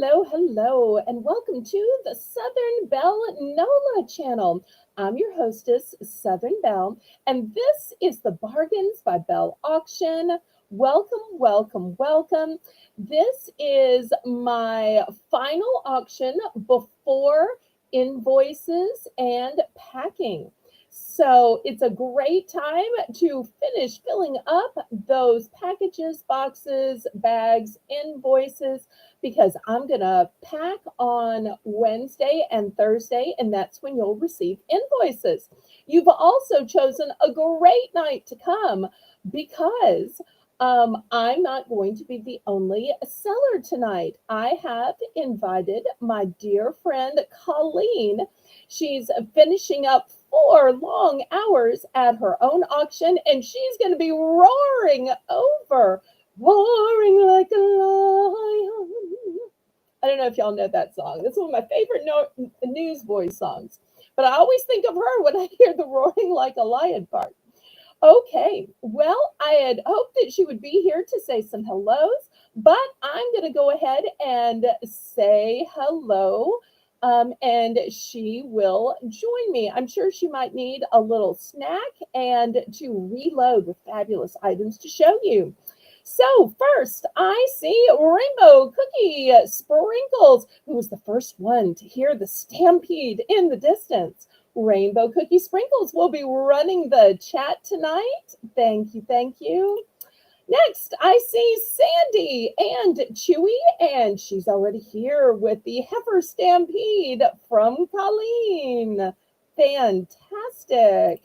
Hello, and welcome to the Southern Belle NOLA channel. I'm your hostess, Southern Belle, and this is the Bargains by Belle auction. Welcome. This is my final auction before invoices and packing. So it's a great time to finish filling up those packages, boxes, bags, invoices, because I'm going to pack on Wednesday and Thursday, and that's when you'll receive invoices. You've also chosen a great night to come because I'm not going to be the only seller tonight. I have invited my dear friend Colleen. She's finishing up 4 long hours at her own auction, and she's going to be roaring like a lion. I don't know if y'all know that song. That's one of my favorite Newsboys songs. But I always think of her when I hear the roaring like a lion part. Okay, well, I had hoped that she would be here to say some hellos, but I'm going to go ahead and say hello, and she will join me. I'm sure she might need a little snack and to reload with fabulous items to show you. So first, I see Rainbow Cookie Sprinkles, who was the first one to hear the stampede in the distance. Rainbow Cookie Sprinkles will be running the chat tonight. Thank you. Next, I see Sandy and Chewy, and she's already here with the Heifer Stampede from Colleen. Fantastic.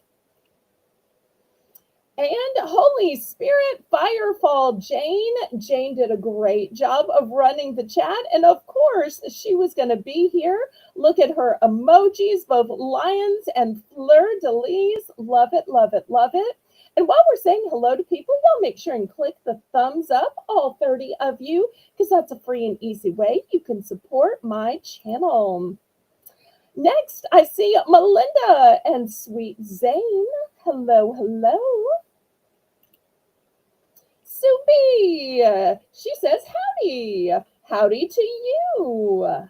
And Holy Spirit Firefall Jane. Jane did a great job of running the chat. And of course, she was going to be here. Look at her emojis, both lions and fleur-de-lis. Love it. And while we're saying hello to people, y'all make sure and click the thumbs up, all 30 of you, because that's a free and easy way you can support my channel. Next, I see Melinda and Sweet Zane. Hello. Soupy, she says howdy to you.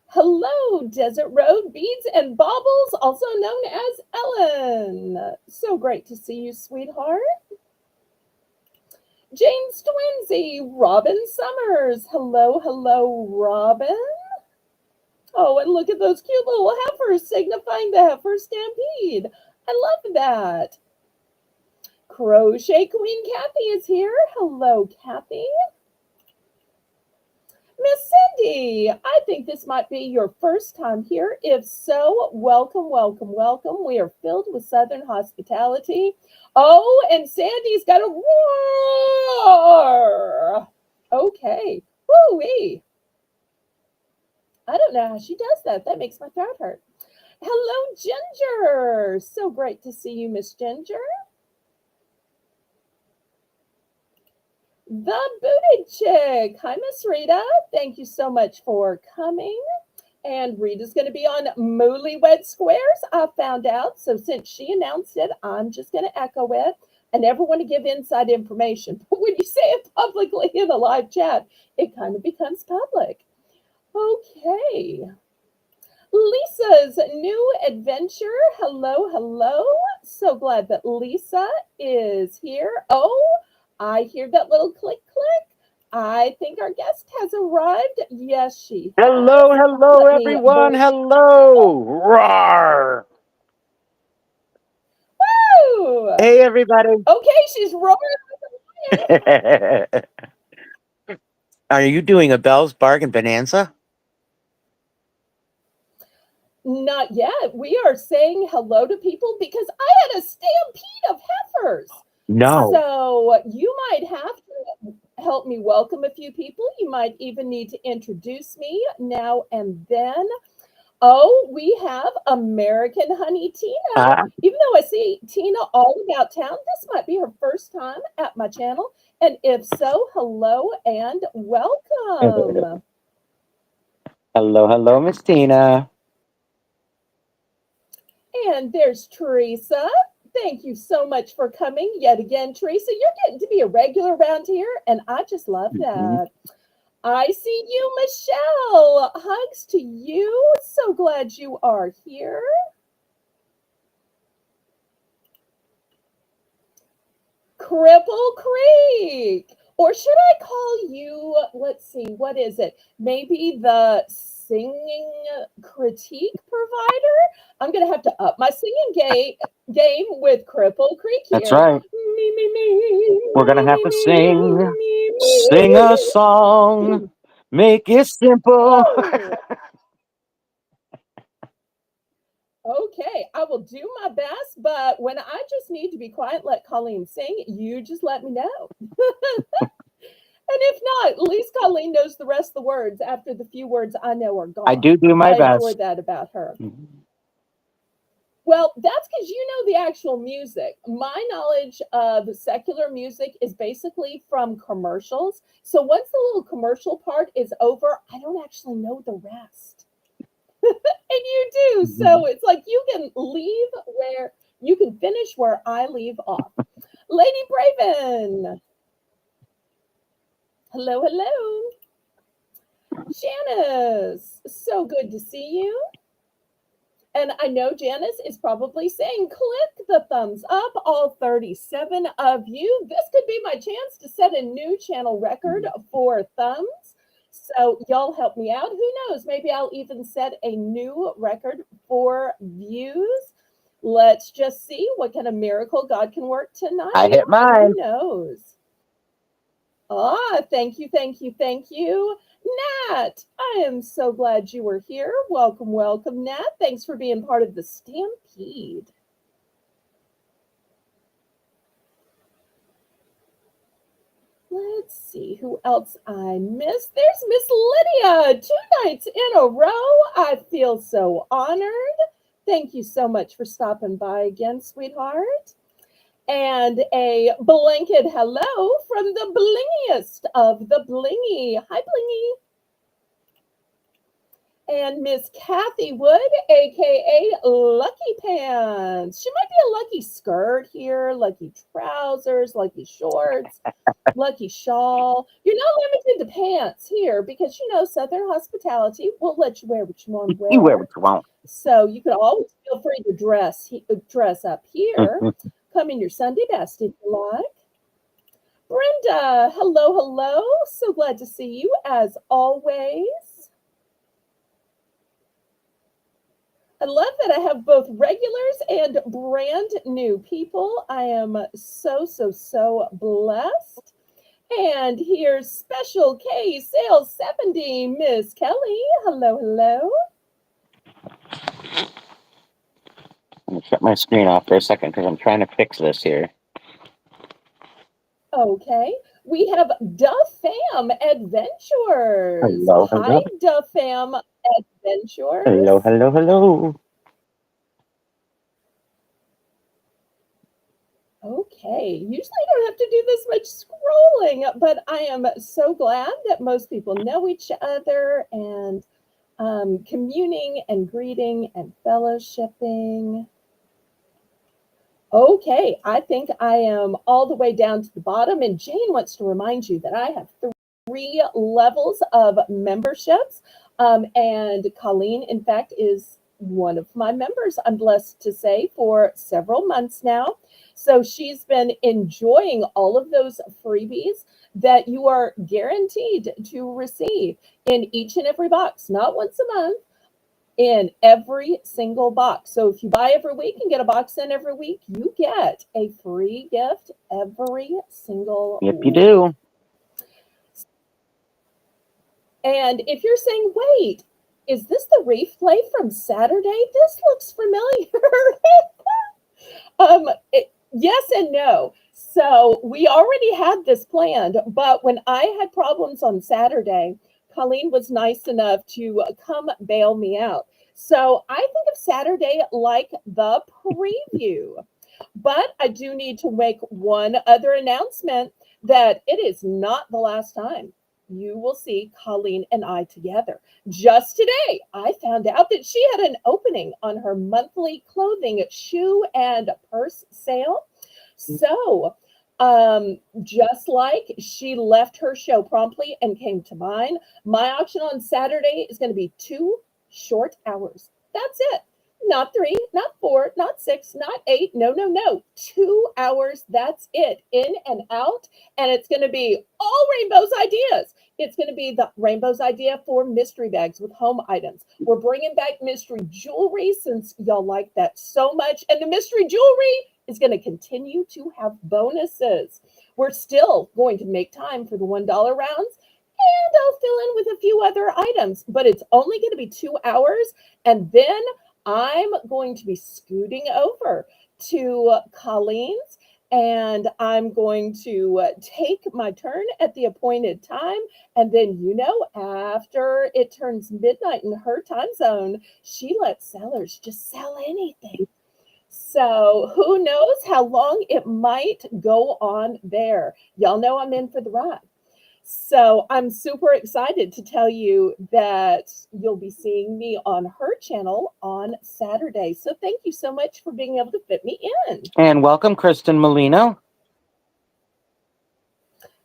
Hello, Desert Road Beads and Baubles, also known as Ellen. So great to see you, sweetheart. Jane Stwinsy, Robin Summers. Hello, Robin. Oh, and look at those cute little heifers signifying the heifer stampede. I love that. Crochet Queen Kathy is here. Hello, Kathy. Miss Cindy, I think this might be your first time here. If so, welcome. We are filled with Southern hospitality. Oh, and Sandy's got a roar. Okay. Woo-wee. I don't know how she does that. That makes my throat hurt. Hello, Ginger. So great to see you, Miss Ginger. The Booted Chick. Hi, Miss Rita. Thank you so much for coming. And Rita's going to be on Moolywed Squares, I found out. So since she announced it, I'm just going to echo it. I never want to give inside information. But when you say it publicly in a live chat, it kind of becomes public. Okay. Lisa's New Adventure. Hello. So glad that Lisa is here. Oh, I hear that little click. I think our guest has arrived. Yes, she has. Hello, everyone. Hello. Roar. Woo! Hey, everybody. Okay, she's roaring. Are you doing a Bell's Bargain Bonanza? Not yet. We are saying hello to people because I had a stampede of heifers. No. So you might have to help me welcome a few people. You might even need to introduce me now and then. Oh, we have American Honey Tina. Even though I see Tina all about town, this might be her first time at my channel. And if so, hello and welcome. Hello, Miss Tina. And there's Teresa. Thank you so much for coming yet again, Teresa. You're getting to be a regular around here, and I just love that. I see you, Michelle. Hugs to you. So glad you are here. Cripple Creek. Or should I call you, let's see, what is it? Maybe the singing critique provider? I'm going to have to up my singing game with Cripple Creek That's here. right. Me, me, me. We're going to have to sing a song. Make it simple. Woo! Okay, I will do my best, but when I just need to be quiet, let Colleen sing, you just let me know. And if not, at least Colleen knows the rest of the words after the few words I know are gone. I do my I best. enjoyed that about her. Well, that's because you know the actual music. My knowledge of secular music is basically from commercials. So once the little commercial part is over, I don't actually know the rest. And you do. So it's like you can finish where I leave off. Lady Braven. Hello, hello. Janice, so good to see you. And I know Janice is probably saying, click the thumbs up, all 37 of you. This could be my chance to set a new channel record for thumbs. So y'all help me out. Who knows? Maybe I'll even set a new record for views. Let's just see what kind of miracle God can work tonight. I hit mine. Who knows? Ah, thank you, thank you, thank you. Nat, I am so glad you were here. Welcome, welcome, Nat. Thanks for being part of the Stampede. Let's see who else I missed. There's Miss Lydia, 2 nights in a row. I feel so honored. Thank you so much for stopping by again, sweetheart. And a blanket hello from the blingiest of the blingy. Hi, Blingy. And Miss Kathy Wood, aka Lucky Pants. She might be a lucky skirt here, lucky trousers, lucky shorts, lucky shawl. You're not limited to pants here because you know Southern hospitality will let you wear what you want to wear. You wear what you want. So you can always feel free to dress up here. Come in your Sunday best if you like. Brenda, hello, hello. So glad to see you as always. I love that I have both regulars and brand new people. I am so, so, so blessed. And here's Special K Sales 70, Miss Kelly. Hello, hello. I'm going to shut my screen off for a second because I'm trying to fix this here. Okay. We have Duff Fam Adventures. Hello, hello. Hi, Duff Fam Adventures. Hello, hello, hello. Okay. Usually I don't have to do this much scrolling, but I am so glad that most people know each other and communing and greeting and fellowshipping. Okay, I think I am all the way down to the bottom. And Jane wants to remind you that I have 3 levels of memberships. And Colleen, in fact, is one of my members, I'm blessed to say, for several months now. So she's been enjoying all of those freebies that you are guaranteed to receive in each and every box, not once a month, in every single box. So if you buy every week and get a box in every week, you get a free gift every single Yep, week. you do. And if you're saying, wait, is this the replay from Saturday? This looks familiar. Yes and no. So we already had this planned, but when I had problems on Saturday, Colleen was nice enough to come bail me out. So I think of Saturday like the preview. But I do need to make one other announcement that it is not the last time you will see Colleen and I together. Just today, I found out that she had an opening on her monthly clothing, shoe, and purse sale. So Just like she left her show promptly and came to mine, my auction on Saturday is going to be 2 short hours. That's it. Not 3, not 4, not 6, not 8. No, no, no. 2 hours. That's it. In and out. And it's going to be all Rainbow's ideas. It's going to be the Rainbow's idea for mystery bags with home items. We're bringing back mystery jewelry since y'all like that so much. And the mystery jewelry is going to continue to have bonuses. We're still going to make time for the $1 rounds, and I'll fill in with a few other items, but it's only going to be 2 hours. And then I'm going to be scooting over to Colleen's, and I'm going to take my turn at the appointed time. And then, after it turns midnight in her time zone, she lets sellers just sell anything. So who knows how long it might go on there. Y'all know I'm in for the ride. So I'm super excited to tell you that you'll be seeing me on her channel on Saturday. So thank you so much for being able to fit me in. And welcome, Kristen Molino.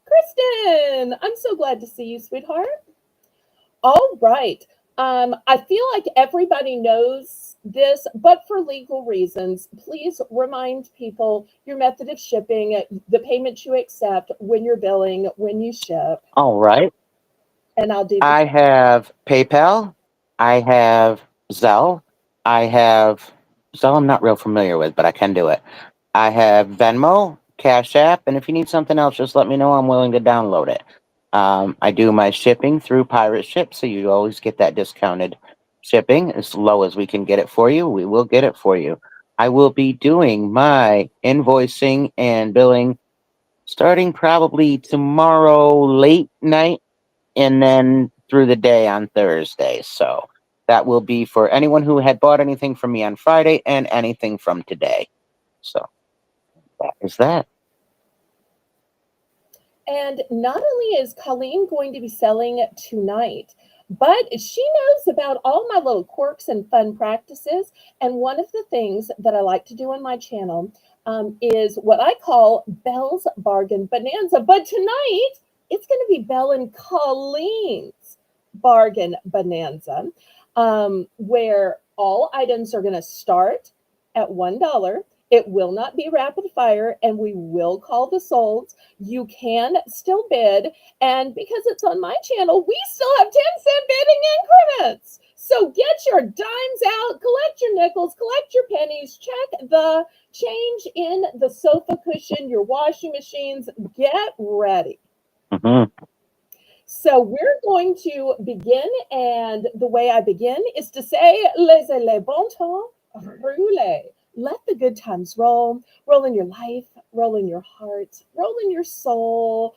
Kristen, I'm so glad to see you, sweetheart. All right. I feel like everybody knows this, but for legal reasons, please remind people your method of shipping, the payment you accept, when you're billing, when you ship. All right. And I'll do. I have PayPal. I have Zelle. I have Zelle. I'm not real familiar with, but I can do it. I have Venmo, Cash App, and if you need something else, just let me know. I'm willing to download it. I do my shipping through Pirate Ship, so you always get that discounted shipping. As low as we can get it for you, we will get it for you. I will be doing my invoicing and billing starting probably tomorrow late night and then through the day on Thursday. So that will be for anyone who had bought anything from me on Friday and anything from today. So that is that. And not only is Colleen going to be selling tonight, but she knows about all my little quirks and fun practices. And one of the things that I like to do on my channel is what I call Belle's Bargain Bonanza. But tonight, it's going to be Belle and Colleen's Bargain Bonanza, where all items are going to start at $1. It will not be rapid fire, and we will call the solds. You can still bid, and because it's on my channel, we still have 10-cent bidding increments. So get your dimes out, collect your nickels, collect your pennies, check the change in the sofa cushion, your washing machines. Get ready. Mm-hmm. So we're going to begin, and the way I begin is to say, laissez les bon temps rouler. Let the good times roll. Roll in your life, roll in your heart, roll in your soul.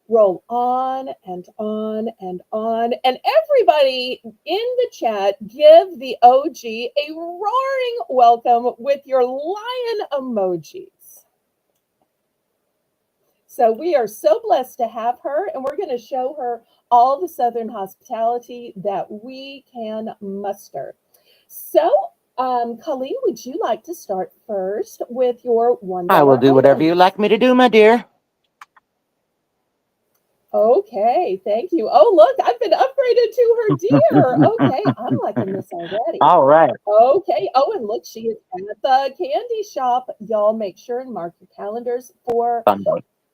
Roll on and on and on. And everybody in the chat, give the OG a roaring welcome with your lion emojis. So we are so blessed to have her, and we're going to show her all the Southern hospitality that we can muster. So, Colleen, would you like to start first with your $1? I will do whatever you like me to do, my dear. Okay, thank you. Oh, look, I've been upgraded to her dear. Okay, I'm liking this already. All right. Okay. Oh, and look, she is at the candy shop. Y'all make sure and mark your calendars for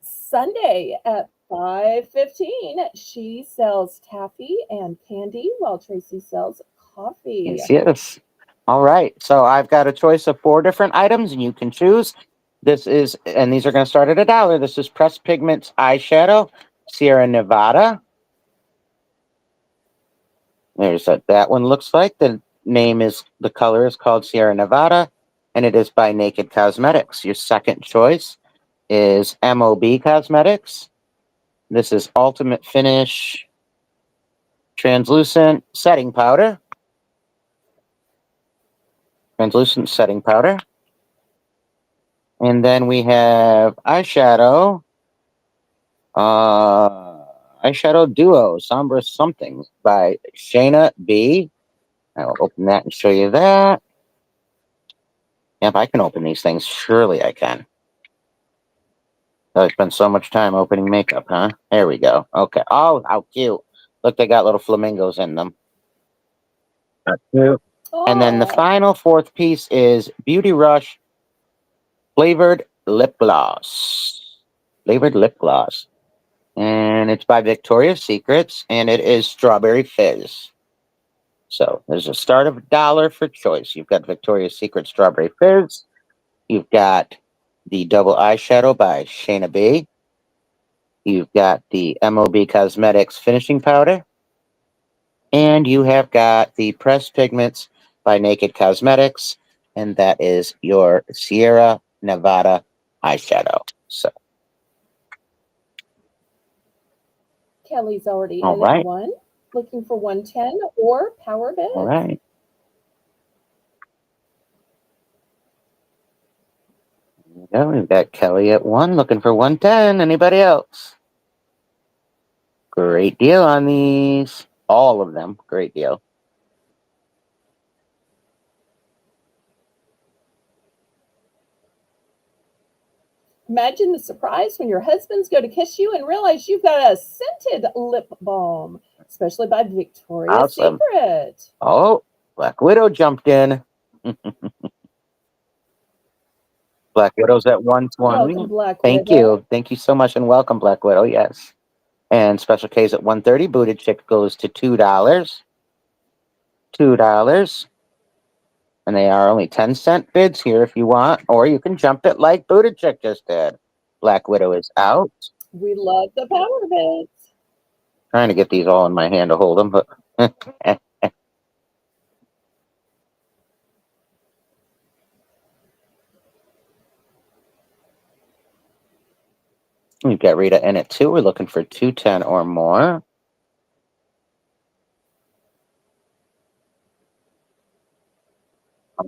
Sunday at 5:15. She sells taffy and candy while Tracy sells coffee. Yes. All right. So I've got a choice of 4 different items, and you can choose. These are going to start at $1. This is Pressed Pigments eyeshadow, Sierra Nevada. That one looks like the color is called Sierra Nevada, and it is by Naked Cosmetics. Your second choice is MOB Cosmetics. This is Ultimate Finish Translucent Setting Powder. Translucent Setting Powder. And then we have eyeshadow. Eyeshadow Duo Sombra Something by Shayna B. I will open that and show you that. Yep, I can open these things. Surely I can. Oh, I spent so much time opening makeup, huh? There we go. Okay. Oh, how cute. Look, they got little flamingos in them. That's cute. And then the Oh, final fourth piece is Beauty Rush flavored lip gloss. Flavored lip gloss. And it's by Victoria's Secrets, and it is strawberry fizz. So there's a start of $1 for choice. You've got Victoria's Secret strawberry fizz. You've got the double eyeshadow by Shayna B. You've got the MOB Cosmetics finishing powder. And you have got the pressed pigments by Naked Cosmetics. And that is your Sierra Nevada eyeshadow. So, Kelly's already all in at right. 1, looking for 110 or power bids. All right. Yeah, we've got Kelly at 1, looking for 110. Anybody else? Great deal on these. All of them. Great deal. Imagine the surprise when your husbands go to kiss you and realize you've got a scented lip balm, especially by Victoria's Awesome. Secret. Oh, Black Widow jumped in. Black Widow's at 120. Welcome, Black Thank Widow. you. Thank you so much, and welcome, Black Widow. Yes. And Special K's at 130. Booted Chick goes to $2. $2. And they are only 10-cent bids here if you want, or you can jump it like Booted Chick just did. Black Widow is out. We love the power bids. Trying to get these all in my hand to hold them, but we've got Rita in at 2. We're looking for 210 or more.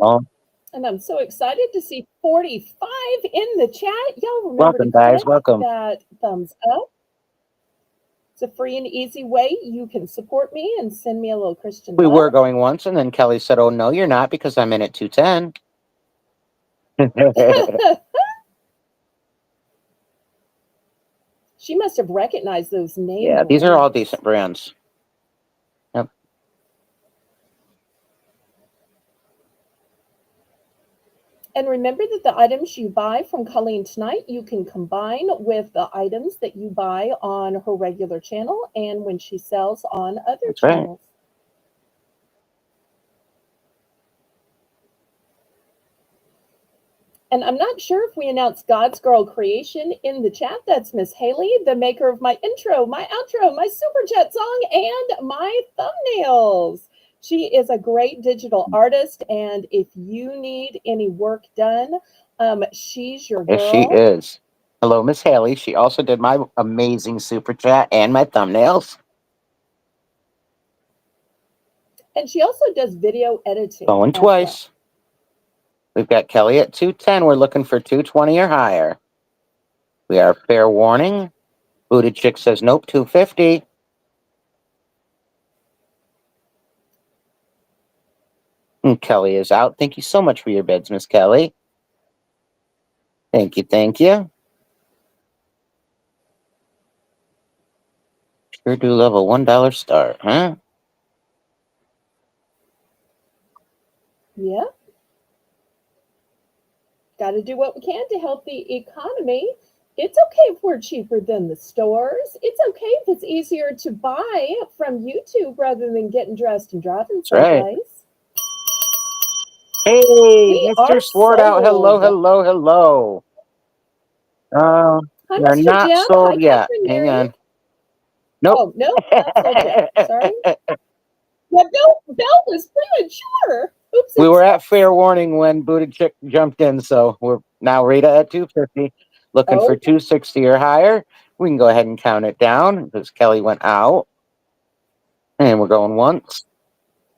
Oh, And I'm so excited to see 45 in the chat. Y'all remember welcome, to guys. click Welcome. that thumbs up. It's a free and easy way you can support me and send me a little Christian We love. were going once, and then Kelly said, "Oh no, you're not, because I'm in at 210." She must have recognized those names. Yeah, these are all decent brands. Yep. And remember that the items you buy from Colleen tonight, you can combine with the items that you buy on her regular channel and when she sells on other That's right. channels. And I'm not sure if we announced God's Girl Creation in the chat. That's Miss Haley, the maker of my intro, my outro, my super chat song, and my thumbnails. She is a great digital artist, and if you need any work done, she's your girl. Yes, she is. Hello, Miss Haley. She also did my amazing super chat and my thumbnails. And she also does video editing. Going twice. Well. We've got Kelly at 210. We're looking for 220 or higher. We are fair warning. Booted Chick says nope, 250. And Kelly is out. Thank you so much for your bids, Miss Kelly. Thank you, thank you. Sure do love a $1 start, huh? Yeah. Got to do what we can to help the economy. It's okay if we're cheaper than the stores. It's okay if it's easier to buy from YouTube rather than getting dressed and driving someplace. Right. Hey, Mr. Swartout. Hello, hello, hello. Hi, We're Mr. not Jim. sold Hi, yet. Catherine Hang Mary. on. Nope. Oh, no, not sold yet. Sorry. Yeah, Bill was premature. Oops. We were at fair warning when Booted Chick jumped in, so we're now Rita at 250, looking for 260 or higher. We can go ahead and count it down because Kelly went out. And we're going once.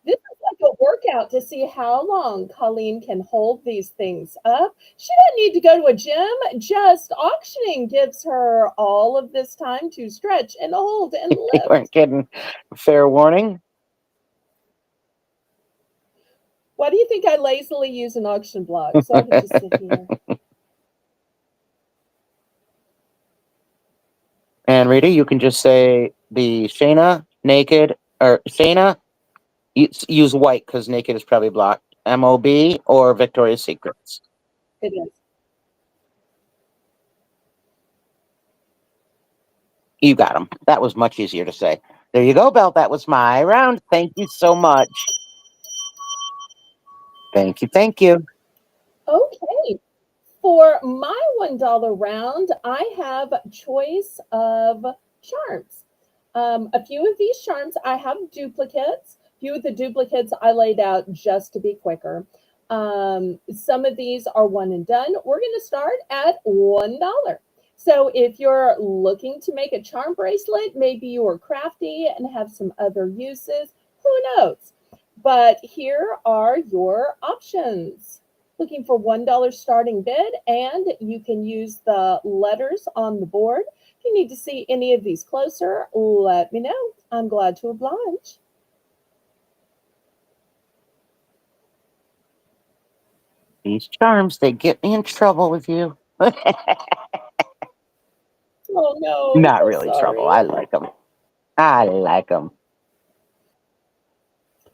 This is like a workout to see how long Colleen can hold these things up. She doesn't need to go to a gym. Just auctioning gives her all of this time to stretch and hold and lift. You weren't kidding. Fair warning. Why do you think I lazily use an auction block? So I can just sit here. And Rita, you can just say the Shayna naked or Shayna. Use white because naked is probably blocked. MOB or Victoria's Secrets. It is. You got them. That was much easier to say. There you go, Belle. That was my round. Thank you so much. Thank you. Thank you. Okay. For my $1 round, I have choice of charms. A few of these charms, I have duplicates. A few of the duplicates I laid out just to be quicker. Some of these are one and done. We're going to start at $1. So if you're looking to make a charm bracelet, maybe you are crafty and have some other uses, who knows? But here are your options. Looking for $1 starting bid, and you can use the letters on the board. If you need to see any of these closer, let me know. I'm glad to oblige. These charms, they get me in trouble with you. Oh no, I'm Not so really trouble. sorry. I like them. I like them.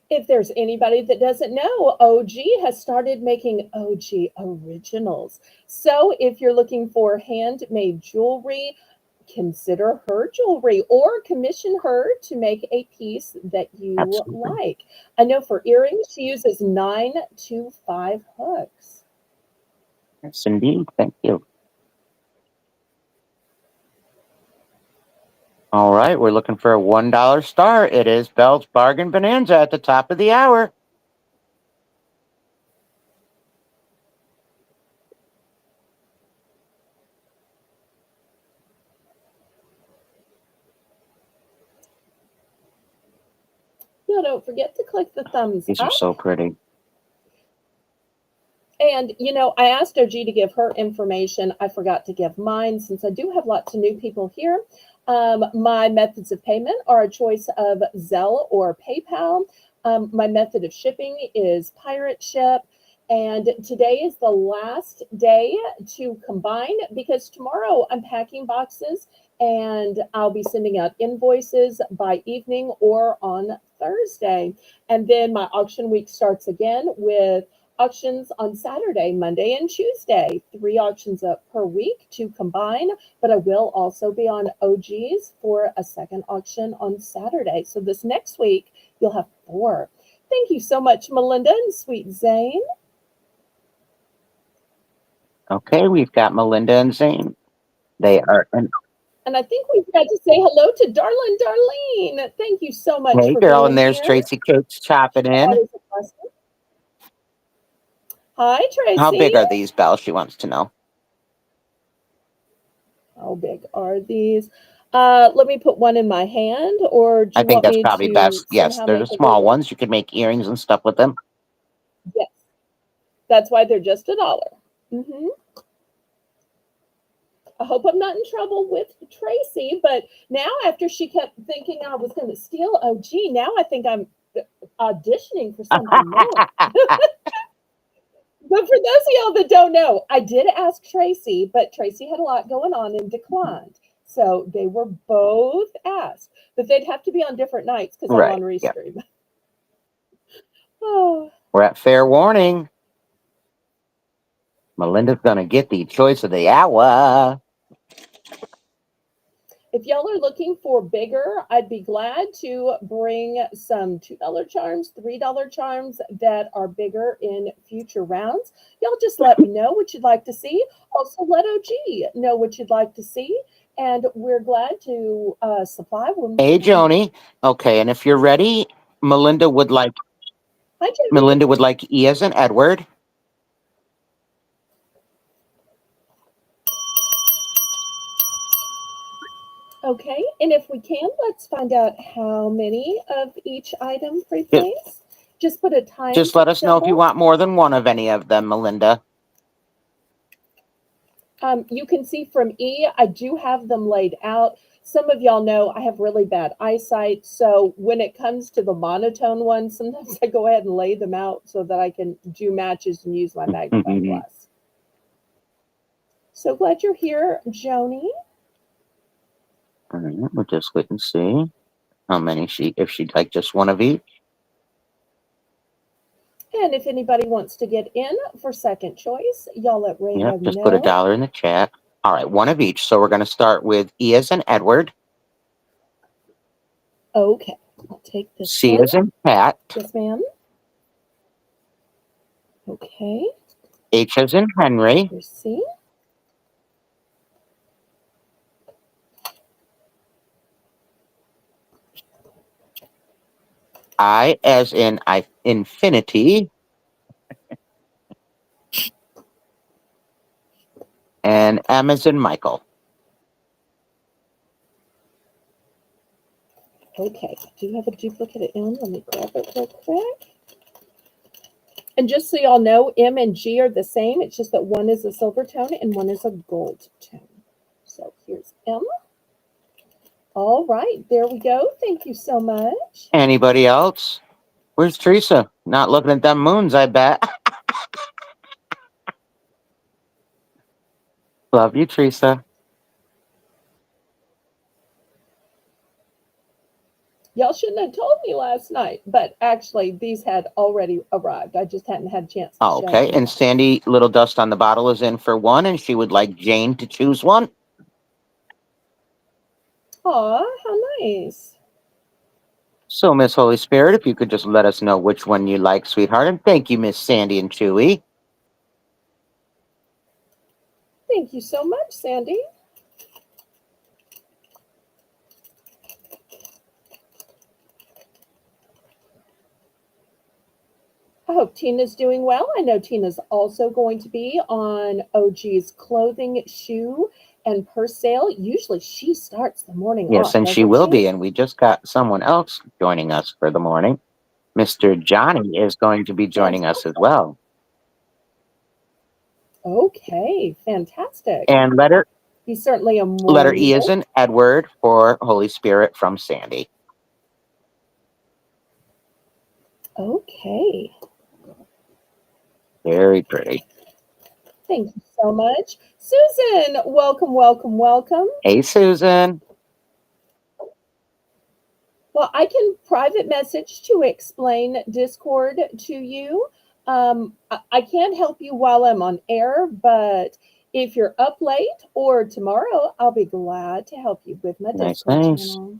If there's anybody that doesn't know, OG has started making OG originals. So if you're looking for handmade jewelry, consider her jewelry or commission her to make a piece that you Absolutely. like. I know for earrings, she uses 9 to 5 hooks. Yes, indeed. Thank you. All right, we're looking for a $1 star. It is Belle's Bargain Bonanza at the top of the hour. No, don't forget to click the thumbs These are up. so pretty. And, I asked OG to give her information. I forgot to give mine since I do have lots of new people here. My methods of payment are a choice of Zelle or PayPal. My method of shipping is Pirate Ship. And today is the last day to combine because tomorrow I'm packing boxes and I'll be sending out invoices by evening or on Thursday. And then my auction week starts again with auctions on Saturday, Monday, and Tuesday. 3 auctions up per week to combine, but I will also be on OGs for a second auction on Saturday. So this next week, you'll have 4. Thank you so much, Melinda and Sweet Zane. Okay, we've got Melinda and Zane. They are. And I think we've got to say hello to Darlene. Thank you so much Hey, for girl, and being there's here. Tracy Cates chopping in. Always a blessing. Hi, How Tracy. big are these, Belle? She wants to know. How big are these? Let me put one in my hand, or do I you think want that's me probably to best. Yes, somehow they're the make a small bigger? ones. You could make earrings and stuff with them. Yes, that's why they're just $1. hmm I hope I'm not in trouble with Tracy, but now after she kept thinking I was going to steal OG, now I think I'm auditioning for something more. But for those of y'all that don't know, I did ask Tracy, but Tracy had a lot going on and declined. So they were both asked, but they'd have to be on different nights because I'm on Right. Yeah. Restream. Oh, We're at fair warning. Melinda's gonna get the choice of the hour. if y'all are looking for bigger, I'd be glad to bring some $2 charms, $3 charms that are bigger in future rounds. Y'all just let me know what you'd like to see. Also, let OG know what you'd like to see. And we're glad to supply when we Hey, can. Joni. Okay, and if you're ready, Melinda would like Hi, Jody. Melinda would like E as in Edward. Okay, and if we can, let's find out how many of each item, pretty Just, please. Just put a times just let us know if you symbol. want more than one of any of them, Melinda. You can see from E, I do have them laid out. Some of y'all know I have really bad eyesight, so when it comes to the monotone ones, sometimes I go ahead and lay them out so that I can do matches and use my magnifying glass. So glad you're here, Joni. All right, we'll just wait and see how many if she'd like just one of each. And if anybody wants to get in for second choice, y'all let Ray Yep, know. just put $1 in the chat. All right, one of each. So we're going to start with E as in Edward. Okay, I'll take this C one. as in Cat. Yes, ma'am. Okay. H as in Henry. Here's C. I as in infinity. And M as in Michael. Okay, I do have a duplicate of M. Let me grab it real quick. And just so y'all know, M and G are the same. It's just that one is a silver tone and one is a gold tone. So here's M. All right, there we go. Thank you so much. Anybody else? Where's Teresa? Not looking at them moons, I bet. Love you, Teresa. Y'all shouldn't have told me last night, but actually these had already arrived. I just hadn't had a chance to show Okay, them and yet. Sandy, Little Dust on the Bottle is in for one, and she would like Jane to choose one. Aw, how nice. So, Miss Holy Spirit, if you could just let us know which one you like, sweetheart. And thank you, Miss Sandy and Chewy. Thank you so much, Sandy. I hope Tina's doing well. I know Tina's also going to be on OG's clothing, shoe, and purse sale. Usually she starts the morning Yes, off, and she doesn't will she? be. And we just got someone else joining us for the morning. Mr. Johnny is going to be joining us as well. Okay, fantastic. And He's certainly a letter morning E is in Edward for Holy Spirit from Sandy. Okay. Very pretty. Thank you so much. Susan, welcome, welcome, welcome. Hey, Susan. Well, I can private message to explain Discord to you. I can't help you while I'm on air, but if you're up late or tomorrow, I'll be glad to help you with my Nice, Discord nice. channel.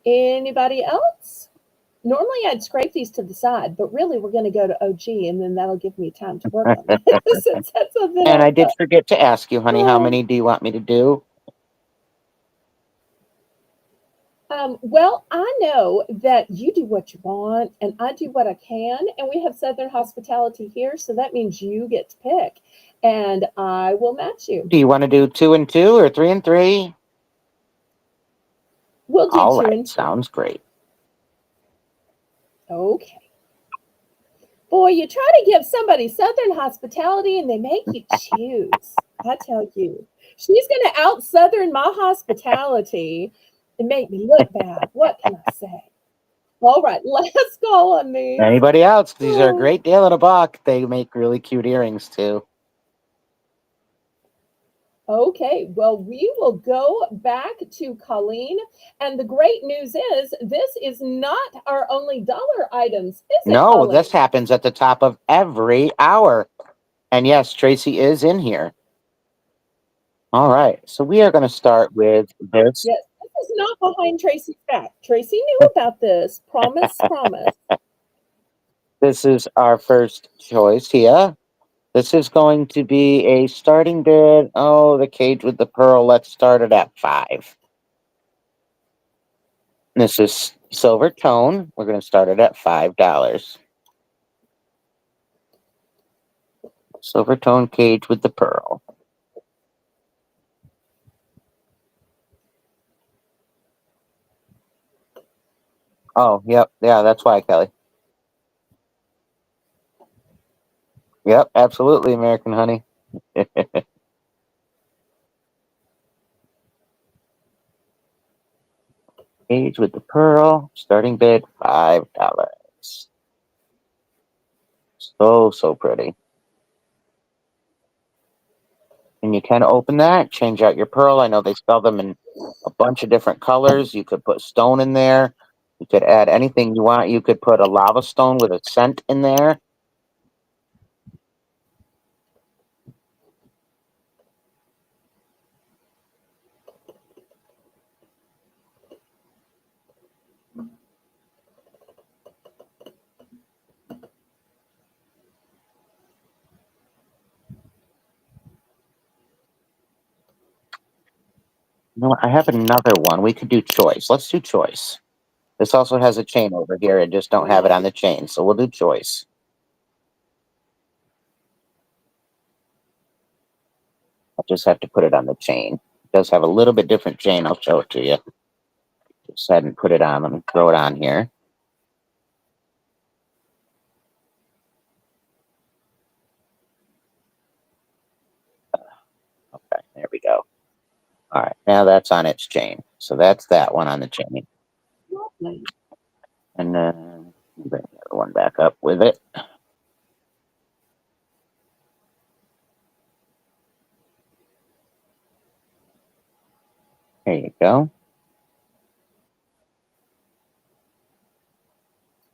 Anybody else? Normally I'd scrape these to the side, but really we're going to go to OG and then that'll give me time to work on it since that's a bit And I of did forget to ask you, honey, how Oh. many do you want me to do? Well, I know that you do what you want and I do what I can, and we have Southern hospitality here, so that means you get to pick, and I will match you. Do you want to do 2 and 2 or 3 and 3? We'll do All 2 right, and 2. sounds great. Okay. Boy, you try to give somebody Southern hospitality and they make you choose. I tell you, she's going to out Southern my hospitality and make me look bad. What can I say? All right, last call on these. Anybody else? These are a great deal at a buck. They make really cute earrings too. Okay, well, we will go back to Colleen. And the great news is this is not our only dollar items, is it, No, Colleen? this happens at the top of every hour. And yes, Tracy is in here. All right, so we are going to start with this. Yes, this is not behind Tracy's back. Tracy knew about this. Promise, promise. This is our first choice here. This is going to be a starting bid. Oh, the cage with the pearl. Let's start it at 5. This is silver tone. We're going to start it at $5. Silver tone cage with the pearl. Oh, yep. Yeah, that's why, Kelly. Yep, absolutely, American honey. Cage with the pearl. Starting bid $5. So pretty. And you can open that, change out your pearl. I know they sell them in a bunch of different colors. You could put stone in there. You could add anything you want. You could put a lava stone with a scent in there. No, I have another one. We could do choice. Let's do choice. This also has a chain over here. I just don't have it on the chain, so we'll do choice. I'll just have to put it on the chain. It does have a little bit different chain. I'll show it to you. Just hadn't put it on. Let me throw it on here. Okay, there we go. All right, now that's on its chain. So that's that one on the chain. Lovely. And then bring the other one back up with it. There you go.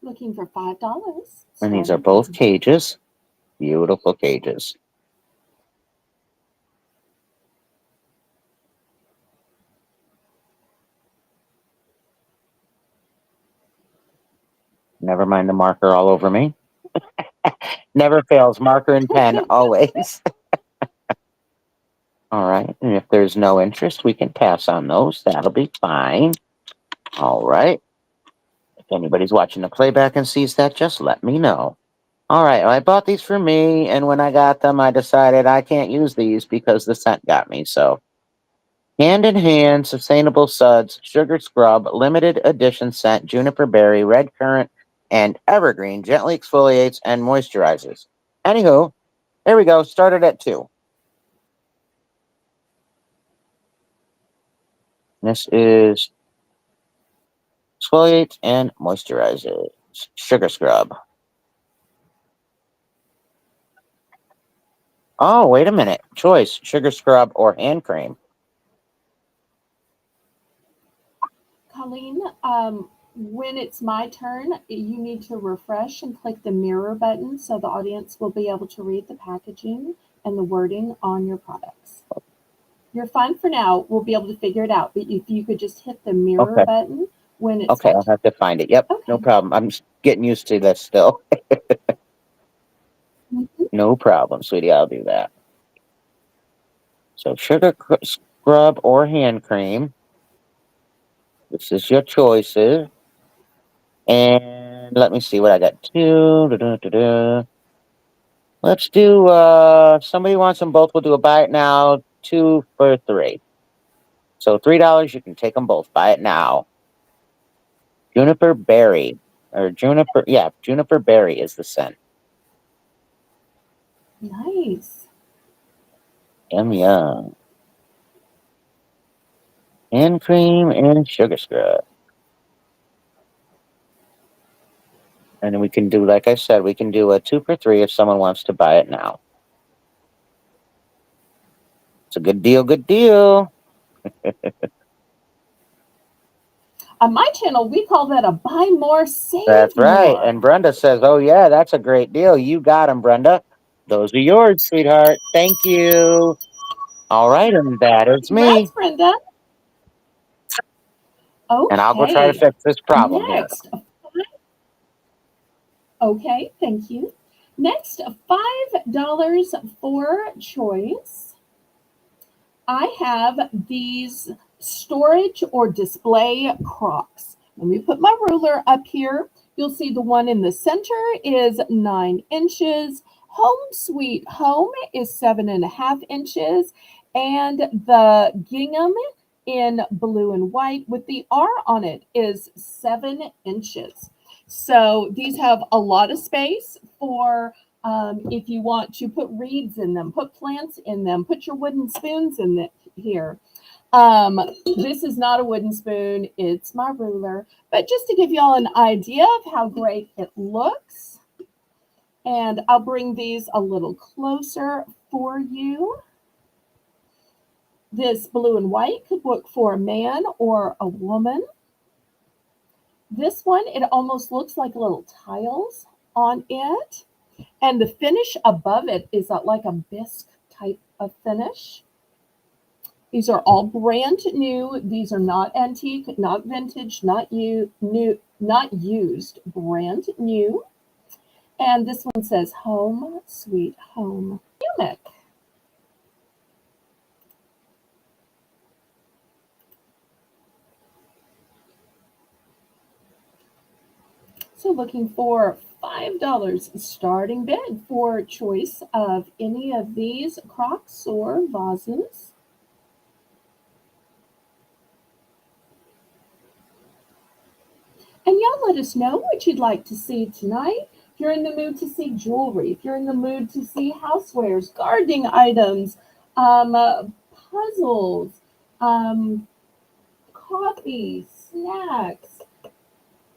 Looking for $5. And these are both cages. Beautiful cages. Never mind the marker all over me. Never fails. Marker and pen, always. All right. And if there's no interest, we can pass on those. That'll be fine. All right. If anybody's watching the playback and sees that, just let me know. All right. Well, I bought these for me, and when I got them, I decided I can't use these because the scent got me. So, Hand in Hand, Sustainable Suds, Sugar Scrub, Limited Edition Scent, Juniper Berry, Red Currant, and Evergreen gently exfoliates and moisturizes. Anywho, there we go. Started at 2. This is exfoliates and moisturizes. Sugar Scrub. Oh, wait a minute. Choice, Sugar Scrub or hand cream. Colleen, when it's my turn, you need to refresh and click the mirror button so the audience will be able to read the packaging and the wording on your products. You're fine for now. We'll be able to figure it out. But if you could just hit the mirror button when it's okay, I'll have to find it. Yep, no problem. I'm just getting used to this still. No problem, sweetie. I'll do that. So sugar scrub or hand cream. This is your choices. And let me see what I got. 2. Let's do, somebody wants them both. We'll do a buy it now. 2 for $3. So $3, you can take them both. Buy it now. Juniper Berry. Or Juniper, yeah, Juniper Berry is the scent. Nice. Yum, yum. Hand cream and sugar scrub. And then we can do, like I said, we can do a 2 for $3 if someone wants to buy it now. It's a good deal, good deal. On my channel, we call that a buy more, save That's right. more. And Brenda says, oh, yeah, that's a great deal. You got them, Brenda. Those are yours, sweetheart. Thank you. All right, and that is me. Congrats, Brenda. Okay. And I'll go try to fix this problem here. Next. Okay, thank you. Next, $5 for choice. I have these storage or display Crocs. Let me put my ruler up here. You'll see the one in the center is 9 inches. Home Sweet Home is 7.5 inches. And the gingham in blue and white with the R on it is 7 inches. So these have a lot of space for if you want to put reeds in them, put plants in them, put your wooden spoons in here. This is not a wooden spoon, it's my ruler. But just to give y'all an idea of how great it looks, and I'll bring these a little closer for you. This blue and white could work for a man or a woman. This one, it almost looks like little tiles on it. And the finish above it is like a bisque type of finish. These are all brand new. These are not antique, not vintage, not used, brand new. And this one says Home Sweet Home Hammock. So looking for $5 starting bid for choice of any of these crocks or vases. And y'all let us know what you'd like to see tonight. If you're in the mood to see jewelry, if you're in the mood to see housewares, gardening items, puzzles, coffee, snacks,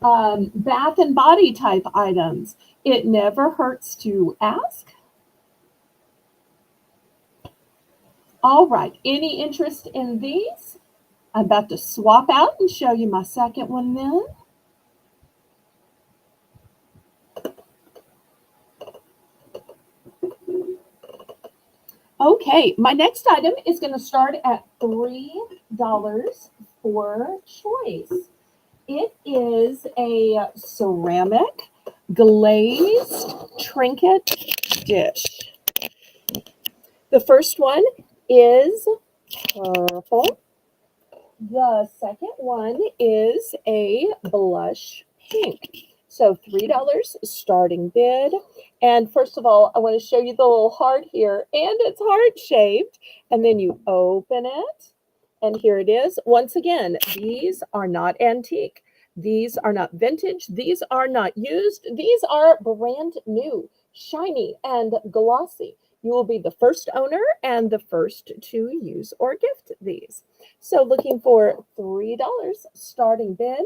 bath and body type items, it never hurts to ask. All right, any interest in these? I'm about to swap out and show you my second one then. Okay, my next item is going to start at $3 for choice. It is a ceramic glazed trinket dish. The first one is purple. The second one is a blush pink. So $3 starting bid. And first of all, I want to show you the little heart here. And it's heart-shaped. And then you open it. And here it is. Once again, these are not antique. These are not vintage. These are not used. These are brand new, shiny, and glossy. You will be the first owner and the first to use or gift these. So looking for $3 starting bid.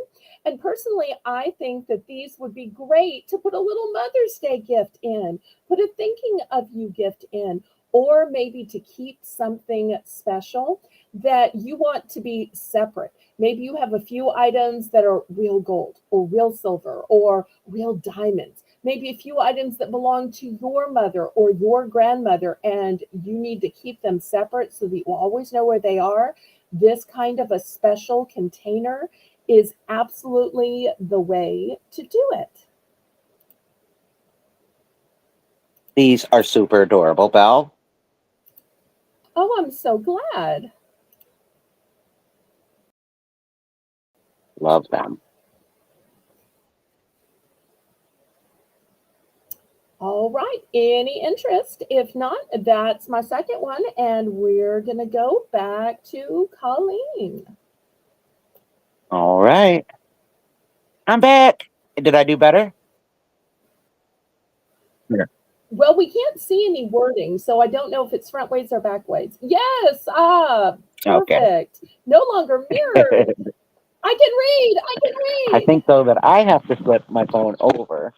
And personally, I think that these would be great to put a little Mother's Day gift in, put a thinking of you gift in, or maybe to keep something special that you want to be separate. Maybe you have a few items that are real gold or real silver or real diamonds. Maybe a few items that belong to your mother or your grandmother, and you need to keep them separate so that you always know where they are. This kind of a special container is absolutely the way to do it. These are super adorable, Belle. Oh, I'm so glad. Love them. All right, any interest? If not, that's my second one, and we're gonna go back to Colleen. All right. I'm back. Did I do better? Yeah. Well, we can't see any wording, so I don't know if it's front ways or back ways. Yes, Okay. perfect. No longer mirrored. I can read. I can I read. think, though, that I have to flip my phone over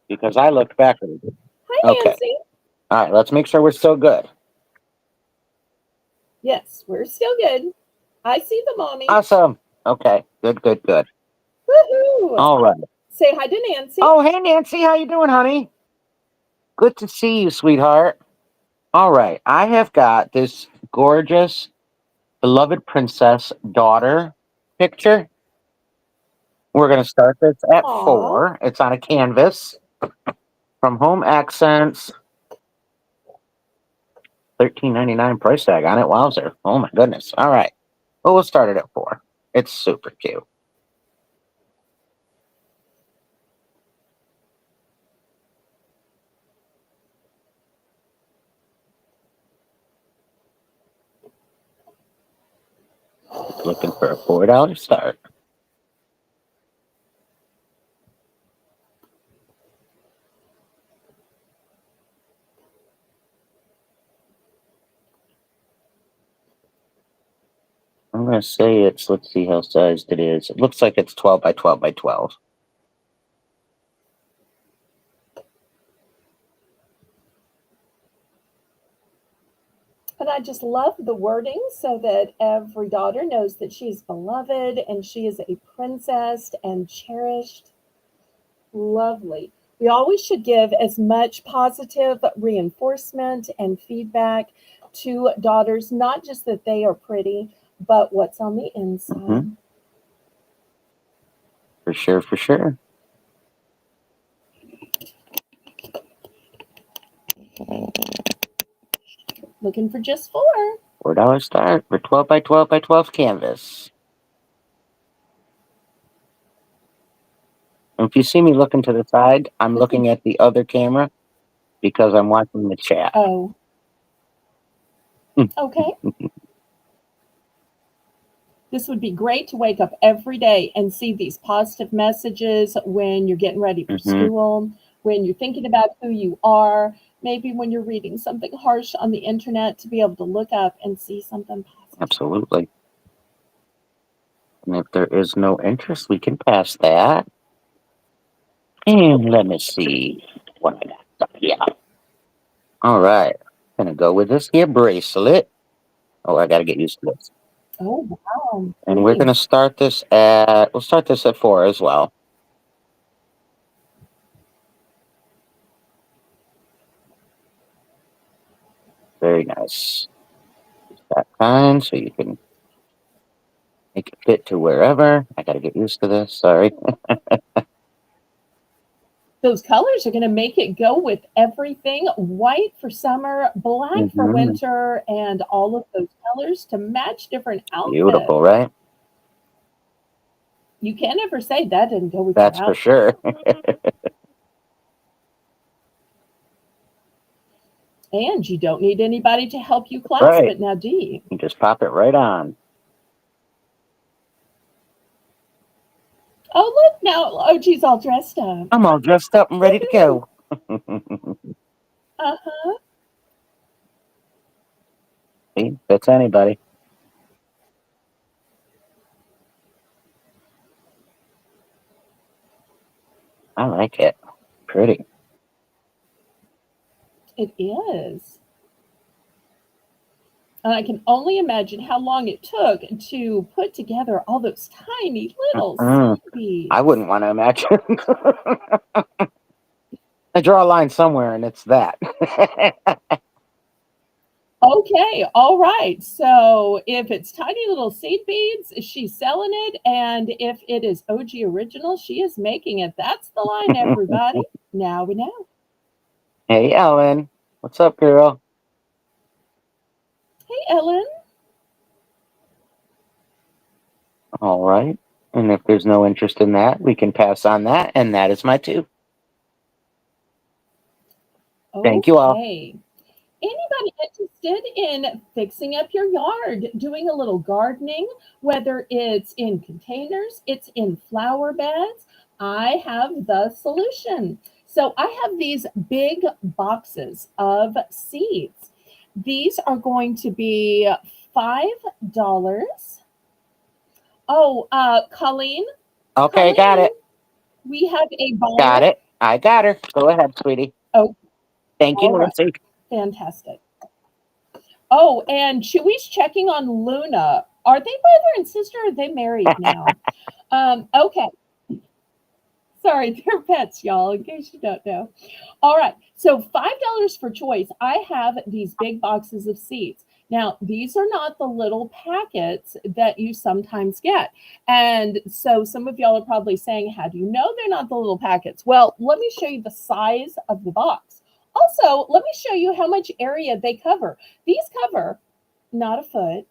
because I looked backwards. Hi, Okay. Nancy. All right. Let's make sure we're still good. Yes, we're still good. I see the mommy. Awesome. Okay. Good, good, good. Woohoo! All right. Say hi to Nancy. Oh, hey, Nancy. How you doing, honey? Good to see you, sweetheart. All right. I have got this gorgeous, beloved princess daughter picture. We're going to start this at Aw. 4. It's on a canvas from Home Accents. $13.99 price tag on it. Wowzer. Oh, my goodness. All right. Well, we'll start it at 4. It's super cute. Looking for a $4 start. I'm going to say it's, let's see how sized it is. It looks like it's 12 by 12 by 12. But I just love the wording so that every daughter knows that she's beloved and she is a princess and cherished. Lovely. We always should give as much positive reinforcement and feedback to daughters, not just that they are pretty, but what's on the inside. Mhm. For sure, for sure. Looking for just 4. $4 start for 12 by 12 by 12 canvas. And if you see me looking to the side, I'm This would, looking at the other camera because I'm watching the chat. oh, okay. This would be great to wake up every day and see these positive messages when you're getting ready for Mhm. school, when you're thinking about who you are, maybe when you're reading something harsh on the internet, to be able to look up and see something positive. Absolutely. And if there is no interest, we can pass that. And let me see what I got up here. All right. Gonna go with this here bracelet. Oh, I gotta get used to this. Oh, wow. And we're gonna Nice. start this at, we'll start this at 4 as well. Very nice. That kind, so you can make it fit to wherever. I gotta get used to this, sorry. Those colors are going to make it go with everything. White for summer, black for Mhm. winter, and all of those colors to match different outfits. Beautiful, right? You can't ever say that didn't go with That's your for outfit. sure. And you don't need anybody to help you clasp Right. it now, do you? You just pop it right on. Oh, look, now OG's all dressed up. I'm all dressed up and ready to go. Uh-huh. See, fits anybody. I like it. Pretty. It is. And I can only imagine how long it took to put together all those tiny little Mm, seed beads. I wouldn't want to imagine. I draw a line somewhere and it's that. Okay, all right. So if it's tiny little seed beads, she's selling it. And if it is OG original, she is making it. That's the line, everybody. Now we know. Hey, Ellen. What's up, girl? Hey, Ellen. All right. And if there's no interest in that, we can pass on that. And that is my 2. Thank you all. Okay. Anybody interested in fixing up your yard, doing a little gardening, whether it's in containers, it's in flower beds, I have the solution. So I have these big boxes of seeds. These are going to be $5. Oh, Colleen, Okay, got Colleen, it. we have a buyer. Got it. I got her. Go ahead, sweetie. Oh, Thank you, all right. Nancy. Fantastic. Oh, and Chewy's checking on Luna. Are they brother and sister? Or are they married now? Okay. Sorry, they're pets, y'all, in case you don't know. All right. So $5 for choice. I have these big boxes of seeds. Now, these are not the little packets that you sometimes get. And so some of y'all are probably saying, how do you know they're not the little packets? Well, let me show you the size of the box. Also, let me show you how much area they cover. These cover not a foot,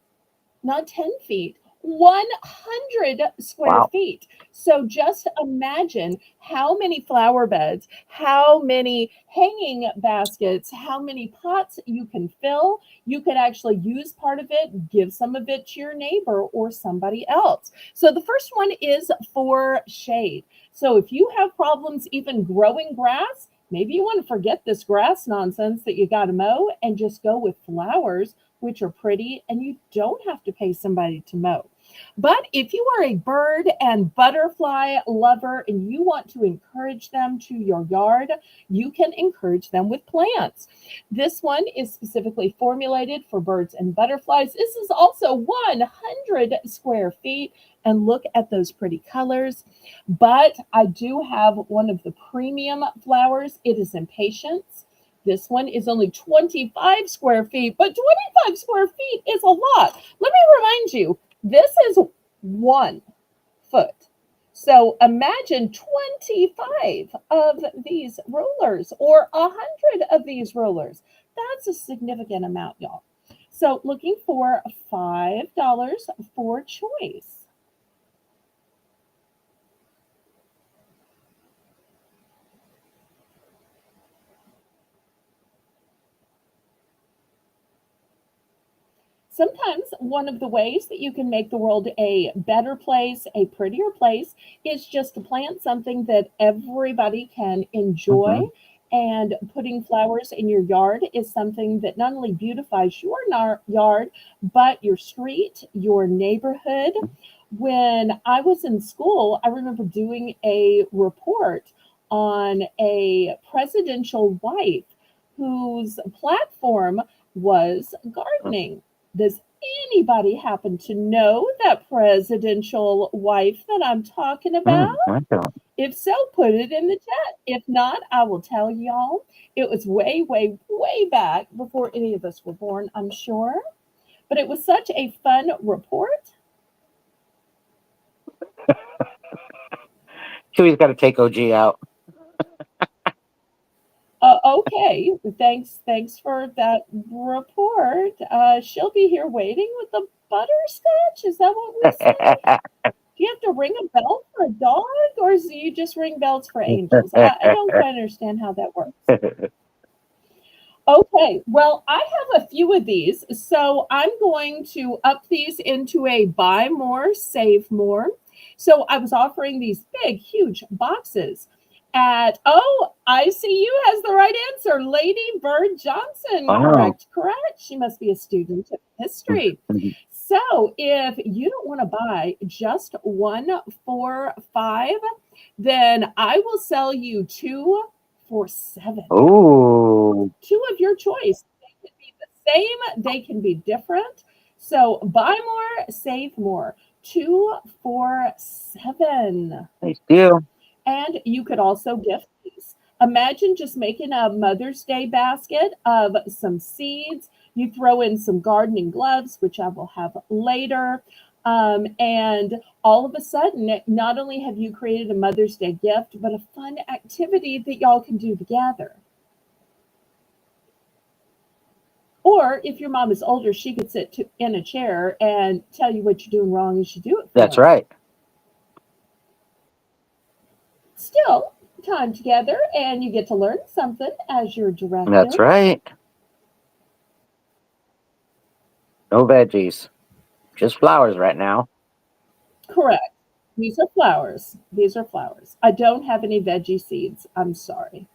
not 10 feet, 100 square Wow. feet. So just imagine how many flower beds, how many hanging baskets, how many pots you can fill. You could actually use part of it, give some of it to your neighbor or somebody else. So the first one is for shade. So if you have problems even growing grass, maybe you want to forget this grass nonsense that you got to mow and just go with flowers, which are pretty, and you don't have to pay somebody to mow. But if you are a bird and butterfly lover and you want to encourage them to your yard, you can encourage them with plants. This one is specifically formulated for birds and butterflies. This is also 100 square feet. And look at those pretty colors. But I do have one of the premium flowers. It is impatiens. This one is only 25 square feet, but 25 square feet is a lot. Let me remind you, this is 1 foot. So imagine 25 of these rulers or 100 of these rulers. That's a significant amount, y'all. So looking for $5 for choice. Sometimes one of the ways that you can make the world a better place, a prettier place, is just to plant something that everybody can enjoy. Mm-hmm. And putting flowers in your yard is something that not only beautifies your yard, but your street, your neighborhood. When I was in school, I remember doing a report on a presidential wife whose platform was gardening. Does anybody happen to know that presidential wife that I'm talking about? I don't. If so, put it in the chat. If not, I will tell y'all. It was way, way, way back before any of us were born, I'm sure. But it was such a fun report. Chewie's got to take OG out. Okay, thanks for that report. She'll be here waiting with the butterscotch. Is that what we said? Do you have to ring a bell for a dog, or do you just ring bells for angels? I don't quite understand how that works. Okay, well, I have a few of these, so I'm going to up these into a buy more, save more. So I was offering these big, huge boxes at, oh, I see you has the right answer. Lady Bird Johnson. Oh. Correct. She must be a student of history. So if you don't want to buy just 1 for $5, then I will sell you 2 for $7. Oh. 2 of your choice. They can be the same, they can be different. So buy more, save more. 2 for $7. Nice deal. And you could also gift these. Imagine just making a Mother's Day basket of some seeds. You throw in some gardening gloves, which I will have later. And all of a sudden, not only have you created a Mother's Day gift, but a fun activity that y'all can do together. Or if your mom is older, she could sit in a chair and tell you what you're doing wrong and she do it for That's you. right. Still, time together and you get to learn something as you're directed. That's right. No veggies. Just flowers right now. Correct. These are flowers. These are flowers. I don't have any veggie seeds. I'm sorry.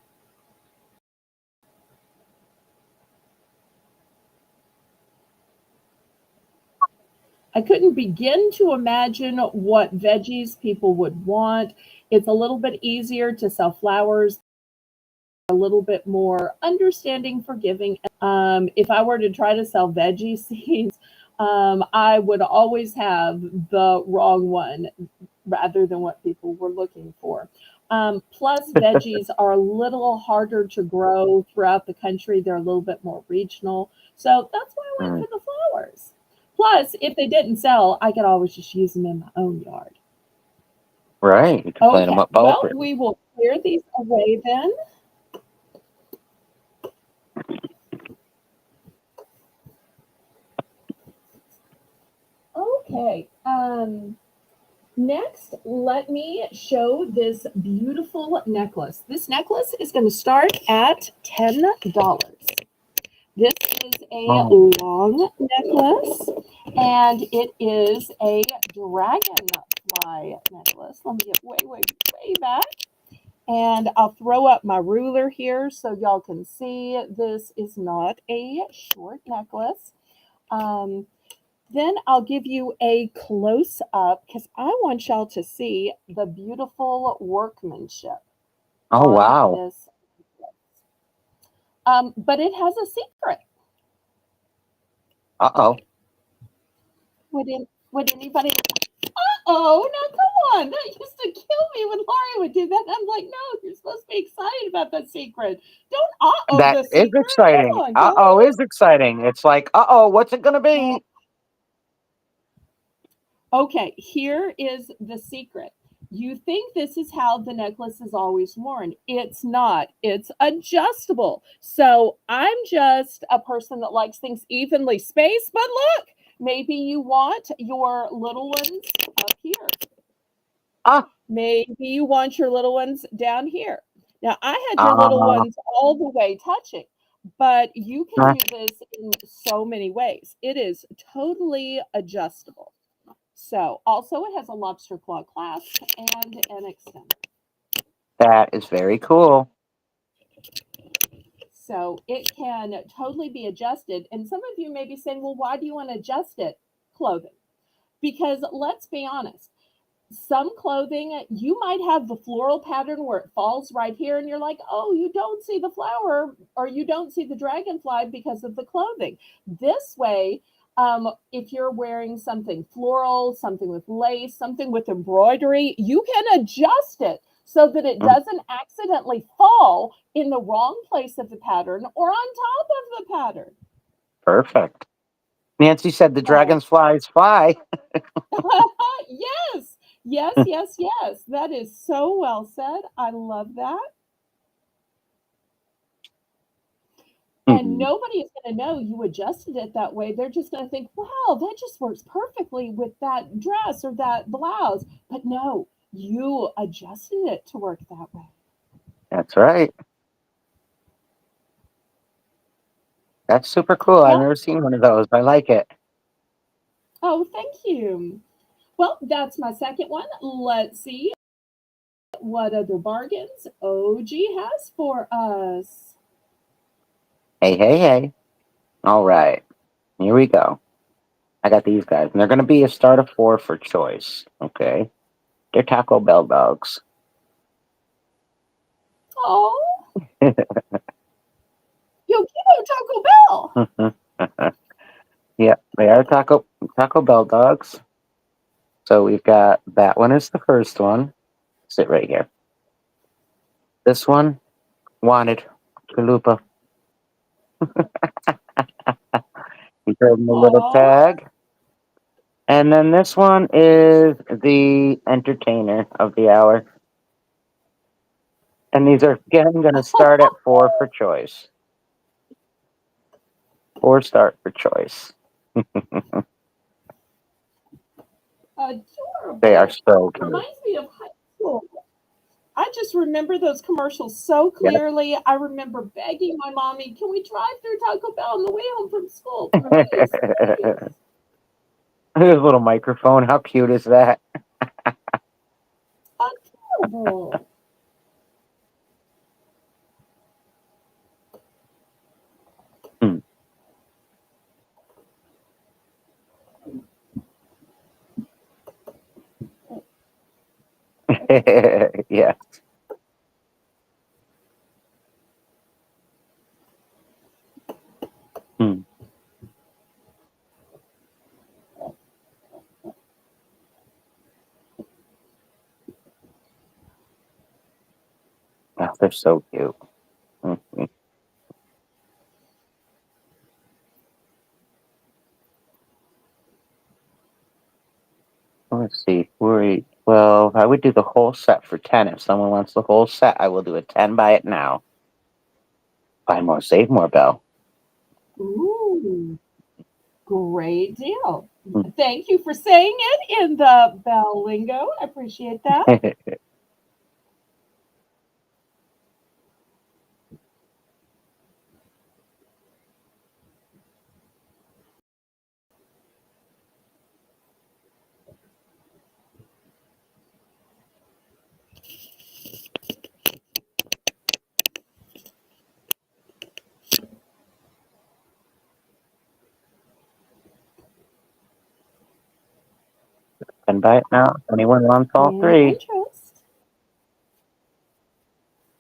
I couldn't begin to imagine what veggies people would want. It's a little bit easier to sell flowers, a little bit more understanding, forgiving. If I were to try to sell veggie seeds, I would always have the wrong one rather than what people were looking for. Plus, veggies are a little harder to grow throughout the country. They're a little bit more regional. So that's why I went for the flowers. Plus, if they didn't sell, I could always just use them in my own yard. Right. You can plant them up Well, over. we will clear these away then. Okay. Next, let me show this beautiful necklace. This necklace is going to start at $10. This is a long necklace, and it is a dragonfly necklace. Let me get way, way, way back. And I'll throw up my ruler here so y'all can see this is not a short necklace. Then I'll give you a close up because I want y'all to see the beautiful workmanship Oh, on wow. this. But it has a secret. Uh-oh. Would anybody? Oh no! Come on! That used to kill me when Laurie would do that. I'm like, no, you're supposed to be excited about the secret. Don't uh-oh That the is secret. exciting. Come on, Uh-oh guys. is exciting. It's like, uh-oh, what's it gonna be? Okay, here is the secret. You think this is how the necklace is always worn. It's not. It's adjustable. So I'm just a person that likes things evenly spaced, but look, maybe you want your little ones up here. Ah, Maybe you want your little ones down here. Now, I had your little uh, ones all the way touching, but you can uh, do this in so many ways. It is totally adjustable. So, also, it has a lobster claw clasp and an extender. that is very cool. So, it can totally be adjusted. And some of you may be saying, well, why do you want to adjust it? Clothing. Because let's be honest, some clothing you might have the floral pattern where it falls right here and you're like, oh, you don't see the flower or you don't see the dragonfly because of the clothing. This way, if you're wearing something floral, something with lace, something with embroidery, you can adjust it so that it Mm, doesn't accidentally fall in the wrong place of the pattern or on top of the pattern. perfect. Nancy said the Oh, dragonflies fly. yes, yes. That is so well said. I love that. And Mhm. nobody is going to know you adjusted it that way. They're just going to think, wow, that just works perfectly with that dress or that blouse. But no, you adjusted it to work that way. That's right. That's super cool. I've Well, never seen one of those. I like it. oh, thank you. Well, that's my second one. Let's see what other bargains OG has for us. Hey, hey, hey. All right. Here we go. I got these guys, and they're going to be a start of 4 for choice. Okay. They're Taco Bell dogs. Oh, yo quiero Taco Bell. Yeah, they are Taco Bell dogs. So we've got that one is the first one. Sit right here. This one, wanted. Chalupa. You throw them a little Oh, tag. And then this one is the entertainer of the hour. And these are again going to start at 4 for choice. 4 start for choice. They are adorable. so cute. Reminds me of high school. I just remember those commercials so Yeah. clearly. I remember begging my mommy, "Can we drive through Taco Bell on the way home from school? Please, please." His little microphone. How cute is that? Adorable. Hmm. Yeah. Hmm. Oh, they're so cute. Mhm. Let's see. Well, I would do the whole set for 10. If someone wants the whole set, I will do a 10 buy it now. Buy more, save more, Bell. Ooh, great deal. Hmm. Thank you for saying it in the Bell lingo. I appreciate that. Can buy it now. Anyone wants all Any three? interest?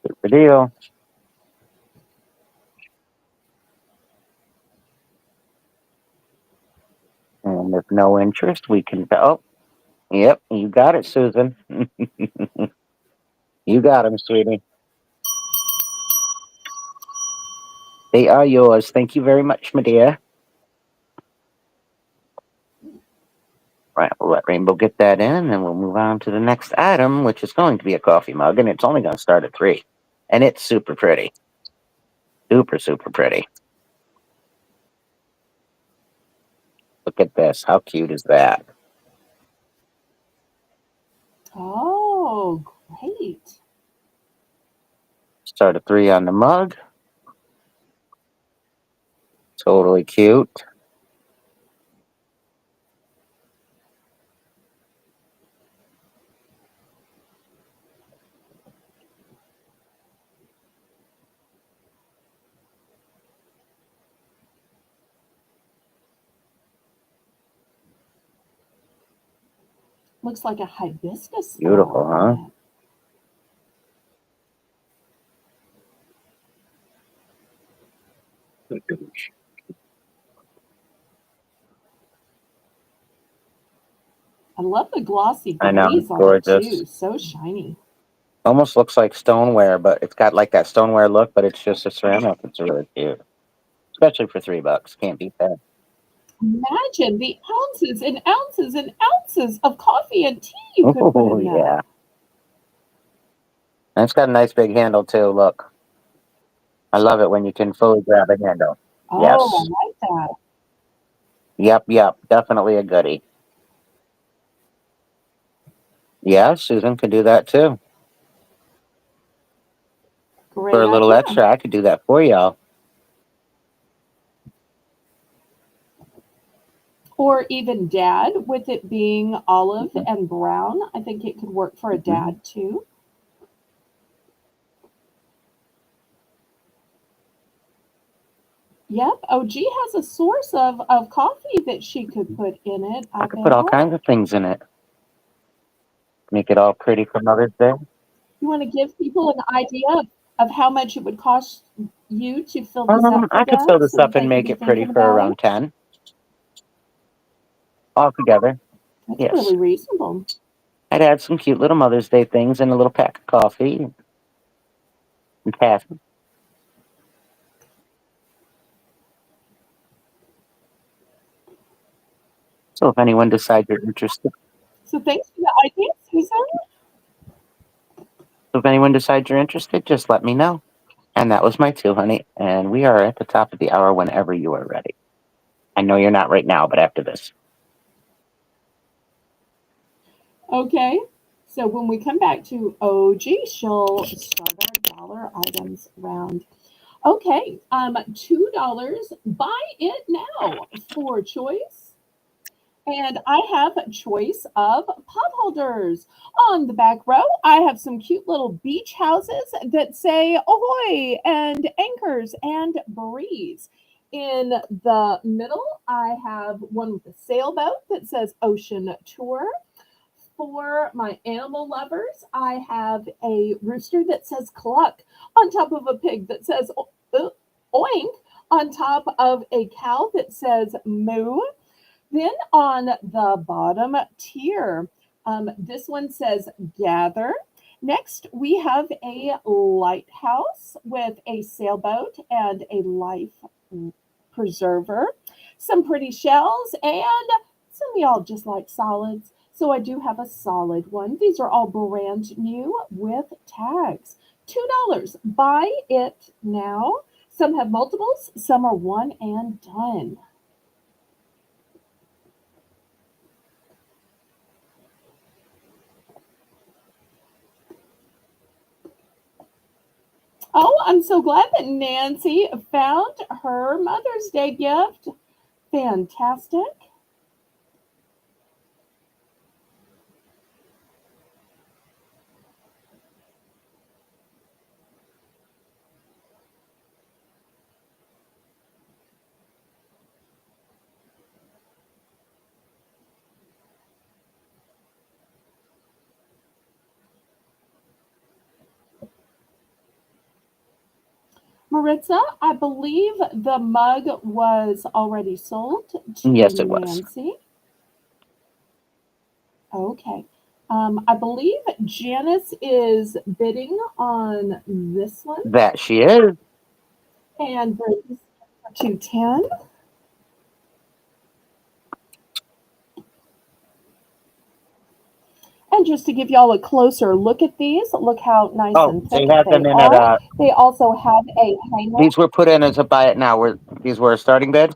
Super deal. And if no interest, we can. Oh, yep, you got it, Susan. You got them, sweetie. They are yours. Thank you very much, my dear. Right, we'll let Rainbow get that in, and we'll move on to the next item, which is going to be a coffee mug, and it's only going to start at 3. And it's super pretty. Super, super pretty. Look at this. How cute is that? Oh, great. Start at 3 on the mug. Totally cute. Looks like a hibiscus Beautiful, flower huh? on it. I love the glossy I know, glaze on it gorgeous. too. So shiny. Almost looks like stoneware, but it's got like that stoneware look, but it's just a ceramic. It's really cute. Especially for $3. Can't beat that. Imagine the ounces and ounces and ounces of coffee and tea you could put Oh, in that. yeah. And it's got a nice big handle, too. Look. I love it when you can fully grab a handle. Oh, I Yes. like that. Yep, yep. Definitely a goodie. Yeah, Susan could do that, too. For Great a little idea. extra, I could do that for y'all. Or even dad, with it being olive and brown. I think it could work for a Mhm. dad too. Yep. OG has a source of coffee that she could put in it, I I could put all bet. kinds of things in it. Make it all pretty for Mother's Day. You want to give people an idea of how much it would cost you to fill this up for I could them fill this so that up they and can make be it pretty thinking for about it? around 10 altogether. That's Yes. really reasonable. I'd add some cute little Mother's Day things and a little pack of coffee and taffy. So if anyone decides you're interested, So thanks for the idea, Susan. just let me know. And that was my 2, honey. And we are at the top of the hour whenever you are ready. I know you're not right now, but after this. Okay. So when we come back to OG, she'll start our dollar items round. Okay, $2. Buy it now for choice. And I have a choice of pot holders. On the back row, I have some cute little beach houses that say ahoy and anchors and breeze. In the middle, I have one with a sailboat that says ocean tour. For my animal lovers, I have a rooster that says cluck on top of a pig that says oink, on top of a cow that says moo. Then on the bottom tier, this one says gather. Next, we have a lighthouse with a sailboat and a life preserver, some pretty shells, and some of y'all just like solids. So I do have a solid one. These are all brand new with tags. $2. Buy it now. Some have multiples, some are one and done. Oh, I'm so glad that Nancy found her Mother's Day gift. Fantastic. Maritza, I believe the mug was already sold to Yes, it was. Nancy. Okay. I believe Janice is bidding on this one, That she is. and Brady's for 210. And just to give y'all a closer look at these, look how nice Oh, and they thick have they them in at are. They also have a hanger. these were put in as a buy it now. These were a starting bid.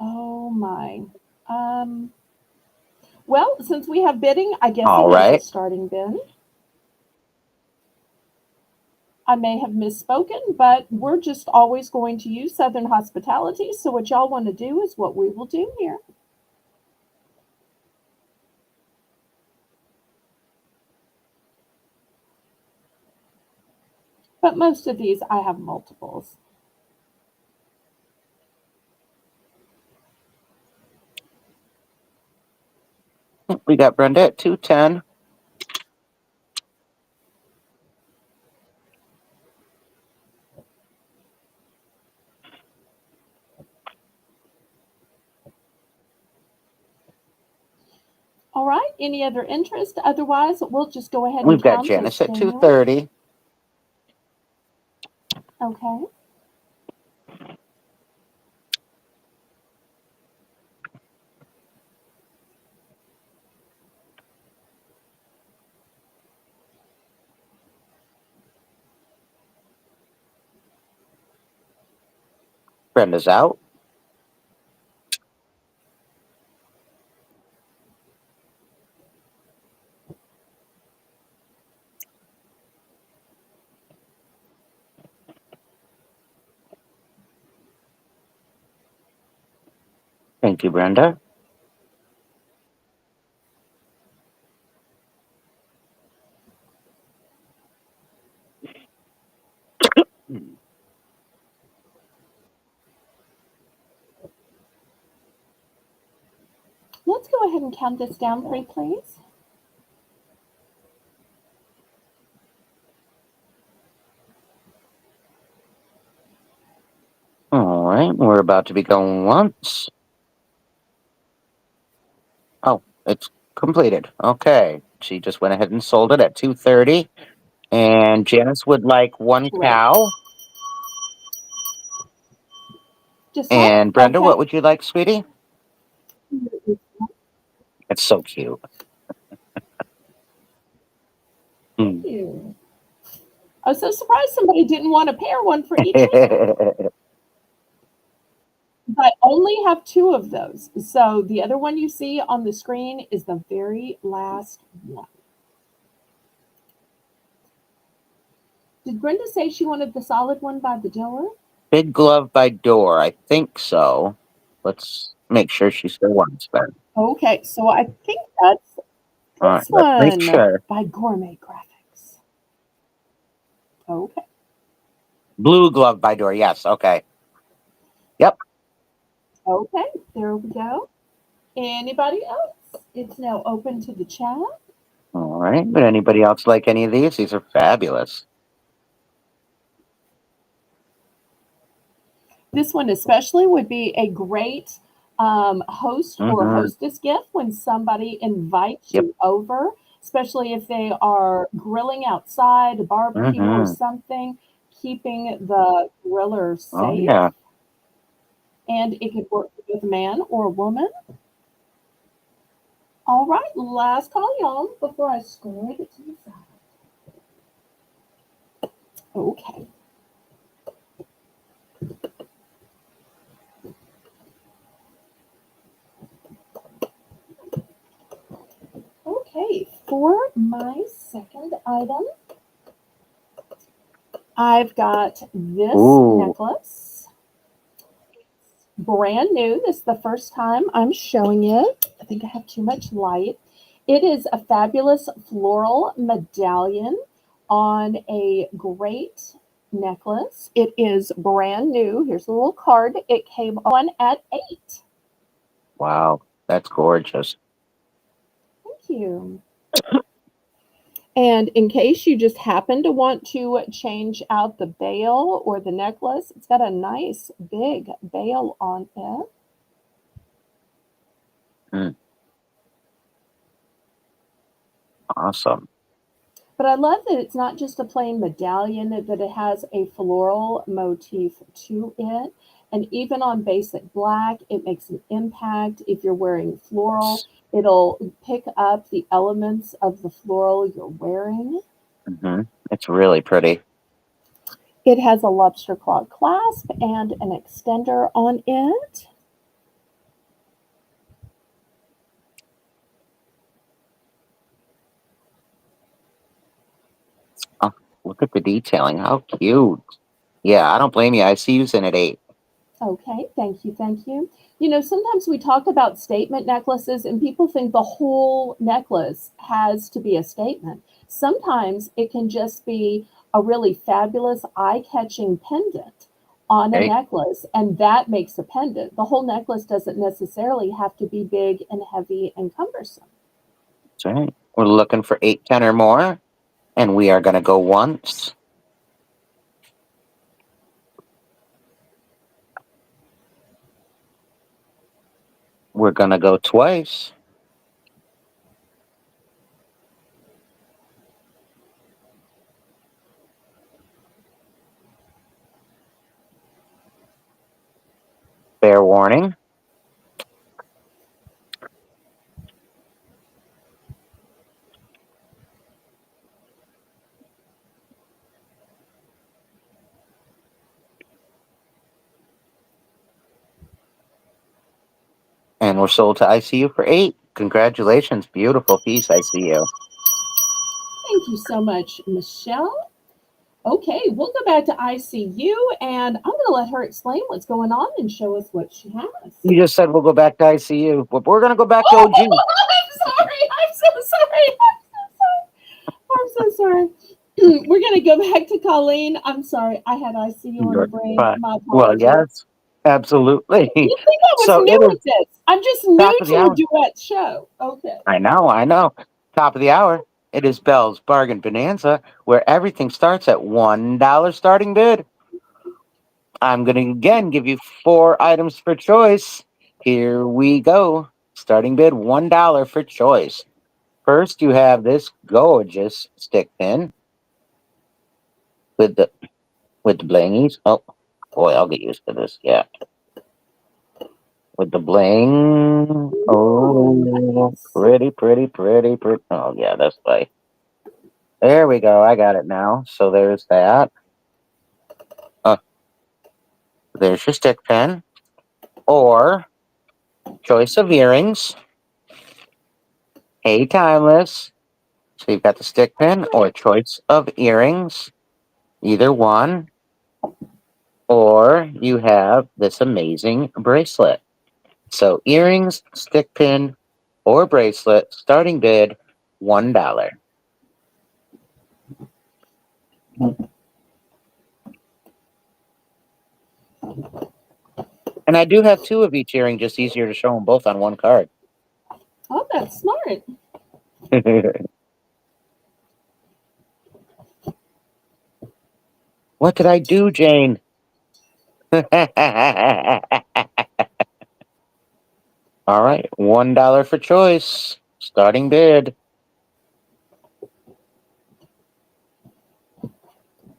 Oh my. Um, well, since we have bidding, I guess All it is a right. starting bid. I may have misspoken, but we're just always going to use Southern hospitality. So what y'all want to do is what we will do here. But most of these I have multiples. We got Brenda at 210. All right. Any other interest? Otherwise, we'll just go ahead and We've got count Janice this at manually. 230. Okay. Brenda's out. Thank you, Brenda. Let's go ahead and count this down for you, please. All right, we're about to be going once. Oh, it's completed. Okay, she just went ahead and sold it at 230. And Janice would like one Great. cow. Just one? And Brenda, Okay. what would you like, sweetie? It's so cute. Thank you. I was so surprised somebody didn't want to pair one for each hand. I only have two of those. So the other one you see on the screen is the very last one. Did Brenda say she wanted the solid one by the door? Big glove by door. I think so. Let's make sure she still wants that. Okay, so I think that's All right, this let's make one sure. by Gourmet Graphics. Okay. Blue glove by door. Yes. Okay. Yep. Okay, there we go. Anybody else? It's now open to the chat. All right. Would anybody else like any of these? These are fabulous. This one especially would be a great host or Mm-hmm. hostess gift when somebody invites Yep. you over, especially if they are grilling outside, a barbecue or Mm-hmm. something, keeping the griller Oh safe. yeah. And it could work with a man or a woman. All right, last call, y'all, before I screw it to the side. Okay. Okay, for my second item, I've got this Ooh. necklace. Brand new. This is the first time I'm showing it. I think I have too much light. It is a fabulous floral medallion on a great necklace. It is brand new. Here's a little card. It came on at 8. Wow. That's gorgeous. Thank you. And in case you just happen to want to change out the bail or the necklace, it's got a nice big bail on it. Mm, awesome. But I love that it's not just a plain medallion, that it has a floral motif to it. And even on basic black, it makes an impact. If you're wearing floral, it'll pick up the elements of the floral you're wearing. It's really pretty. It has a lobster claw clasp and an extender on it. Oh, look at the detailing. How cute. Yeah, I don't blame you. I see you in at 8. Okay, thank you, thank you. You know, sometimes we talk about statement necklaces and people think the whole necklace has to be a statement. Sometimes it can just be a really fabulous, eye-catching pendant on a Okay, necklace, and that makes a pendant. The whole necklace doesn't necessarily have to be big and heavy and cumbersome. that's right. We're looking for 8, 10 or more, and we are going to go once. We're going to go twice. Fair warning. And we're sold to ICU for 8. Congratulations. Beautiful piece, ICU. Thank you so much, Michelle. Okay, we'll go back to ICU and I'm going to let her explain what's going on and show us what she has. You just said we'll go back to ICU, but we're going to go back to Oh, OG. I'm sorry. I'm so sorry. I'm so sorry. I'm so sorry. We're going to go back to Colleen. I'm sorry. I had ICU on the You're brain. fine. My Well, apologies. yes, absolutely. You think I was So it new is at this? I'm just top new of to the your hour. duet show. Okay. I know, I know. Top of the hour. It is Belle's Bargain Bonanza, where everything starts at $1 starting bid. I'm going to again give you 4 items for choice. Here we go. Starting bid $1 for choice. First, you have this gorgeous stick pin with the blingies. Oh boy, I'll get used to this. Yeah, with the bling. Ooh, Oh, nice. pretty, pretty, pretty, pretty. Oh yeah, that's right. There we go. I got it now. So there's that. Uh, there's your stick pin or choice of earrings. Hey, timeless. So you've got the stick pin or choice of earrings, either one, or you have this amazing bracelet. So earrings, stick pin, or bracelet, starting bid $1. And I do have 2 of each earring, just easier to show them both on one card. Oh, that's smart. What did I do, Jane? All right, $1 for choice, starting bid.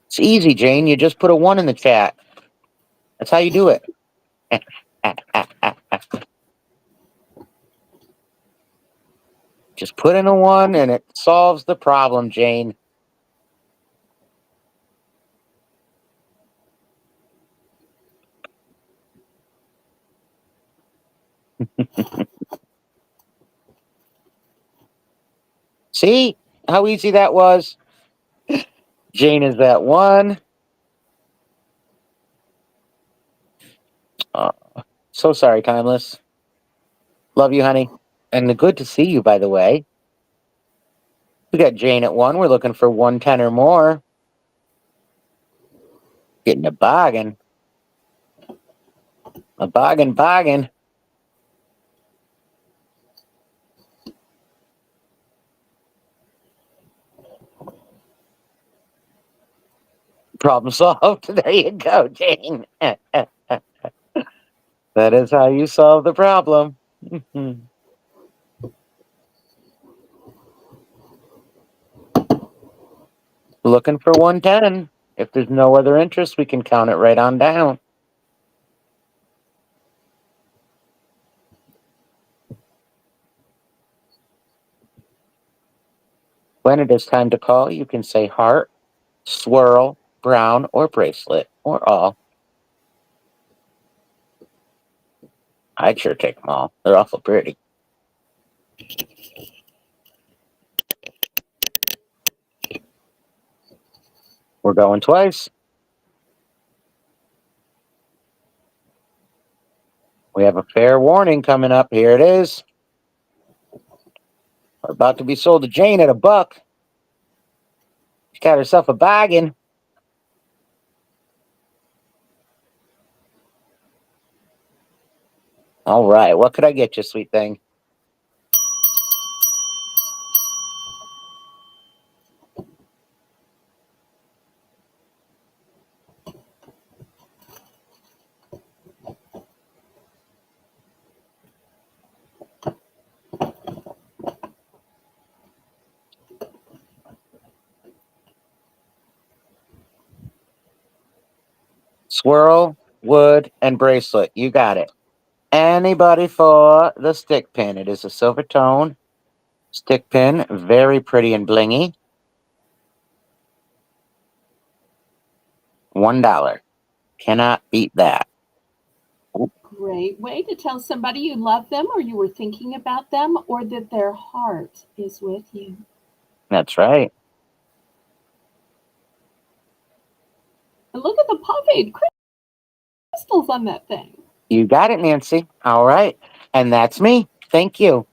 It's easy, Jane. You just put a 1 in the chat. That's how you do it. Just put in a 1 and it solves the problem, Jane. See how easy that was? Jane is that 1. Uh, so sorry, Timeless. Love you, honey. And good to see you, by the way. We got Jane at 1. We're looking for 110 or more. Getting a bargain. A bargain, bargain. Problem solved. There you go, Jane. That is how you solve the problem. Looking for 110. If there's no other interest, we can count it right on down. When it is time to call, you can say heart, swirl, brown, or bracelet, or all. I'd sure take them all. They're awful pretty. We're going twice. We have a fair warning coming up. Here it is. We're about to be sold to Jane at $1. She got herself a bargain. All right, what could I get you, sweet thing? Swirl, wood, and bracelet. You got it. Anybody for the stick pin? It is a silver tone stick pin, very pretty and blingy. $1. Cannot beat that. Great way to tell somebody you love them or you were thinking about them or that their heart is with you. That's right. And look at the paved crystals on that thing. You got it, Nancy. All right. And that's me. Thank you.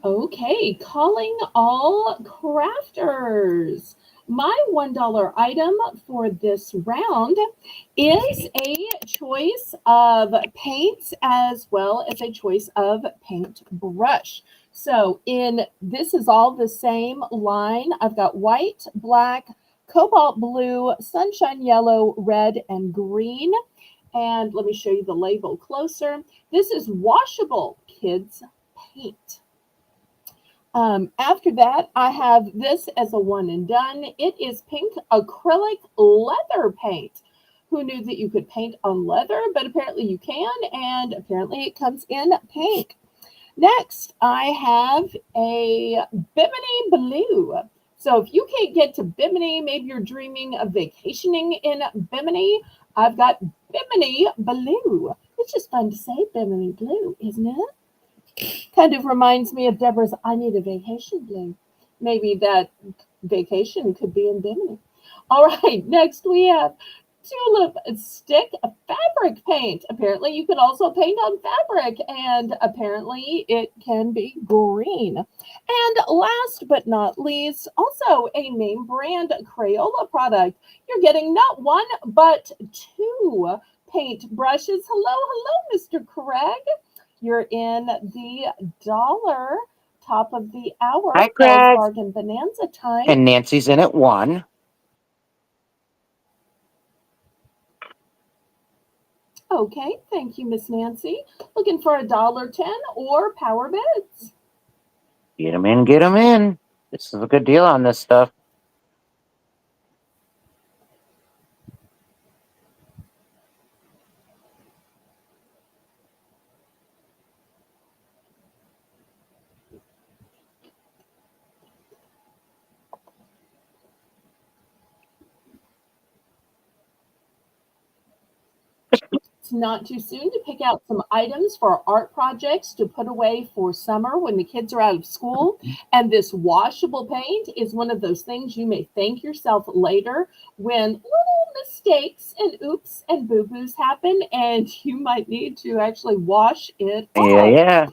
Okay, calling all crafters. My $1 item for this round is a choice of paints as well as a choice of paintbrush. So this is all the same line. I've got white, black, cobalt blue, sunshine yellow, red, and green. And let me show you the label closer. This is washable kids paint. After that, I have this as a one and done. It is pink acrylic leather paint. Who knew that you could paint on leather? But apparently you can, and apparently it comes in pink. Next, I have a Bimini Blue. So if you can't get to Bimini, maybe you're dreaming of vacationing in Bimini, I've got Bimini Blue. It's just fun to say Bimini Blue, isn't it? Kind of reminds me of Deborah's I Need a Vacation Blue. Maybe that vacation could be in Bimini. All right, next we have Tulip Stick Fabric Paint. Apparently you can also paint on fabric, and apparently it can be green. And last but not least, also a name brand Crayola product. You're getting not one, but two paint brushes. Hello, Mr. Craig. You're in the dollar top of the hour. Hi, Bell's Craig. Bargain Bonanza time. And Nancy's in at 1. Okay, thank you, Miss Nancy. Looking for $1.10 or power bids. Get them in, get them in. This is a good deal on this stuff. It's not too soon to pick out some items for art projects to put away for summer when the kids are out of school. And this washable paint is one of those things you may thank yourself later when little mistakes and oops and boo-boos happen and you might need to actually wash it off. Yeah.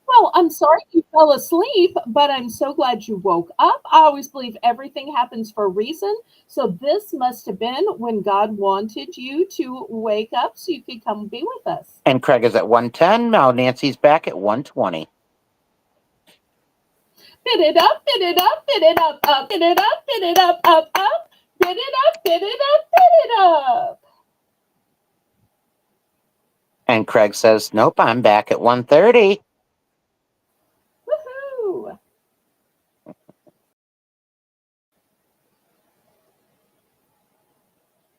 Well, I'm sorry you fell asleep, but I'm so glad you woke up. I always believe everything happens for a reason. So this must have been when God wanted you to wake up so you could come be with us. And Craig is at 110. Now Nancy's back at 120. Fit it up, fit it up, fit it up, fit it up, fit it up, fit it up, fit it up, fit it up. And Craig says, nope, I'm back at 1:30. Woohoo!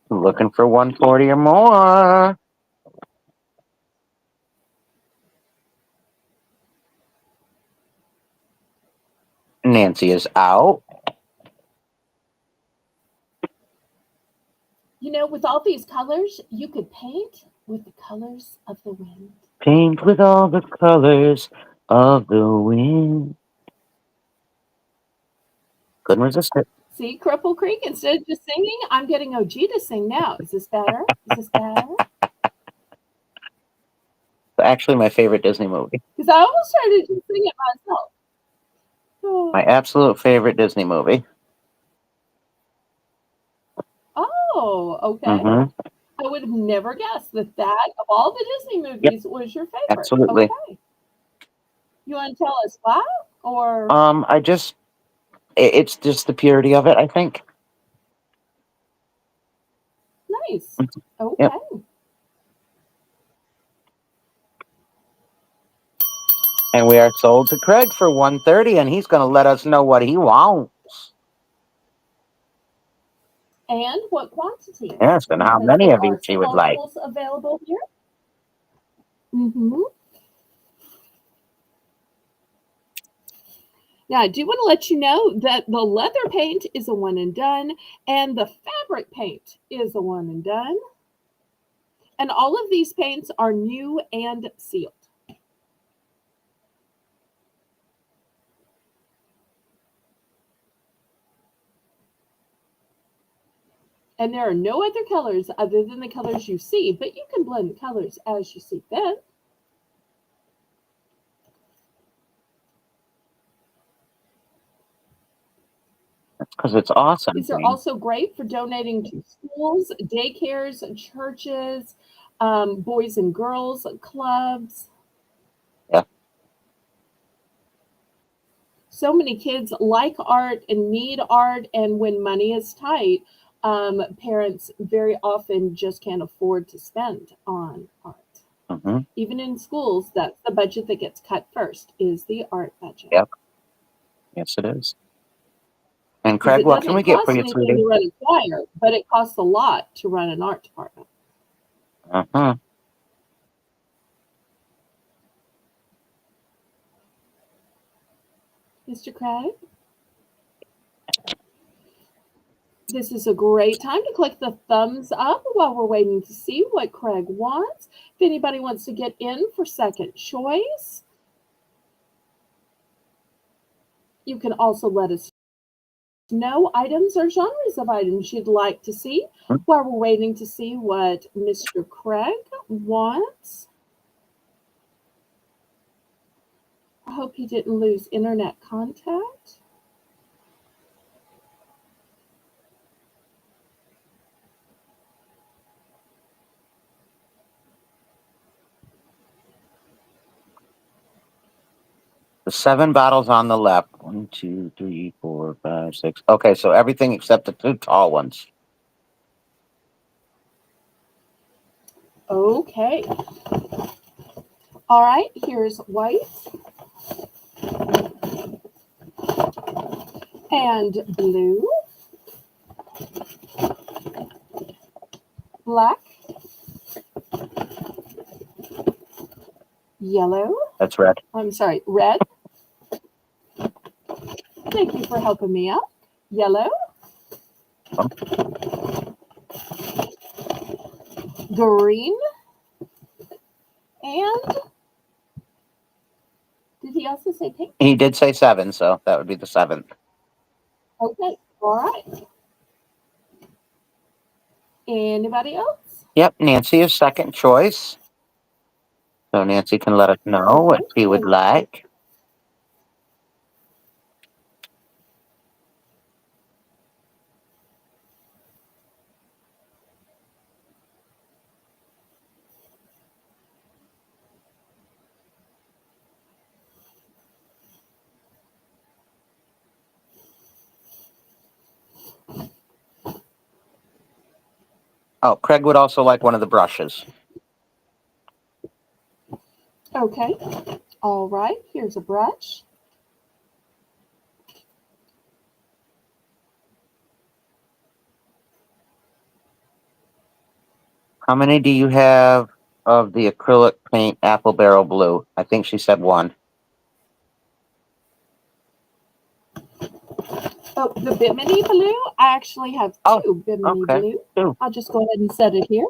Looking for 140 or more. Nancy is out. You know, with all these colors, you could paint with the colors of the wind. Paint with all the colors of the wind. Couldn't resist it. See, Cripple Creek, instead of just singing, I'm getting OG to sing now. Is this better? Is this better? Actually, my favorite Disney movie. Because I almost started to sing it myself. My absolute favorite Disney movie. Oh, okay. Mm-hmm. I would have never guessed that of all the Disney movies, was your favorite. Absolutely. Okay. You want to tell us why? Or it's just the purity of it, I think. nice. Okay. Yep. And we are sold to Craig for 130, and he's going to let us know what he wants. And what quantities? Yes, and how Because many there of are each he some would like. multiples available here. Mm-hmm. Now, I do want to let you know that the leather paint is a one and done, and the fabric paint is a one and done. And all of these paints are new and sealed. And there are no other colors other than the colors you see, but you can blend the colors as you see fit. Because it's awesome. These are also great for donating to schools, daycares, churches, boys and girls clubs. Yeah. So many kids like art and need art, and when money is tight, parents very often just can't afford to spend on art. Mm-hmm. Even in schools, that's the budget that gets cut first, is the art budget. Yep. Yes, it is. And Craig, what can we get for you, sweetie? To run a choir, but it costs a lot to run an art department. Uh-huh. Mr. Craig? This is a great time to click the thumbs up while we're waiting to see what Craig wants. If anybody wants to get in for second choice, you can also let us know items or genres of items you'd like to see while we're waiting to see what Mr. Craig wants. I hope he didn't lose internet contact. The 7 bottles on the left. 1, 2, 3, 4, 5, 6. Okay, so everything except the 2 tall ones. Okay. All right, here's white and blue, black, yellow. That's red. I'm sorry, red. Thank you for helping me out. Yellow. Green. And did he also say pink? He did say 7, so that would be the 7th. Okay, all right. Anybody else? Yep, Nancy is second choice. So Nancy can let us know what she would like. Oh, Craig would also like one of the brushes. Okay. All right. Here's a brush. How many do you have of the acrylic paint apple barrel blue? I think she said one. Oh, the Bimini blue. I actually have two Bimini okay. blue. Two. I'll just go ahead and set it here.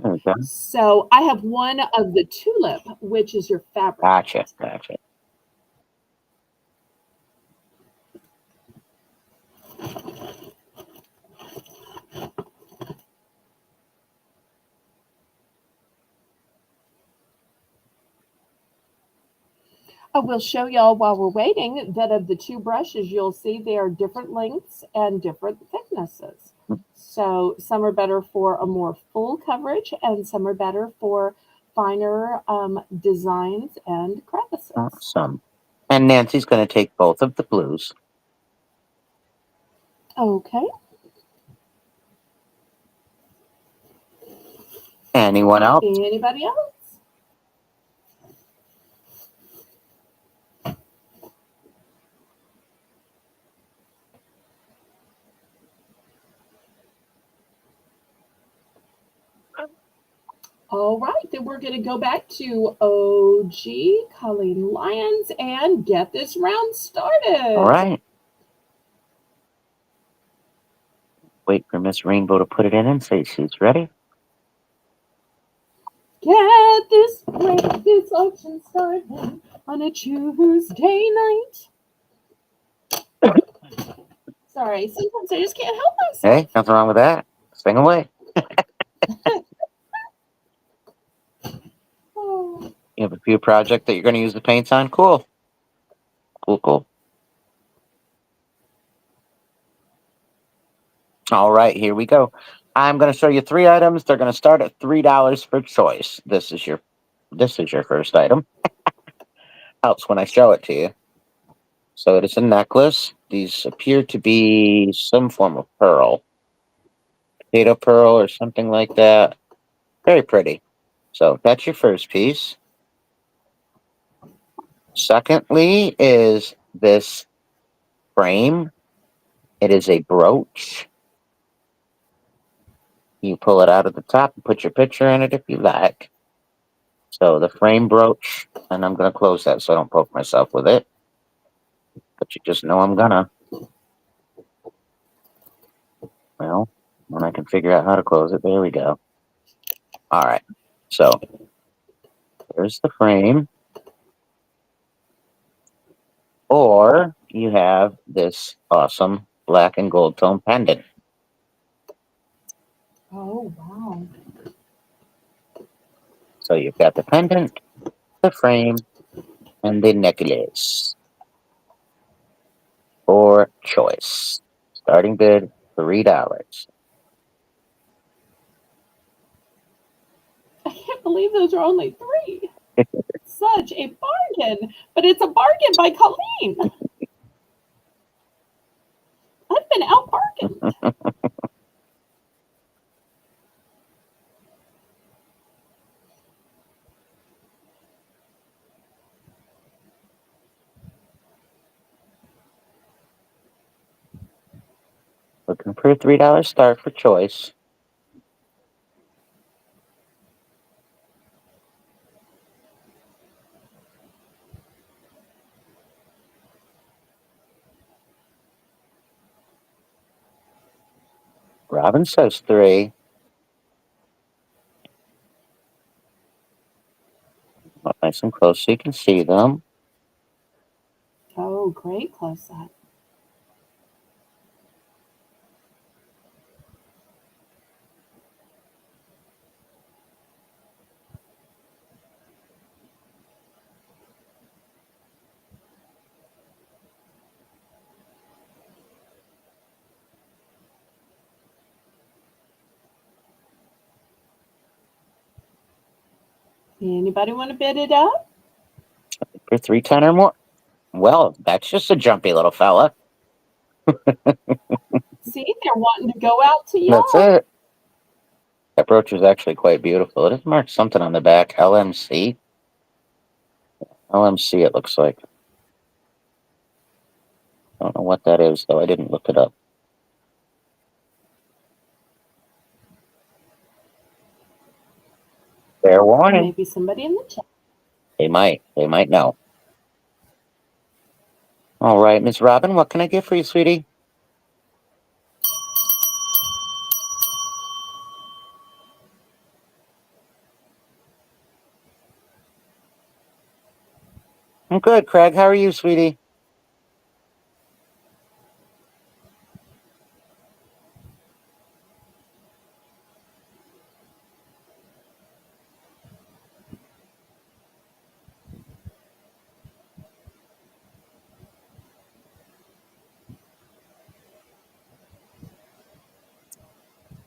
Okay. So I have one of the tulip, which is your fabric. Gotcha. I will show y'all while we're waiting that of the two brushes, you'll see they are different lengths and different thicknesses. So some are better for a more full coverage and some are better for finer designs and crevices. Awesome. And Nancy's going to take both of the blues. Okay. Anyone else? Anybody else? All right, then we're going to go back to OG Colleen Lyons and get this round started. All right. Wait for Miss Rainbow to put it in and say she's ready. Get this auction started on a Tuesday night. Sorry, sometimes I just can't help myself. Hey, nothing wrong with that. Sing away. Oh. You have a few projects that you're going to use the paints on? Cool. Cool. All right, here we go. I'm going to show you 3 items. They're going to start at $3 for choice. This is your first item. Helps when I show it to you. So it is a necklace. These appear to be some form of pearl. Potato pearl or something like that. Very pretty. So that's your first piece. Secondly is this frame. It is a brooch. You pull it out of the top and put your picture in it if you like. So the frame brooch, and I'm going to close that so I don't poke myself with it. But you just know I'm gonna. Well, when I can figure out how to close it, there we go. All right. So there's the frame. Or you have this awesome black and gold tone pendant. Oh, wow. So you've got the pendant, the frame, and the necklace. For choice. Starting bid, $3. I can't believe those are only 3. Such a bargain, but it's a bargain by Colleen. I've been out bargained. Looking for a $3 start for choice. Robin says 3. Nice and close so you can see them. Oh, great close up. Anybody want to bid it up? For 310 or more. Well, that's just a jumpy little fella. See, they're wanting to go out to y'all. That's it. That brooch is actually quite beautiful. It is marked something on the back. LMC. LMC, it looks like. I don't know what that is, though. I didn't look it up. Fair warning. Maybe somebody in the chat. They might. They might know. All right, Miss Robin, what can I get for you, sweetie? I'm good, Craig. How are you, sweetie?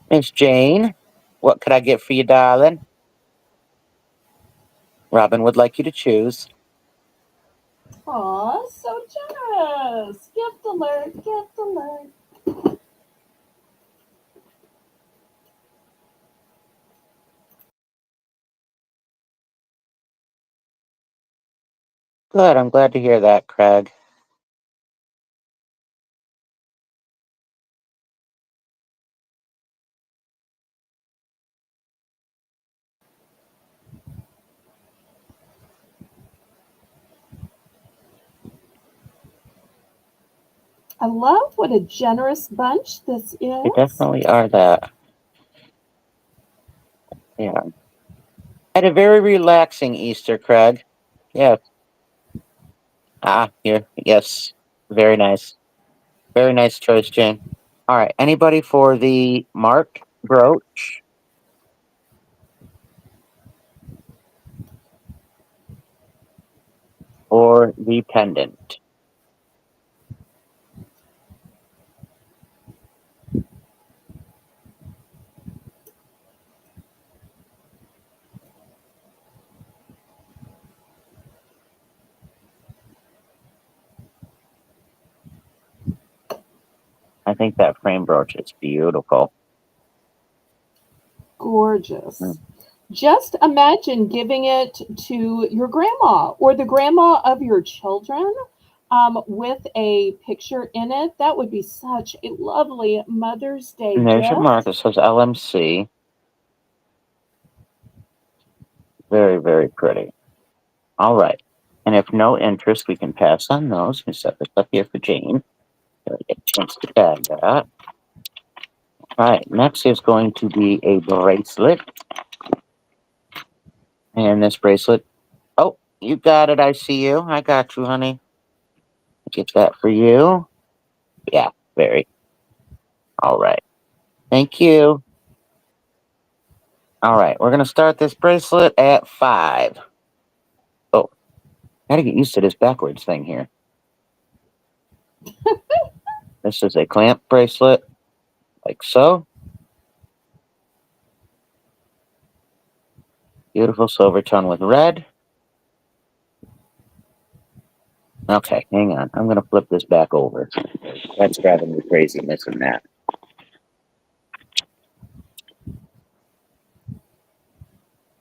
Miss Jane, what could I get for you, darling? Robin would like you to choose. Aw, so generous. Gift alert, gift alert. Good. I'm glad to hear that, Craig. I love what a generous bunch this is. You definitely are that. Yeah. Had a very relaxing Easter, Craig. Yeah. Here. Yes. Very nice. Very nice choice, Jane. All right. Anybody for the marked brooch? Or the pendant? I think that frame brooch is beautiful. Gorgeous. Mm. Just imagine giving it to your grandma or the grandma of your children with a picture in it. That would be such a lovely Mother's Day And there's your mark. gift. It says LMC. Very, very pretty. All right. And if no interest, we can pass on those. We set this up here for Jane. Get a chance to tag that. All right. Next is going to be a bracelet. And this bracelet. Oh, you got it. I see you. I got you, honey. Get that for you. Yeah, very. All right. Thank you. All right. We're going to start this bracelet at 5. Oh, gotta get used to this backwards thing here. This is a clamp bracelet, like so. Beautiful silver tone with red. Okay, hang on. I'm going to flip this back over. That's driving me crazy missing that.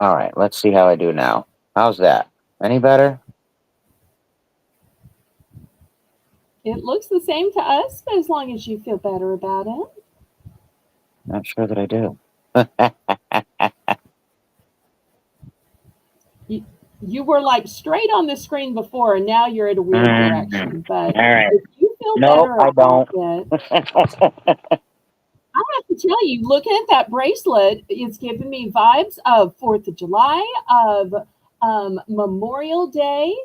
All right, let's see how I do now. How's that? Any better? It looks the same to us, but as long as you feel better about it. Not sure that I do. You were like straight on the screen before, and now you're at a weird direction. But All right. if you feel Nope, better I about don't. it, I have to tell you, looking at that bracelet, it's giving me vibes of 4th of July, of Memorial Day.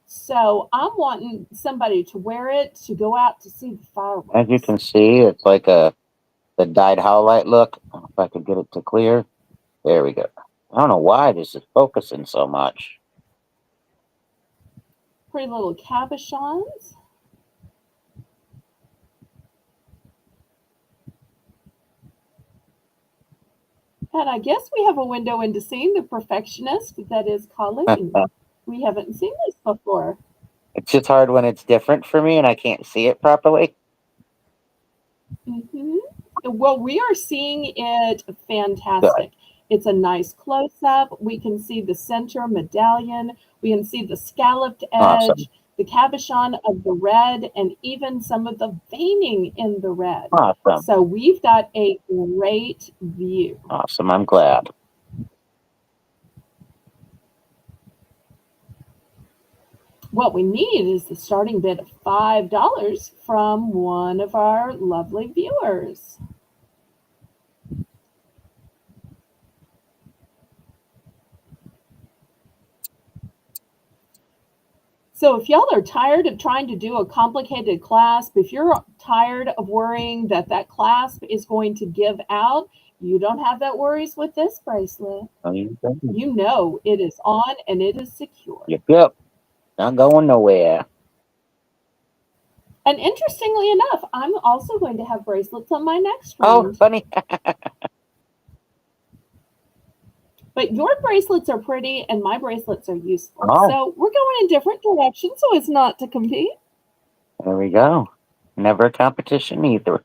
So I'm wanting somebody to wear it to go out to see the fireworks. As you can see, it's like the dyed howlite look. If I could get it to clear. There we go. I don't know why this is focusing so much. Pretty little cabochons. And I guess we have a window into seeing the perfectionist that is Colleen. We haven't seen this before. It's just hard when it's different for me and I can't see it properly. Mm-hmm. Well, we are seeing it fantastic. It's a nice close-up. We can see the center medallion. We can see the scalloped Awesome. edge, the cabochon of the red, and even some of the veining in the red. Awesome. So we've got a great view. Awesome. I'm glad. What we need is the starting bid of $5 from one of our lovely viewers. So if y'all are tired of trying to do a complicated clasp, if you're tired of worrying that that clasp is going to give out, you don't have that worries with this bracelet. You know it is on and it is secure. Yep. Not going nowhere. And interestingly enough, I'm also going to have bracelets on my next Oh, round. funny. But your bracelets are pretty and my bracelets are useful. Oh. So we're going in different directions so as not to compete. There we go. Never a competition either.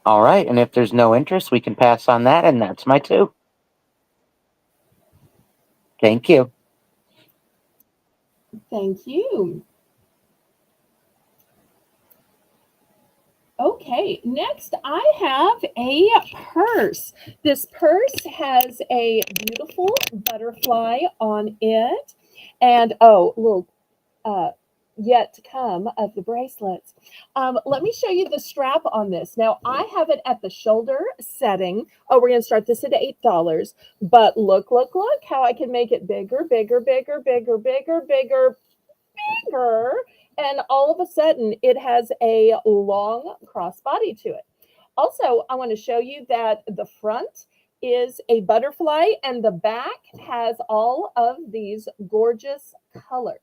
All right, and if there's no interest, we can pass on that, and that's my 2. Thank you. Thank you. Okay, next I have a purse. This purse has a beautiful butterfly on it, and oh, little yet to come of the bracelets. Let me show you the strap on this. Now, I have it at the shoulder setting. Oh, we're going to start this at $8, but look how I can make it bigger, bigger, bigger, bigger, bigger, bigger, bigger, and all of a sudden it has a long crossbody to it. Also, I want to show you that the front is a butterfly and the back has all of these gorgeous colors.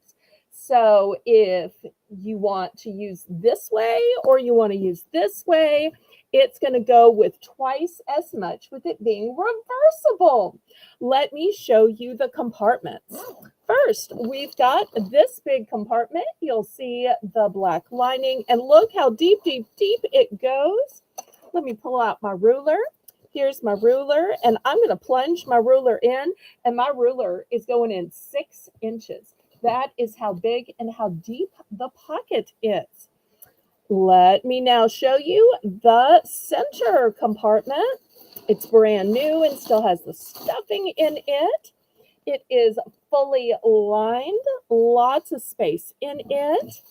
So if you want to use this way or you want to use this way, it's going to go with twice as much with it being reversible. Let me show you the compartments. First, we've got this big compartment. You'll see the black lining, and look how deep, deep, deep it goes. Let me pull out my ruler. Here's my ruler, and I'm going to plunge my ruler in, and my ruler is going in 6 inches. That is how big and how deep the pocket is. Let me now show you the center compartment. It's brand new and still has the stuffing in it. It is fully lined, lots of space in it.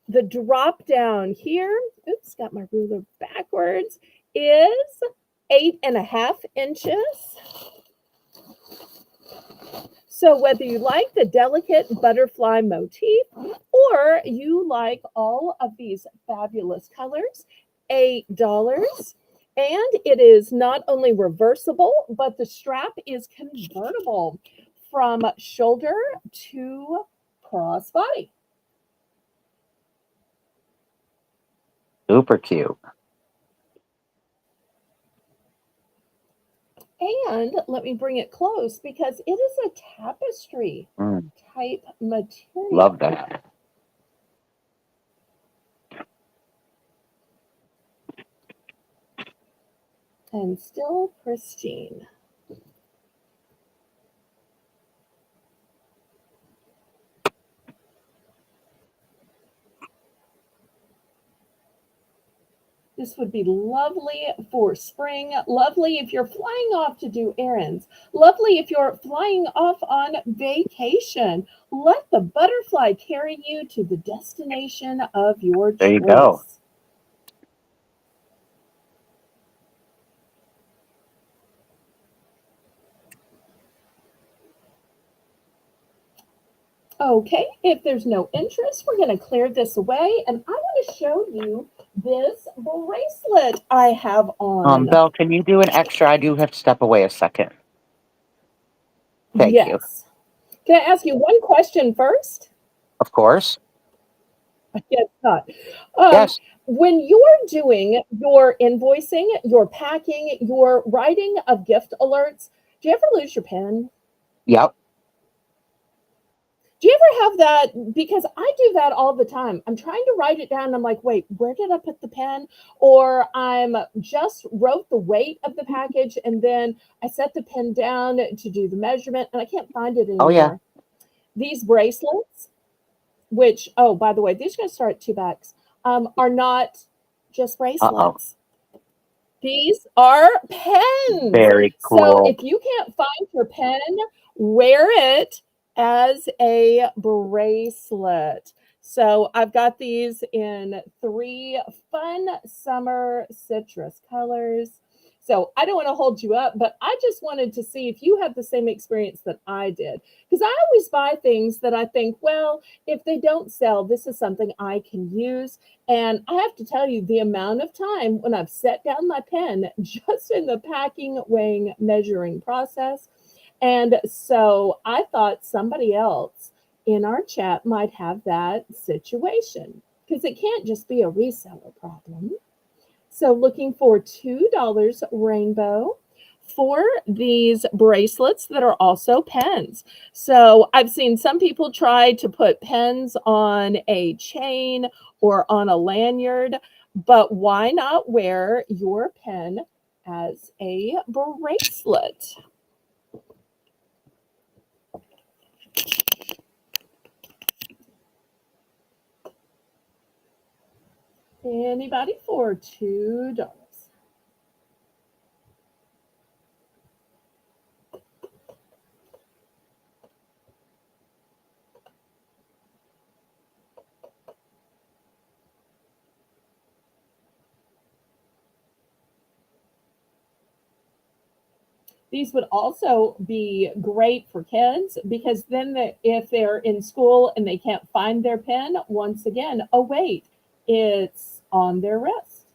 The drop down here, oops, got my ruler backwards, is 8.5 inches. So whether you like the delicate butterfly motif or you like all of these fabulous colors, $8. And it is not only reversible, but the strap is convertible from shoulder to crossbody. Super cute. And let me bring it close because it is a tapestry type material. Love that. And still pristine. This would be lovely for spring, lovely if you're flying off to do errands, lovely if you're flying off on vacation. Let the butterfly carry you to the destination of your choice. There you go. Okay, if there's no interest, we're going to clear this away, and I want to show you this bracelet I have on. Belle, can you do an extra? I do have to step away a second. Thank you. Can I ask you one question first? Of course. I guess not. Yes. When you're doing your invoicing, your packing, your writing of gift alerts, do you ever lose your pen? Yep. Do you have that because I do that all the time. I'm trying to write it down. I'm like, wait, where did I put the pen? Or I'm just wrote the weight of the package and then I set the pen down to do the measurement and I can't find it Oh, yeah. anymore. These bracelets, which, oh, by the way, these are going to start at $2, are not just Uh-oh. bracelets. These are pens. Very So cool. if you can't find your pen, wear it as a bracelet. So I've got these in 3 fun summer citrus colors. So I don't want to hold you up, but I just wanted to see if you had the same experience that I did. Because I always buy things that I think, well, if they don't sell, this is something I can use. And I have to tell you, the amount of time when I've set down my pen just in the packing, weighing, measuring process. And so I thought somebody else in our chat might have that situation because it can't just be a reseller problem. So looking for $2 rainbow for these bracelets that are also pens. So I've seen some people try to put pens on a chain or on a lanyard, but why not wear your pen as a bracelet? Anybody for $2? These would also be great for kids because then if they're in school and they can't find their pen, once again, oh, wait, it's on their wrist.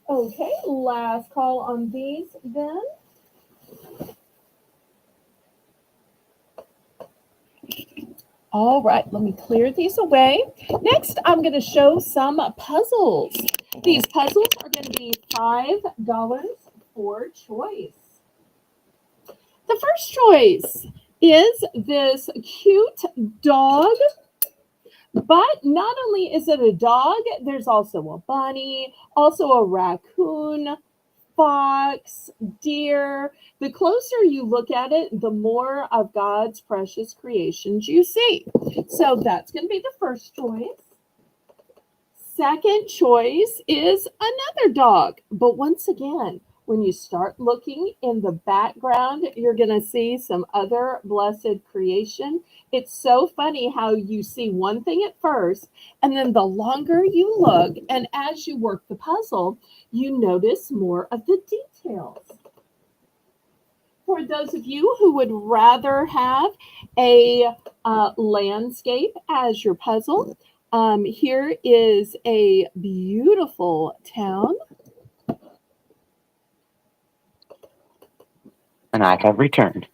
Okay, last call on these then. All right, let me clear these away. Next, I'm going to show some puzzles. These puzzles are going to be $5 for choice. The first choice is this cute dog, but not only is it a dog, there's also a bunny, also a raccoon, fox, deer. The closer you look at it, the more of God's precious creations you see. So that's going to be the first choice. Second choice is another dog. But once again, when you start looking in the background, you're going to see some other blessed creation. It's so funny how you see one thing at first, and then the longer you look, and as you work the puzzle, you notice more of the details. For those of you who would rather have a landscape as your puzzle, here is a beautiful town. And I have returned.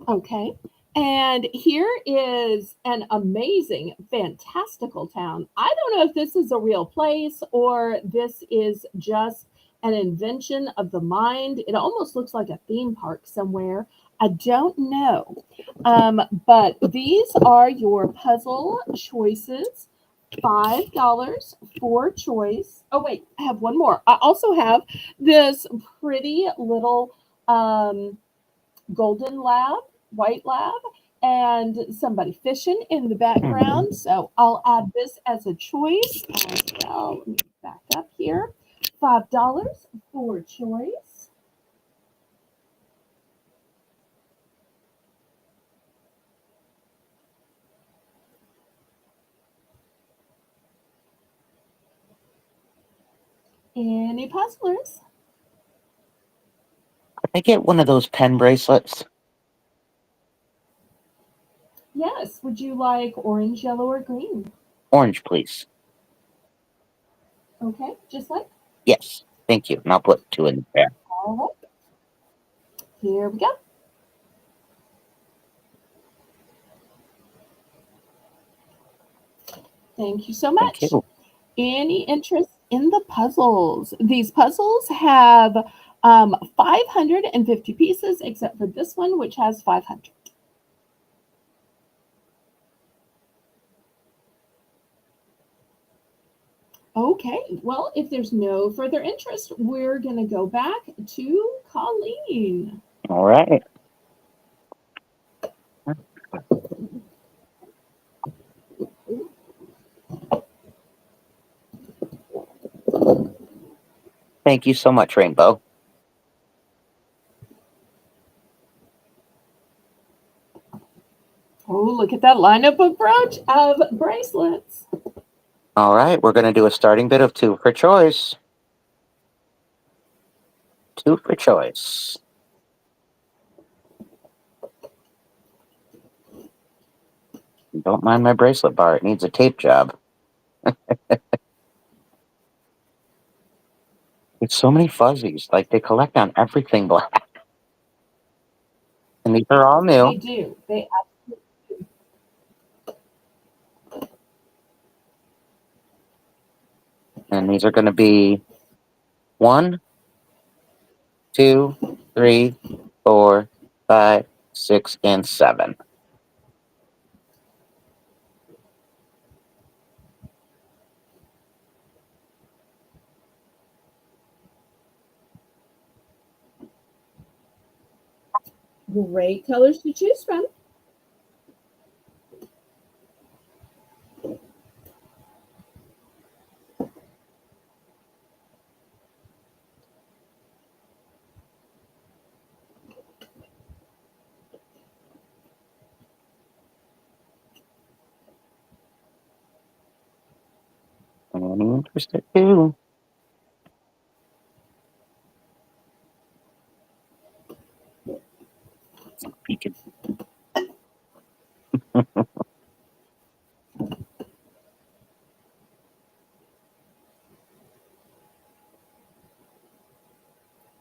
Okay. And here is an amazing, fantastical town. I don't know if this is a real place or this is just an invention of the mind. It almost looks like a theme park somewhere. I don't know. But these are your puzzle choices. $5 for choice. Oh, wait, I have one more. I also have this pretty little golden lab, white lab, and somebody fishing in the background. So I'll add this as a choice as well. Let me back up here. $5 for choice. Any puzzlers? I get one of those pen bracelets. Yes. Would you like orange, yellow, or green? Orange, please. Okay, just like. Yes. Thank you. And I'll put 2 in there. All right. Here we go. Thank you so Thank much. you. Any interest in the puzzles? These puzzles have 550 pieces, except for this one, which has 500. Okay, well, if there's no further interest, we're going to go back to Colleen. All right. Thank you so much, Rainbow. Oh, look at that lineup of bracelets. All right, we're going to do a starting bid of 2 for choice. 2 for choice. Don't mind my bracelet bar. It needs a tape job. It's so many fuzzies. Like, they collect on everything black. And these are all They new. do. They And these are going to be 1, 2, 3, 4, 5, 6, and 7. great colors to choose from. Any interested too? Peeking.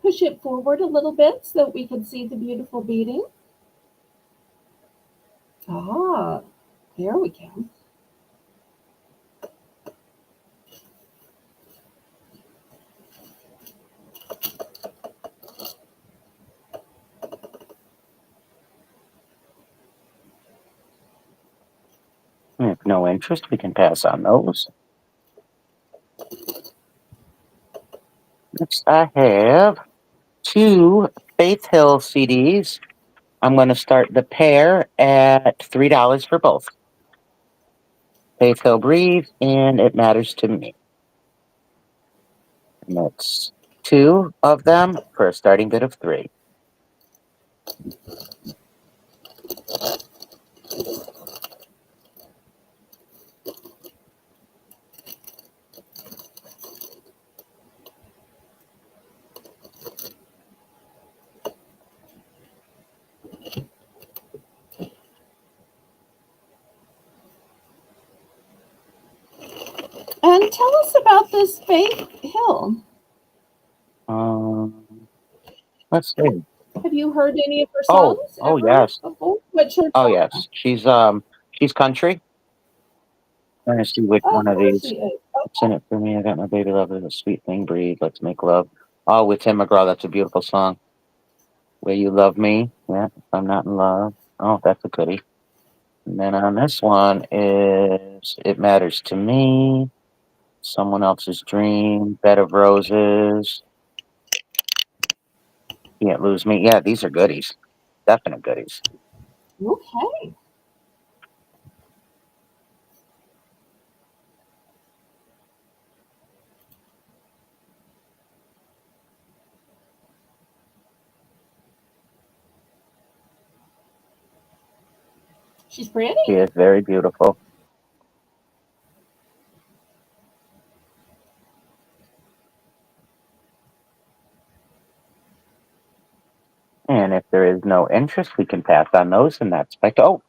Push it forward a little bit so that we can see the beautiful beading. Ah, there we go. If no interest, we can pass on those. Next, I have 2 Faith Hill CDs. I'm going to start the pair at $3 for both. Faith Hill Breathe, and It Matters to Me. And that's 2 of them for a starting bid of 3. And tell us about this Faith Hill. Let's see. Have you heard any of her Oh, songs oh ever yes, before? What's her oh genre? yes. She's country. Trying to see which Of one of course these. she is. What's in it for me? I got my baby lover, the sweet thing, breathe. Let's make love. Oh, with Tim McGraw, that's a beautiful song. Will you love me? Yeah, if I'm not in love. Oh, that's a goodie. And then on this one is It Matters to Me, Someone Else's Dream, Bed of Roses, Can't Lose Me. Yeah, these are goodies. Definite goodies. Okay. She's pretty. She is very beautiful. And if there is no interest, we can pass on those, and that's like, oh,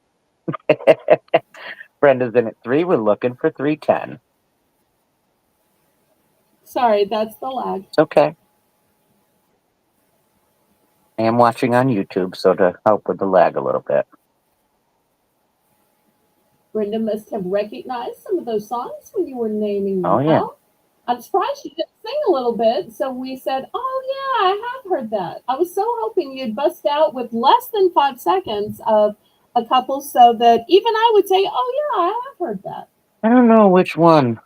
Brenda's in at 3. We're looking for 310. Sorry, that's the lag. It's okay. I am watching on YouTube, so to help with the lag a little bit. Brenda must have recognized some of those songs when you were naming Oh them yeah. out. I'm surprised you didn't sing a little bit. So we said, oh, yeah, I have heard that. I was so hoping you'd bust out with less than 5 seconds of a couple so that even I would say, oh, yeah, I have heard that. I don't know which one.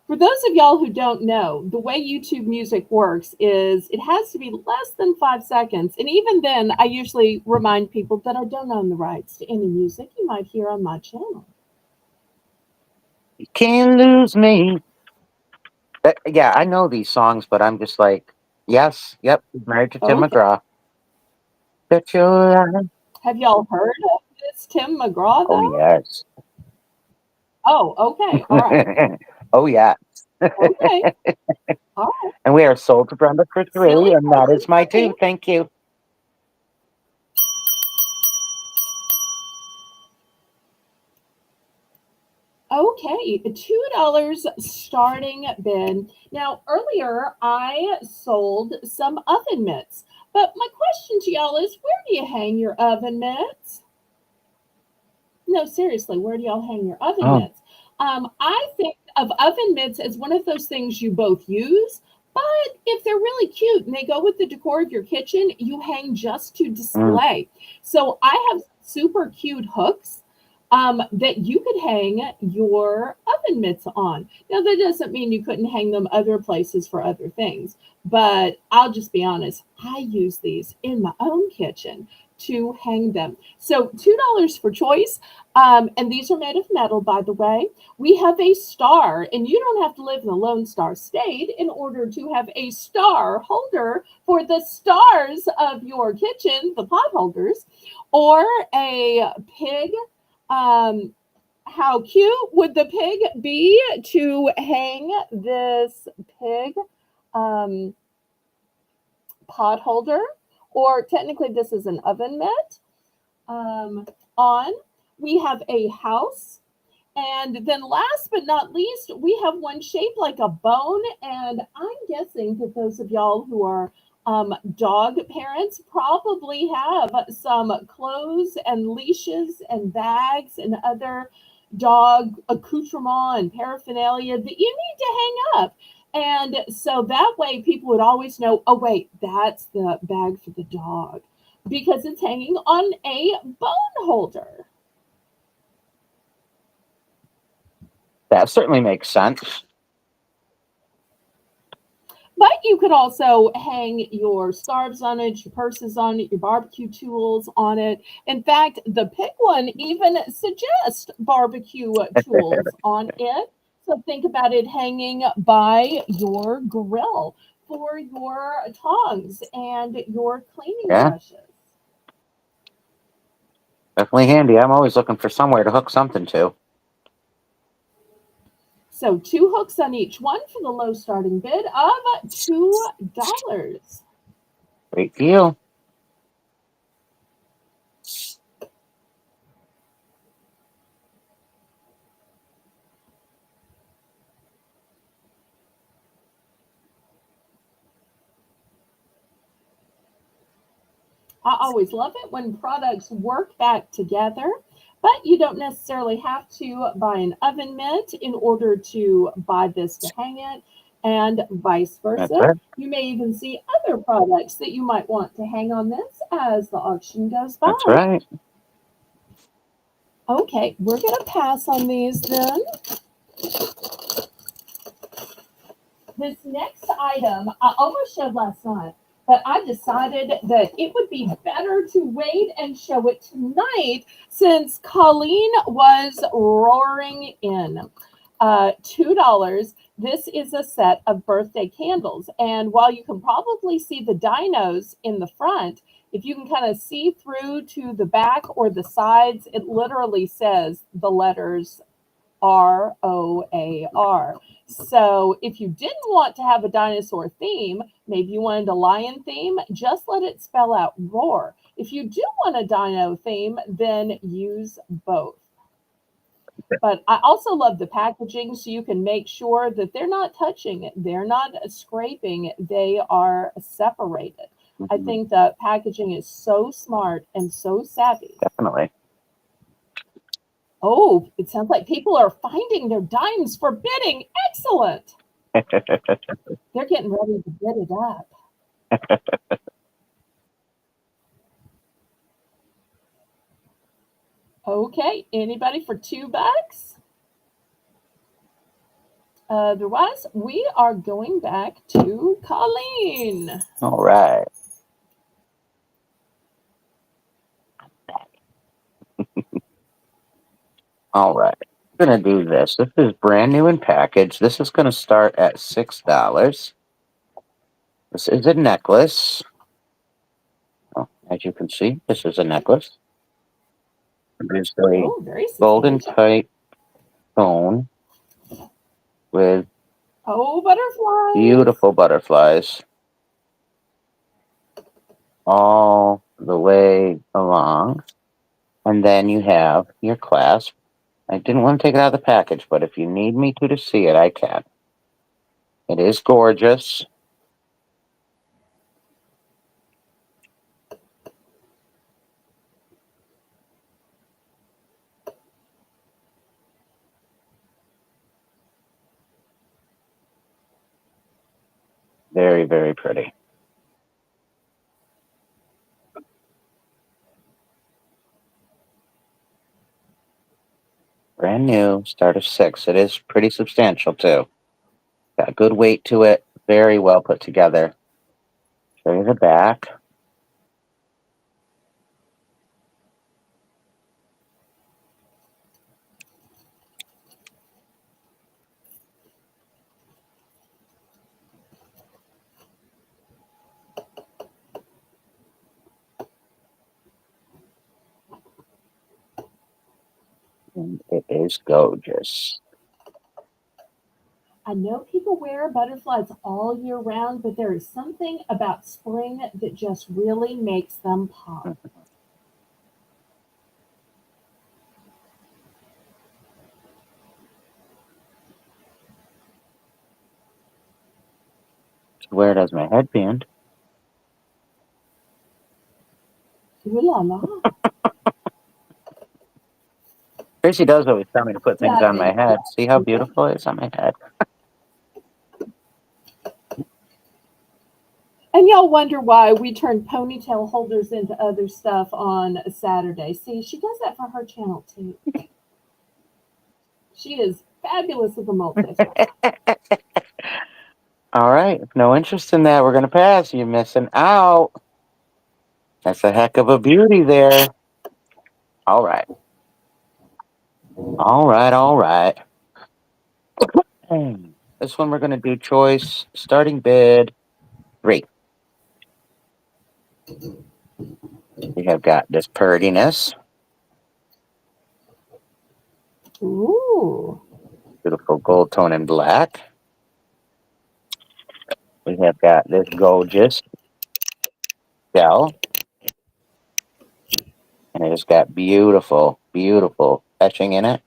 For those of y'all who don't know, the way YouTube music works is it has to be less than 5 seconds. And even then, I usually remind people that I don't own the rights to any music you might hear on my channel. You can't lose me. Yeah, I know these songs, but I'm just like, yes, yep, married to Tim Okay. McGraw. Bet your life. Have y'all heard of this Tim McGraw, Oh though? yes. Oh, okay. All right. Oh yeah. Okay. All right. And we are sold to Brenda for three, Silly and that person is my for me. two. Thank you. Okay, $2 starting bid. Now, earlier I sold some oven mitts, but my question to y'all is where do you hang your oven mitts? No, seriously, where do y'all hang your oven Oh, mitts? I think of oven mitts as one of those things you both use, but if they're really cute and they go with the decor of your kitchen, you hang just to mm, display. So I have super cute hooks that you could hang your oven mitts on. Now, that doesn't mean you couldn't hang them other places for other things, but I'll just be honest, I use these in my own kitchen to hang them. So $2 for choice. And these are made of metal, by the way. We have a star, and you don't have to live in the Lone Star State in order to have a star holder for the stars of your kitchen, the pot holders, or a pig. Um, how cute would the pig be to hang this pig um, pot holder? Or technically, this is an oven mitt um, on. We have a house. And then last but not least, we have one shaped like a bone. And I'm guessing that those of y'all who are dog parents probably have some clothes and leashes and bags and other dog accoutrement and paraphernalia that you need to hang up. And so that way people would always know, oh, wait, that's the bag for the dog because it's hanging on a bone holder. that certainly makes sense. But you could also hang your scarves on it, your purses on it, your barbecue tools on it. In fact, the pick one even suggests barbecue tools on it. So think about it hanging by your grill for your tongs and your cleaning Yeah, brushes. definitely handy. I'm always looking for somewhere to hook something to. So 2 hooks on each one for the low starting bid of $2. Great deal. I always love it when products work back together, but you don't necessarily have to buy an oven mitt in order to buy this to hang it, and vice That's versa. it. You may even see other products that you might want to hang on this as the auction goes That's by. right. Okay, we're going to pass on these then. This next item I almost showed last night, but I decided that it would be better to wait and show it tonight since Colleen was roaring in. $2. This is a set of birthday candles. And while you can probably see the dinos in the front, if you can kind of see through to the back or the sides, it literally says the letters ROAR. So if you didn't want to have a dinosaur theme, maybe you wanted a lion theme, just let it spell out roar. If you do want a dino theme, then use both. But I also love the packaging so you can make sure that they're not touching it, they're not scraping, they are separated. I Mhm. think the packaging is so smart and so savvy. Definitely. Oh, it sounds like people are finding their dimes for bidding. Excellent. They're getting ready to bid it up. Okay, anybody for $2? Otherwise, we are going back to Colleen. All right. All right. I'm going to do this. This is brand new in package. This is going to start at $6. This is a necklace. Oh, as you can see, this is a necklace. It is a Oh, very golden substantial. tight stone with Oh, butterflies. beautiful butterflies all the way along. And then you have your clasp. I didn't want to take it out of the package, but if you need me to see it, I can. It is gorgeous. Very, very pretty. Brand new, start of 6. It is pretty substantial too. Got good weight to it. Very well put together. Show you the back. And it is gorgeous. I know people wear butterflies all year round, but there is something about spring that just really makes them pop. Wear it as my headband. Ooh la la. Tracy does always tell me to put things That on my is head. See how yes. beautiful it is on my head? And y'all wonder why we turn ponytail holders into other stuff on a Saturday. See, she does that for her channel too. She is fabulous with the multitask. All right. If no interest in that, we're going to pass. You're missing out. That's a heck of a beauty there. All right. All right. All right. This one we're going to do choice, starting bid 3. We have got this prettiness. Ooh. Beautiful gold tone in black. We have got this gorgeous gel. And it has got beautiful, beautiful etching in it.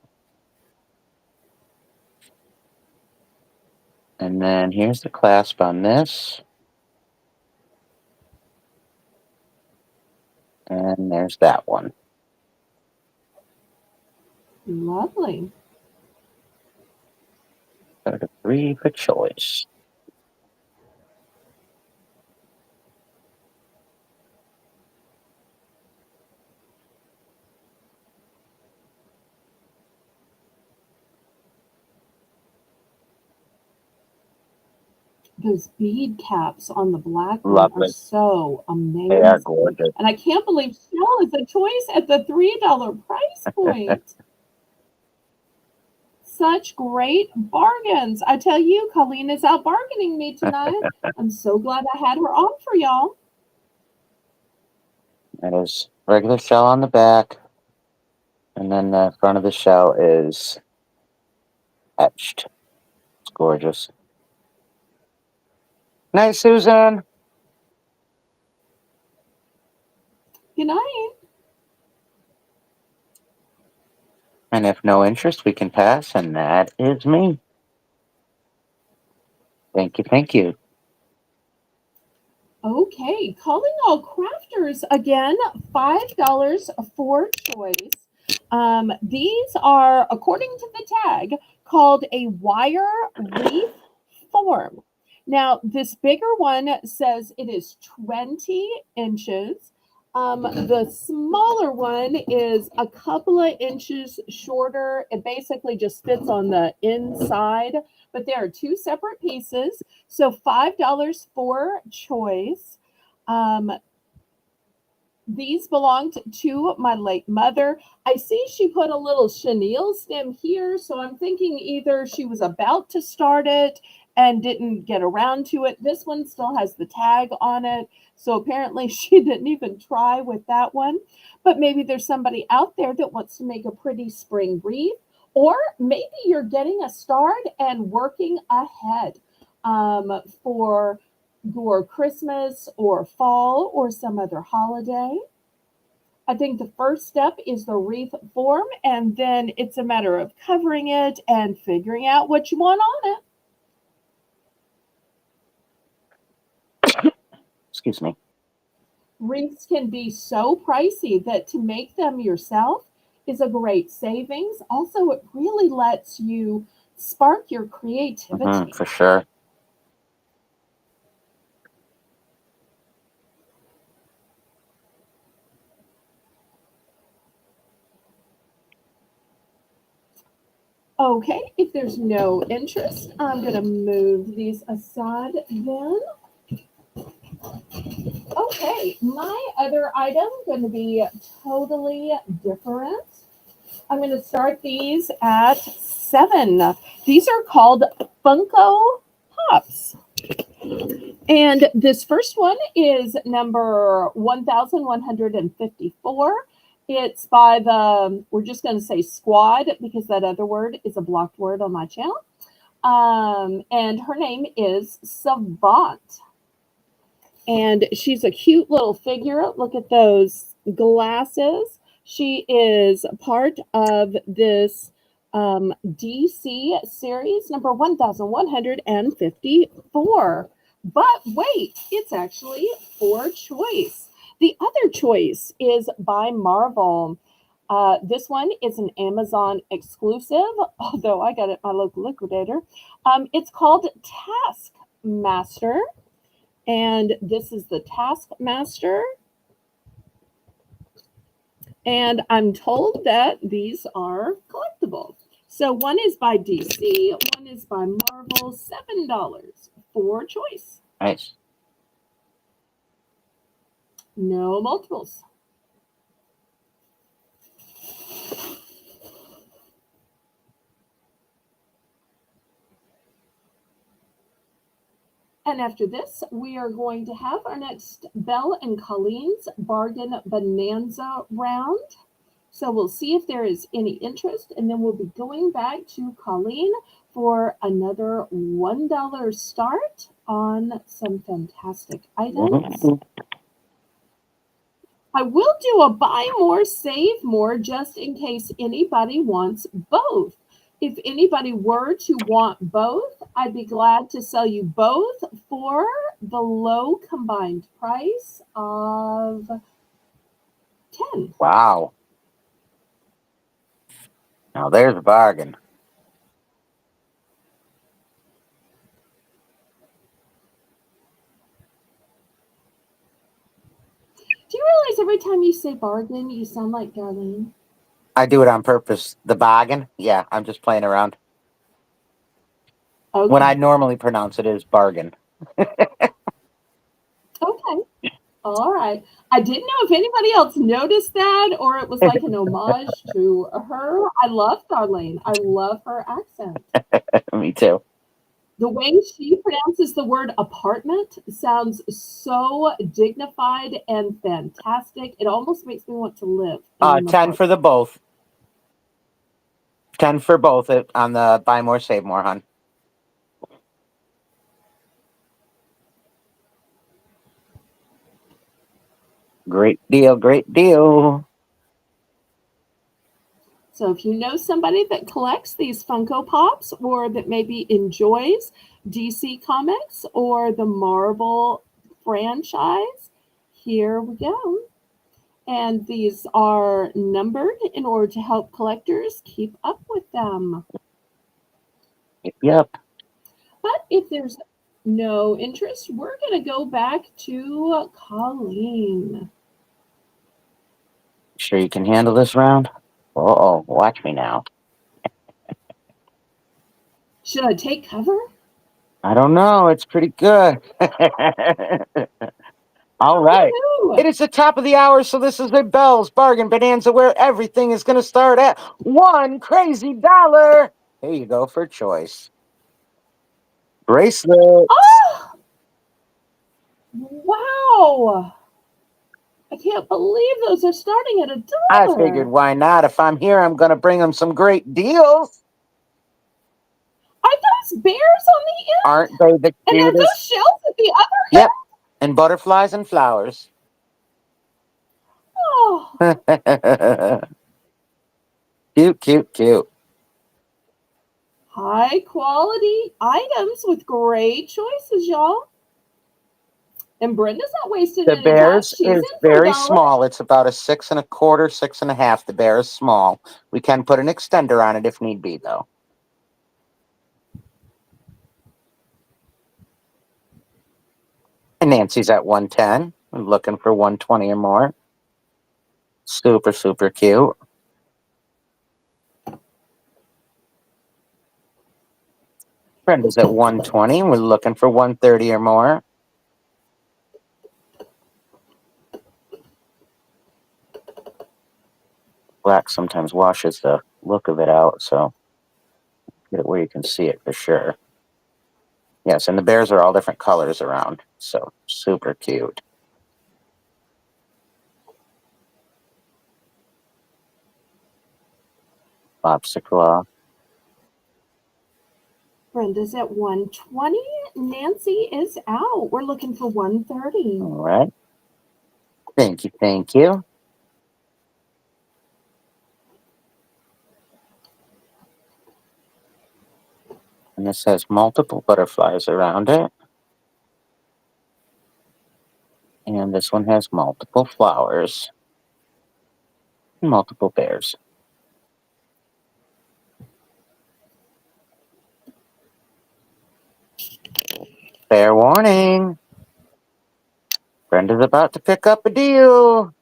And then here's the clasp on this. And there's that one. Lovely. So the 3 for choice. Those bead caps on the black one are Lovely. so They are amazing. gorgeous. And I can't believe Shell is a choice at the $3 price point. Such great bargains. I tell you, Colleen is out bargaining me tonight. I'm so glad I had her on for y'all. It is regular shell on the back. And then the front of the shell is etched. It's gorgeous. Night, Susan. Good night. And if no interest, we can pass. And that is me. Thank you. Thank you. Okay, calling all crafters again, $5 for choice. These are, according to the tag, called a wire wreath form. Now, this bigger one says it is 20 inches. The smaller one is a couple of inches shorter. It basically just fits on the inside, but there are two separate pieces. So $5 for choice. These belonged to my late mother. I see she put a little chenille stem here, so I'm thinking either she was about to start it and didn't get around to it. This one still has the tag on it, so apparently she didn't even try with that one. But maybe there's somebody out there that wants to make a pretty spring wreath, or maybe you're getting a start and working ahead for your Christmas or fall or some other holiday. I think the first step is the wreath form, and then it's a matter of covering it and figuring out what you want on it. Excuse me. Wreaths can be so pricey that to make them yourself is a great savings. Also, it really lets you spark your creativity. For sure. Okay, if there's no interest, I'm going to move these aside then. Okay, my other item going to be totally different. I'm going to start these at 7. These are called Funko Pops. And this first one is number 1154. It's by the, we're just going to say squad because that other word is a blocked word on my channel. And her name is Savant. And she's a cute little figure. Look at those glasses. She is part of this DC series, number 1154. But wait, it's actually for choice. The other choice is by Marvel. This one is an Amazon exclusive, although I got it at my local liquidator. It's called Taskmaster. And this is the Taskmaster. And I'm told that these are collectible. So one is by DC, one is by Marvel, $7 for choice. Nice. No multiples. And after this, we are going to have our next Belle and Colleen's Bargain Bonanza round. So we'll see if there is any interest, and then we'll be going back to Colleen for another $1 start on some fantastic items. I will do a buy more, save more, just in case anybody wants both. If anybody were to want both, I'd be glad to sell you both for the low combined price of 10. Wow. Now there's a bargain. Do you realize every time you say bargain, you sound like Darlene? I do it on purpose. The bargain? Yeah, I'm just playing around. Okay. When I normally pronounce it as bargain. Okay. All right. I didn't know if anybody else noticed that or it was like an homage to her. I love Darlene. I love her accent. Me too. The way she pronounces the word apartment sounds so dignified and fantastic. It almost makes me want to live. 10 for the both. 10 for both on the buy more, save more, hon. Great deal, great deal. So if you know somebody that collects these Funko Pops or that maybe enjoys DC Comics or the Marvel franchise, here we go. And these are numbered in order to help collectors keep up with them. Yep. But if there's no interest, we're going to go back to Colleen. Sure you can handle this round? Uh-oh, watch me now. Should I take cover? I don't know. It's pretty good. All right. Woohoo! It is the top of the hour, so this is a Belle's Bargain Bonanza where everything is going to start at $1 crazy dollar. Here you go for choice. Bracelets. Oh, wow. I can't believe those are starting at I figured, $1. why not? If I'm here, I'm going to bring them some great deals. Are those bears on the end? Aren't they the And are those cutest? shells at the other end? Yep. And butterflies and flowers. Oh, Cute, cute, cute. high quality items with great choices, y'all. And Brenda's not wasting The any time. bears She's is in for very $1. small. It's about a 6 1/4, 6 1/2. The bear is small. We can put an extender on it if need be, though. And Nancy's at 110. We're looking for 120 or more. Super, super cute. Brenda's at 120. We're looking for 130 or more. Black sometimes washes the look of it out, so get it where you can see it for sure. Yes, and the bears are all different colors around, so super cute. Popsicle. Brenda's at 120. Nancy is out. We're looking for 130. All right. Thank you, thank you. And this has multiple butterflies around it. And this one has multiple flowers. And multiple bears. Fair warning. Brenda's about to pick up a deal.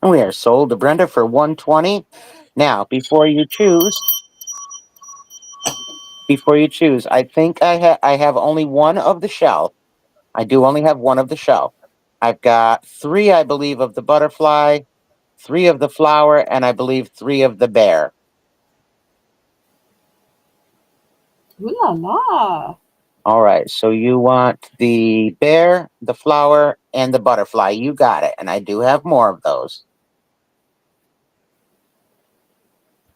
And we are sold to Brenda for 120. Now, before you choose, I think I have only one of the shell. I do only have one of the shell. I've got 3, I believe, of the butterfly, 3 of the flower, and I believe 3 of the bear. Ooh la la. All right, so you want the bear, the flower, and the butterfly. You got it, and I do have more of those.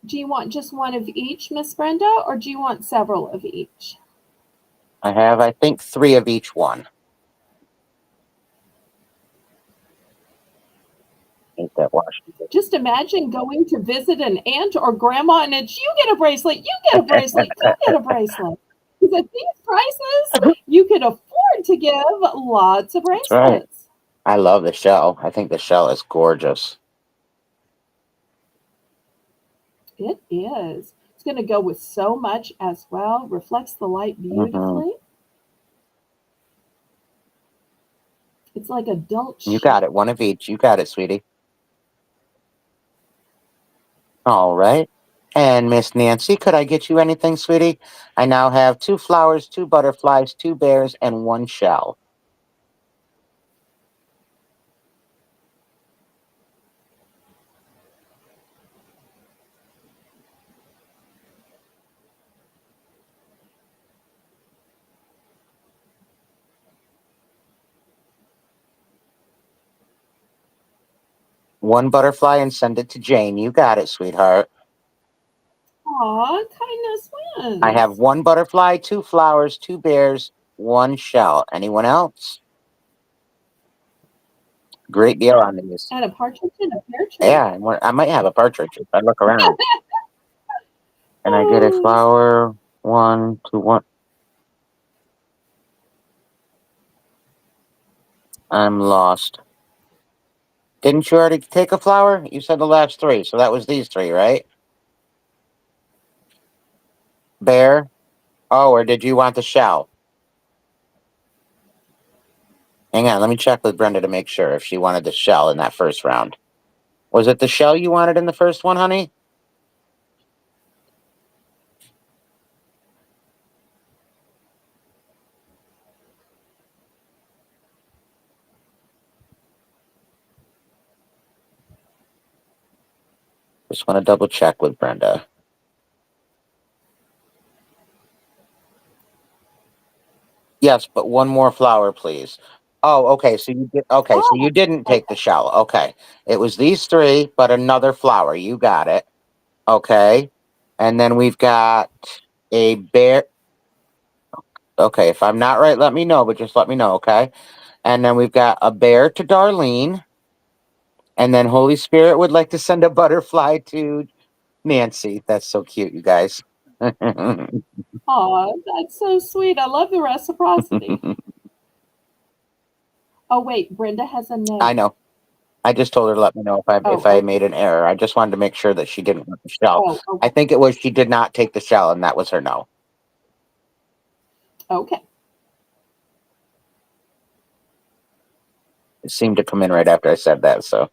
Do you want just one of each, Miss Brenda, or do you want several of each? I have, I think, 3 of each one. Ain't that Washington? Just imagine going to visit an aunt or grandma and it's you get a bracelet, you get a bracelet, you get a bracelet. Because at these prices, you can afford to give lots of That's right. bracelets. I love the shell. I think the shell is gorgeous. It is. It's going to go with so much as well. Reflects the light beautifully. It's like adult You got it. One of each. You got it, sweetie. All right. And Miss Nancy, could I get you anything, sweetie? I now have 2 flowers, 2 butterflies, 2 bears, and 1 shell. One butterfly and send it to Jane. You got it, sweetheart. Aw, kindness wins. I have 1 butterfly, 2 flowers, 2 bears, 1 shell. Anyone else? Great deal on these. And a partridge in a pear tree. Yeah, I might have a partridge if I look around. And I get a Oh, flower, 1, 2, 1. I'm lost. Didn't you already take a flower? You said the last 3, so that was these 3, right? Bear. Oh, or did you want the shell? Hang on, let me check with Brenda to make sure if she wanted the shell in that first round. Was it the shell you wanted in the first one, honey? Just want to double check with Brenda. Yes, but one more flower, please. Oh, okay. So you did. Okay, so oh, you didn't take the okay. shell. Okay, it was these 3, but another flower. You got it. Okay, and then we've got a bear. Okay, if I'm not right, let me know. But just let me know. Okay, and then we've got a bear to Darlene, and then Holy Spirit would like to send a butterfly to Nancy. That's so cute, you guys. Oh, that's so sweet. I love the reciprocity. Oh, wait, Brenda has a I note. know. I just told her to let me know if Oh, I okay. made an error. I just wanted to make sure that she didn't want the shell. Oh, I okay. think it was she did not take the shell, and that was her no. Okay. It seemed to come in right after I said that. So,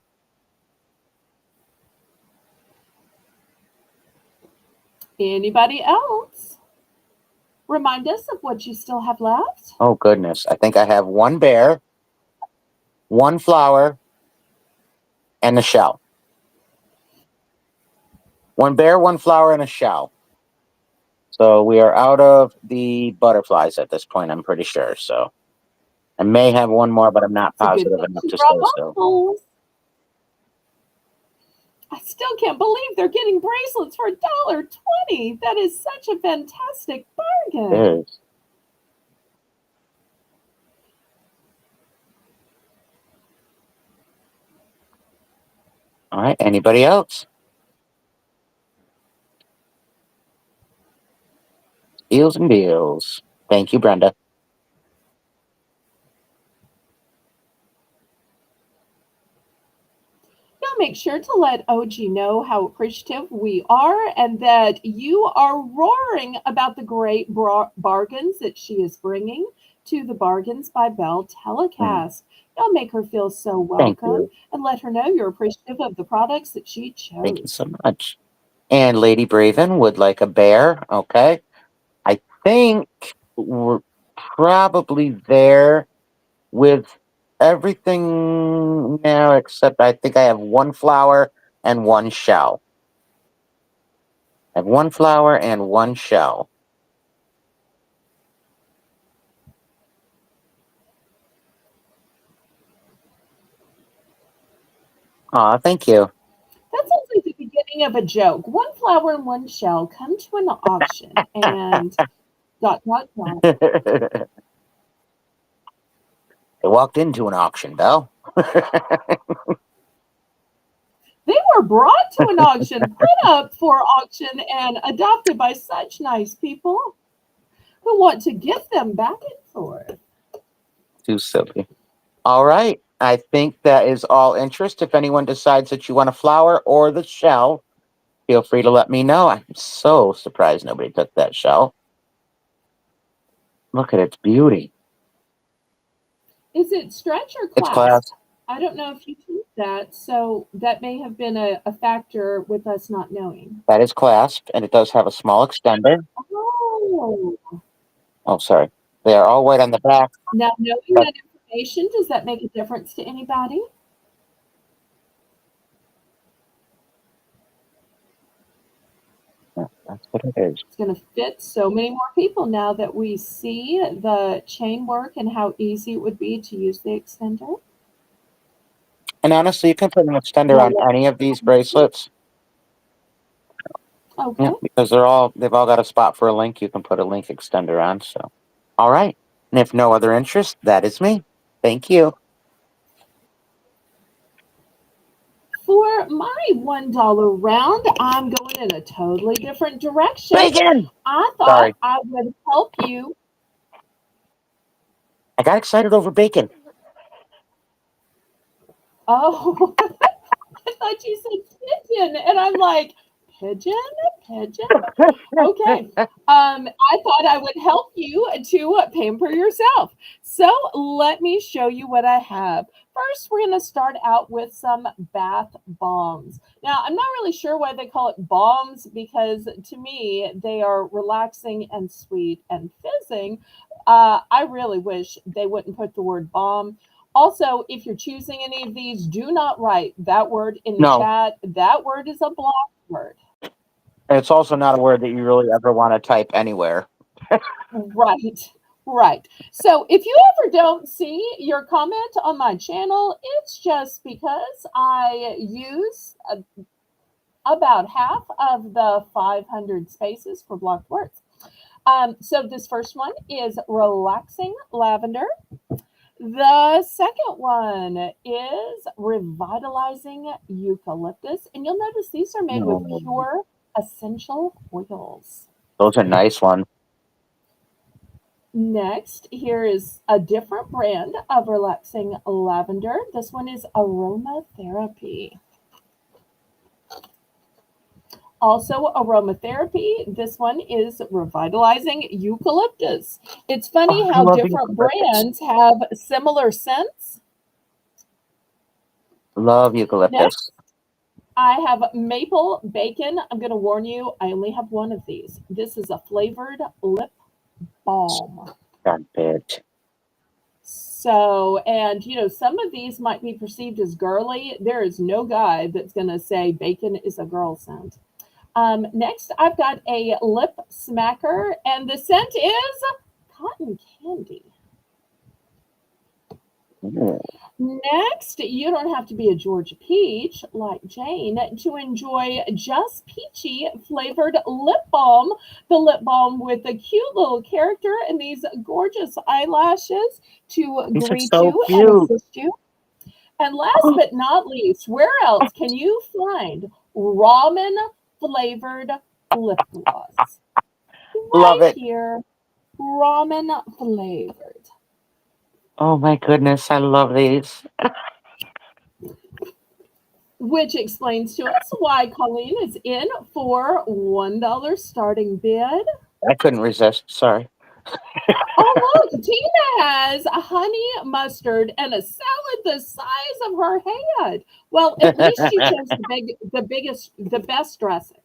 Anybody else? Remind us of what you still have left. oh goodness, I think I have one bear, one flower, and a shell. One bear, one flower, and a shell. So we are out of the butterflies at this point. I'm pretty sure. So I may have one more, but I'm not It's a good positive thing enough she to brought say so. bubbles. I still can't believe they're getting bracelets for $1.20. That is such a fantastic It bargain. is. All right. Anybody else? Deals and deals. Thank you, Brenda. Now make sure to let OG know how appreciative we are and that you are roaring about the great bargains that she is bringing to the Bargains by Belle Mm, telecast. Now make her feel so thank welcome you. and let her know you're appreciative of the products that she Thank you chose. so much. And Lady Braven would like a bear. Okay. I think we're probably there with everything now, except I think I have one flower and one shell. I have one flower and one shell. Aw, thank you. That sounds like the beginning of a joke. One flower and one shell come to an auction and dot dot dot. I walked into an auction, Belle. They were brought to an auction, put up for auction, and adopted by such nice people who want to give them back and forth. Too silly. All right. I think that is all interest. If anyone decides that you want a flower or the shell, feel free to let me know. I'm so surprised nobody took that shell. Look at its beauty. Is it stretch or It's clasp? class. I don't know if you choose that, so that may have been a factor with us not knowing. That is clasped, and it does have a small extender. Oh, Oh, sorry. They are all white on the back, now knowing but that information, does that make a difference to anybody? yeah, that's what it is. It's going to fit so many more people now that we see the chain work and how easy it would be to use the extender. And honestly, you can put an extender Well, on any of these bracelets. Yeah, okay. because they've all got a spot for a link. You can put a link extender on. So, all right. And if no other interest, that is me. Thank you. For my $1 round, I'm going in a totally different direction. Bacon! I thought Sorry. I would help you. I got excited over bacon. Oh, I thought you said pigeon, and I'm like, pigeon, pigeon. Okay. I thought I would help you to pamper yourself. So let me show you what I have. First, we're going to start out with some bath bombs. Now, I'm not really sure why they call it bombs because to me, they are relaxing and sweet and fizzing. I really wish they wouldn't put the word bomb. Also, if you're choosing any of these, do not write that word in the No, chat. That word is a block word. it's also not a word that you really ever want to type anywhere. Right, right. So if you ever don't see your comment on my channel, it's just because I use about half of the 500 spaces for blocked words. So this first one is relaxing lavender. The second one is revitalizing eucalyptus. And you'll notice these are made with Mm, pure essential oils. those are nice ones. Next, here is a different brand of relaxing lavender. This one is aromatherapy. Also, aromatherapy. This one is revitalizing eucalyptus. It's funny Oh, I how love different eucalyptus. brands have similar scents. Love eucalyptus. Next, I have maple bacon. I'm going to warn you, I only have one of these. This is a flavored lip balm. Stop it. So, and some of these might be perceived as girly. There is no guy that's going to say bacon is a girl scent. Next, I've got a lip smacker, and the scent is cotton candy. Mm. Next, you don't have to be a Georgia peach like Jane to enjoy just peachy flavored lip balm. The lip balm with a cute little character and these gorgeous eyelashes to These are greet so you and cute. assist you. And last but not least, where else can you find ramen flavored lip gloss? Love Right it. here, ramen flavored. Oh my goodness, I love these. Which explains to us why Colleen is in for $1 starting bid. I couldn't resist. Sorry. Oh, look, Tina has a honey mustard and a salad the size of her head. Well, at least she chose the best dressing.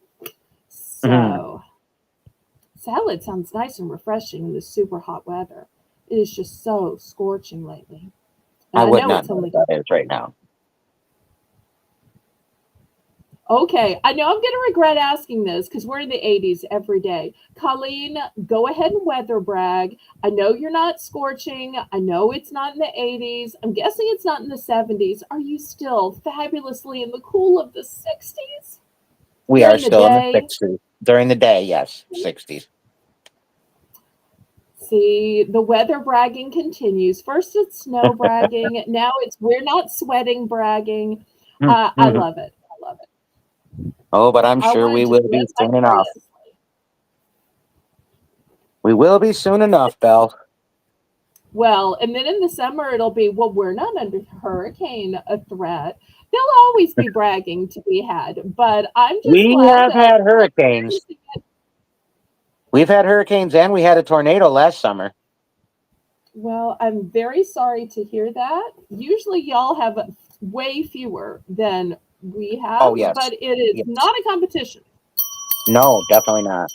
Mhm. So, salad sounds nice and refreshing in this super hot weather. It is just so scorching lately. And I I would know not it's know what only that is right now. okay. I know I'm going to regret asking this because we're in the 80s every day. Colleen, go ahead and weather brag. I know you're not scorching. I know it's not in the 80s. I'm guessing it's not in the 70s. Are you still fabulously in the cool of the 60s We are during the still in the day? 60s. During the day, yes, 60s. See, the weather bragging continues. First, it's snow bragging. Now it's we're not sweating bragging. I Mhm. love it. I love it. Oh, but I'm I sure want we to just will live be soon enough. vicariously. We will be soon enough, Belle. Well, and then in the summer, it'll be, well, we're not under hurricane threat. There'll always be bragging to be had, but I'm just We glad have that had we're hurricanes. experiencing it. We've had hurricanes and we had a tornado last summer. Well, I'm very sorry to hear that. Usually, y'all have way fewer than we have, Oh, yes. but it is Yes. not a competition. No, definitely not.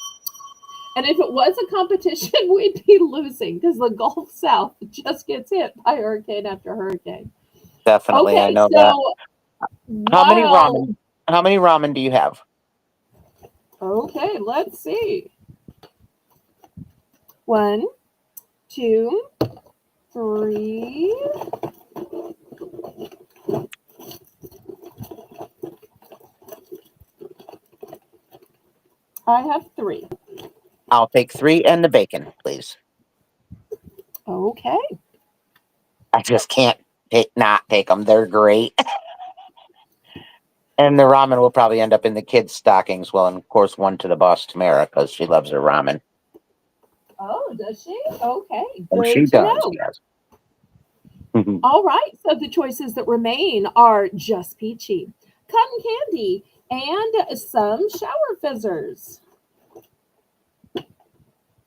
And if it was a competition, we'd be losing because the Gulf South just gets hit by hurricane after hurricane. Definitely, I Okay, know that. so How many while, ramen? How many ramen do you have? okay, let's see. One, two, three. I have three. I'll take 3 and the bacon, please. Okay. I just can't not take them. They're great. And the ramen will probably end up in the kids' stockings. Well, and of course, one to the boss, Tamara, because she loves her ramen. Oh, does she? Okay, And she good to does, know. yes. All right, so the choices that remain are just peachy, cotton candy, and some shower fizzers.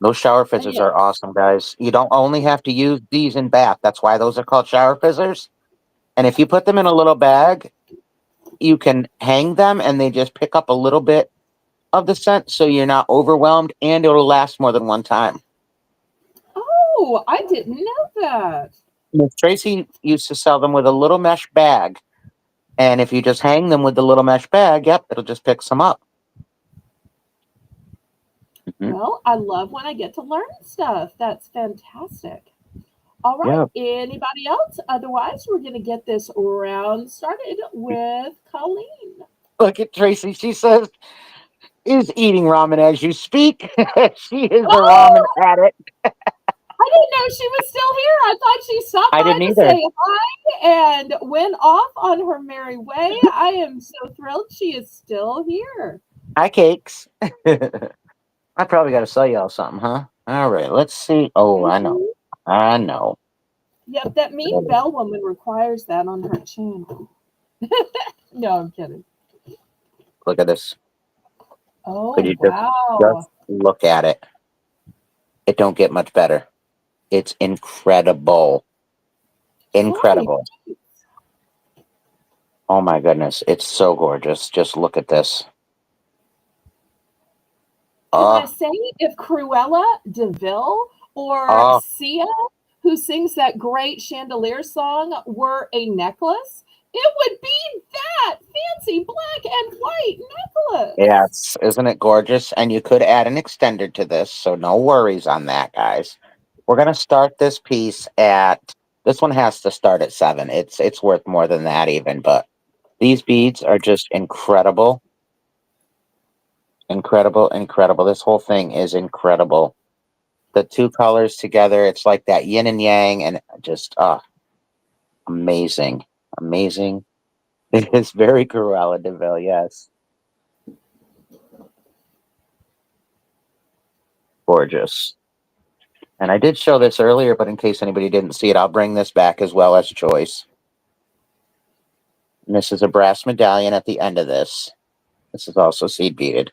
Those shower And fizzers yeah, are awesome, guys. You don't only have to use these in bath. That's why those are called shower fizzers. And if you put them in a little bag, you can hang them and they just pick up a little bit of the scent so you're not overwhelmed and it'll last more than one time. oh, I didn't know that. Miss Tracy used to sell them with a little mesh bag. And if you just hang them with the little mesh bag, yep, it'll just pick some up. Mhm. Well, I love when I get to learn stuff. That's fantastic. All right, Yep. anybody else? Otherwise, we're going to get this round started with Colleen. Look at Tracy. She says, is eating ramen as you speak. She is a ramen Oh, addict. I didn't know she was still here. I thought she stopped I by didn't to either. say hi and went off on her merry way. I am so thrilled she is still here. Hi, cakes. I probably got to sell y'all something, huh? All right, let's see. Oh, I know. Mhm. I know. Yep, that mean bell woman requires that on her channel. No, I'm kidding. Look at this. Could Oh, you just wow. look at it? It don't get much better. It's incredible. Holy, Incredible. Oh my goodness. It's so gorgeous. Just look at this. can I Oh, say if Cruella DeVille or oh, Sia, who sings that great chandelier song, were a necklace, it would be that fancy black and white necklace. yes. Isn't it gorgeous? And you could add an extender to this, so no worries on that, guys. We're gonna start this piece at this one has to start at 7. It's worth more than that even, but these beads are just incredible. Incredible, incredible. This whole thing is incredible. The two colors together, it's like that yin and yang, and just amazing. Amazing. It is very Cruella de Vil, yes. Gorgeous. And I did show this earlier, but in case anybody didn't see it, I'll bring this back as well as choice. And this is a brass medallion at the end of this. This is also seed beaded.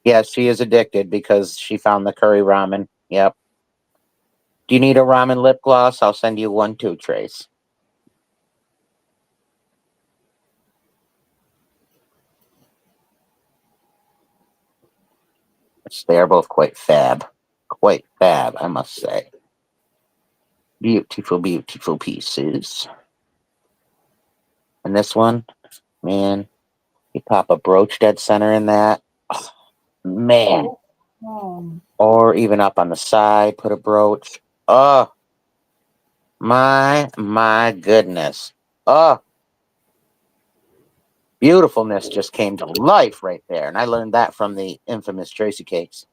Yes, she is addicted because she found the curry ramen. Yep. Do you need a ramen lip gloss? I'll send you one too, Trace. They are both quite fab. Quite fab, I must say. Beautiful, beautiful pieces. And this one, man, you pop a brooch dead center in that. Oh, man. Oh, Or even up on the side, put a brooch. Oh, my goodness. Oh, beautifulness just came to life right there. And I learned that from the infamous Tracy Cakes.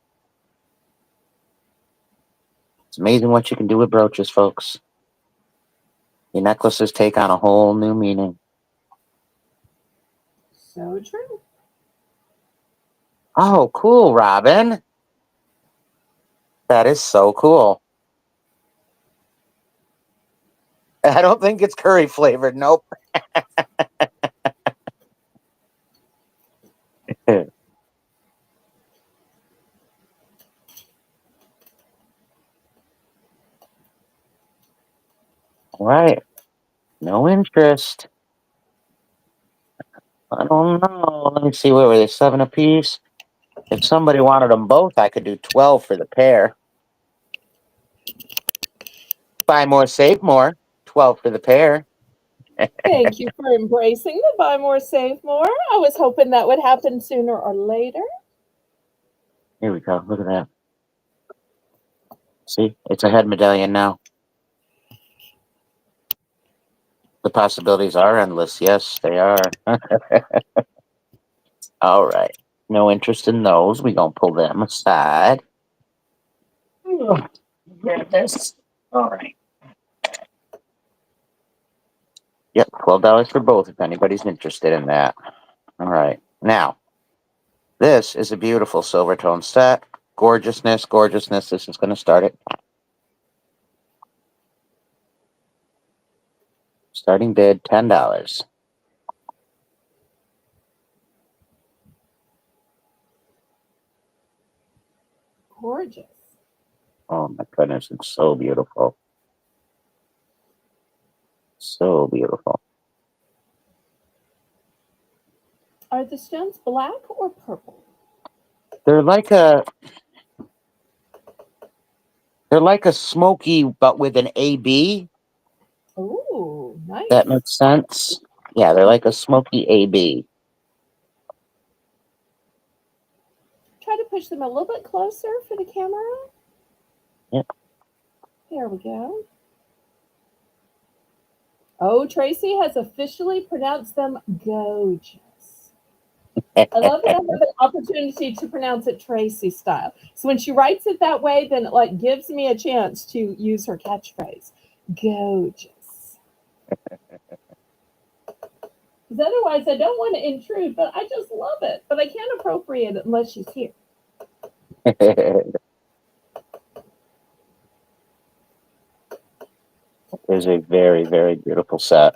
It's amazing what you can do with brooches, folks. Your necklaces take on a whole new meaning. so true. Oh, cool, Robin. That is so cool. I don't think it's curry flavored. Nope. Right. No interest. I don't know. Let me see. What were they? 7 apiece? If somebody wanted them both, I could do 12 for the pair. Buy more, save more. 12 for the pair. Thank you for embracing the buy more, save more. I was hoping that would happen sooner or later. Here we go. Look at that. See? It's a head medallion now. The possibilities are endless. Yes, they are. All right. No interest in those. We gonna pull them aside. Grab this. All right. Yep, $12 for both if anybody's interested in that. All right. Now, this is a beautiful silver tone set. Gorgeousness, gorgeousness. This is going to start it. Starting bid, $10. Gorgeous. Oh my goodness, it's so beautiful. So beautiful. Are the stones black or purple? They're like a smoky, but with an AB. Oh, nice. That makes sense. Yeah, they're like a smoky AB. Try to push them a little bit closer for the camera. Yep. There we go. Oh, Tracy has officially pronounced them gorgeous. I love that I have an opportunity to pronounce it Tracy style. So when she writes it that way, then it like gives me a chance to use her catchphrase. Gorgeous. Because otherwise I don't want to intrude, but I just love it. But I can't appropriate it unless she's here. It's a very, very beautiful set.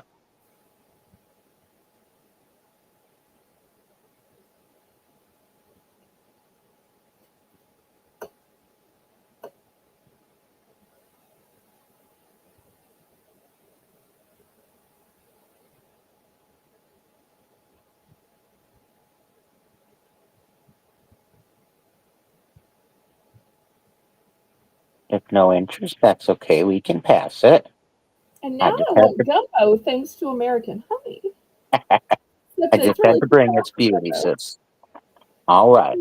If no interest, that's okay. We can pass it. And now I have to, want gumbo thanks to American honey. I just had to bring its beauty, sis. All right.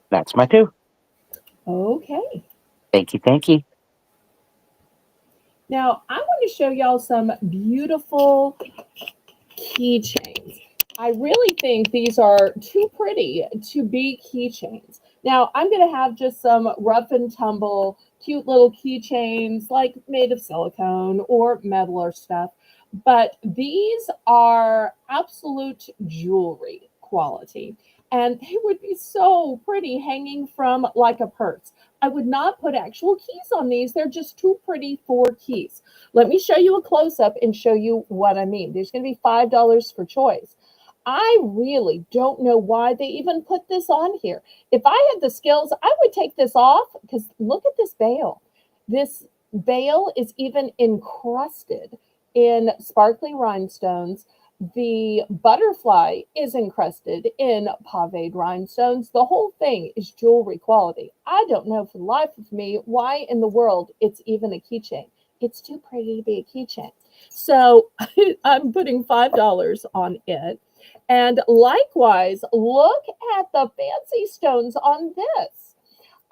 That's my two. Okay. Thank you, thank you. Now I want to show y'all some beautiful keychains. I really think these are too pretty to be keychains. Now, I'm going to have just some rough and tumble, cute little keychains like made of silicone or metal or stuff. But these are absolute jewelry quality. And they would be so pretty hanging from like a purse. I would not put actual keys on these. They're just too pretty for keys. Let me show you a close up and show you what I mean. There's going to be $5 for choice. I really don't know why they even put this on here. If I had the skills, I would take this off because look at this bail. This bail is even encrusted in sparkly rhinestones. The butterfly is encrusted in paved rhinestones. The whole thing is jewelry quality. I don't know for the life of me why in the world it's even a keychain. It's too pretty to be a keychain. So I'm putting $5 on it. And likewise, look at the fancy stones on this.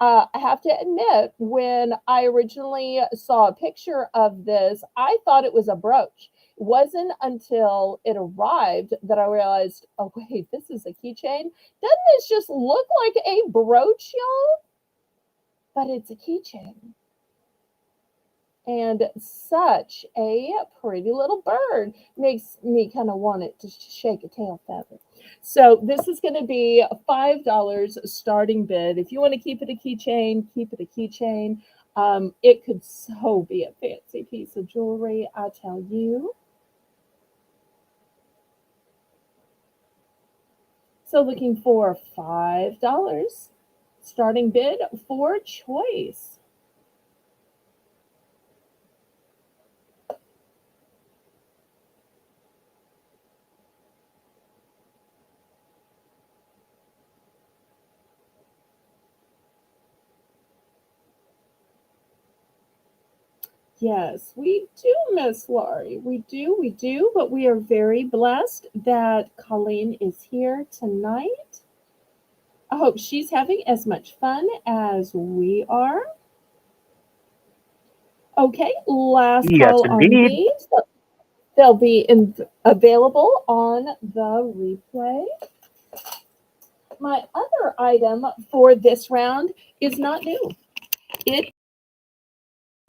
I have to admit, when I originally saw a picture of this, I thought it was a brooch. It wasn't until it arrived that I realized, oh, wait, this is a keychain. Doesn't this just look like a brooch, y'all? But it's a keychain. And such a pretty little bird makes me kind of want it to shake a tail feather. So this is going to be $5 starting bid. If you want to keep it a keychain, keep it a keychain. It could so be a fancy piece of jewelry, I tell you. So looking for $5 starting bid for choice. Yes, we do, Miss Laurie. We do, but we are very blessed that Colleen is here tonight. I hope she's having as much fun as we are. Okay, last Yes, call on indeed. these. They'll be available on the replay. My other item for this round is not new. It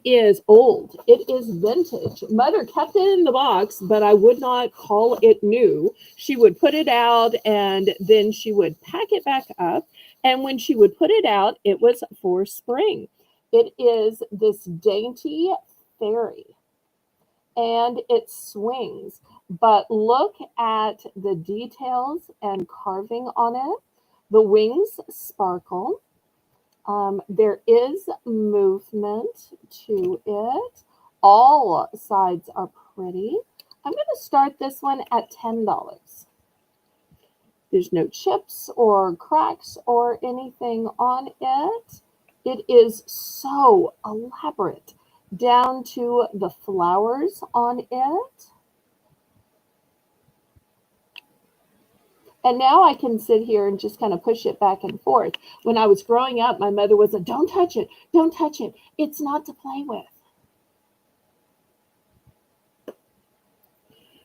is old. It is vintage. Mother kept it in the box, but I would not call it new. She would put it out and then she would pack it back up. And when she would put it out, it was for spring. It is this dainty fairy and it swings. But look at the details and carving on it. The wings sparkle. There is movement to it. All sides are pretty. I'm going to start this one at $10. There's no chips or cracks or anything on it. It is so elaborate down to the flowers on it. And now I can sit here and just kind of push it back and forth. When I was growing up, my mother was like, don't touch it, don't touch it. It's not to play with.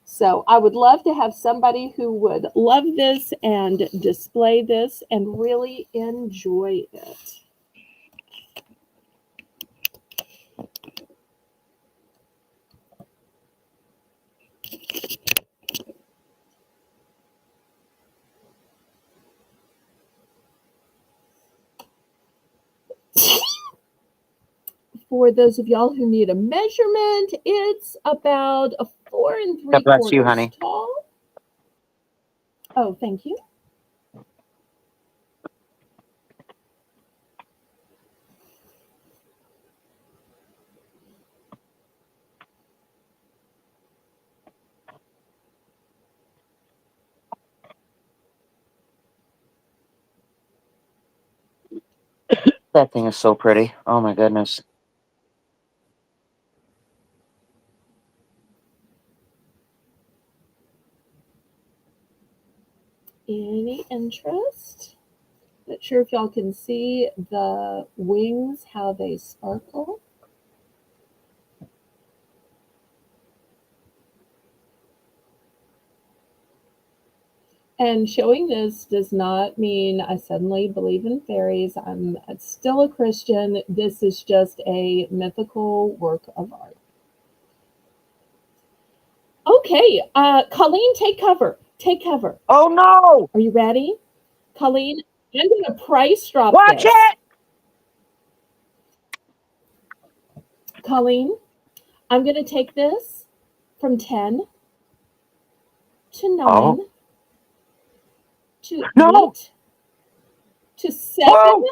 So I would love to have somebody who would love this and display this and really enjoy it. For those of y'all who need a measurement, it's about a 4 God bless you, 3/4 honey. tall. Oh, thank you. That thing is so pretty. Oh my goodness. Any interest? Not sure if y'all can see the wings, how they sparkle. And showing this does not mean I suddenly believe in fairies. I'm still a Christian. This is just a mythical work of art. Okay, Colleen, take cover. Take cover. Oh no! Are you ready? Colleen, I'm going to price drop Watch this. it! Colleen, I'm going to take this from 10 to 9 Oh to no! 8 to 7. Whoa!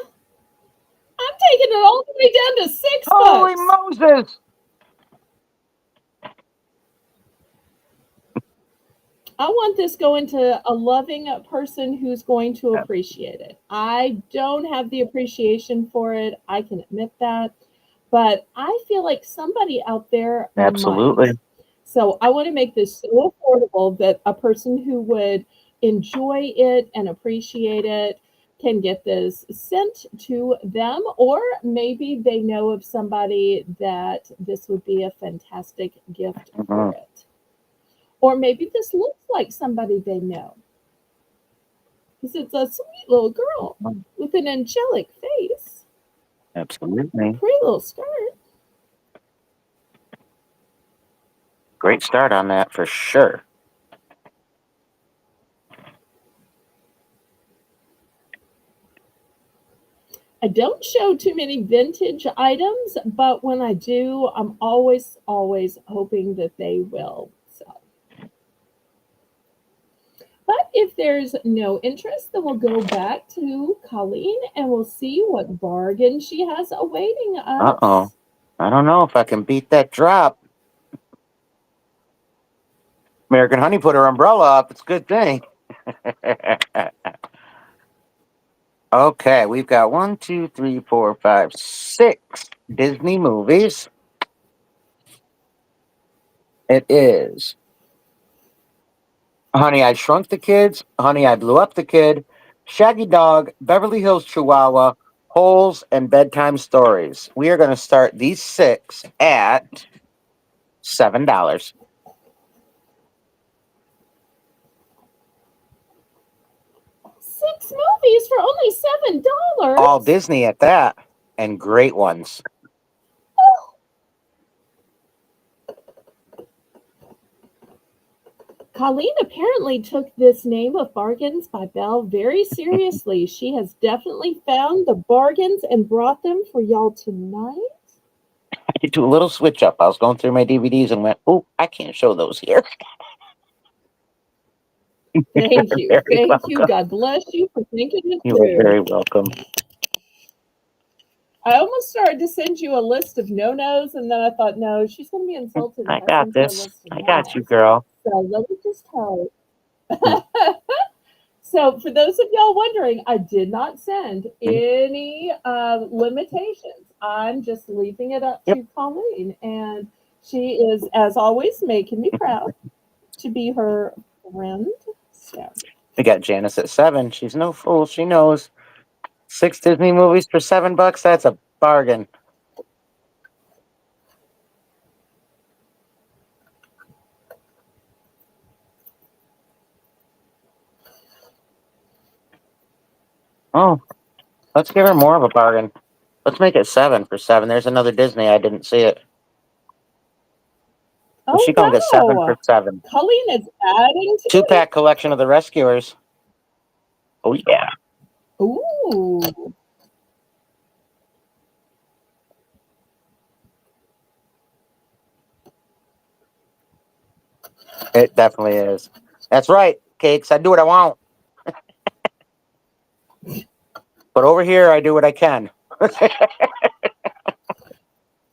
I'm taking it all the way down to Holy $6. Moses! I want this going to a loving person who's going to appreciate it. I don't have the appreciation for it. I can admit that. But I feel like somebody out there Absolutely. might. So I want to make this so affordable that a person who would enjoy it and appreciate it can get this sent to them, or maybe they know of somebody that this would be a fantastic gift for it. Or maybe this looks like somebody they know. Because it's a sweet little girl with an angelic face, a Absolutely. pretty little skirt. Great start on that for sure. I don't show too many vintage items, but when I do, I'm always, always hoping that they will sell. But if there's no interest, then we'll go back to Colleen and we'll see what bargain she has awaiting Uh oh. us. I don't know if I can beat that drop. American Honey put her umbrella up. It's a good thing. Okay, we've got 1, 2, 3, 4, 5, 6 Disney movies. It is Honey, I Shrunk the Kids, Honey, I Blew Up the Kid, Shaggy Dog, Beverly Hills Chihuahua, Holes, and Bedtime Stories. We are going to start these 6 at $7. 6 movies for only $7. All Disney at that, and great ones. Colleen apparently took this name of Bargains by Belle very seriously. She has definitely found the bargains and brought them for y'all tonight. I did do a little switch up. I was going through my DVDs and went, oh, I can't show those here. Thank you. Very Thank you. welcome. God bless you for thinking it You are through. very welcome. I almost started to send you a list of no-nos, and then I thought, no, she's going to be insulted I if I got send her a this. list of I got you, no's. girl. So let me just tell you. So for those of y'all wondering, I did not send any limitations. I'm just leaving it up Yep. to Colleen, and she is, as always, making me proud to be her friend. So. We got Janice at 7. She's no fool. She knows 6 Disney movies for $7. That's a bargain. Oh, let's give her more of a bargain. Let's make it 7 for 7. There's another Disney. I didn't see it. But she gonna get 7 for Oh, 7. wow. Colleen is adding to 2-pack collection of the Rescuers. Oh yeah. Ooh. It definitely is. That's right, Cakes. I do what I want. But over here, I do what I can.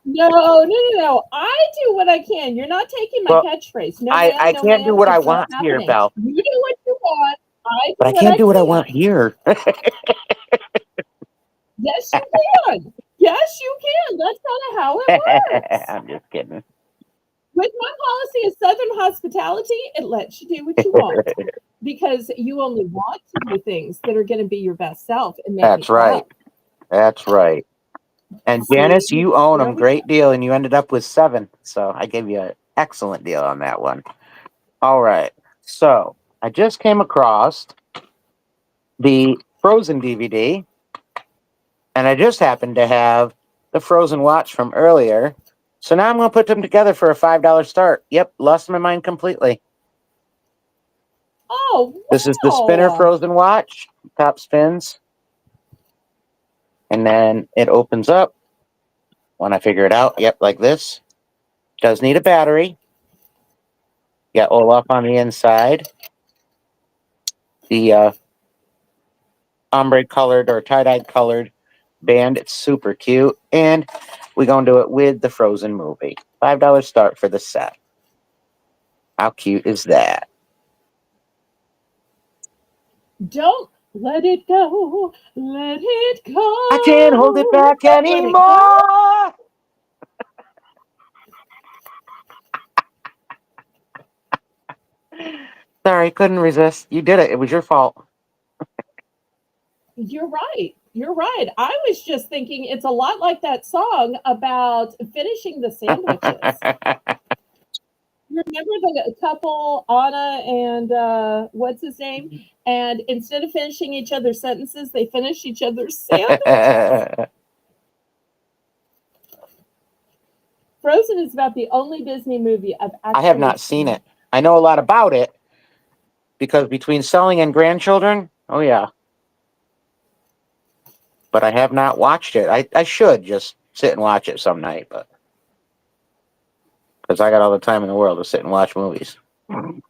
No. I do what I can. You're not taking my Well, catchphrase. No, I, ma'am. I No, can't do ma'am. what I It's not want here, happening. Belle. You do what you want. I do But I what can't I do what I want can. here. Yes, you can. Yes, you can. That's kind of how it works. I'm just kidding. With my policy of Southern hospitality, it lets you do what you want because you only want to do things that are going to be your best self and make me That's right. proud. That's right. And Janice, See, you own there them. we go. Great deal. And you ended up with 7. So I gave you an excellent deal on that one. All right. So I just came across the Frozen DVD. And I just happened to have the Frozen watch from earlier. So now I'm going to put them together for a $5 start. Yep. Lost my mind completely. Oh, This is the spinner wow. Frozen watch. Top spins. And then it opens up when I figure it out. Yep, like this. Does need a battery. Got Olaf on the inside. The ombre colored or tie-dye colored band. It's super cute. And we're going to do it with the Frozen movie. $5 start for the set. How cute is that? Don't let it go. Let it go. I can't hold it back Don't let it go. anymore. Sorry, couldn't resist. You did it. It was your fault. You're right. You're right. I was just thinking it's a lot like that song about finishing the sandwiches. Remember the couple, Anna and what's his name? And instead of finishing each other's sentences, they finish each other's sandwiches. Frozen is about the only Disney movie I've actually I have not seen it. I know a lot about it because between selling and grandchildren, oh yeah. But I have not watched it. I should just sit and watch it some night, but because I got all the time in the world to sit and watch movies. When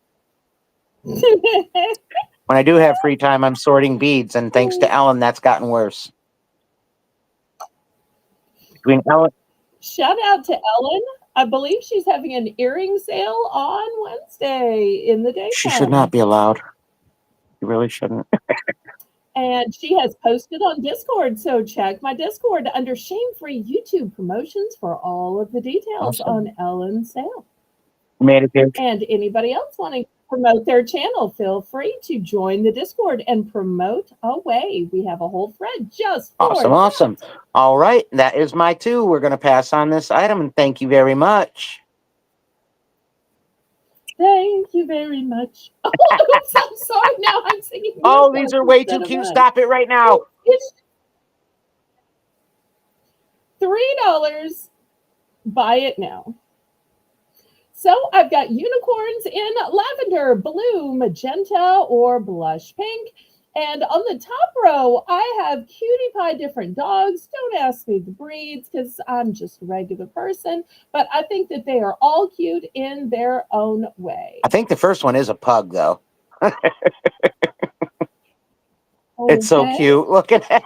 I do have free time, I'm sorting beads, and thanks to Ellen, that's gotten worse. Between Ellen, Shout out to Ellen. I believe she's having an earring sale on Wednesday in the she should not daytime. be allowed. You really shouldn't. And she has posted on Discord. So check my Discord under shame free YouTube promotions for all of the details Awesome. on Ellen's sale. Made it here. And anybody else wanting to promote their channel, feel free to join the Discord and promote away. We have a whole thread just for Awesome, that. awesome. All right, that is my 2. We're going to pass on this item, and thank you very much. Thank you very much. Oh, oops, I'm sorry. Now I'm singing. Oh, these are way too cute. Stop it right now. It's $3. Buy it now. So I've got unicorns in lavender, blue, magenta, or blush pink. And on the top row, I have cutie pie different dogs. Don't ask me the breeds because I'm just a regular person, but I think that they are all cute in their own way. I think the first one is a pug, though. It's so Okay. cute. Look at that.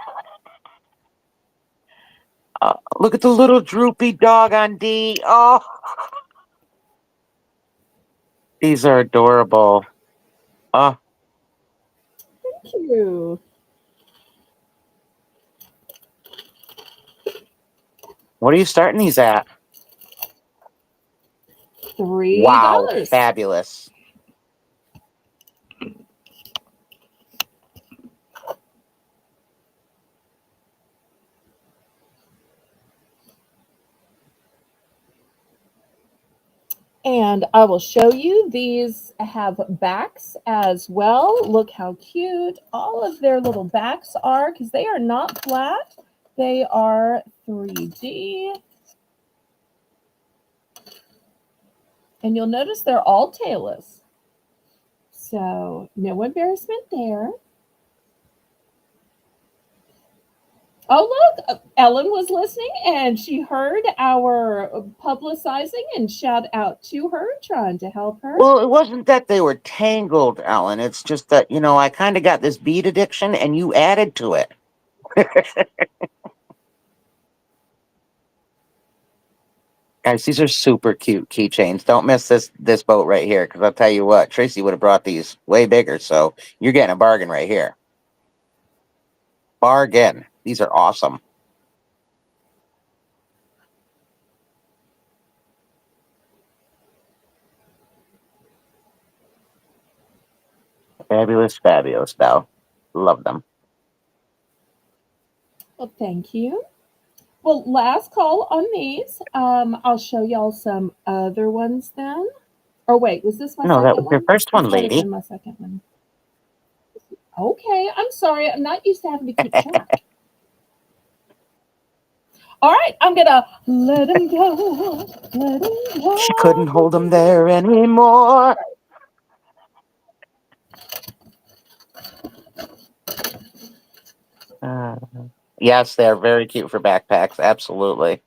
Look at the little droopy dog on D. Oh, these are adorable. Oh, Thank you. what are you starting these at? Wow, $3. fabulous. And I will show you, these have backs as well. Look how cute all of their little backs are because they are not flat. They are 3D. And you'll notice they're all tailless. So no embarrassment there. Oh, look, Ellen was listening and she heard our publicizing and shout out to her, trying to help her. Well, it wasn't that they were tangled, Ellen. It's just that, I kind of got this bead addiction and you added to it. Guys, these are super cute keychains. Don't miss this boat right here, because I'll tell you what, Tracy would have brought these way bigger, so you're getting a bargain right here. Bargain. These are awesome. Fabulous, fabulous, Belle. Love them. Well, thank you. Well, last call on these. I'll show y'all some other ones then. Or wait, was this my No, that was second your one? first one, This might have lady. been my second one. Okay, I'm sorry. I'm not used to having to keep track. All right, I'm gonna let him go. Let him go. She couldn't hold them there anymore. Yes, they're very cute for backpacks. Absolutely.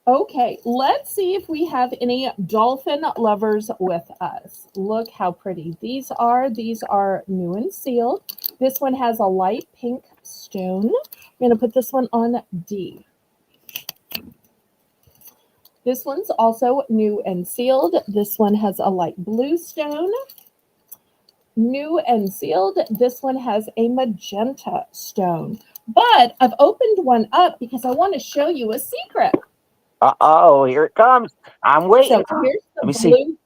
Okay, let's see if we have any dolphin lovers with us. Look how pretty these are. These are new and sealed. This one has a light pink stone. I'm going to put this one on D. This one's also new and sealed. This one has a light blue stone. New and sealed. This one has a magenta stone. But I've opened one up because I want to show you a secret. Uh-oh, here it comes. I'm waiting. So here's the Let me blue. see.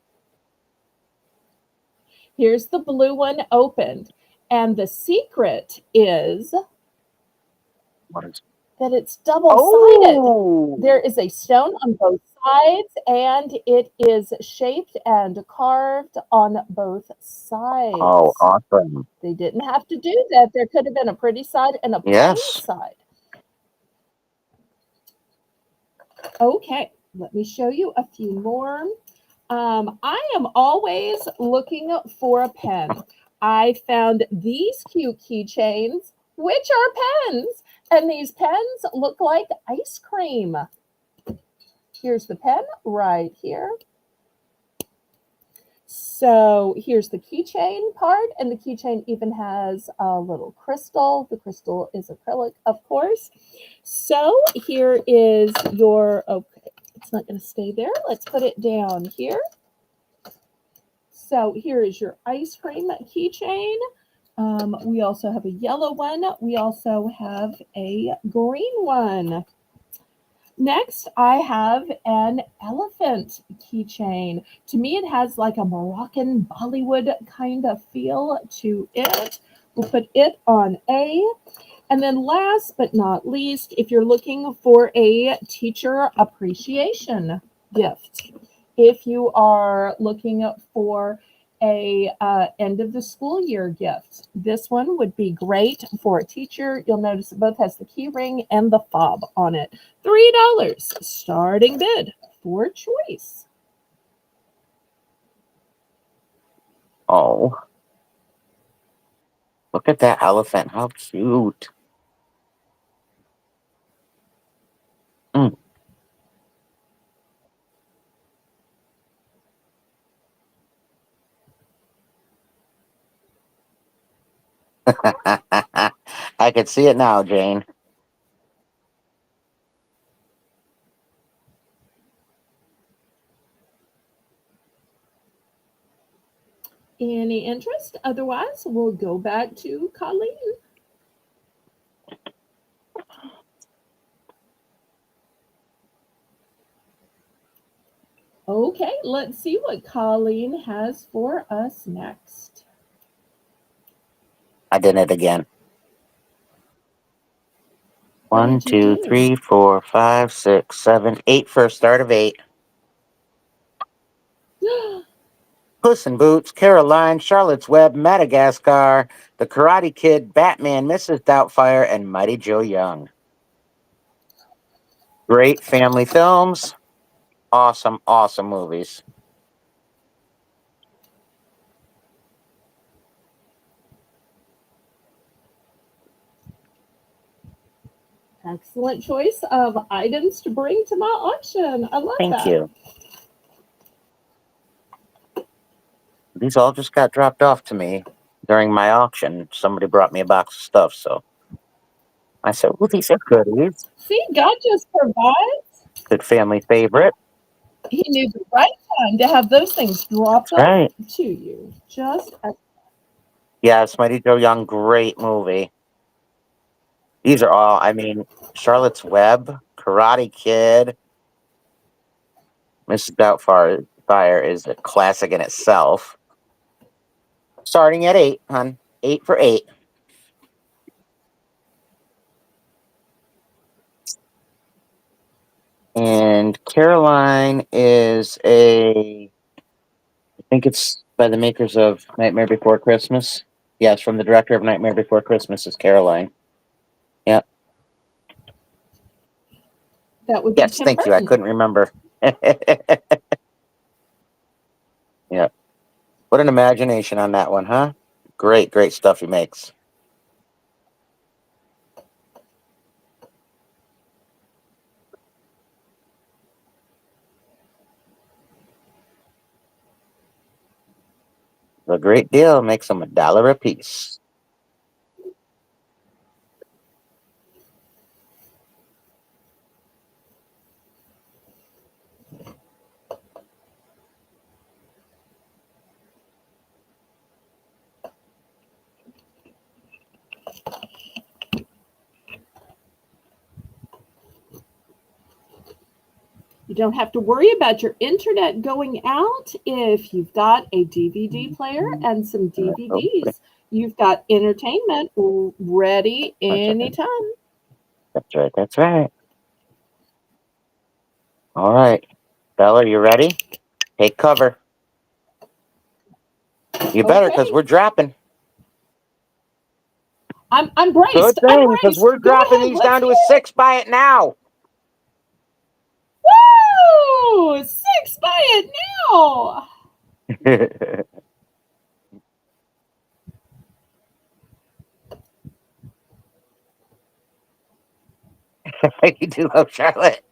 Here's the blue one opened. And the secret is What is that it's double-sided. Oh! There is a stone on both sides, and it is shaped and carved on both sides. Oh, awesome. They didn't have to do that. There could have been a pretty side and a plain Yes. side. Okay, let me show you a few more. I am always looking for a pen. I found these cute keychains, which are pens, and these pens look like ice cream. Here's the pen right here. So here's the keychain part, and the keychain even has a little crystal. The crystal is acrylic, of course. So here is your, okay, it's not going to stay there. Let's put it down here. So here is your ice cream keychain. We also have a yellow one. We also have a green one. Next, I have an elephant keychain. To me, it has like a Moroccan Bollywood kind of feel to it. We'll put it on A. And then last but not least, if you're looking for a teacher appreciation gift, if you are looking for a end of the school year gift, this one would be great for a teacher. You'll notice it both has the key ring and the fob on it. $3 starting bid Poor choice. Oh, look at that elephant. How cute. Mm. I could see it now, Jane. Any interest? Otherwise, we'll go back to Colleen. Okay, let's see what Colleen has for us next. I did it again. What One, did you two, do? three, 4, 5, 6, 7, 8 for a start of 8. Puss in Boots, Caroline, Charlotte's Web, Madagascar, The Karate Kid, Batman, Mrs. Doubtfire, and Mighty Joe Young. Great family films. Awesome, awesome movies. Excellent choice of items to bring to my auction. I love Thank that. you. These all just got dropped off to me during my auction. Somebody brought me a box of stuff, so I said, "Well, these are goodies. See, God just provides. Good family favorite." He knew the right time to have those things dropped That's off right. to you. Just as Yes, Mighty Joe Young, great movie. These are all, Charlotte's Web, Karate Kid, Mrs. Doubtfire is a classic in itself. Starting at 8, hon. 8 for 8. And Caroline is I think it's by the makers of Nightmare Before Christmas. Yes, from the director of Nightmare Before Christmas is Caroline. Yep. that would be Yes, Tim thank you. I Burton. couldn't remember. Yeah. What an imagination on that one, huh? Great, great stuff he makes. A great deal makes them $1 a piece. You don't have to worry about your internet going out if you've got a DVD player and some Oh, DVDs. You've got entertainment ready that's right. anytime. That's right. That's right. All right. Bella, you ready? Take cover. You better, because Okay. we're dropping. I'm Good braced. I'm thing, because braced. we're Go dropping ahead. these Let's down to a hear 6 by it now. it. Woo! 6 by it now. You do love Charlotte.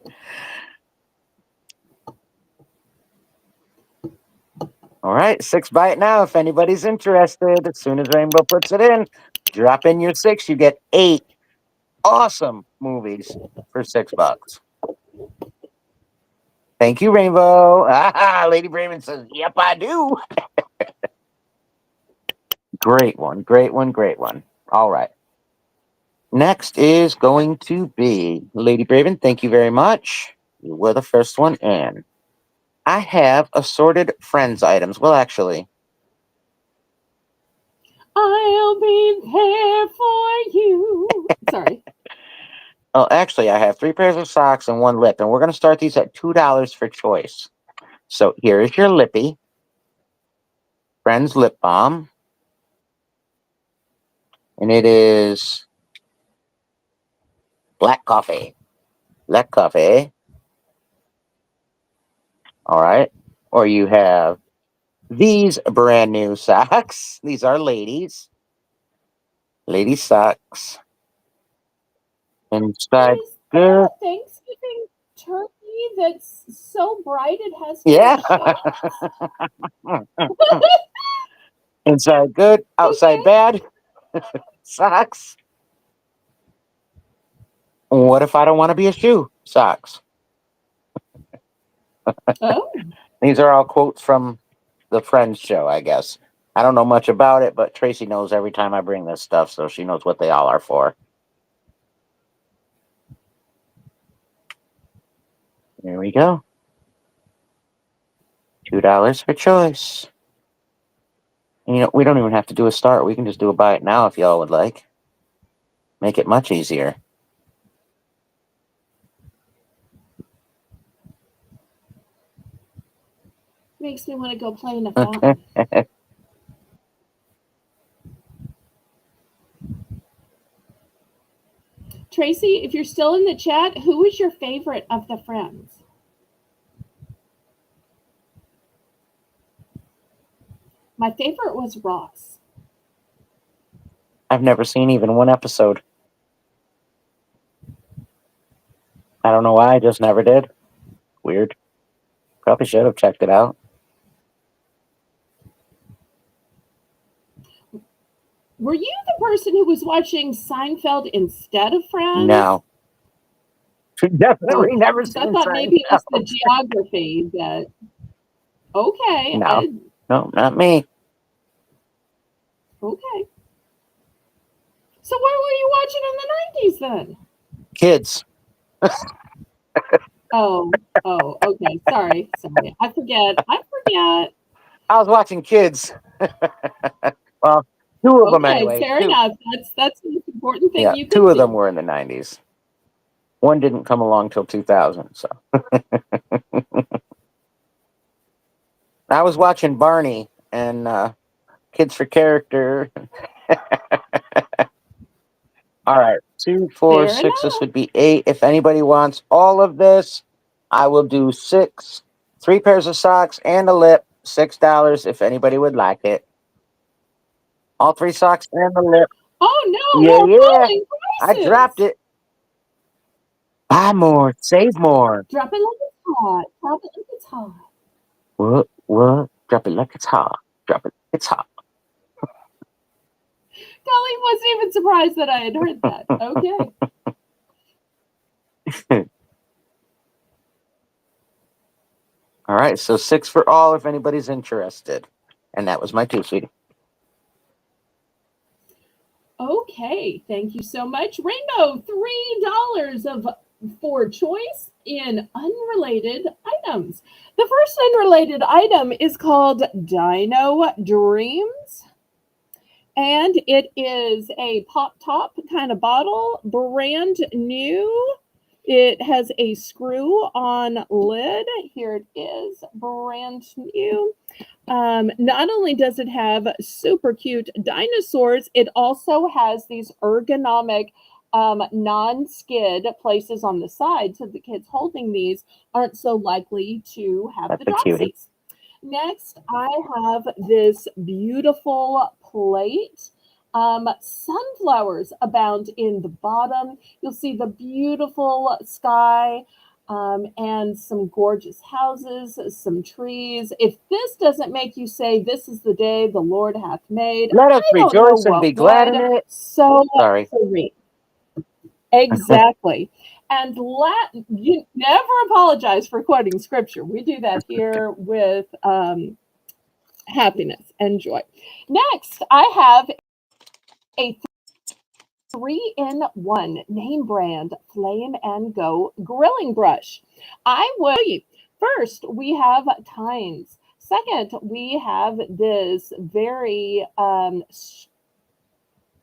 All right, 6 by it now. If anybody's interested, as soon as Rainbow puts it in, drop in your 6. You get 8 awesome movies for $6. Thank you, Rainbow. Ah, Lady Braven says, "Yep, I do." Great one, great one, great one. All right. Next is going to be Lady Braven. Thank you very much. You were the first one in. I have assorted friends items. Well, actually, I'll be there for you. Sorry. I have 3 pairs of socks and 1 lip, and we're going to start these at $2 for choice. So here is your lippy, Friends lip balm, and it is black coffee. Black coffee. All right. Or you have these brand new socks. These are lady socks. Inside Is good. that a Thanksgiving turkey that's so bright it has to Yeah. shine? Inside good, outside Okay. bad socks. What if I don't want to be a shoe? Socks. Oh, These are all quotes from the Friends show, I guess. I don't know much about it, but Tracy knows every time I bring this stuff, so she knows what they all are for. There we go. $2 for choice. You know, we don't even have to do a start. We can just do a buy it now if y'all would like. Make it much easier. makes me want to go play in a fountain. Tracy, if you're still in the chat, who is your favorite of the Friends? My favorite was Ross. I've never seen even one episode. I don't know why, I just never did. Weird. Probably should have checked it out. Were you the person who was watching Seinfeld instead of Friends? No. Definitely Okay, never because I seen thought maybe it was the Seinfeld. geography that. Okay, No. No, not me. okay. So what were you watching in the 90s then? Kids. Oh, okay. Sorry. I forget. I was watching Kids. Well, two of them Okay, anyway. fair Two. enough. That's the most important thing Yeah, you two could of them do. were in the 90s. One didn't come along till 2000, so. I was watching Barney and Kids for Character. All right, 2, 4, Fair 6. This enough. would be 8. If anybody wants all of this, I will do 6. 3 pairs of socks and a lip. $6 if anybody would like it. All 3 socks and the lip. Oh no, Yeah, more yeah. falling I dropped prices. it. Buy more, save more. Drop it like it's hot. Drop it like it's hot. What? What? Drop it like it's hot. Drop it like it's hot. Colleen wasn't even surprised that I had heard that. Okay. All right, so 6 for all if anybody's interested. And that was my 2, sweetie. Okay, thank you so much. Rainbow, $3 of for choice in unrelated items. The first unrelated item is called Dino Dreams. And it is a pop top kind of bottle, brand new. It has a screw on lid. Here it is, brand new. Not only does it have super cute dinosaurs, it also has these ergonomic non-skid places on the side, so the kids holding these aren't so likely to have That's the a cutie. dropsies. Next, I have this beautiful plate. Sunflowers abound in the bottom. You'll see the beautiful sky and some gorgeous houses, some trees. If this doesn't make you say, "This is the day the Lord hath made," Let us I don't know rejoice and be what glad in would. it. So Sorry. serene. Exactly. And you never apologize for quoting scripture. We do that here with happiness and joy. Next, I have a 3-in-1 name brand Flame and Go grilling brush. I will tell you, first, we have tines. Second, we have this very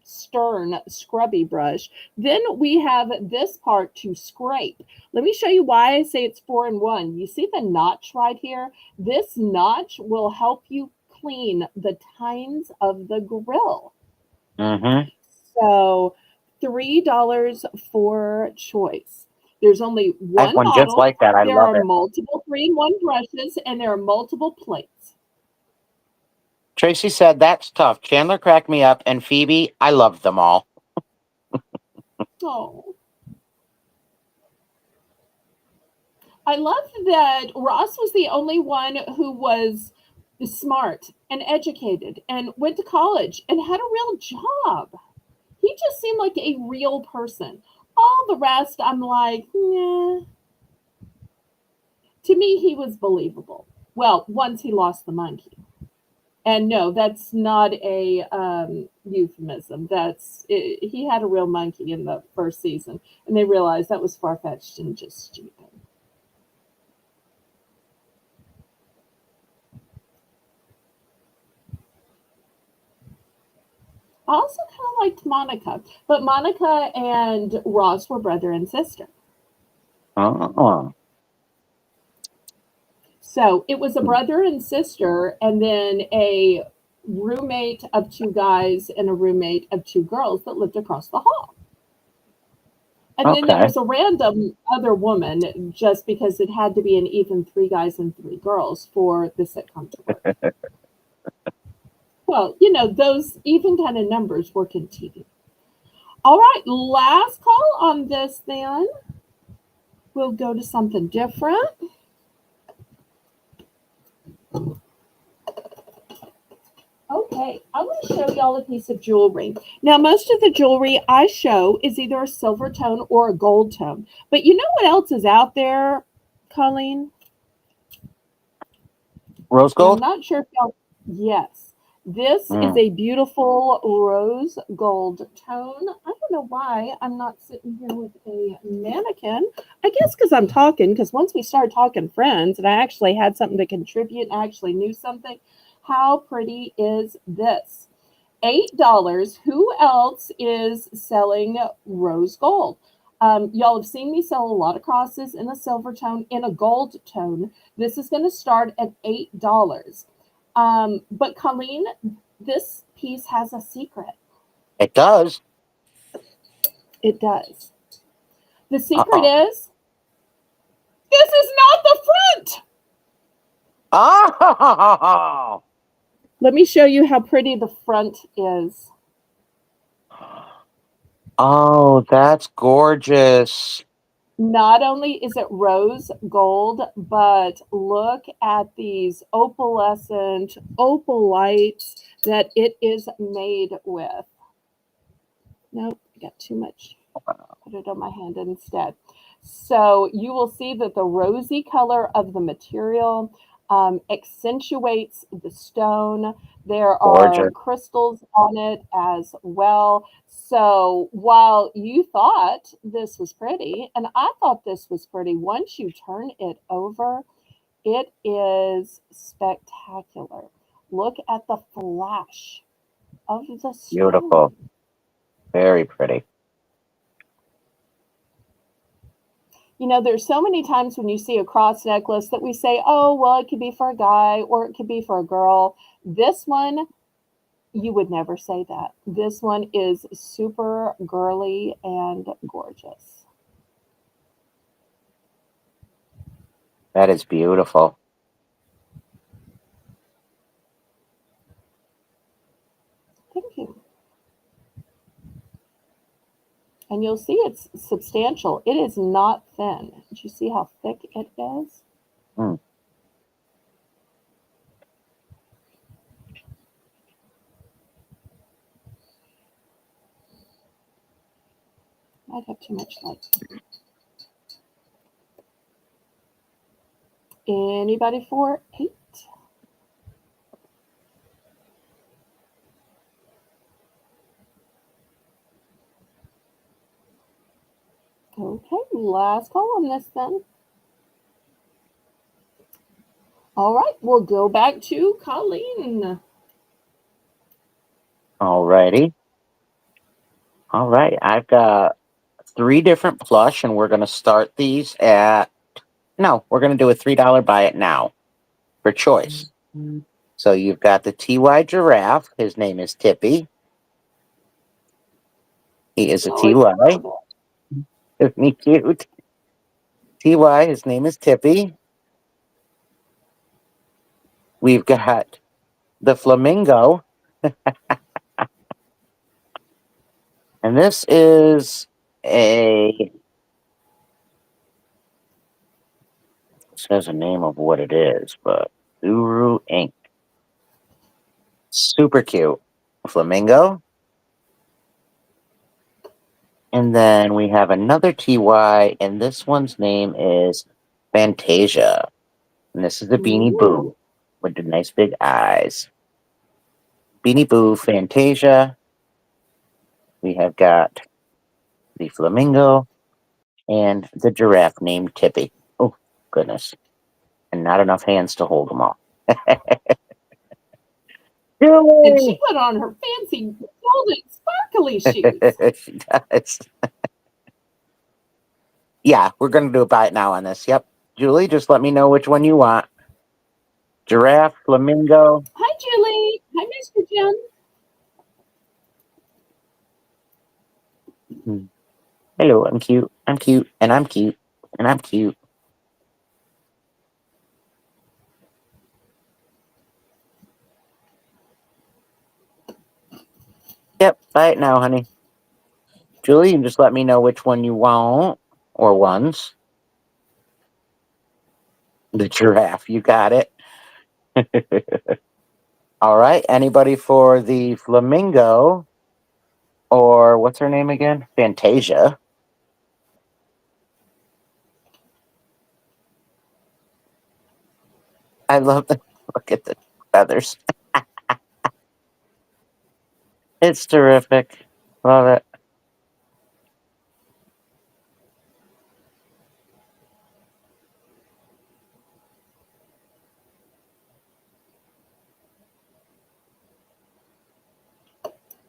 stern scrubby brush. Then we have this part to scrape. Let me show you why I say it's 4-in-1. You see the notch right here? This notch will help you clean the tines of the grill. Mm-hmm. So $3 for choice. There's only I have one one just bottle. like that. I There love are it. multiple 3-in-1 brushes, and there are multiple plates. Tracy said that's tough. Chandler cracked me up, and Phoebe, I loved them all. Oh. I love that Ross was the only one who was smart and educated and went to college and had a real job. He just seemed like a real person. All the rest, I'm like, nah. To me, he was believable. Well, once he lost the monkey. And no, that's not a euphemism. He had a real monkey in the first season, and they realized that was far fetched and just stupid. I also kind of liked Monica, but Monica and Ross were brother and sister. Oh, So it was a brother and sister, and then a roommate of 2 guys and a roommate of 2 girls that lived across the hall. And then there okay. was a random other woman just because it had to be an even 3 guys and 3 girls for the sitcom to work. Well, those even kind of numbers work in TV. All right, last call on this then. We'll go to something different. Okay, I want to show y'all a piece of jewelry. Now, most of the jewelry I show is either a silver tone or a gold tone. But you know what else is out there, Colleen? Rose And I'm gold? not sure if y'all. Yes, this is Mm. a beautiful rose gold tone. I don't know why I'm not sitting here with a mannequin. I guess because I'm talking, because once we started talking friends and I actually had something to contribute and I actually knew something, how pretty is this? $8. Who else is selling rose gold? Y'all have seen me sell a lot of crosses in a silver tone, in a gold tone. This is going to start at $8. But Colleen, this piece has a secret. It does. It does. The secret Uh-oh. is this is not the front. Oh! Let me show you how pretty the front is. Oh, that's gorgeous. Not only is it rose gold, but look at these opalescent opal lights that it is made with. Nope, I got too much. Put it on my hand instead. So you will see that the rosy color of the material accentuates the stone. There are Gorgeous. crystals on it as well. So while you thought this was pretty, and I thought this was pretty, once you turn it over, it is spectacular. Look at the flash of the Beautiful. stone. Very pretty. There's so many times when you see a cross necklace that we say, oh, well, it could be for a guy or it could be for a girl. This one, you would never say that. This one is super girly and gorgeous. That is beautiful. Thank you. And you'll see it's substantial. It is not thin. Did you see how thick it is? Mm. Might have too much light. Anybody for 8? Okay, last call on this then. All right, we'll go back to Colleen. Alrighty. All right. I've got 3 different plush, and we're going to start these at. No, we're going to do a $3 buy it now for choice. So you've got the TY giraffe. His name is Tippy. He is a Oh, it's TY. adorable. Isn't he cute? TY, his name is Tippy. We've got the flamingo. And this is it says a name of what it is, but Uru Ink. Super cute. Flamingo. And then we have another TY, and this one's name is Fantasia. And this is the Beanie Boo with the nice big eyes. Beanie Boo, Fantasia. We have got the flamingo and the giraffe named Tippy. Oh, goodness. And not enough hands to hold them all. And she put on her fancy golden sparkly shoes. She does. Yeah, we're going to do a buy it now on this. Yep. Julie, just let me know which one you want. Giraffe, flamingo. Hi, Julie. Hi, Mr. Jim. Hello, I'm cute. I'm cute. And I'm cute. And I'm cute. Yep, buy it now, honey. Julie, you can just let me know which one you want or ones. The giraffe, you got it. All right, anybody for the flamingo or what's her name again? Fantasia. I love the look at the feathers. It's terrific. Love it.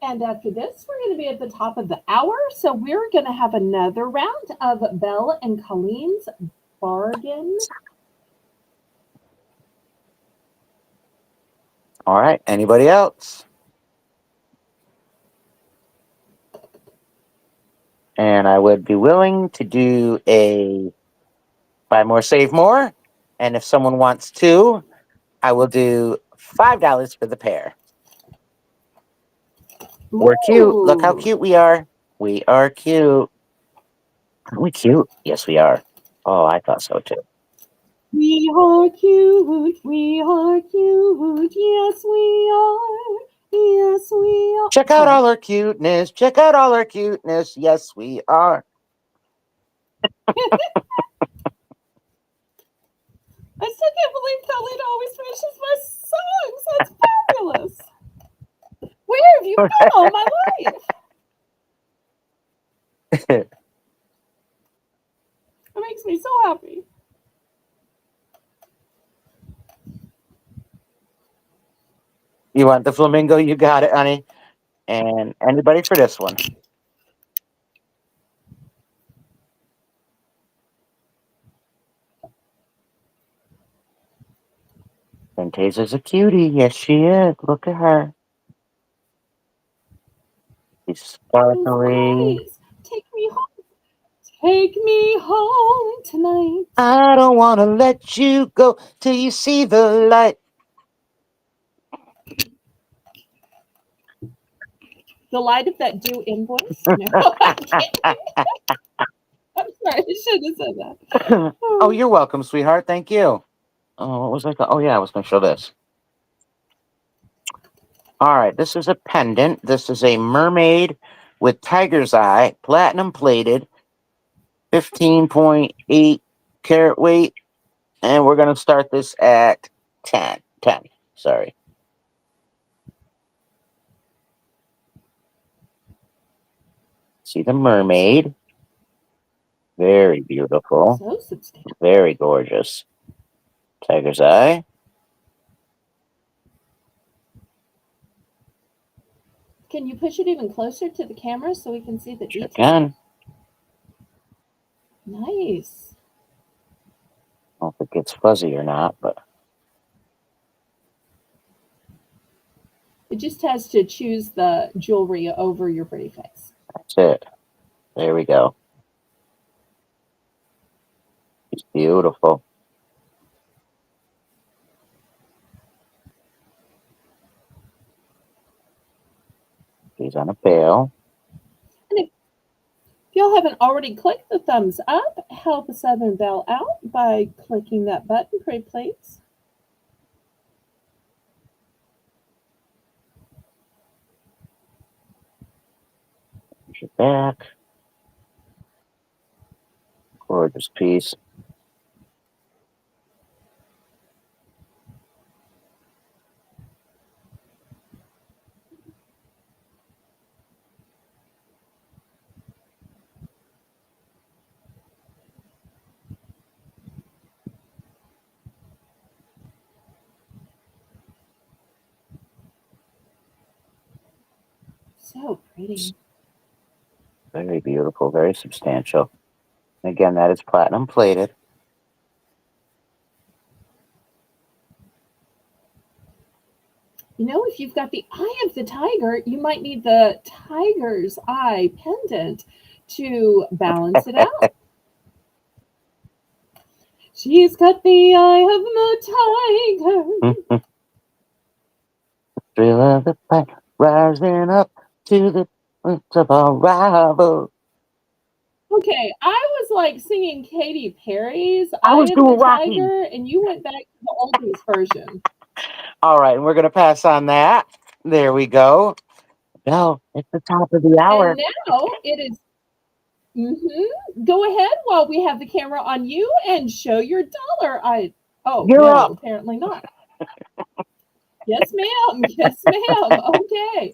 And after this, we're going to be at the top of the hour. So we're going to have another round of Belle and Colleen's bargain. All right, anybody else? And I would be willing to do a buy more, save more. And if someone wants two, I will do $5 for the pair. We're cute. Look how cute we are. We are cute. Aren't we cute? Yes, we are. Oh, I thought so too. We are cute. We are cute. Yes, we are. Yes, we are. Check out all our cuteness. Check out all our cuteness. Yes, we are. I still can't believe Colleen always finishes my songs. That's fabulous. Where have you been all my life? It makes me so happy. You want the flamingo? You got it, honey. And anybody for this one? Fantasia's a cutie. Yes, she is. Look at her. She's sparkly. Take me home. Take me home tonight. I don't want to let you go till you see the light. The light of that due invoice? No, I can't. I'm sorry, I shouldn't have said that. Oh, you're welcome, sweetheart. Thank you. Oh, what was I? Oh, yeah, I was going to show this. All right, this is a pendant. This is a mermaid with tiger's eye, platinum plated, 15.8 carat weight. And we're going to start this at 10. 10, sorry. See the mermaid. Very beautiful. So substantial. Very gorgeous. Tiger's eye. Can you push it even closer to the camera so we can see the detail? Again. Nice. I don't know if it gets fuzzy or not, but it just has to choose the jewelry over your pretty face. That's it. There we go. It's beautiful. She's on a pail. And if y'all haven't already clicked the thumbs up, help Southern Belle out by clicking that button, pretty please. Push it back. Gorgeous piece. So pretty. Very beautiful, very substantial. Again, that is platinum plated. You know, if you've got the eye of the tiger, you might need the tiger's eye pendant to balance it out. She's got the eye of the tiger. Thrill of the fight, rising up to the point of our rival. Okay, I was like singing Katy Perry's I Eye was of the doing Rocky. Tiger, and you went back to the oldest version. All right, and we're gonna pass on that. There we go. Belle, it's the top of the And hour. now it is. Go ahead while we have the camera on you and show your dollar. Oh You're no, up. apparently not. Yes, ma'am. Yes, ma'am. Okay.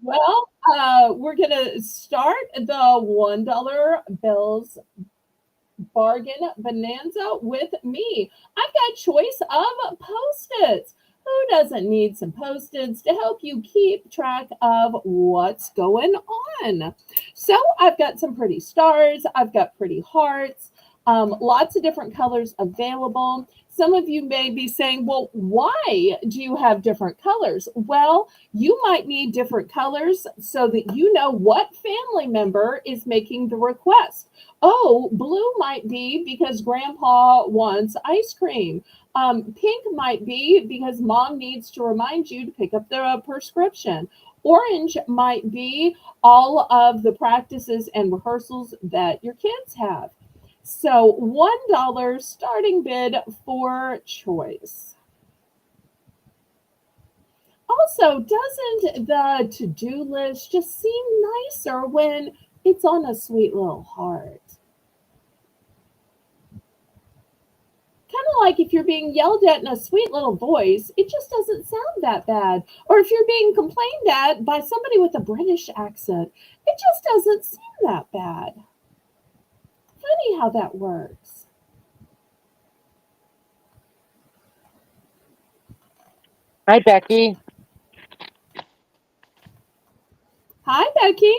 Well, we're gonna start the $1 bills bargain bonanza with me. I've got choice of post-its. Who doesn't need some post-its to help you keep track of what's going on? So I've got some pretty stars. I've got pretty hearts. Lots of different colors available. Some of you may be saying, well, why do you have different colors? Well, you might need different colors so that you know what family member is making the request. Oh, blue might be because grandpa wants ice cream. Pink might be because mom needs to remind you to pick up the prescription. Orange might be all of the practices and rehearsals that your kids have. So $1 starting bid for choice. Also, doesn't the to do list just seem nicer when it's on a sweet little heart? Kind of like if you're being yelled at in a sweet little voice, it just doesn't sound that bad. Or if you're being complained at by somebody with a British accent, it just doesn't seem that bad. Funny how that works. Hi, Becky. Hi, Becky.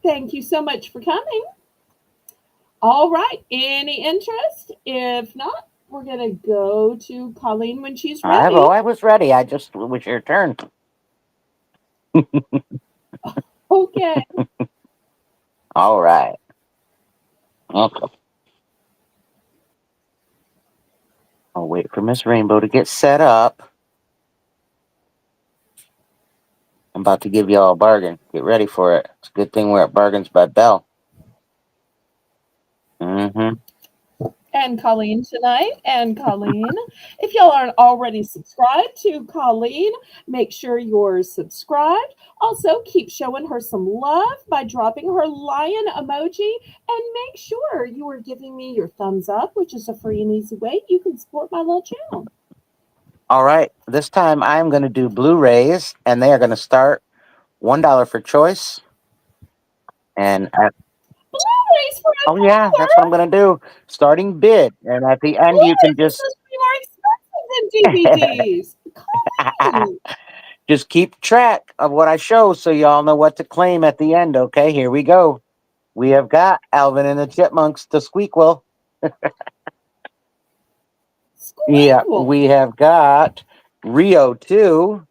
Thank you so much for coming. All right. Any interest? If not, we're going to go to Colleen when she's ready. I was ready. I just, it was your turn. Okay. All right. Okay. I'll wait for Miss Rainbow to get set up. I'm about to give y'all a bargain. Get ready for it. It's a good thing we're at Bargains by Belle. Mm-hmm. And Colleen tonight. And Colleen, if y'all aren't already subscribed to Colleen, make sure you're subscribed. Also, keep showing her some love by dropping her lion emoji. And make sure you are giving me your thumbs up, which is a free and easy way you can support my little channel. All right. This time I'm going to do Blu-rays, and they are going to start $1 for choice. And Blu-rays for oh yeah, that's what I'm $1. going to do. Starting bid, and at the end you can Blu-rays are just supposed to be more expensive than DVDs. Colleen. just keep track of what I show so y'all know what to claim at the end. Okay, here we go. We have got Alvin and the Chipmunks, the Squeakquel. Yeah, Squeakquel. we have got Rio 2.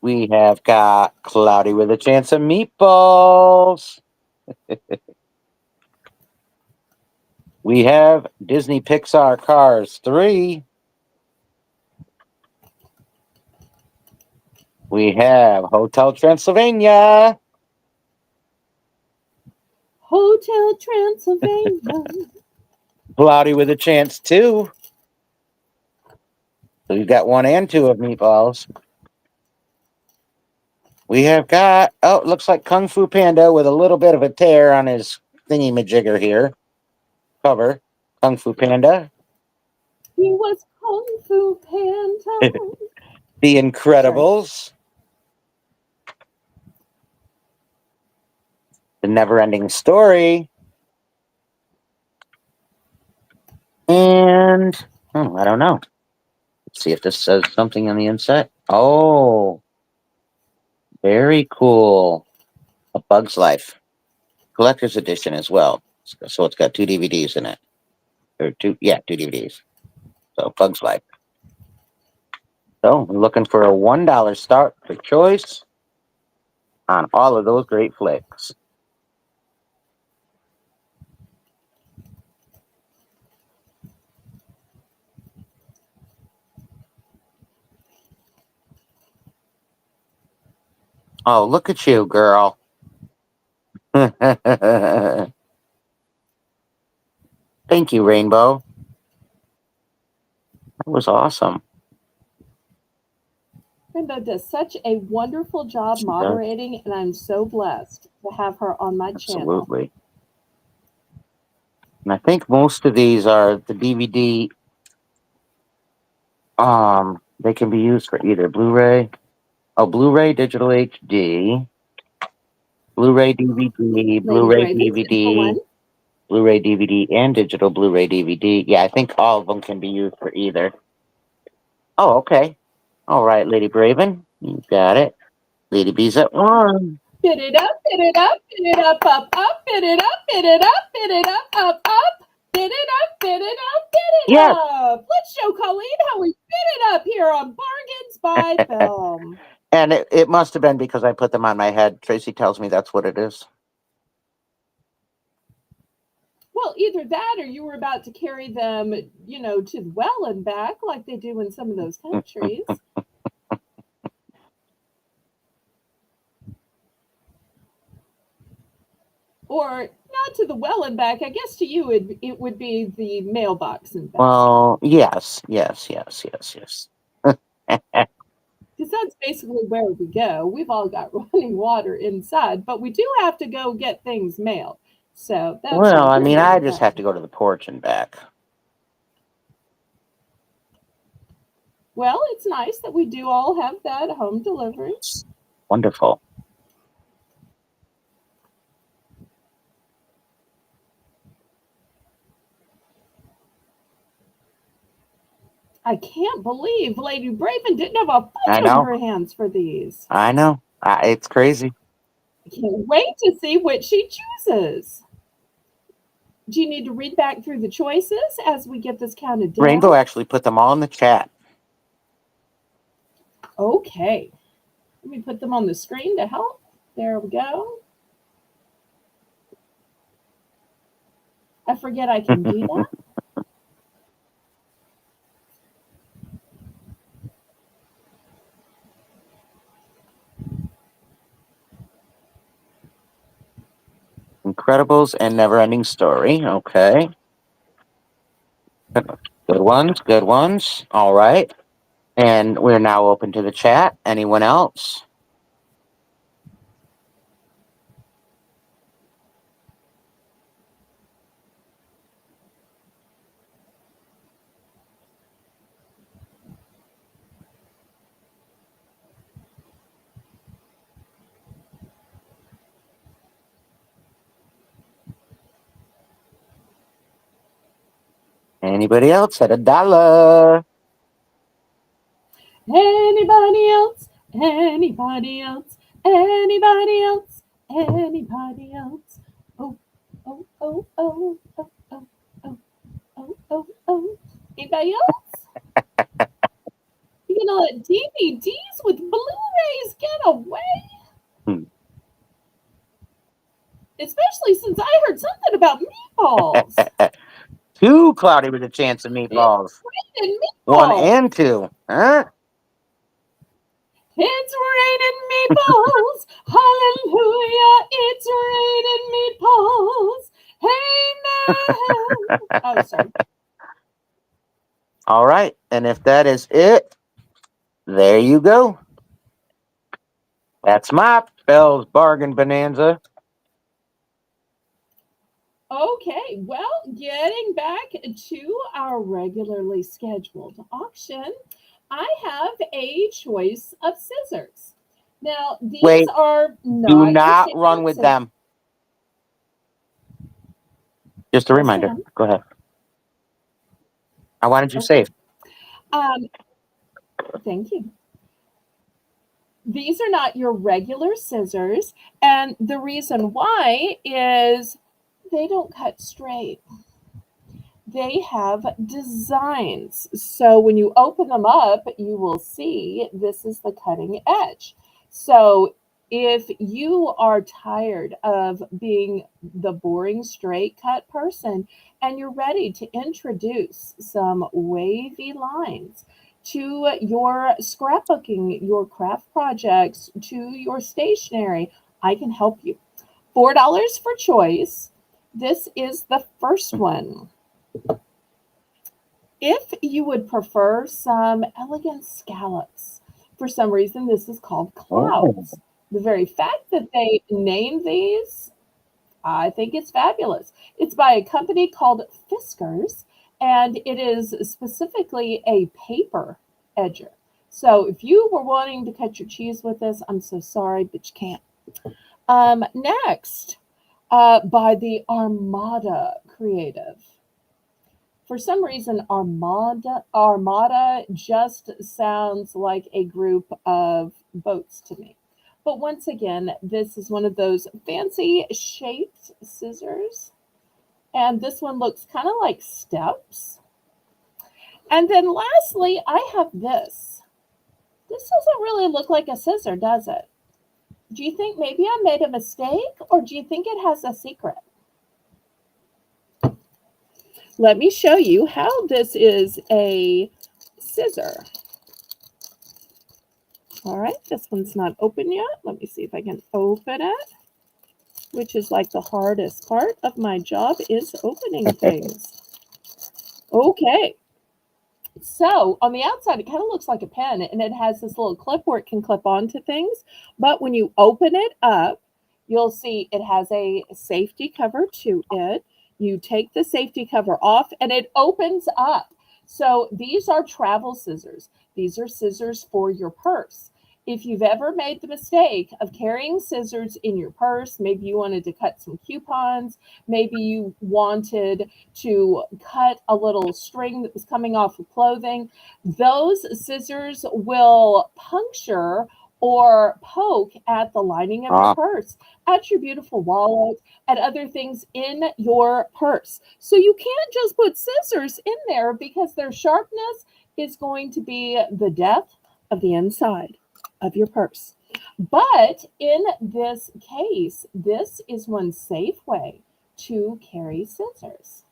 We have got Cloudy with a Chance of Meatballs. We have Disney Pixar Cars 3. We have Hotel Transylvania. Hotel Transylvania. Cloudy with a Chance 2. So we've got 1 and 2 of Meatballs. We have got, oh, it looks like Kung Fu Panda with a little bit of a tear on his thingy-majigger here. Cover. Kung Fu Panda. He was Kung Fu Panda. The Incredibles. The Never-Ending Story. And, oh, I don't know. Let's see if this says something on the inside. Oh, very cool. A Bug's Life. Collector's edition as well. So it's got 2 DVDs in it. Or 2 DVDs. So Bug's Life. So we're looking for a $1 start for choice on all of those great flicks. Oh, look at you, girl. Thank you, Rainbow. That was awesome. Rainbow does such a wonderful job She does. moderating, and I'm so blessed to have her on my channel. Absolutely. And I think most of these are the DVD. They can be used for either Blu-ray, Blu-ray digital HD, Blu-ray DVD, Lady Blu-ray Braven's in for one. DVD, Blu-ray DVD, and digital Blu-ray DVD. Yeah, I think all of them can be used for either. Oh, okay. All right, Lady Braven, you got it. Lady B's at 1. Bid it up, bid it up, bid it up, up, bid it up, bid it up, bid it up, bid it up, bid it up, bid it Yes. up. Let's show Colleen how we bid it up here on Bargains by Belle. And it must have been because I put them on my head. Tracy tells me that's what it is. Well, either that or you were about to carry them, to the well and back like they do in some of those countries. Or not to the well and back. I guess to you it would be the mailbox and back. Well, yes. Because that's basically where we go. We've all got running water inside, but we do have to go get things mailed. So that's Well, why I we're mean, doing I just that. have to go to the porch and back. Well, it's nice that we do all have that home delivery. Wonderful. I can't believe Lady Braven didn't have a I fight know. on her hands for these. I know. It's crazy. I can't wait to see what she chooses. Do you need to read back through the choices as we get this counted down? Rainbow actually put them all in the chat. Okay. Let me put them on the screen to help. There we go. I forget I can do that. Incredibles and Never-Ending Story. Okay. Good ones. Good ones. All right. And we're now open to the chat. Anyone else? Anybody else at $1? Anybody else? Anybody else? Anybody else? Anybody else? Oh, oh, oh, oh, oh, oh, oh, oh, oh, oh. Anybody else? You gonna let DVDs with Blu-rays get away? Especially since I heard something about meatballs. Too cloudy with a chance of meatballs. It's raining 1 meatballs. and 2. Huh? It's raining meatballs. Hallelujah. It's raining meatballs. Amen. Oh, sorry. All right. And if that is it, there you go. That's my Belle's Bargain Bonanza. Okay, well, getting back to our regularly scheduled auction, I have a choice of scissors. Now, these Wait, are do not your not run standard with scissors. them. Just a Yes, reminder. ma'am. Go ahead. I wanted you Okay. safe. Thank you. These are not your regular scissors, and the reason why is they don't cut straight. They have designs. So when you open them up, you will see this is the cutting edge. So if you are tired of being the boring straight cut person and you're ready to introduce some wavy lines to your scrapbooking, your craft projects, to your stationery, I can help you. $4 for choice. This is the first one. If you would prefer some elegant scallops, for some reason, this is called clouds. The very fact that they name these, I think it's fabulous. It's by a company called Fiskars, and it is specifically a paper edger. So if you were wanting to cut your cheese with this, I'm so sorry, but you can't. Next, by the Armada Creative. For some reason, Armada just sounds like a group of boats to me. But once again, this is one of those fancy shaped scissors. And this one looks kind of like steps. And then lastly, I have this. This doesn't really look like a scissor, does it? Do you think maybe I made a mistake, or do you think it has a secret? Let me show you how this is a scissor. All right, this one's not open yet. Let me see if I can open it, which is like the hardest part of my job is opening things. Okay, so on the outside, it kind of looks like a pen, and it has this little clip where it can clip onto things. But when you open it up, you'll see it has a safety cover to it. You take the safety cover off, and it opens up. So these are travel scissors. These are scissors for your purse. If you've ever made the mistake of carrying scissors in your purse, maybe you wanted to cut some coupons, maybe you wanted to cut a little string that was coming off of clothing, those scissors will puncture or poke at the lining of your purse, at your beautiful wallet, at other things in your purse. So you can't just put scissors in there because their sharpness is going to be the death of the inside of your purse. But in this case, this is one safe way to carry scissors.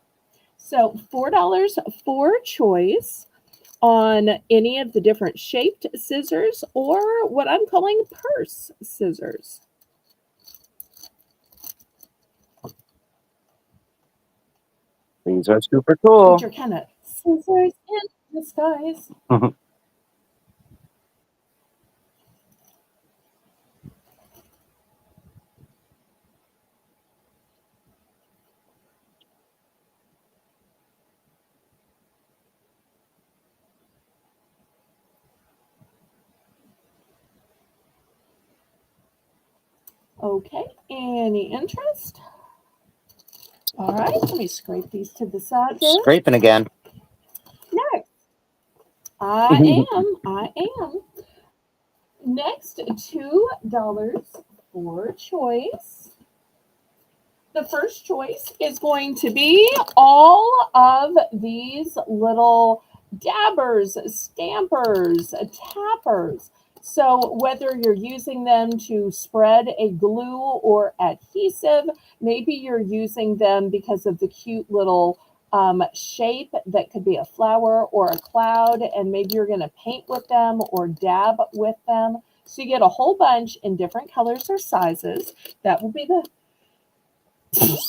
So $4 for choice on any of the different shaped scissors or what I'm calling purse scissors. These are super cool. Which are kind of scissors in disguise. Okay, any interest? All right, let me scrape these to the side there. Scraping again. Next, I am. Next, $2 for choice. The first choice is going to be all of these little dabbers, stampers, tappers. So whether you're using them to spread a glue or adhesive, maybe you're using them because of the cute little shape that could be a flower or a cloud, and maybe you're going to paint with them or dab with them. So you get a whole bunch in different colors or sizes. That will be the God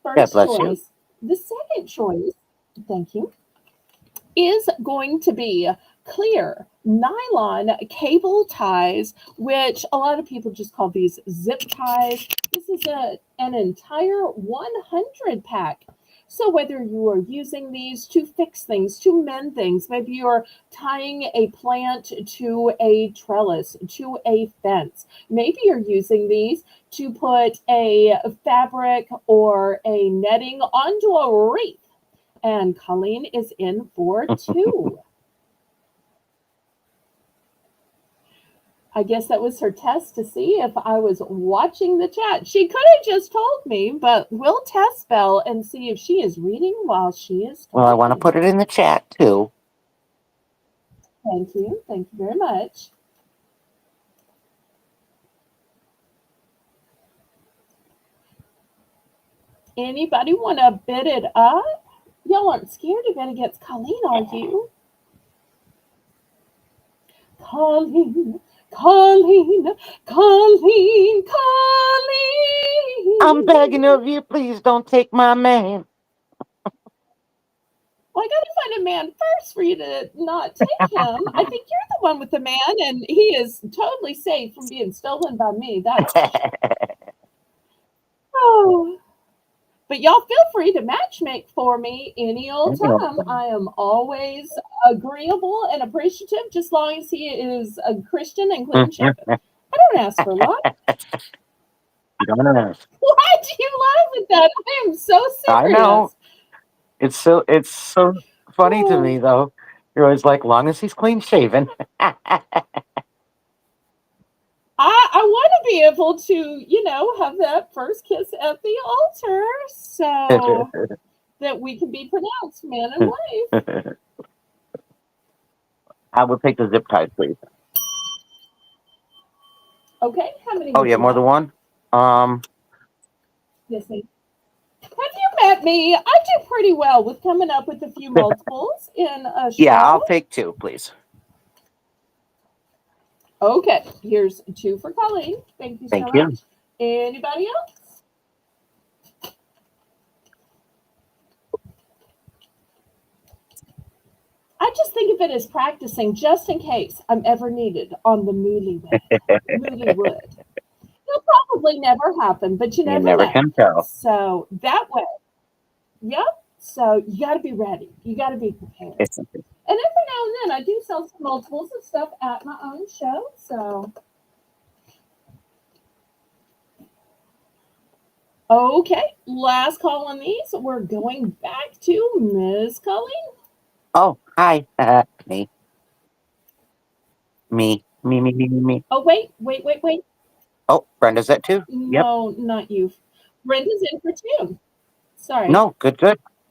first bless you. choice. The second choice, thank you, is going to be clear nylon cable ties, which a lot of people just call these zip ties. This is an entire 100 pack. So whether you are using these to fix things, to mend things, maybe you're tying a plant to a trellis, to a fence, maybe you're using these to put a fabric or a netting onto a wreath. And Colleen is in for two. I guess that was her test to see if I was watching the chat. She could have just told me, but we'll test Belle and see if she is reading while she is talking. Well, I want to put it in the chat too. Thank you. Thank you very much. Anybody want to bid it up? Y'all aren't scared to bet against Colleen, are you? Colleen, Colleen, Colleen, Colleen. I'm begging of you, please don't take my man. Well, I got to find a man first for you to not take him. I think you're the one with the man, and he is totally safe from being stolen by me. That's for sure. Oh. But y'all feel free to matchmake for me any old time. I am always agreeable and appreciative, just long as he is a Christian and clean shaven. I don't ask for a lot. Why do you laugh at that? I am so I serious. know. It's so funny to me though. You're always like, long as he's clean shaven. I want to be able to, have that first kiss at the altar so that we can be pronounced man and wife. I will take the zip ties, please. Okay, how many? Oh, yeah, more than one? Yes, ma'am. Have you met me? I do pretty well with coming up with a few multiples in a show. Yeah, I'll take two, please. Okay, here's two for Colleen. Thank you so Thank you. much. Anybody else? I just think of it as practicing just in case I'm ever needed on the Moolywed. Moollywood. It'll probably never happen, but you never never know. can tell. So that way, yep. So you got to be ready. You got to be prepared. And every now and then, I do sell some multiples and stuff at my own show. So, okay, last call on these. We're going back to Miss Colleen. Oh, hi. Me. Me. Oh, wait. Oh, Brenda's that too? Yep. No, not you. Brenda's in for two. Sorry. No, good.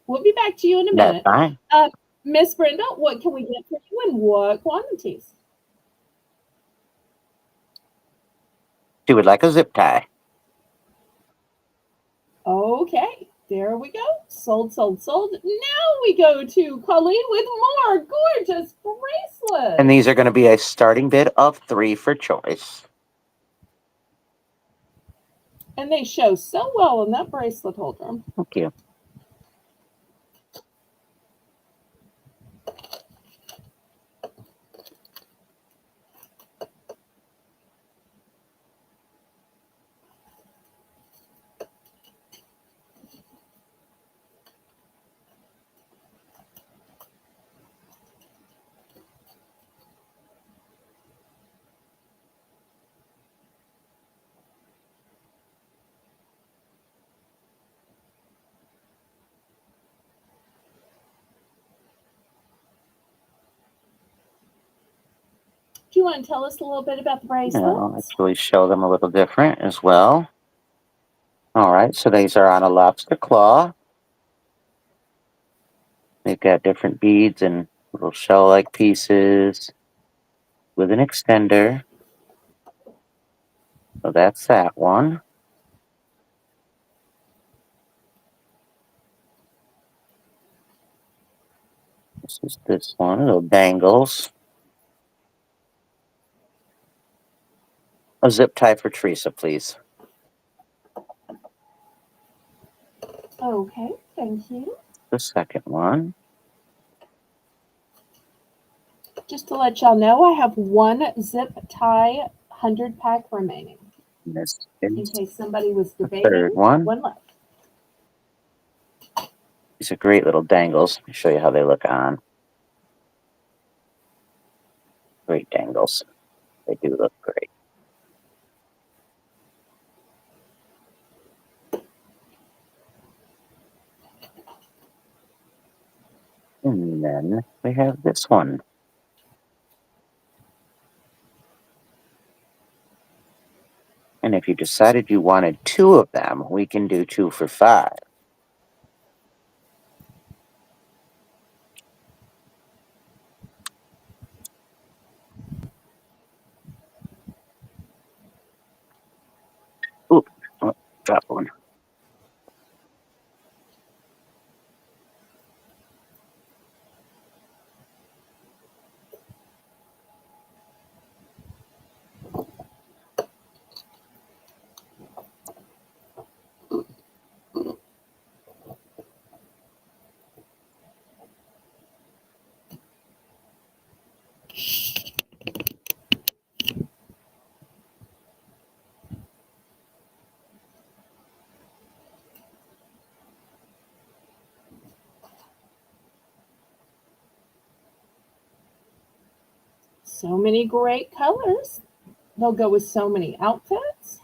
We'll be back to you in a That's minute. fine. Miss Brenda, what can we get for you and what quantities? She would like a zip tie. Okay, there we go. Sold. Now we go to Colleen with more gorgeous bracelets. And these are going to be a starting bid of 3 for choice. And they show so well in that bracelet holder. Thank you. Do you want to tell us a little bit about the bracelets? I'll actually show them a little different as well. All right, so these are on a lobster claw. They've got different beads and little shell-like pieces with an extender. So that's that one. This is this one, little dangles. A zip tie for Teresa, please. Okay, thank you. The second one. Just to let y'all know, I have one zip tie 100-pack remaining. And this In is case somebody was the debating, third one. one left. These are great little dangles. Let me show you how they look on. Great dangles. They do look great. And then we have this one. And if you decided you wanted two of them, we can do 2 for $5. Oop, oh, drop one. So many great colors. They'll go with so many outfits.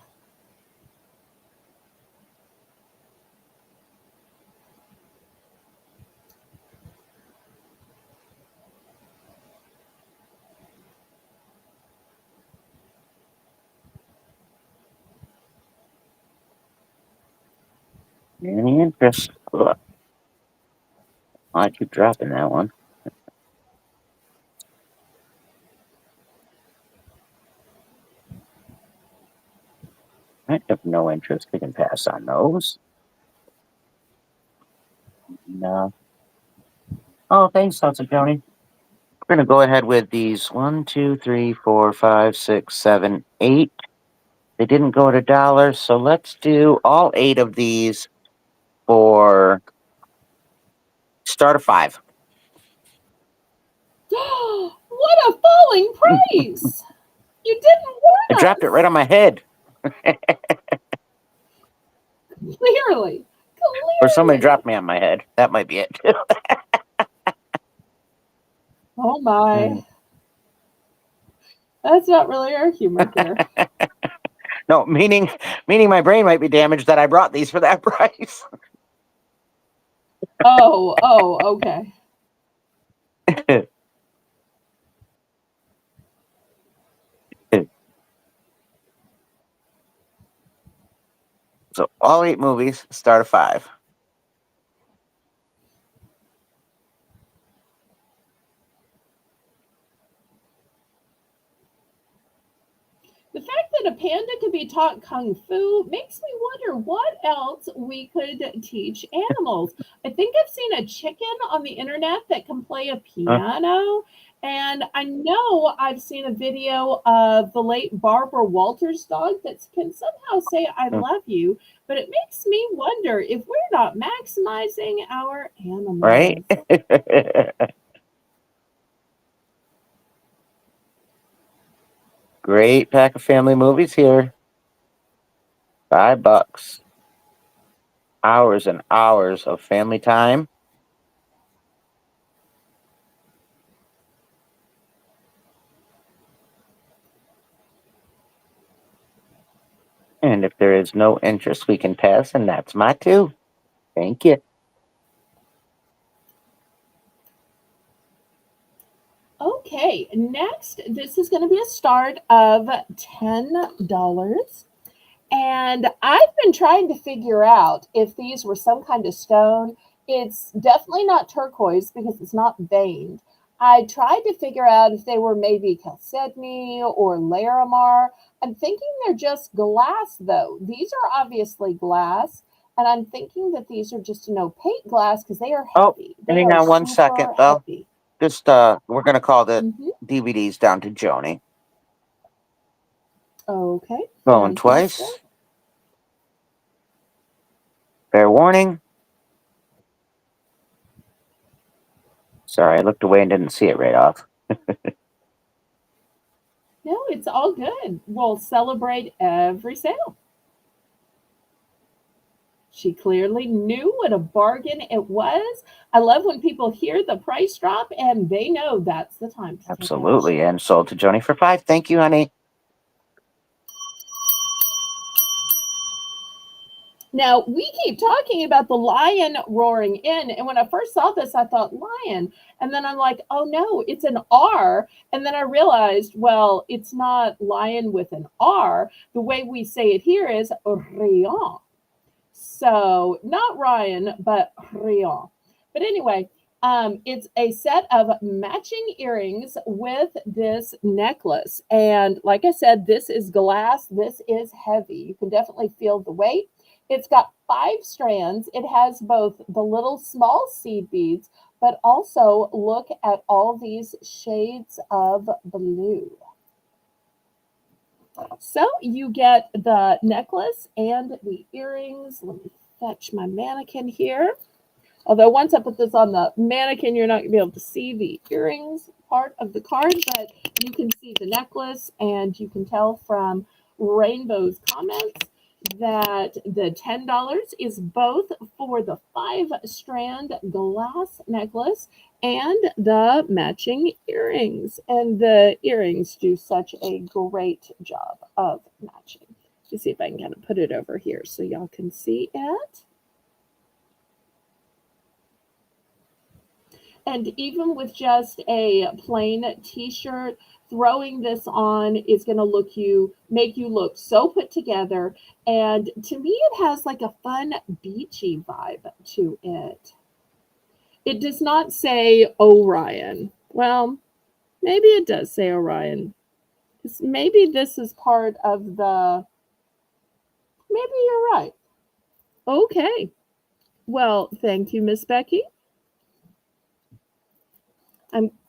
Any interest? Ugh. I keep dropping that one. I have no interest. We can pass on those. No. Oh, thanks, lots of Joni. We're going to go ahead with these 1, 2, 3, 4, 5, 6, 7, 8. They didn't go at $1, so let's do all 8 of these for start of 5. What a falling praise! You didn't I warn dropped it us. right on my head. Clearly. Or somebody Clearly. dropped me on my head. That might be it. Oh my. That's not really our humor here. No, meaning my brain might be damaged that I brought these for that price. Oh, okay. So all 8 movies, start of 5. The fact that a panda could be taught kung fu makes me wonder what else we could teach animals. I think I've seen a chicken on the internet that can play a Huh? piano. And I know I've seen a video of the late Barbara Walters' dog that can somehow say, I love you. But it makes me wonder if we're not maximizing our Right? animals. Great pack of family movies here. $5. Hours and hours of family time. And if there is no interest, we can pass, and that's my 2. Thank you. Okay, next, this is going to be a start of $10. And I've been trying to figure out if these were some kind of stone. It's definitely not turquoise because it's not veined. I tried to figure out if they were maybe chalcedony or larimar. I'm thinking they're just glass, though. These are obviously glass. And I'm thinking that these are just an opaque glass because they are Oh, heavy. They hang are on one super second, though. heavy. Just we're gonna call the Mhm. DVDs down to Joni. Okay. Going Fantastic. twice. Fair warning. Sorry, I looked away and didn't see it right off. No, it's all good. We'll celebrate every sale. She clearly knew what a bargain it was. I love when people hear the price drop and they know that's the time to take Absolutely. action. And sold to Joni for $5. Thank you, honey. Now, we keep talking about the lion roaring in. And when I first saw this, I thought lion. And then I'm like, oh no, it's an R. And then I realized, well, it's not lion with an R. The way we say it here is rion. So not Ryan, but rion. But anyway, it's a set of matching earrings with this necklace. And like I said, this is glass. This is heavy. You can definitely feel the weight. It's got 5 strands. It has both the little small seed beads, but also look at all these shades of blue. So you get the necklace and the earrings. Let me fetch my mannequin here. Although once I put this on the mannequin, you're not going to be able to see the earrings part of the card, but you can see the necklace, and you can tell from Rainbow's comments that the $10 is both for the 5-strand glass necklace and the matching earrings. And the earrings do such a great job of matching. Let's see if I can kind of put it over here so y'all can see it. And even with just a plain t-shirt, throwing this on is going to make you look so put together. And to me, it has like a fun beachy vibe to it. It does not say Orion. Well, maybe it does say Orion. Maybe this is part of the. Maybe you're right. Okay. Well, thank you, Miss Becky.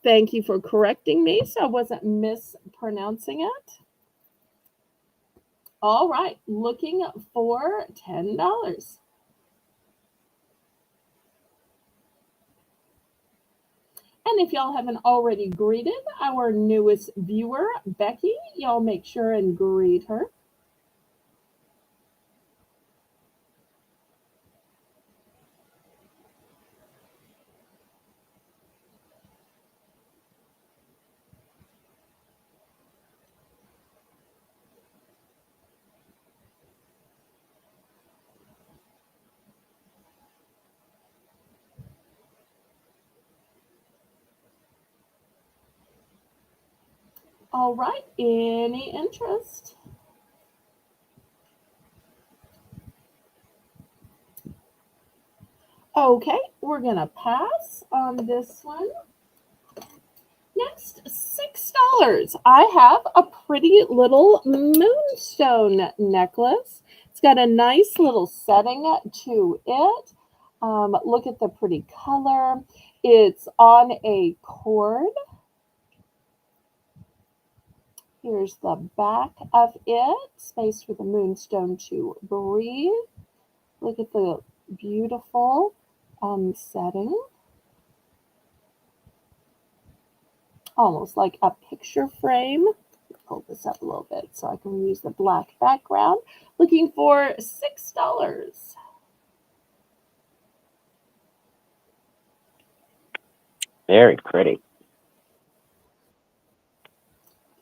Thank you for correcting me so I wasn't mispronouncing it. All right, looking for $10. And if y'all haven't already greeted our newest viewer, Becky, y'all make sure and greet her. All right, any interest? Okay, we're gonna pass on this one. Next, $6. I have a pretty little moonstone necklace. It's got a nice little setting to it. Look at the pretty color. It's on a cord. Here's the back of it. Space for the moonstone to breathe. Look at the beautiful setting. Almost like a picture frame. Pull this up a little bit so I can use the black background. Looking for $6. Very pretty.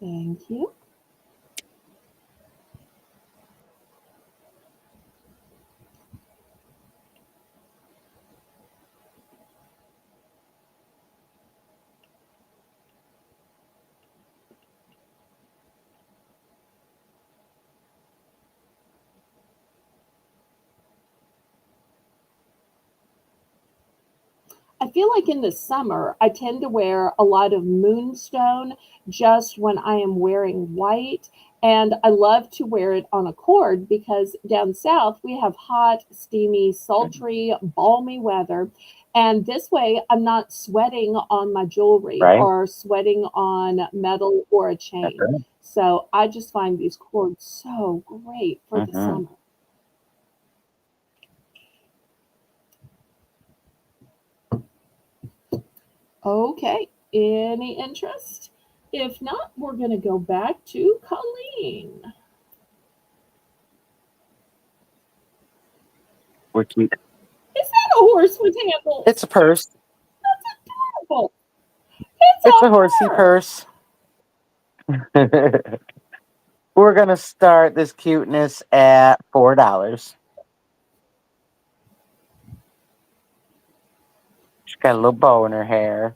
Thank you. I feel like in the summer, I tend to wear a lot of moonstone just when I am wearing white. And I love to wear it on a cord because down south we have hot, steamy, sultry, balmy weather. And this way, I'm not sweating on my jewelry Right. or sweating on metal or a That's chain. right. So I just find these cords so great for the Mm-hmm. summer. Okay, any interest? If not, we're going to go back to Colleen. We're cute. Is that a horse with It's handles? a purse. That's adorable. It's It's a a horsey purse. purse. We're gonna start this cuteness at $4. She's got a little bow in her hair.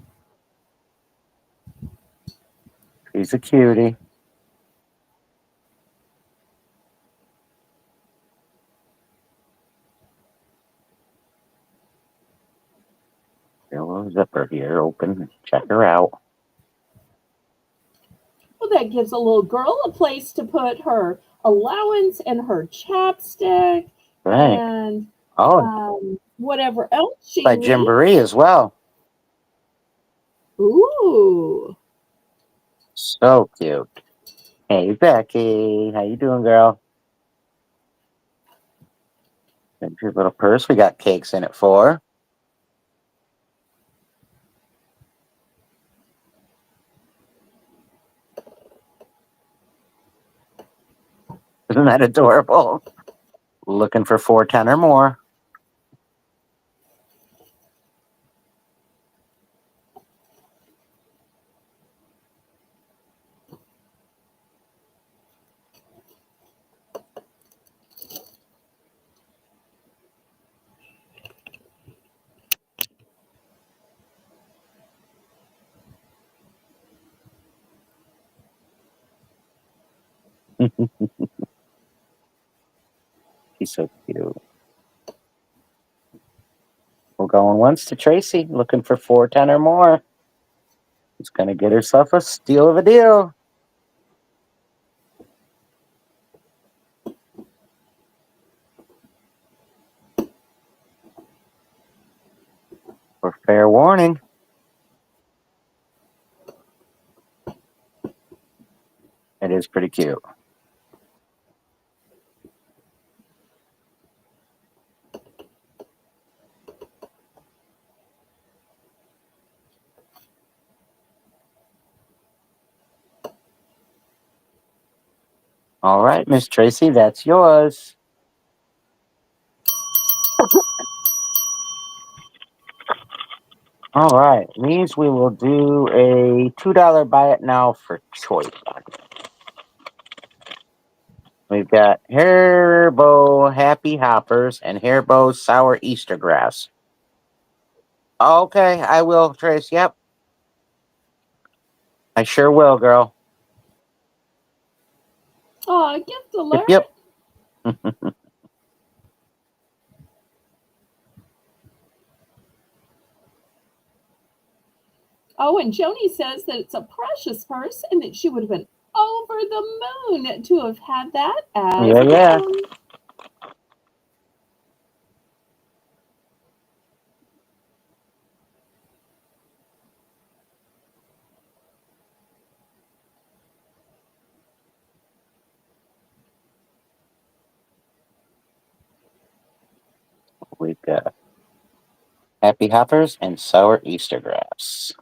She's a cutie. Got a little zipper here open. Check her out. Well, that gives a little girl a place to put her allowance and her chapstick Right. and Oh, whatever else she by Jamboree needs. as well. Ooh. So cute. Hey Becky, how you doing, girl? There's your little purse. We got cakes in it for. Isn't that adorable? Looking for 410 or more. He's so cute. We're going once to Tracy, looking for 410 or more. She's gonna get herself a steal of a deal. For fair warning. It is pretty cute. All right, Miss Tracy, that's yours. All right, these we will do a $2 buy it now for choice. We've got Hairbo Happy Hoppers and Hairbo Sour Easter Grass. Okay, I will, Trace. Yep, I sure will, girl. Oh, gift Yep, alert. yep. Oh, and Joni says that it's a precious purse and that she would have been over the moon to have had that as Yeah, a yeah. gift. We've got Happy Hoppers and Sour Easter Grass.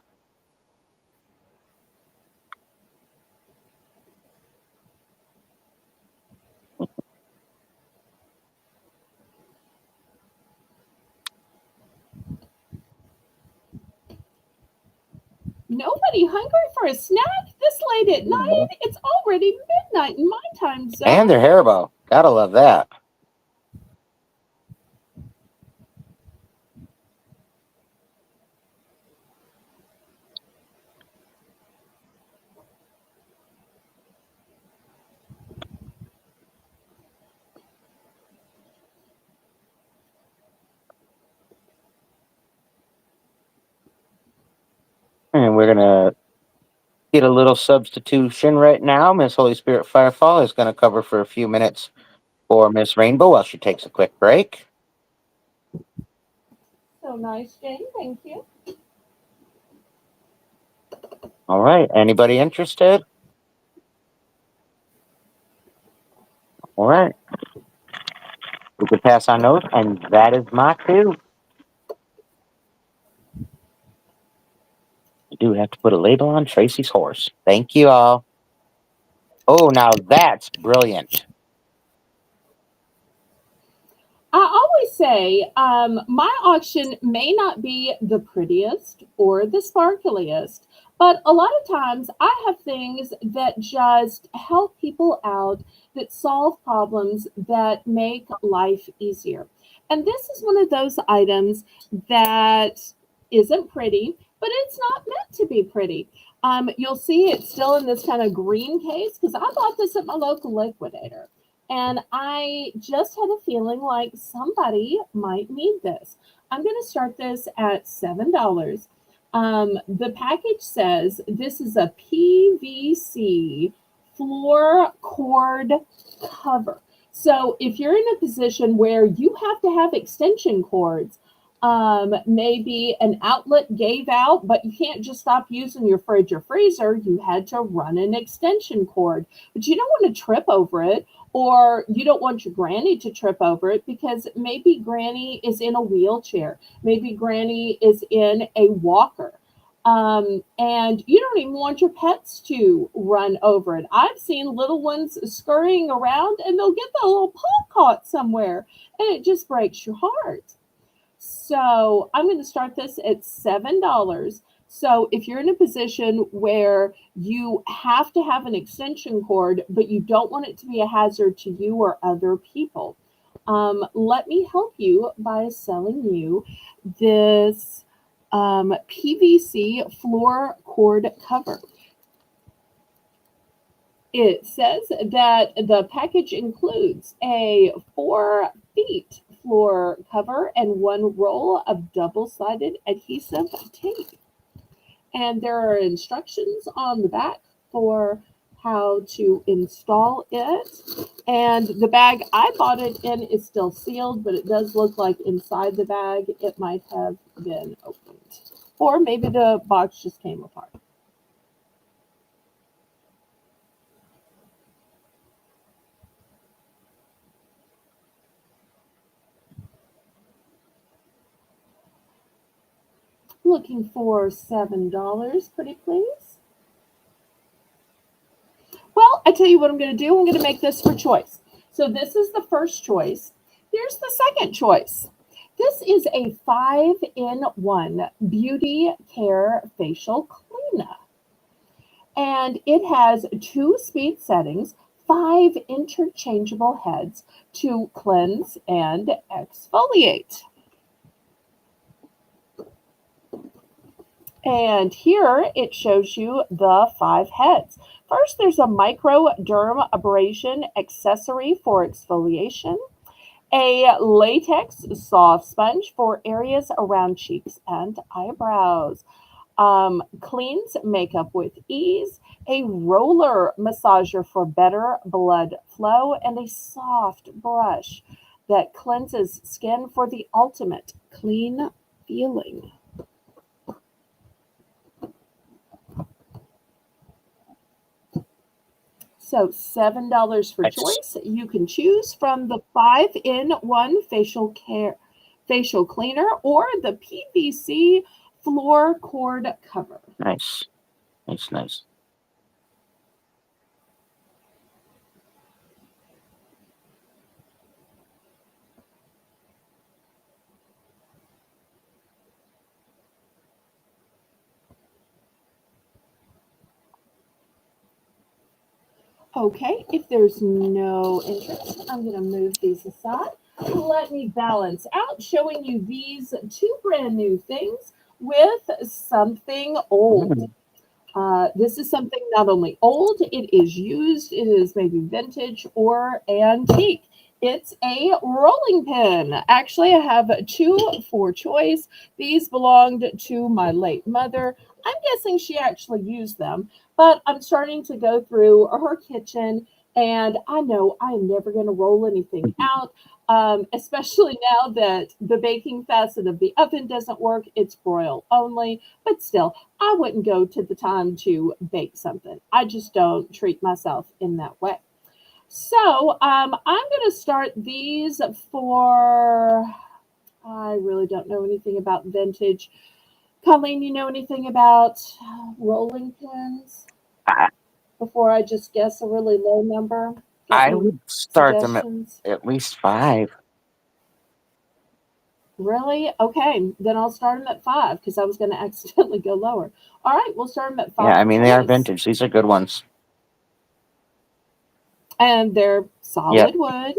Nobody hungry for a snack this late at night? It's already midnight in my time zone. And their Hairbo. Gotta love that. And we're gonna get a little substitution right now. Miss Holy Spirit Firefall is gonna cover for a few minutes for Miss Rainbow while she takes a quick break. So nice, Jane. Thank you. All right. Anybody interested? All right. We could pass on those, and that is my two. You do have to put a label on Tracy's horse. Thank you all. Oh, now that's brilliant. I always say my auction may not be the prettiest or the sparkliest, but a lot of times I have things that just help people out, that solve problems, that make life easier. And this is one of those items that isn't pretty, but it's not meant to be pretty. You'll see it's still in this kind of green case because I bought this at my local liquidator. And I just had a feeling like somebody might need this. I'm going to start this at $7. The package says this is a PVC floor cord cover. So if you're in a position where you have to have extension cords, maybe an outlet gave out, but you can't just stop using your fridge or freezer, you had to run an extension cord, but you don't want to trip over it, or you don't want your granny to trip over it because maybe granny is in a wheelchair, maybe granny is in a walker. And you don't even want your pets to run over it. I've seen little ones scurrying around and they'll get the little paw caught somewhere and it just breaks your heart. So I'm going to start this at $7. So if you're in a position where you have to have an extension cord, but you don't want it to be a hazard to you or other people, let me help you by selling you this PVC floor cord cover. It says that the package includes a 4 feet floor cover and one roll of double-sided adhesive tape. And there are instructions on the back for how to install it. And the bag I bought it in is still sealed, but it does look like inside the bag it might have been opened. Or maybe the box just came apart. Looking for $7, pretty please. Well, I tell you what I'm going to do. I'm going to make this for choice. So this is the first choice. Here's the second choice. This is a 5-in-1 beauty care facial cleaner. And it has 2 speed settings, 5 interchangeable heads to cleanse and exfoliate. And here it shows you the 5 heads. First, there's a microdermabrasion accessory for exfoliation, a latex soft sponge for areas around cheeks and eyebrows, cleans makeup with ease, a roller massager for better blood flow, and a soft brush that cleanses skin for the ultimate clean feeling. So $7 for Nice. choice. You can choose from the 5-in-1 facial cleaner or the PVC floor cord cover. Nice. Nice, nice. Okay, if there's no interest, I'm going to move these aside. Let me balance out, showing you these 2 brand new things with something old. This is something not only old, it is used, it is maybe vintage or antique. It's a rolling pin. Actually, I have 2 for choice. These belonged to my late mother. I'm guessing she actually used them, but I'm starting to go through her kitchen And I know I am never going to roll anything out, especially now that the baking facet of the oven doesn't work. It's broil only, but still, I wouldn't go to the time to bake something. I just don't treat myself in that way. So I'm going to start these for. I really don't know anything about vintage. Colleen, you know anything about rolling pins? I, Before I just guess a really low number? Got I any would start them suggestions? at least 5. Really? Okay, then I'll start them at 5 because I was going to accidentally go lower. All right, we'll start them at Yeah, 5 I for mean, they are choice. vintage. These are good ones. And they're Yep. solid wood.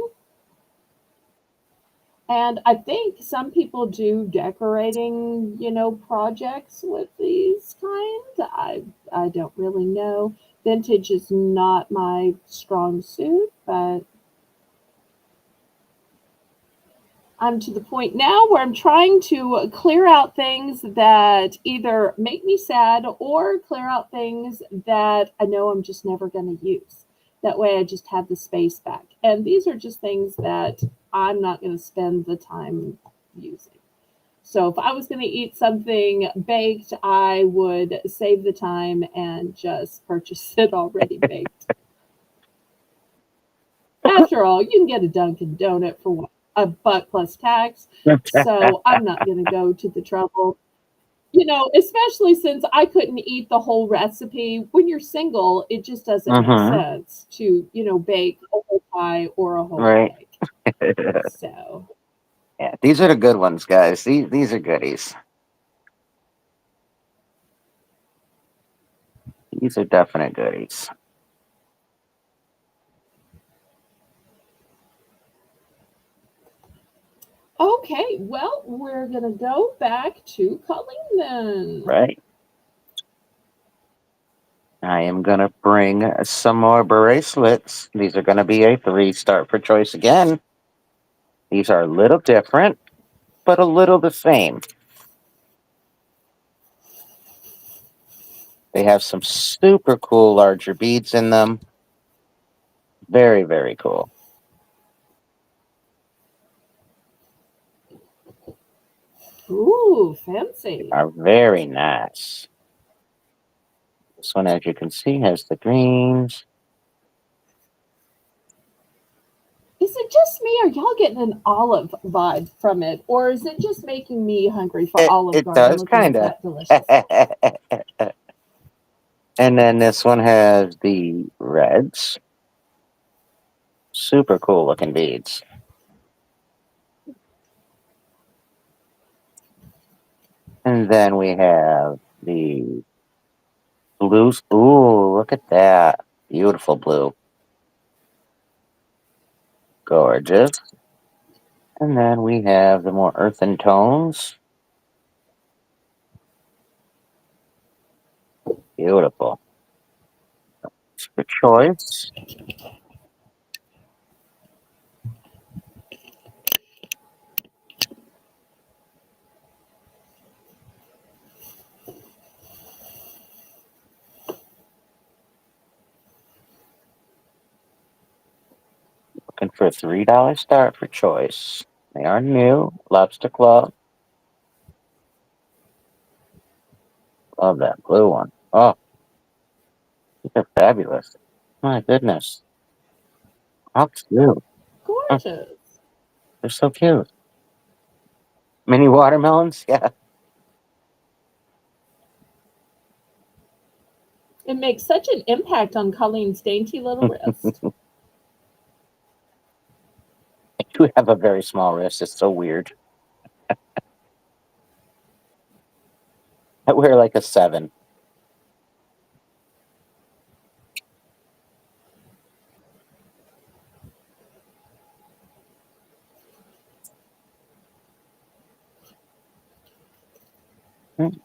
And I think some people do decorating, projects with these kind. I don't really know. Vintage is not my strong suit, but I'm to the point now where I'm trying to clear out things that either make me sad or clear out things that I know I'm just never going to use. That way I just have the space back. And these are just things that I'm not going to spend the time using. So if I was going to eat something baked, I would save the time and just purchase it already baked. After all, you can get a Dunkin' Donut for what, a buck plus tax. So I'm not going to go to the trouble, especially since I couldn't eat the whole recipe. When you're single, it just doesn't make Mm-hmm. sense to, bake a whole pie or a whole Right. cake. So, Yeah, these are the good ones, guys. These are goodies. These are definite goodies. okay, well, we're going to go back to Colleen then. Right. I am gonna bring some more bracelets. These are gonna be a 3 start for choice again. These are a little different, but a little the same. They have some super cool larger beads in them. Very, very cool. Ooh, They fancy. are very nice. This one, as you can see, has the greens. Is it just me, or y'all getting an olive vibe from it? Or is it just making me hungry for Olive It Garden does looking kind at of. that deliciousness? And then this one has the reds. Super cool looking beads. And then we have the blues. Ooh, look at that. Beautiful blue. Gorgeous. And then we have the more earthen tones. Beautiful. For choice. Looking for a $3 start for choice. They are new. Lobster Claw. Love that blue one. Oh, these are fabulous. My goodness. How cute. Oh, Gorgeous. they're so cute. Mini watermelons? Yeah. It makes such an impact on Colleen's dainty little wrist. I do have a very small wrist. It's so weird. I wear like a 7.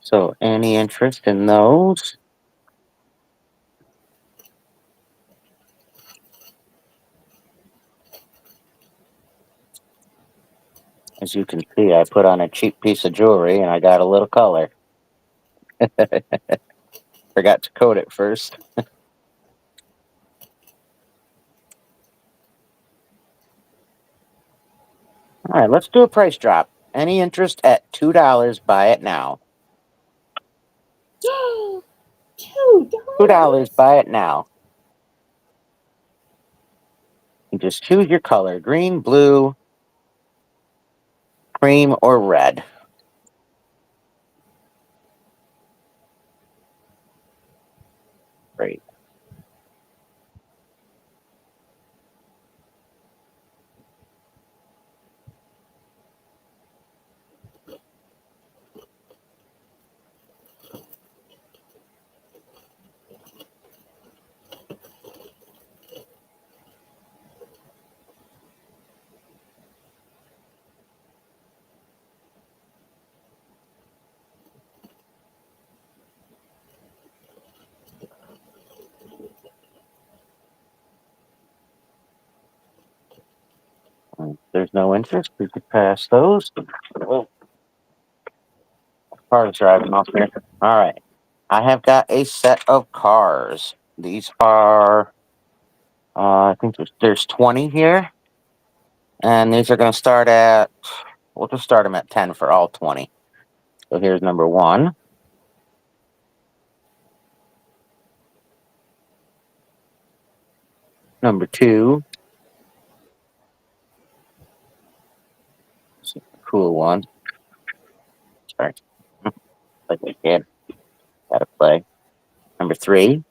So, any interest in those? As you can see, I put on a cheap piece of jewelry and I got a little color. Forgot to coat it first. All right, let's do a price drop. Any interest at $2? Buy it now. $2. $2. Buy it now. You just choose your color: green, blue, cream, or red. Great. There's no interest. We could pass those. Oh, car's driving off here. All right. I have got a set of cars. These are, I think there's 20 here. And these are going to start at, we'll just start them at 10 for all 20. So here's number 1. Number 2. It's a cool one. Sorry. Like a kid. Gotta play. Number 3.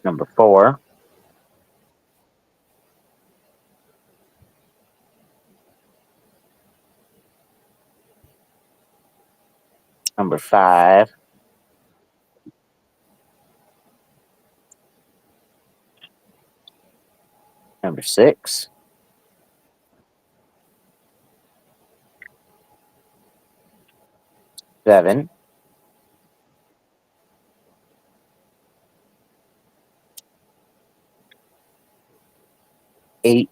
Number 4. Number 5. Number 6. 7. 8.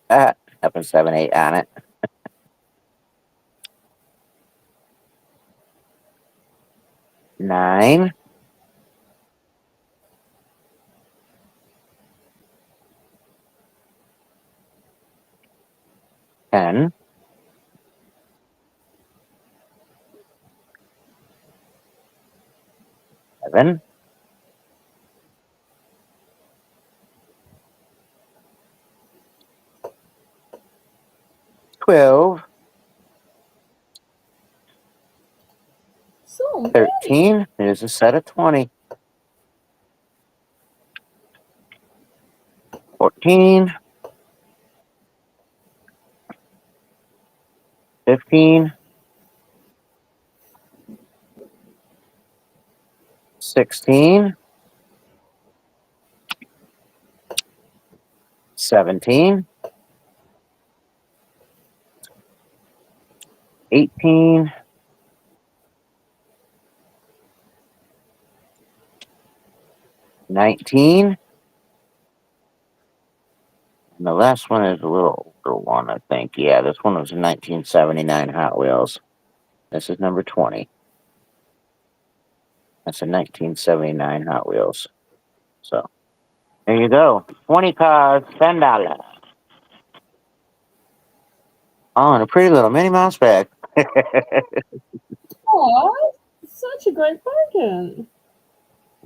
Happens to have an 8 on it. 9. 10. 11. 12. So 13. Here's a set of 20. 14. 15. 16. 17. 18. 19. And the last one is a little older one, I think. Yeah, this one was a 1979 Hot Wheels. This is number 20. That's a 1979 Hot Wheels. So, there you go. 20 cars, $10. Oh, and a pretty little Minnie Mouse bag. Aw, such a great bargain.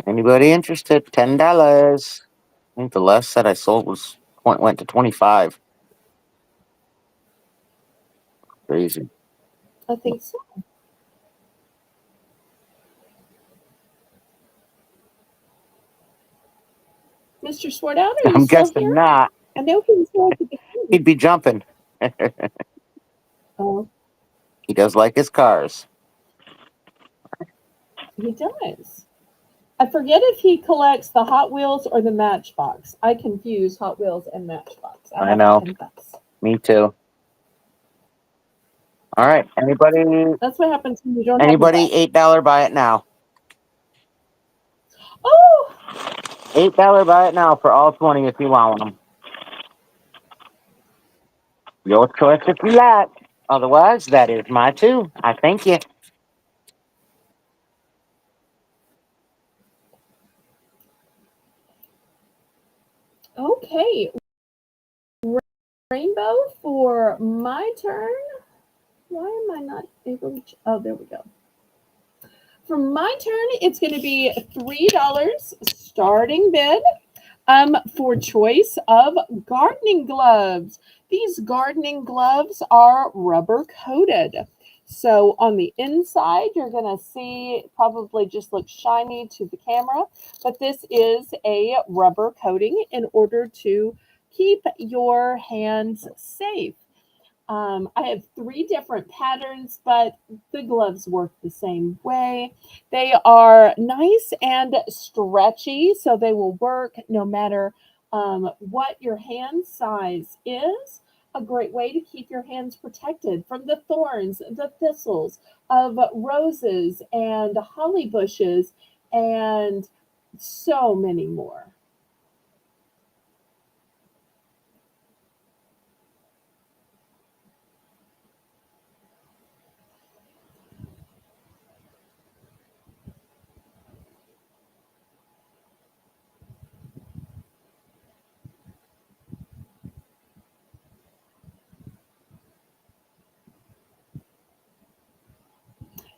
Anybody interested? $10. I think the last set I sold went to 25. Crazy. I think so. Mr. Swartout, are you I'm still guessing here? not. I know he was here at the beginning. He'd be jumping. Oh, He does like his cars. he does. I forget if he collects the Hot Wheels or the Matchbox. I confuse Hot Wheels and Matchbox. I have know. to confess. Me too. All right. Anybody That's what happens when you don't have anybody your bike. $8 buy it now. Oh, $8 buy it now for all 20 if you want them. Your choice if you like. Otherwise, that is my 2. I thank you. Okay, rainbow for my turn. Why am I not able to? Oh, there we go. For my turn, it's going to be $3 starting bid for choice of gardening gloves. These gardening gloves are rubber coated. So on the inside, you're going to see probably just looks shiny to the camera, but this is a rubber coating in order to keep your hands safe. I have three different patterns, but the gloves work the same way. They are nice and stretchy, so they will work no matter what your hand size is. A great way to keep your hands protected from the thorns, the thistles of roses and holly bushes, and so many more.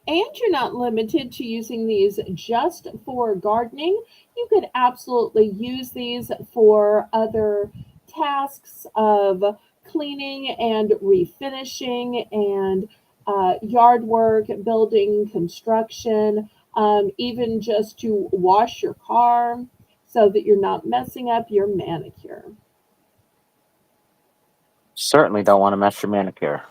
And you're not limited to using these just for gardening. You could absolutely use these for other tasks of cleaning and refinishing and yard work, building, construction, even just to wash your car so that you're not messing up your manicure. Certainly don't want to mess your manicure.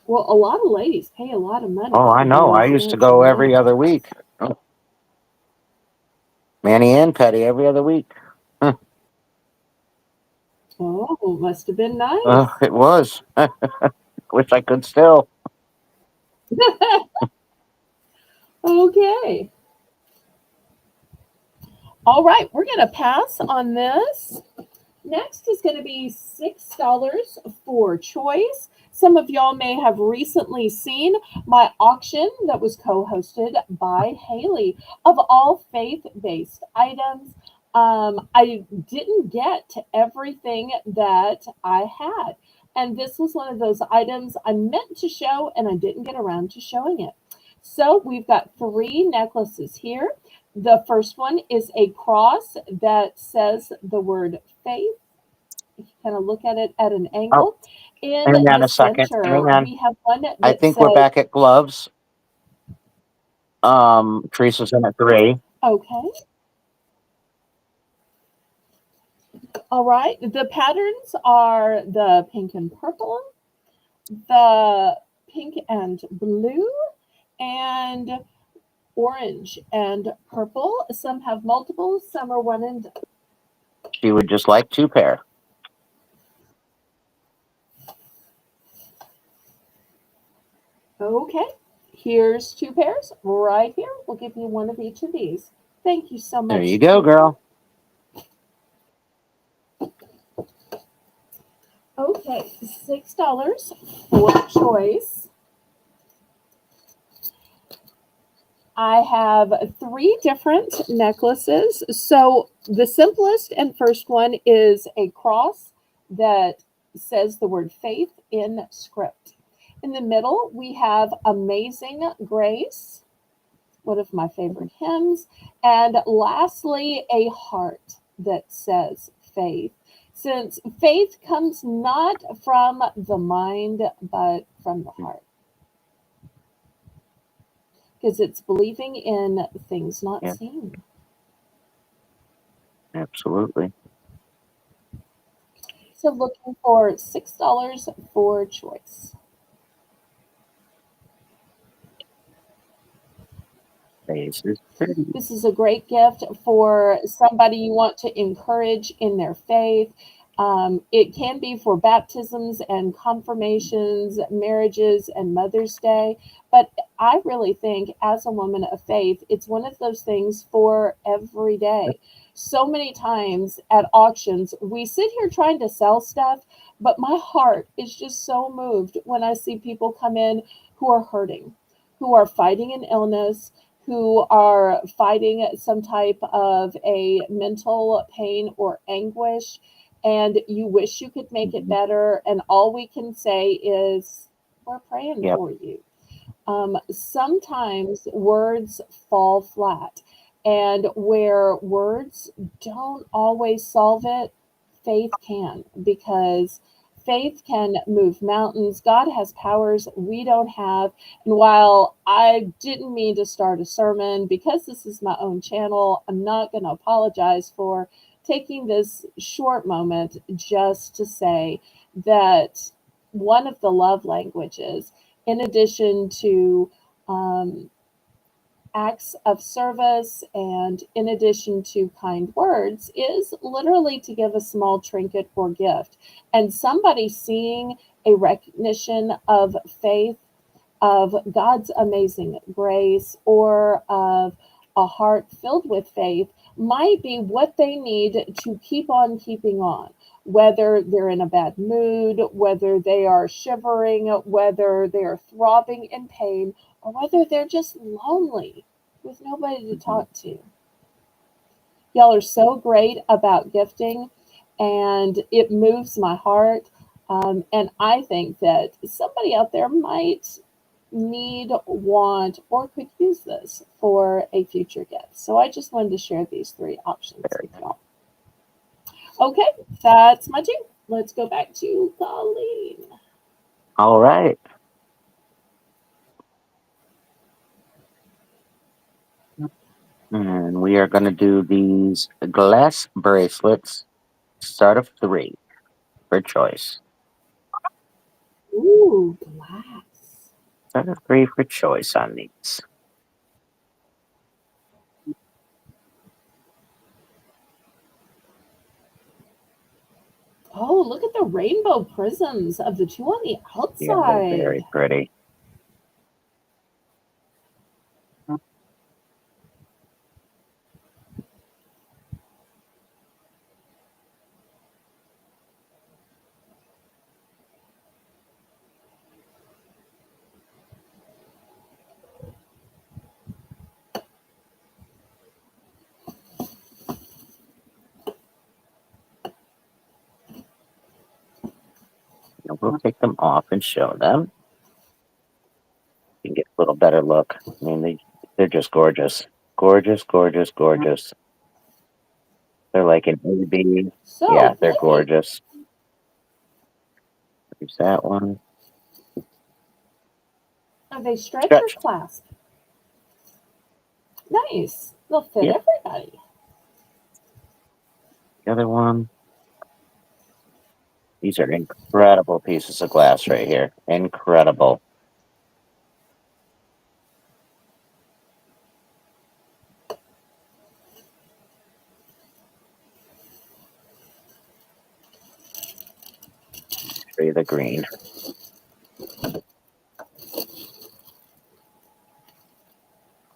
Well, a lot of ladies pay a lot of money Oh, I for know. I these used to fancy go every other manicures. week. Oh, Manny and Petty every other week. Huh. Oh, must have been nice. It was. Wish I could still. Okay. All right, we're going to pass on this. Next is going to be $6 for choice. Some of y'all may have recently seen my auction that was co hosted by Haley of all faith based items. I didn't get to everything that I had. And this was one of those items I meant to show and I didn't get around to showing it. So we've got three necklaces here. The first one is a cross that says the word faith. If you kind of look at it at an Oh, angle. In hang on the a second. center, Hang on. we have one I that think we're says, back at gloves. Teresa's in at 3. okay, all right. The patterns are the pink and purple, the pink and blue, and orange and purple. Some have multiples, some are one and She would just like 2 pair. okay. Here's two pairs right here. We'll give you one of each of these. Thank you so There you much, go, Teresa. girl. Okay, $6 for choice. I have three different necklaces. So the simplest and first one is a cross that says the word faith in script. In the middle, we have Amazing Grace, one of my favorite hymns. And lastly, a heart that says faith. Since faith comes not from the mind, but from the heart. Because it's believing in things not Yeah, seen. absolutely. So looking for $6 for choice. Face is pretty. This is a great gift for somebody you want to encourage in their faith. It can be for baptisms and confirmations, marriages, and Mother's Day. But I really think, as a woman of faith, it's one of those things for every day. So many times at auctions, we sit here trying to sell stuff, but my heart is just so moved when I see people come in who are hurting, who are fighting an illness, who are fighting some type of a mental pain or anguish, and you wish you could make it better. And all we can say is, we're praying Yep. for you. Sometimes words fall flat, and where words don't always solve it, faith can, because faith can move mountains. God has powers we don't have. And while I didn't mean to start a sermon, because this is my own channel, I'm not going to apologize for taking this short moment just to say that one of the love languages, in addition to um, acts of service and in addition to kind words, is literally to give a small trinket or gift. And somebody seeing a recognition of faith, of God's amazing grace, or of a heart filled with faith might be what they need to keep on keeping on. Whether they're in a bad mood, whether they are shivering, whether they're throbbing in pain, or whether they're just lonely with nobody to talk to. Y'all are so great about gifting, and it moves my heart. And I think that somebody out there might need, want, or could use this for a future gift. So I just wanted to share these three options with y'all. Okay, that's my two. Let's go back to Colleen. All right. And we are going to do these glass bracelets. Start of 3 for choice. Ooh, glass. Start of 3 for choice on these. Oh, look at the rainbow prisms of the two on the Yeah, they're outside. very pretty. And we'll take them off and show them. You can get a little better look. I mean, they're just gorgeous. Gorgeous, gorgeous, gorgeous. They're like an AB. So Yeah, they're pretty. gorgeous. There's that one. Are they stretch or Stretch. clasp? Nice. They'll fit Yep. everybody. The other one. These are incredible pieces of glass right here. Incredible. Show you the green.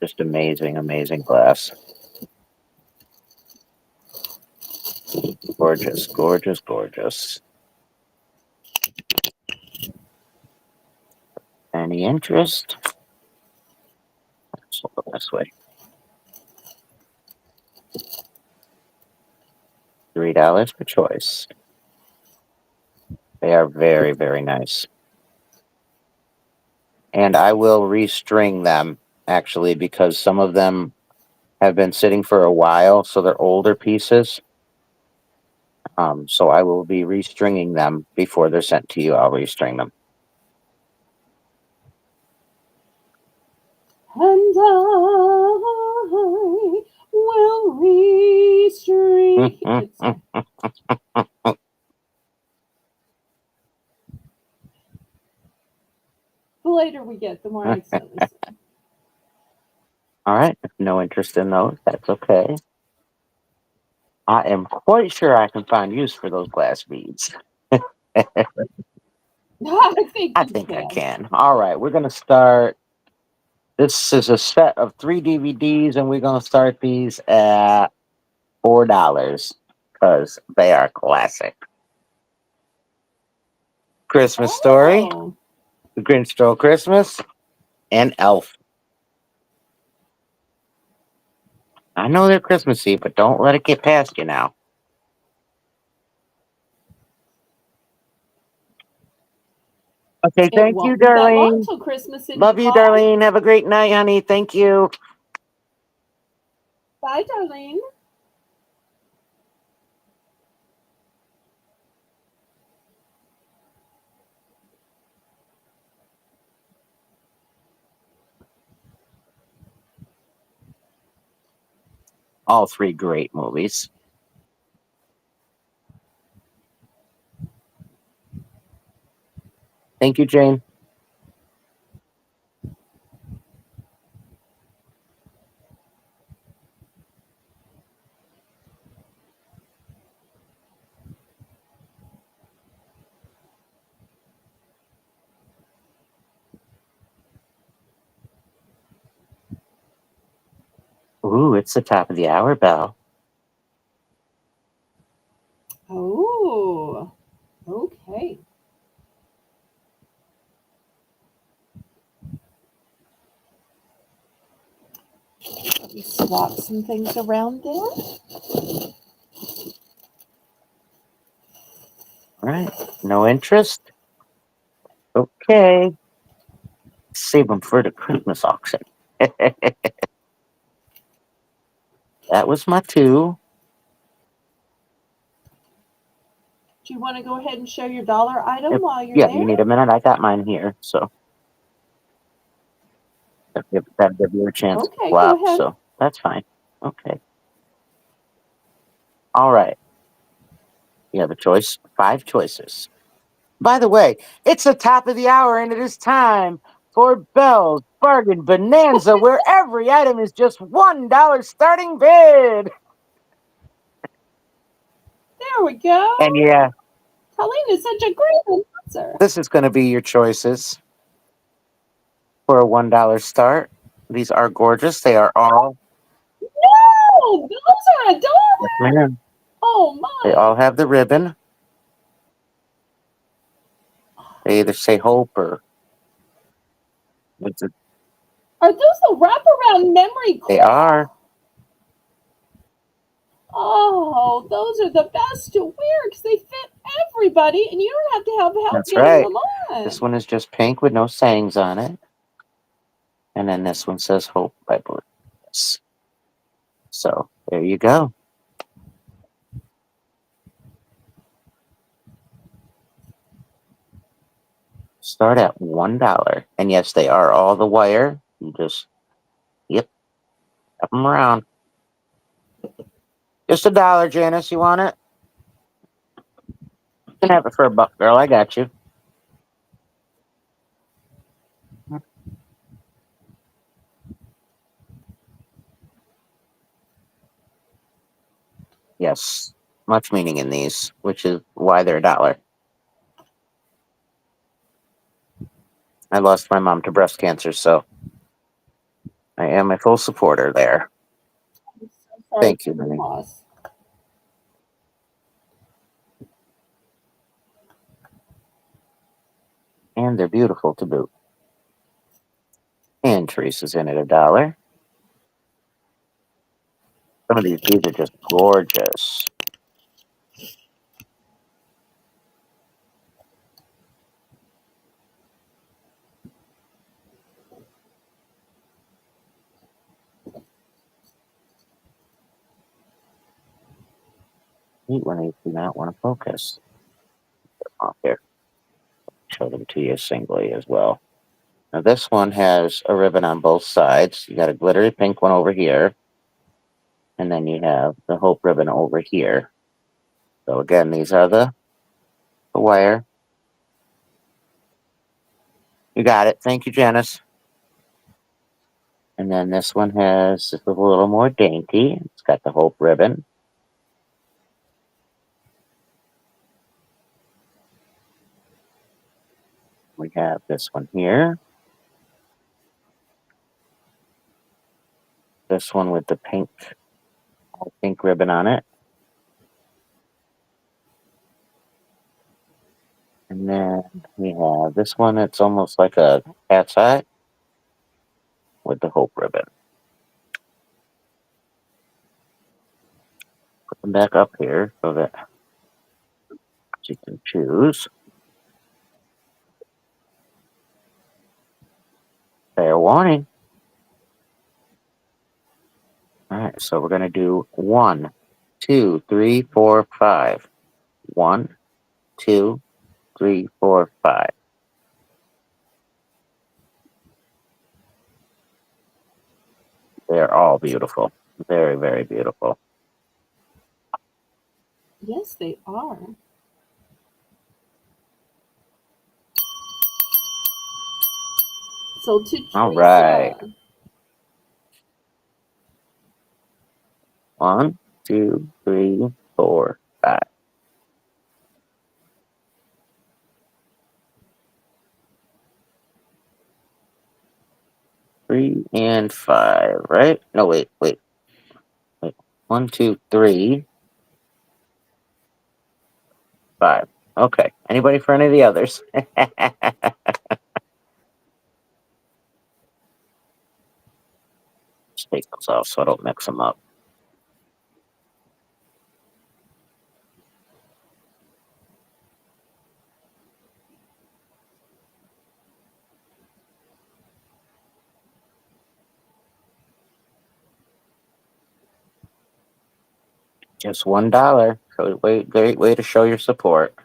Just amazing, amazing glass. Gorgeous, gorgeous, gorgeous. Any interest? Let's look this way. $3 per choice. They are very, very nice. And I will restring them, actually, because some of them have been sitting for a while, so they're older pieces. So I will be restringing them before they're sent to you. I'll restring them. And I will restring. The later we get, the more I accidentally sing. All right. No interest in those. That's okay. I am quite sure I can find use for those glass beads. I think I you think I can. can. All right. We're going to start. This is a set of 3 DVDs, and we're going to start these at $4 because they are classic. Christmas Story, Oh, The Grinch Stole Christmas, and Elf. I know they're Christmassy, but don't let it get past you now. Okay, It thank you, won't be that long Darlene. till Christmas in Love you, July. Darlene. Have a great night, honey. Thank you. Bye, Darlene. All three great movies. Thank you, Jane. Ooh, it's the top of the hour, Belle. Oh, okay. Let me swap some things around there. All right. No interest? Okay. Save them for the Christmas auction. That was my two. Do you want to go ahead and show your dollar item while you're Yeah, there? you need a minute. I got mine here, so that'll give you a chance to Okay, go flop. ahead. So that's fine. Okay. All right. You have a choice. 5 choices. By the way, it's the top of the hour, and it is time for Belle's Bargain Bonanza, where every item is just $1 starting bid. There we go. And yeah, Colleen is such a great announcer. this is going to be your choices for a $1 start. These are gorgeous. They are all. No, those are a dollar. Yes, ma'am. Oh They my. all have the ribbon. They either say hope or what's it? Are those the wraparound memory They cloth? are. Oh, those are the best to wear because they fit everybody, and you don't have to have help That's getting right. them on. This one is just pink with no sayings on it. And then this one says hope, I believe. Yes. So there you go. Start at $1. And yes, they are all the wire. You just, yep, up them around. Just $1, Janice. You want it? You can have it for $1, girl. I got you. Yes. Much meaning in these, which is why they're $1. I lost my mom to breast cancer, so I am a full supporter there. I'm so sorry Thank for you, your honey. loss. And they're beautiful to boot. And Teresa's in at $1. Some of these are just gorgeous. Neat when they do not want to focus. Off there. Show them to you singly as well. Now this one has a ribbon on both sides. You got a glittery pink one over here. And then you have the hope ribbon over here. So again, these are the wire. You got it. Thank you, Janice. And then this one has just a little more dainty. It's got the hope ribbon. We have this one here. This one with the pink ribbon on it. And then we have this one that's almost like a cat's eye with the hope ribbon. them back up here so that you can choose. Fair warning. All right, so we're gonna do 1, 2, 3, 4, 5. 1, 2, 3, 4, 5. They're all beautiful. Very, very beautiful. Yes, they are. So to Teresa. All right. 1, 2, 3, 4, 5. 3 and 5, right? No, wait. 1, 2, 3, 5. Okay. Anybody for any of the others? Just take those off so I don't mix them up. Just $1. So great way to show your support.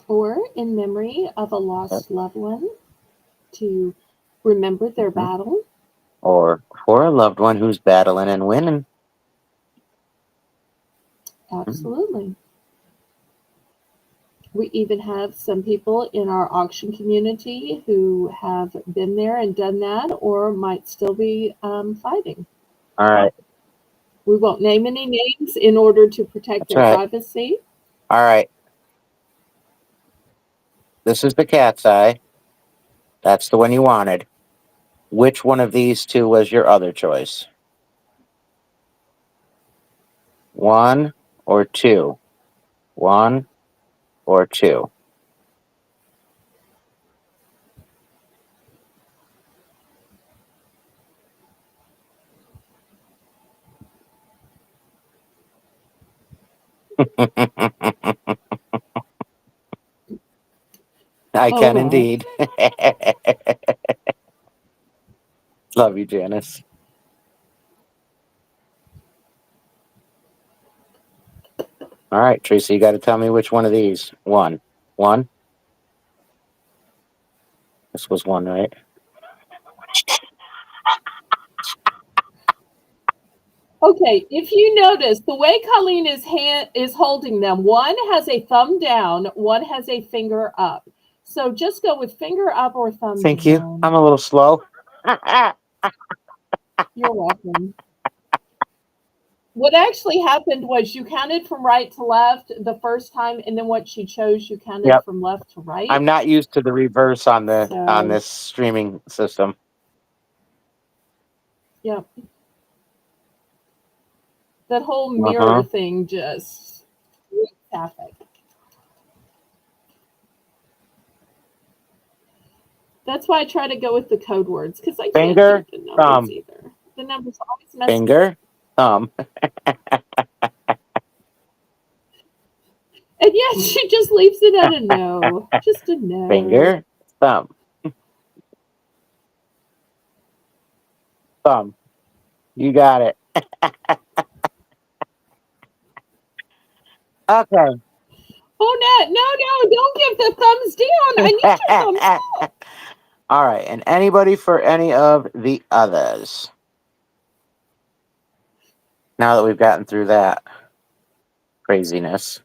Or in memory of a lost loved one, to remember their battle. Or for a loved one who's battling and winning. Absolutely. We even have some people in our auction community who have been there and done that, or might still be fighting. All right. We won't name any names in order to protect That's their right. privacy. All right. This is the cat's eye. That's the one you wanted. Which one of these two was your other choice? 1 or 2? 1 or 2? I Oh can well. indeed. Love you, Janice. All right, Teresa, you got to tell me which one of these. 1. 1? This was 1, right? Okay, if you notice the way Colleen is holding them, one has a thumb down, one has a finger up. So just go with finger up or thumb Thank you. down. I'm a little slow. You're welcome. What actually happened was you counted from right to left the first time, and then what she chose, you counted Yep. from left to right. I'm not used to the reverse on So, this streaming system. yep. That whole mirror thing just wreaks havoc. That's why I try to go with the code words, because I can't Finger, keep the numbers thumb. either. The numbers always mess me up. Finger, thumb. And yet she just leaves it at a no. Just a no. Finger, thumb. Thumb. You got it. Okay. Oh no, don't give the thumbs down. I need your thumbs up. All right. And anybody for any of the others? Now that we've gotten through that craziness.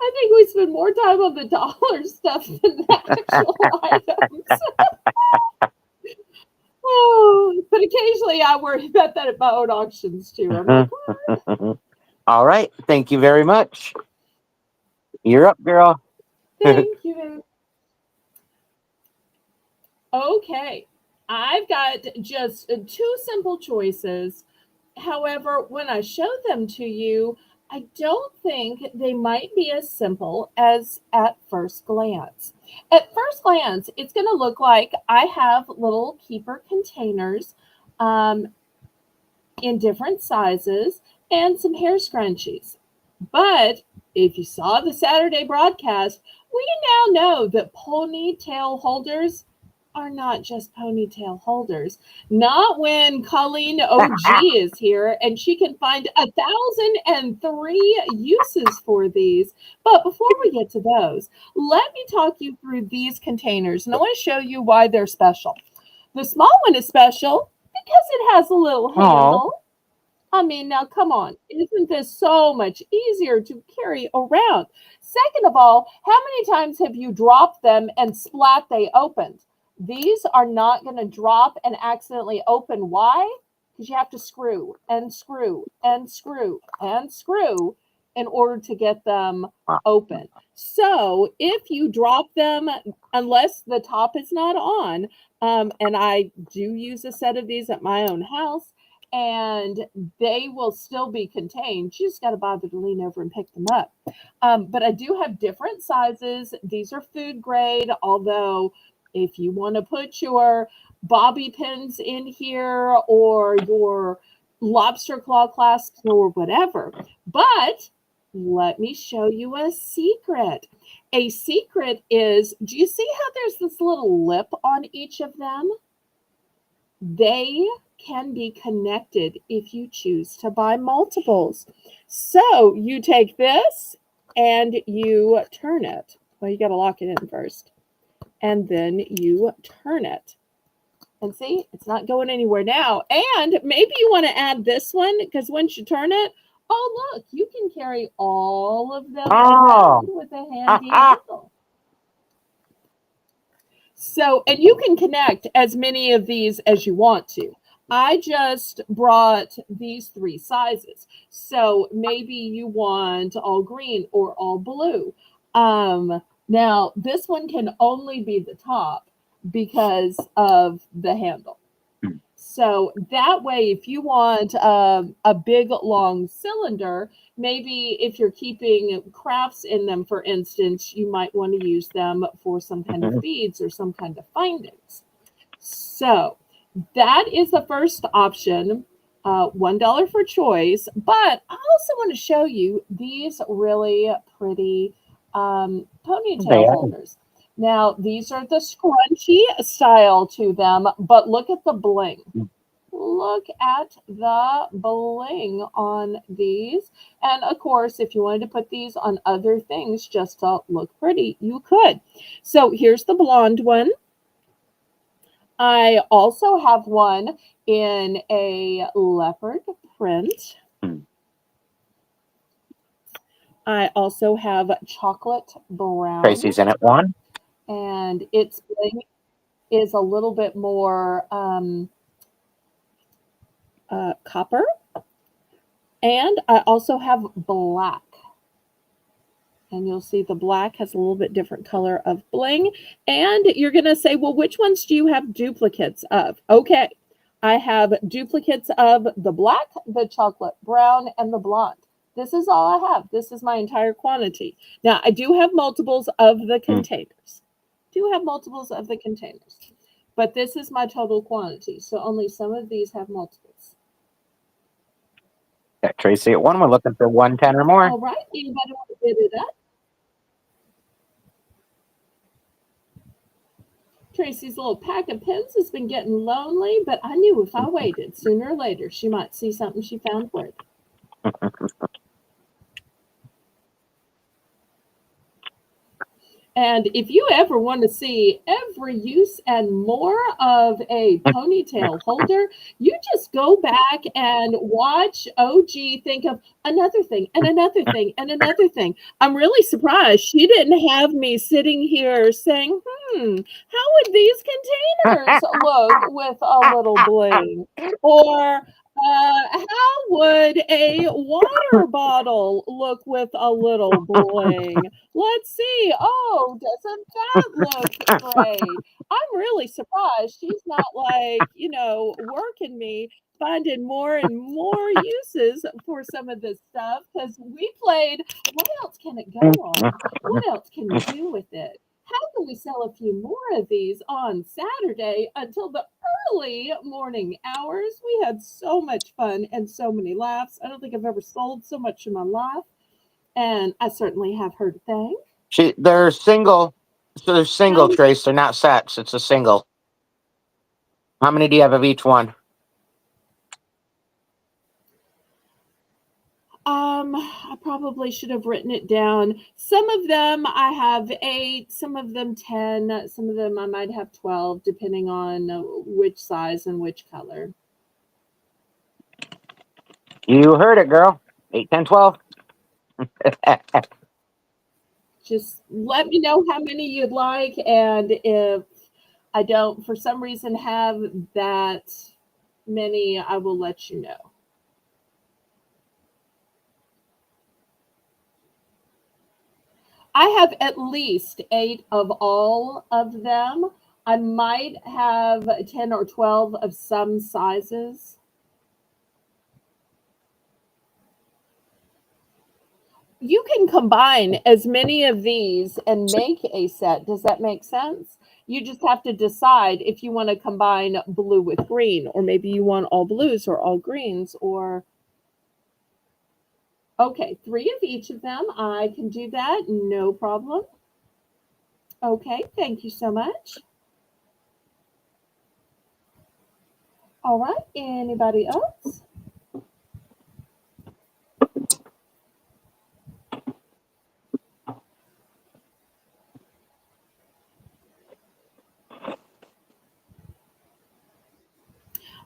I think we spend more time on the dollar stuff than the actual items. Oh, but occasionally I worry about that at my own auctions too. I'm like, what? All right. Thank you very much. You're up, girl. Thank you. Okay. I've got just two simple choices. However, when I show them to you, I don't think they might be as simple as at first glance. At first glance, it's going to look like I have little keeper containers um, in different sizes and some hair scrunchies. But if you saw the Saturday broadcast, we now know that ponytail holders are not just ponytail holders. Not when Colleen OG is here and she can find 1,003 uses for these. But before we get to those, let me talk you through these containers and I want to show you why they're special. The small one is special because it has a little Oh, handle. I mean, now come on. Isn't this so much easier to carry around? Second of all, how many times have you dropped them and splat they opened? These are not going to drop and accidentally open. Why? Because you have to screw and screw and screw and screw in order to get them open. So if you drop them, unless the top is not on, and I do use a set of these at my own house, and they will still be contained. You just got to bother to lean over and pick them up. But I do have different sizes. These are food grade, although if you want to put your bobby pins in here or your lobster claw clasps or whatever. But let me show you a secret. A secret is, do you see how there's this little lip on each of them? They can be connected if you choose to buy multiples. So you take this and you turn it. Well, you got to lock it in first. And then you turn it. And see, it's not going anywhere now. And maybe you want to add this one because once you turn it, oh, look, you can carry all of them around with a handy handle. So, and you can connect as many of these as you want to. I just brought these 3 sizes. So maybe you want all green or all blue. Now, this one can only be the top because of the handle. So that way, if you want a big long cylinder, maybe if you're keeping crafts in them, for instance, you might want to use them for some kind of beads or some kind of findings. So that is the first option, $1 for choice. But I also want to show you these really pretty ponytail holders. Now, these are the scrunchy style to them, but look at the bling. Look at the bling on these. And of course, if you wanted to put these on other things just to look pretty, you could. So here's the blonde one. I also have one in a leopard print. I also have chocolate brown. Tracy's in it one. And its bling is a little bit more copper. And I also have black. And you'll see the black has a little bit different color of bling. And you're going to say, well, which ones do you have duplicates of? Okay, I have duplicates of the black, the chocolate brown, and the blonde. This is all I have. This is my entire quantity. Now, I do have multiples of the containers. But this is my total quantity. So only some of these have multiples. Got Tracy at one. We're looking for 110 or more. All right. Anybody want to bid it up? Tracy's little pack of pins has been getting lonely, but I knew if I waited, sooner or later, she might see something she found worthy. And if you ever want to see every use and more of a ponytail holder, you just go back and watch OG think of another thing and another thing and another thing. I'm really surprised she didn't have me sitting here saying, how would these containers look with a little bling? Or how would a water bottle look with a little bling? Let's see. Oh, doesn't that look great? I'm really surprised she's not like, working me. finding more and more uses for some of this stuff because we played. What else can it go on? What else can you do with it? How can we sell a few more of these on Saturday until the early morning hours? We had so much fun and so many laughs. I don't think I've ever sold so much in my life, and I certainly have her to thank. They're single. So they're single, How Trace. They're not sets. It's a single. How many do you have of each one? I probably should have written it down. Some of them I have 8, some of them 10, some of them I might have 12, depending on which size and which color. You heard it, girl. 8, 10, 12. Just let me know how many you'd like, and if I don't, for some reason, have that many, I will let you know. I have at least 8 of all of them. I might have 10 or 12 of some sizes. You can combine as many of these and make a set. Does that make sense? You just have to decide if you want to combine blue with green, or maybe you want all blues or all greens, or okay, 3 of each of them. I can do that, no problem. Okay, thank you so much. All right, anybody else?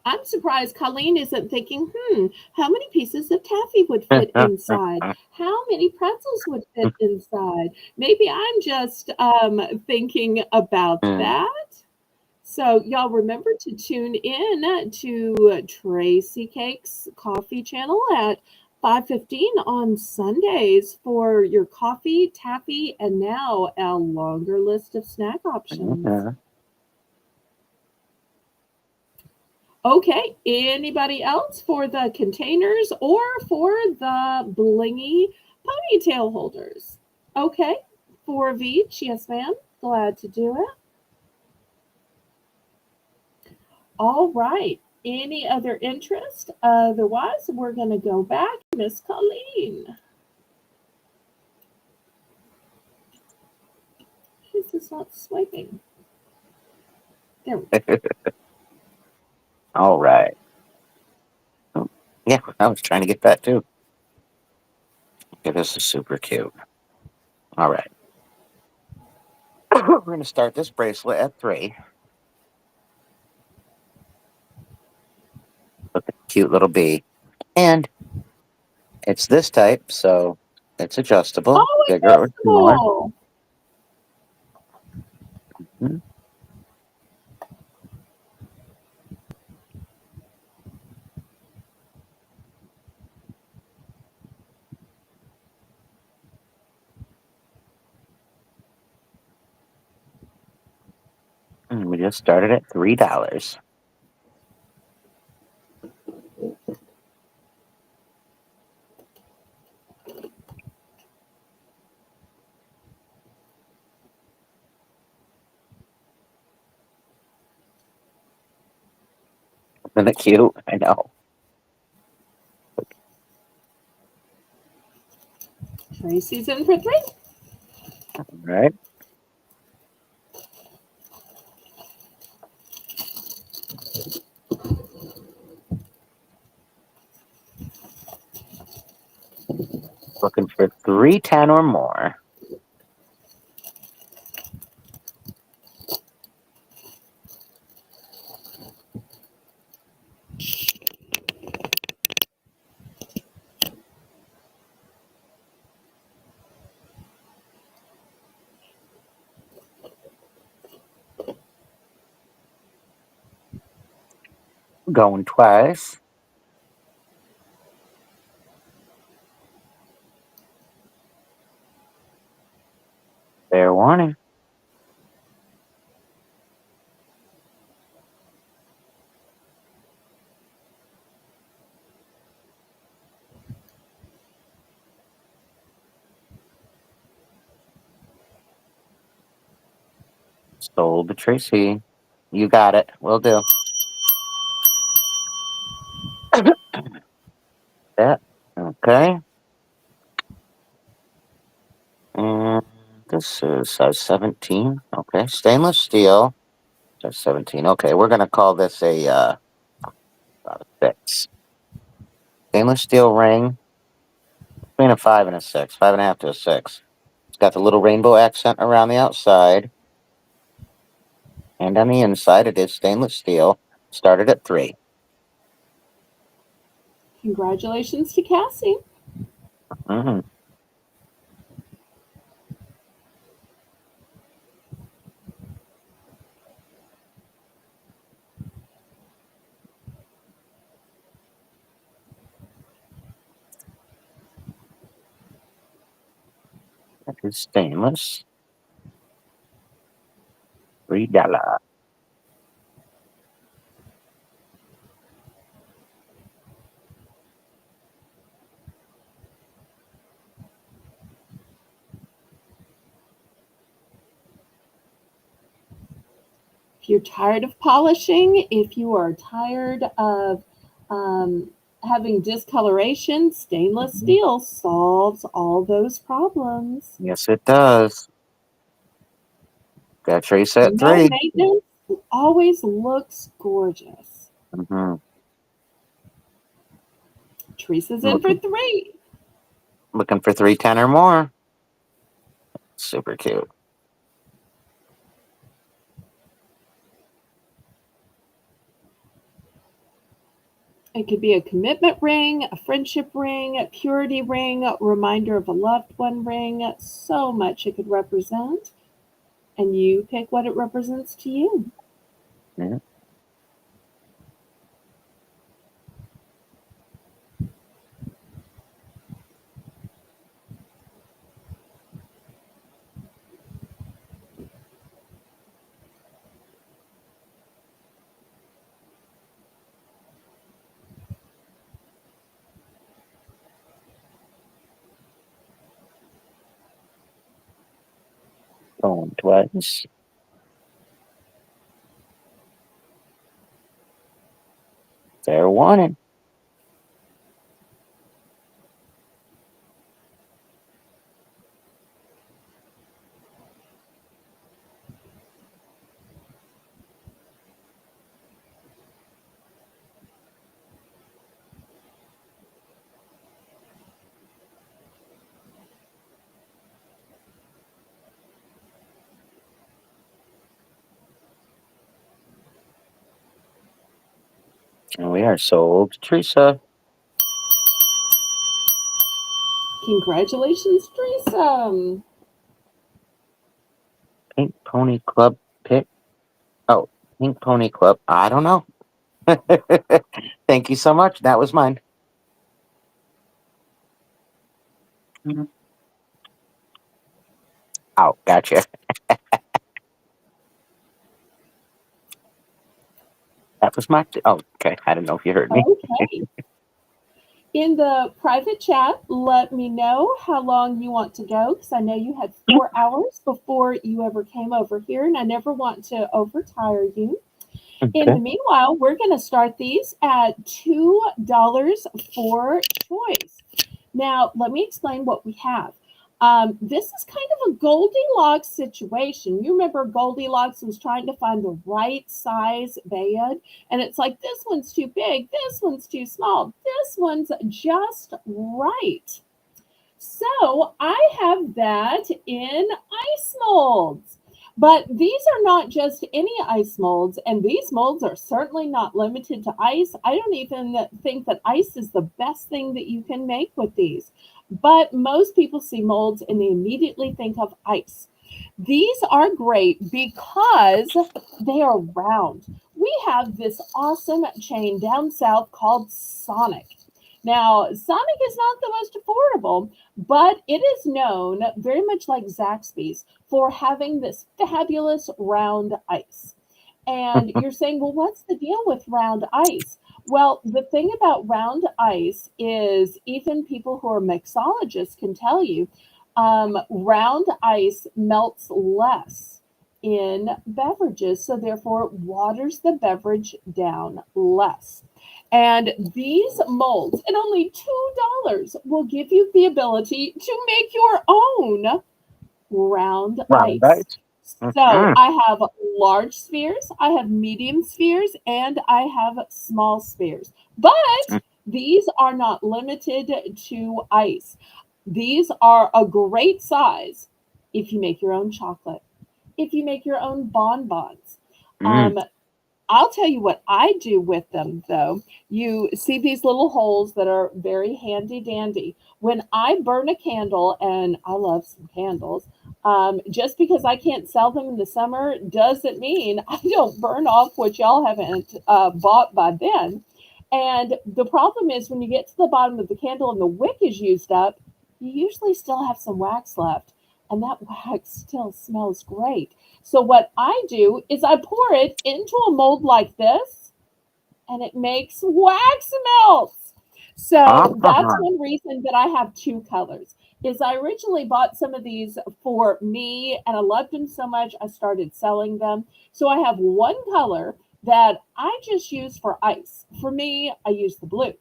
I'm surprised Colleen isn't thinking, how many pieces of taffy would fit inside? How many pretzels would fit inside? Maybe I'm just thinking about that. So, y'all remember to tune in to Tracy Cake's coffee channel at 5:15 on Sundays for your coffee, taffy, and now a longer list of snack options. Okay, anybody else for the containers or for the blingy ponytail holders? Okay, 4 of each. Yes, ma'am. Glad to do it. All right. Any other interest? Otherwise, we're going to go back. Miss Colleen. This is not swiping. There we go. All right. Oh, yeah, I was trying to get that too. Okay, this is super cute. All right. We're going to start this bracelet at 3. Look at the cute little bee. And it's this type, so it's adjustable, Oh, bigger or smaller. adjustable. Mhm. And we just started at $3. Isn't it cute? I know. Tracy's in for 3. All right. Looking for 310 or more. Going twice. Fair warning. Sold to Tracy. You got it. Will do. That. Okay. And this is size 17. Okay. Stainless steel. Size 17. Okay. We're going to call this about a 6. Stainless steel ring. Between a 5 and a 6. 5.5 to a 6. It's got the little rainbow accent around the outside. And on the inside, it is stainless steel. Started at 3. Congratulations to Cassie. Mm-hmm. That is stainless. $3. If you're tired of polishing, if you are tired of having discoloration, stainless steel solves all those problems. Yes, it does. Got Trace at No 3. maintenance, always looks gorgeous. Mm-hmm. Teresa's in for 3. Looking for 310 or more. Super cute. It could be a commitment ring, a friendship ring, a purity ring, a reminder of a loved one ring. So much it could represent. And you pick what it represents to you. Yeah. Going twice. Fair warning. And we are sold to Teresa. Congratulations, Teresa. Pink Pony Club pick. Oh, Pink Pony Club. I don't know. Thank you so much. That was mine. Oh, gotcha. That was my. Oh, okay. I don't know if you heard me. Okay. In the private chat, let me know how long you want to go because I know you had 4 hours before you ever came over here, and I never want to overtire you. In Okay. the meanwhile, we're going to start these at $2 for choice. Now, let me explain what we have. This is kind of a Goldilocks situation. You remember Goldilocks was trying to find the right size bed, and it's like this one's too big, this one's too small, this one's just right. So I have that in ice molds. But these are not just any ice molds, and these molds are certainly not limited to ice. I don't even think that ice is the best thing that you can make with these. But most people see molds and they immediately think of ice. These are great because they are round. We have this awesome chain down south called Sonic. Now, Sonic is not the most affordable, but it is known very much like Zaxby's for having this fabulous round ice. And you're saying, well, what's the deal with round ice? Well, the thing about round ice is even people who are mixologists can tell you round ice melts less in beverages, so therefore it waters the beverage down less. And these molds, at only $2, will give you the ability to make your own round Round ice. ice. So Mm-hmm. I have large spheres, I have medium spheres, and I have small spheres. But these are not limited to ice. These are a great size if you make your own chocolate, if you make your own bonbons. Mm-hmm. Um, I'll tell you what I do with them, though. You see these little holes that are very handy dandy. When I burn a candle, and I love some candles, just because I can't sell them in the summer doesn't mean I don't burn off what y'all haven't bought by then. And the problem is when you get to the bottom of the candle and the wick is used up, you usually still have some wax left. And that wax still smells great. So what I do is I pour it into a mold like this and it makes wax melts. So that's Uh-huh. one reason that I have two colors. Is I originally bought some of these for me and I loved them so much I started selling them. So I have one color that I just use for ice. For me, I use the blue.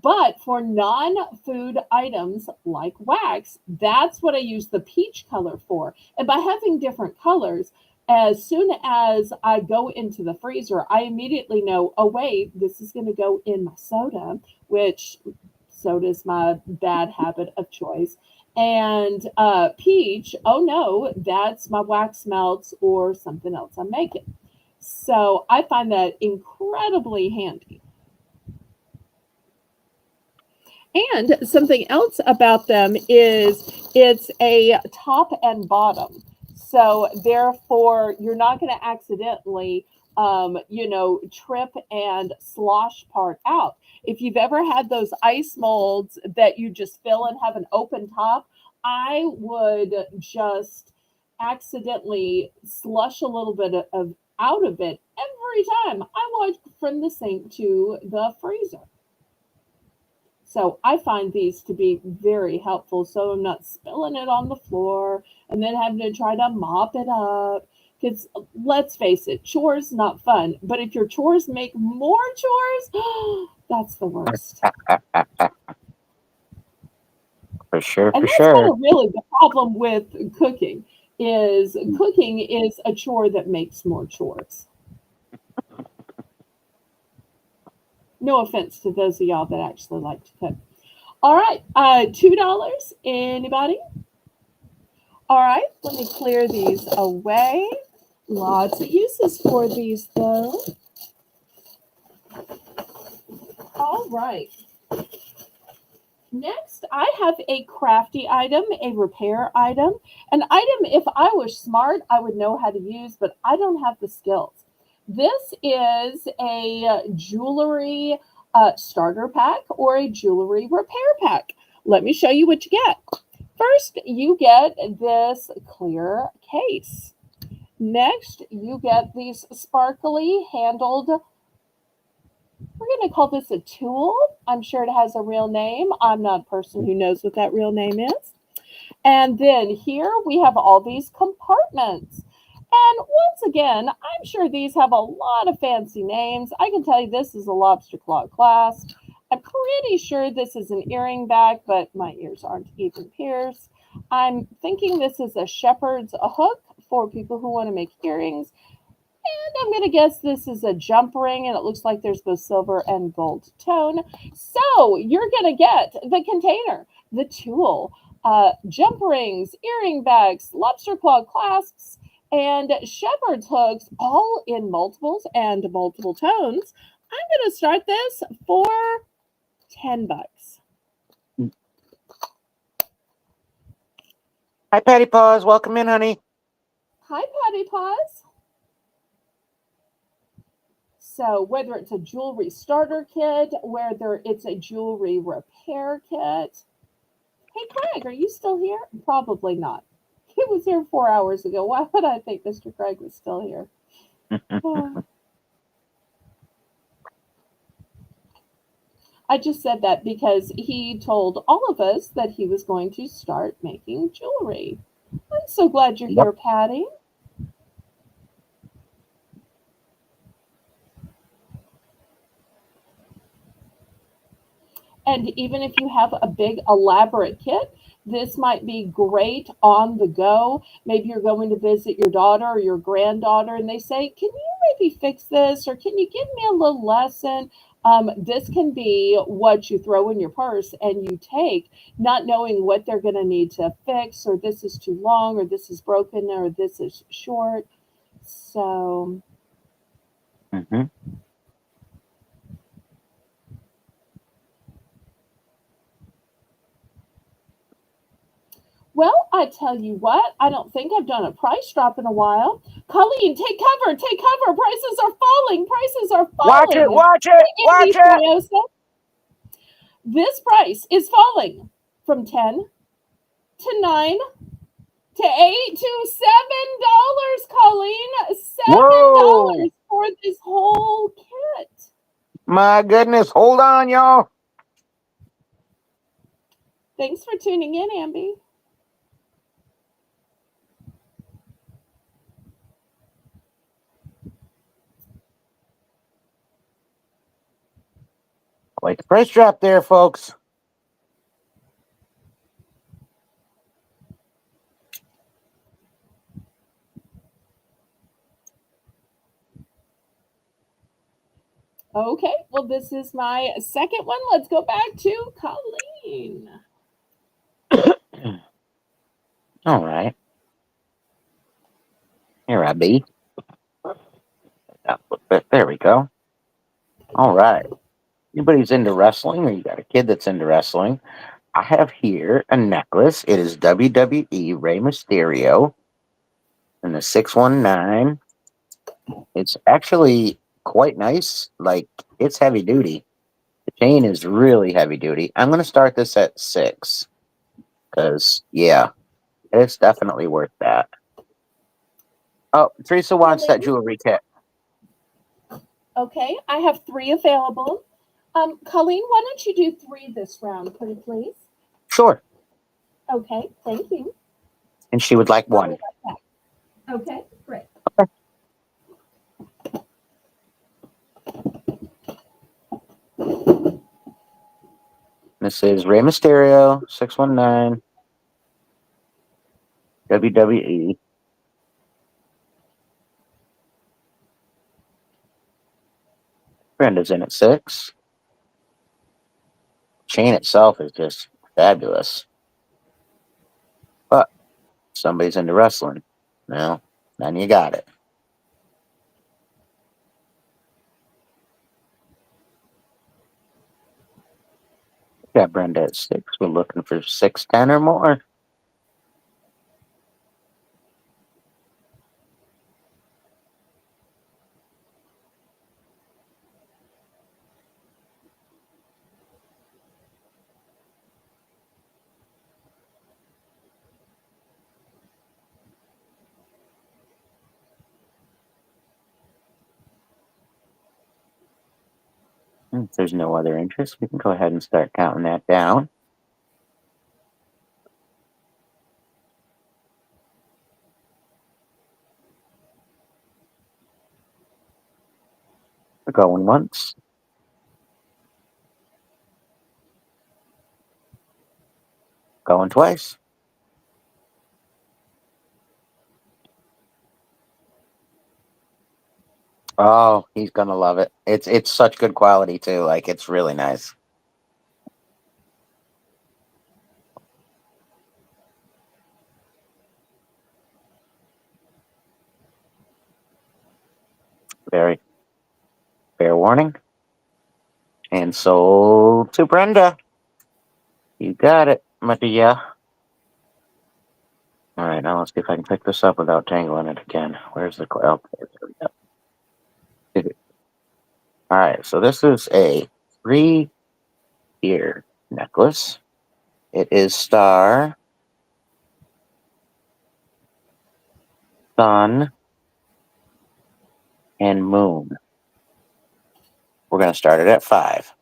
But for non-food items like wax, that's what I use the peach color for. And by having different colors, as soon as I go into the freezer, I immediately know, oh, wait, this is going to go in my soda, which soda is my bad habit of choice. And peach, oh no, that's my wax melts or something else I'm making. So I find that incredibly handy. And something else about them is it's a top and bottom. So therefore, you're not going to accidentally, trip and slosh part out. If you've ever had those ice molds that you just fill and have an open top, I would just accidentally slush a little bit of out of it every time I walk from the sink to the freezer. So I find these to be very helpful. So I'm not spilling it on the floor and then having to try to mop it up. Because let's face it, chores not fun. But if your chores make more chores, that's the worst. For sure, And for that's kind sure. of really the problem with cooking is a chore that makes more chores. No offense to those of y'all that actually like to cook. All right, $2. Anybody? All right, let me clear these away. Lots of uses for these, though. All right. Next, I have a crafty item, a repair item. An item, if I was smart, I would know how to use, but I don't have the skills. This is a jewelry starter pack or a jewelry repair pack. Let me show you what you get. First, you get this clear case. Next, you get these sparkly handled, we're going to call this a tool. I'm sure it has a real name. I'm not a person who knows what that real name is. And then here we have all these compartments. And once again, I'm sure these have a lot of fancy names. I can tell you this is a lobster claw clasp. I'm pretty sure this is an earring bag, but my ears aren't even pierced. I'm thinking this is a shepherd's hook for people who want to make earrings. And I'm going to guess this is a jump ring, and it looks like there's both silver and gold tone. So you're going to get the container, the tool, jump rings, earring bags, lobster claw clasps, and shepherd's hooks, all in multiples and multiple tones. I'm going to start this for $10. Hi, Patty Paws. Welcome in, honey. Hi, Patty Paws. So whether it's a jewelry starter kit, whether it's a jewelry repair kit. Hey, Craig, are you still here? Probably not. He was here 4 hours ago. Why would I think Mr. Craig was still here? I just said that because he told all of us that he was going to start making jewelry. I'm so glad you're Yep. here, Patty. And even if you have a big elaborate kit, this might be great on the go. Maybe you're going to visit your daughter or your granddaughter, and they say, "Can you maybe fix this? Or can you give me a little lesson?" This can be what you throw in your purse and you take, not knowing what they're going to need to fix, or this is too long, or this is broken, or this is short. So, Hmm. well, I tell you what, I don't think I've done a price drop in a while. Colleen, take cover, take cover. Prices are falling, prices are Watch it, falling. watch it, Hey, watch Andy it. Furiosa, this price is falling from 10 to 9 to 8 to $7, Colleen. Whoa. $7 for this whole kit. My goodness. Hold on, y'all. Thanks for tuning in, Amby. Quite the price drop there, folks. Okay, well, this is my second one. Let's go back to Colleen. All right. Here I be. There we go. All right. Anybody's into wrestling or you got a kid that's into wrestling, I have here a necklace. It is WWE Rey Mysterio in the 619. It's actually quite nice. Like, it's heavy duty. The chain is really heavy duty. I'm going to start this at 6 because, yeah, it's definitely worth that. Oh, Teresa wants that Colleen, jewelry kit. okay, I have three available. Colleen, why don't you do three this round, pretty please? Sure. Okay, thank you. And she would like I'll be one. right back. Okay, great. This is Rey Mysterio, 619, WWE. Brenda's in at 6. Chain itself is just fabulous. But somebody's into wrestling. Well, then you got it. Got Brenda at 6. We're looking for 610 or more. If there's no other interest, we can go ahead and start counting that down. We're going once. Going twice. Oh, he's gonna love it. It's such good quality too. Like, it's really nice. Very fair warning. And sold to Brenda. You got it, my dear. All right, now let's see if I can pick this up without tangling it again. Where's the cloud? There we go. All right, so this is a 3-tier necklace. It is star, sun, and moon. We're going to start it at 5.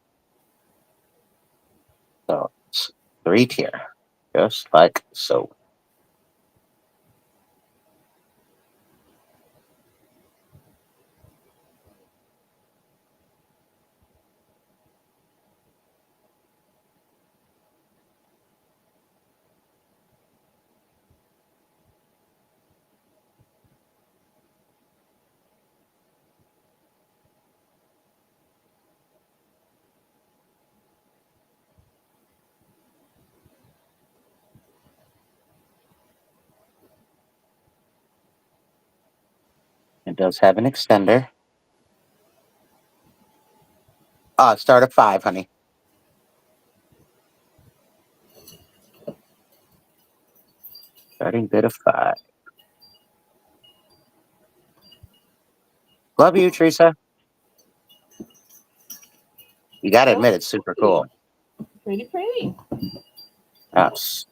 So it's 3-tier, just like so. It does have an extender. Start at 5, honey. Starting bid of 5. Love you, Teresa. You got to admit, it's super cool. Pretty, pretty. Yes.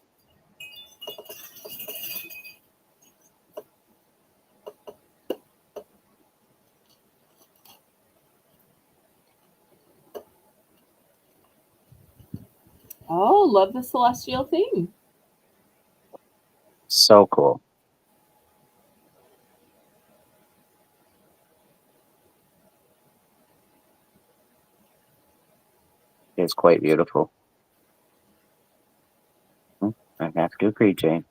Oh, love the celestial theme. So cool. It's quite beautiful. I have to agree, Jane.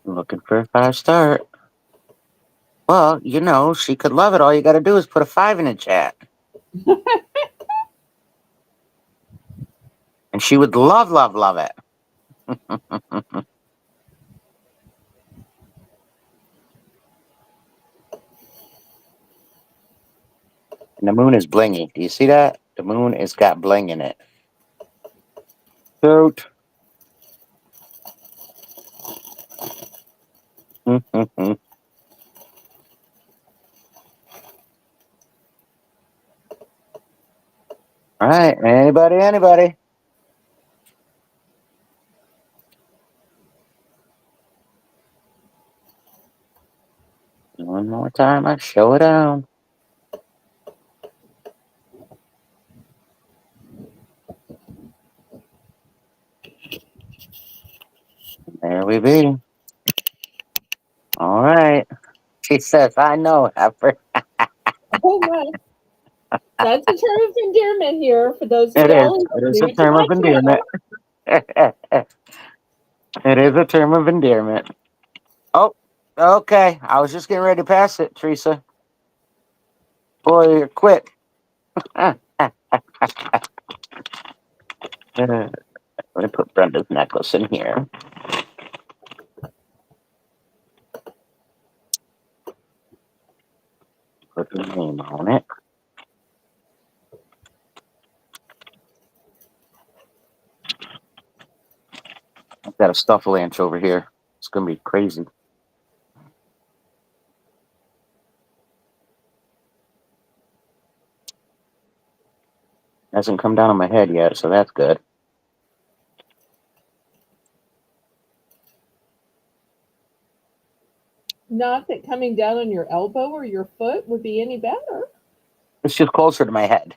Looking for a 5-star. Well, you know, she could love it. All you got to do is put a 5 in the chat. And she would love, love, love it. And the moon is blingy. Do you see that? The moon has got bling in it. Toot. All right. Anybody? One more time. I show it down. There we be. All right. She says, I know, Heifer. Oh my. That's a term of endearment here for those of It is. y'all It is new a to term my of endearment. channel. It is a term of endearment. Oh, okay. I was just getting ready to pass it, Teresa. Boy, you're quick. Let me put Brenda's necklace in here. Put her name on it. I've got a stufflanche over here. It's gonna be crazy. Hasn't come down on my head yet, so that's good. Not that coming down on your elbow or your foot would be any better. It's just closer to my head.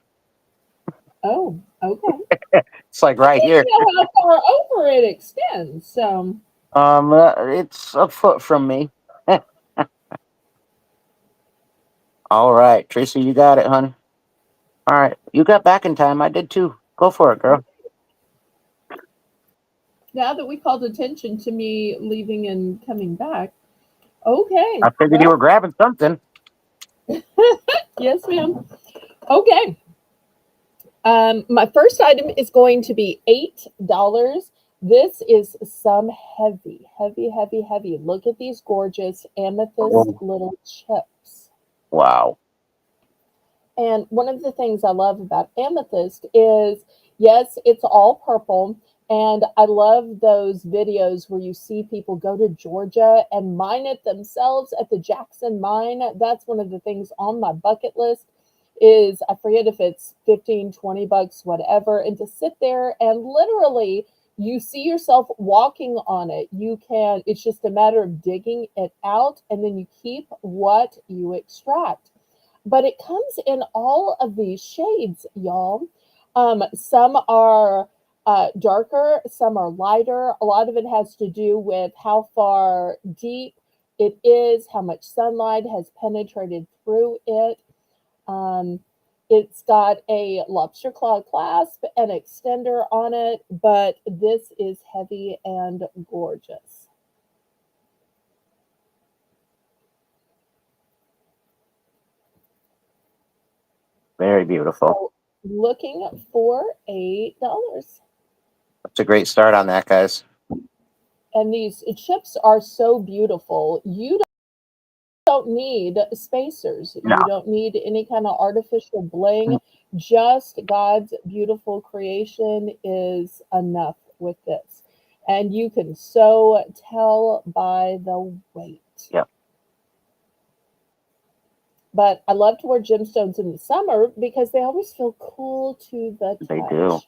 Oh, okay. It's like I right need here. to know how far over it extends. So, It's a foot from me. All right, Tracy, you got it, hon. All right, you got back in time. I did too. Go for it, girl. now that we called attention to me leaving and coming back, okay. I figured you Well, were grabbing something. yes, ma'am. Okay. My first item is going to be $8. This is some heavy, heavy, heavy, heavy. Look at these gorgeous amethyst Oh, little chips. wow. And one of the things I love about amethyst is, yes, it's all purple. And I love those videos where you see people go to Georgia and mine it themselves at the Jackson mine. That's one of the things on my bucket list is I forget if it's 15, 20 bucks, whatever. And to sit there and literally you see yourself walking on it. You can, it's just a matter of digging it out and then you keep what you extract, but it comes in all of these shades, y'all. Some are darker, some are lighter. A lot of it has to do with how far deep it is, how much sunlight has penetrated through it. Um, it's got a lobster claw clasp and extender on it, but this is heavy and gorgeous. Very beautiful. looking for $8. That's a great start on that, guys. And these chips are so beautiful. You don't need spacers. No. You don't need any kind of artificial bling. Just God's beautiful creation is enough with this. And you can so tell by the weight. Yep. But I love to wear gemstones in the summer because they always feel cool to the touch. They do.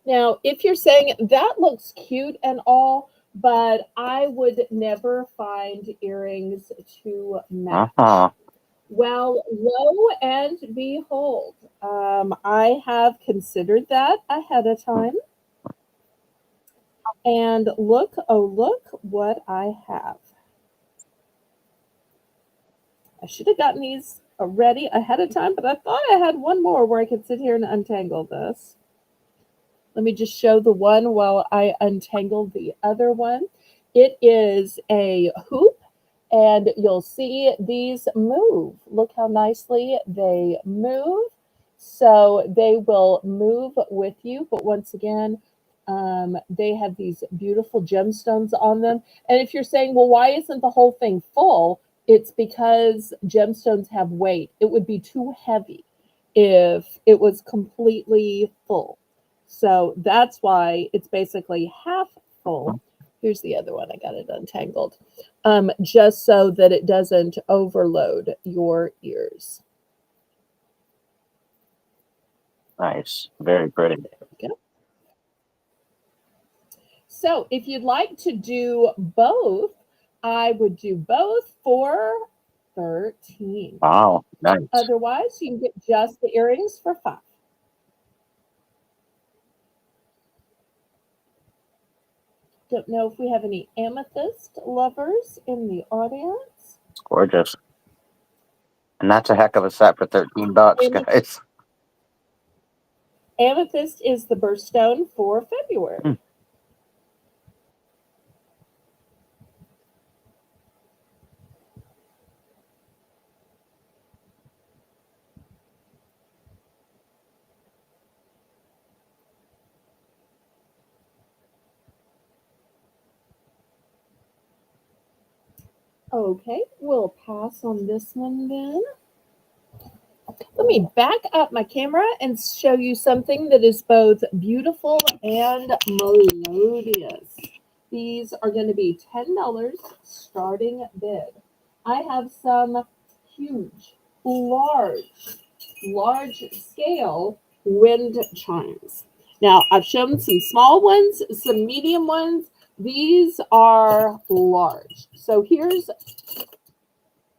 Now, if you're saying that looks cute and all, but I would never find earrings to match. Well, lo and behold, I have considered that ahead of time. And look, oh, look what I have. I should have gotten these ready ahead of time, but I thought I had one more where I could sit here and untangle this. Let me just show the one while I untangle the other one. It is a hoop, and you'll see these move. Look how nicely they move. So they will move with you, but once again, they have these beautiful gemstones on them. And if you're saying, well, why isn't the whole thing full? It's because gemstones have weight. It would be too heavy if it was completely full. So that's why it's basically half full. Here's the other one. I got it untangled. Just so that it doesn't overload your ears. Nice. Very pretty. There we go. So if you'd like to do both, I would do both for $13. Wow. Nice. Otherwise, you can get just the earrings for $5. Don't know if we have any amethyst lovers in the audience. It's gorgeous. And that's a heck of a set for $13, guys. Amethyst is the birthstone for February. Okay, we'll pass on this one then. Let me back up my camera and show you something that is both beautiful and melodious. These are going to be $10 starting bid. I have some huge, large scale wind chimes. Now, I've shown some small ones, some medium ones. These are large. So here's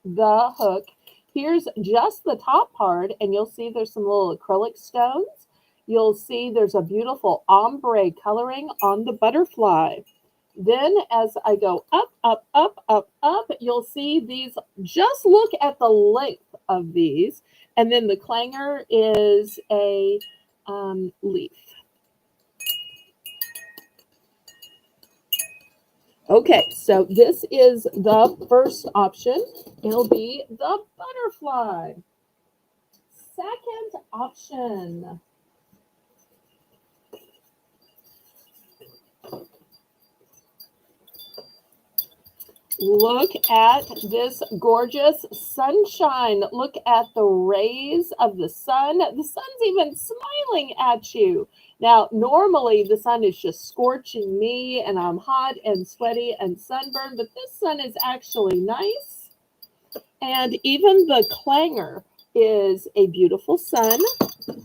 the hook. Here's just the top part, and you'll see there's some little acrylic stones. You'll see there's a beautiful ombre coloring on the butterfly. Then as I go up, up, up, up, up, you'll see these. Just look at the length of these. And then the clanger is a leaf. Okay, so this is the first option. It'll be the butterfly. Second option. Look at this gorgeous sunshine. Look at the rays of the sun. The sun's even smiling at you. Now, normally the sun is just scorching me and I'm hot and sweaty and sunburned, but this sun is actually nice. And even the clanger is a beautiful sun.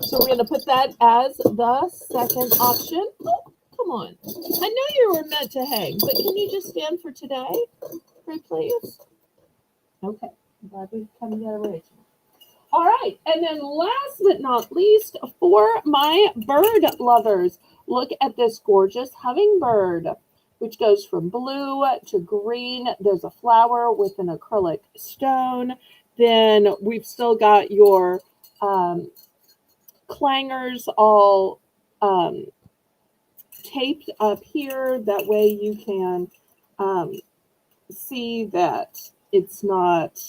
So we're going to put that as the second option. Oh, come on. I know you were meant to hang, but can you just stand for today, please? Okay. I'm glad we come together original. All right. And then last but not least, for my bird lovers, look at this gorgeous hummingbird, which goes from blue to green. There's a flower with an acrylic stone. Then we've still got your clangers all taped up here. That way you can see that it's not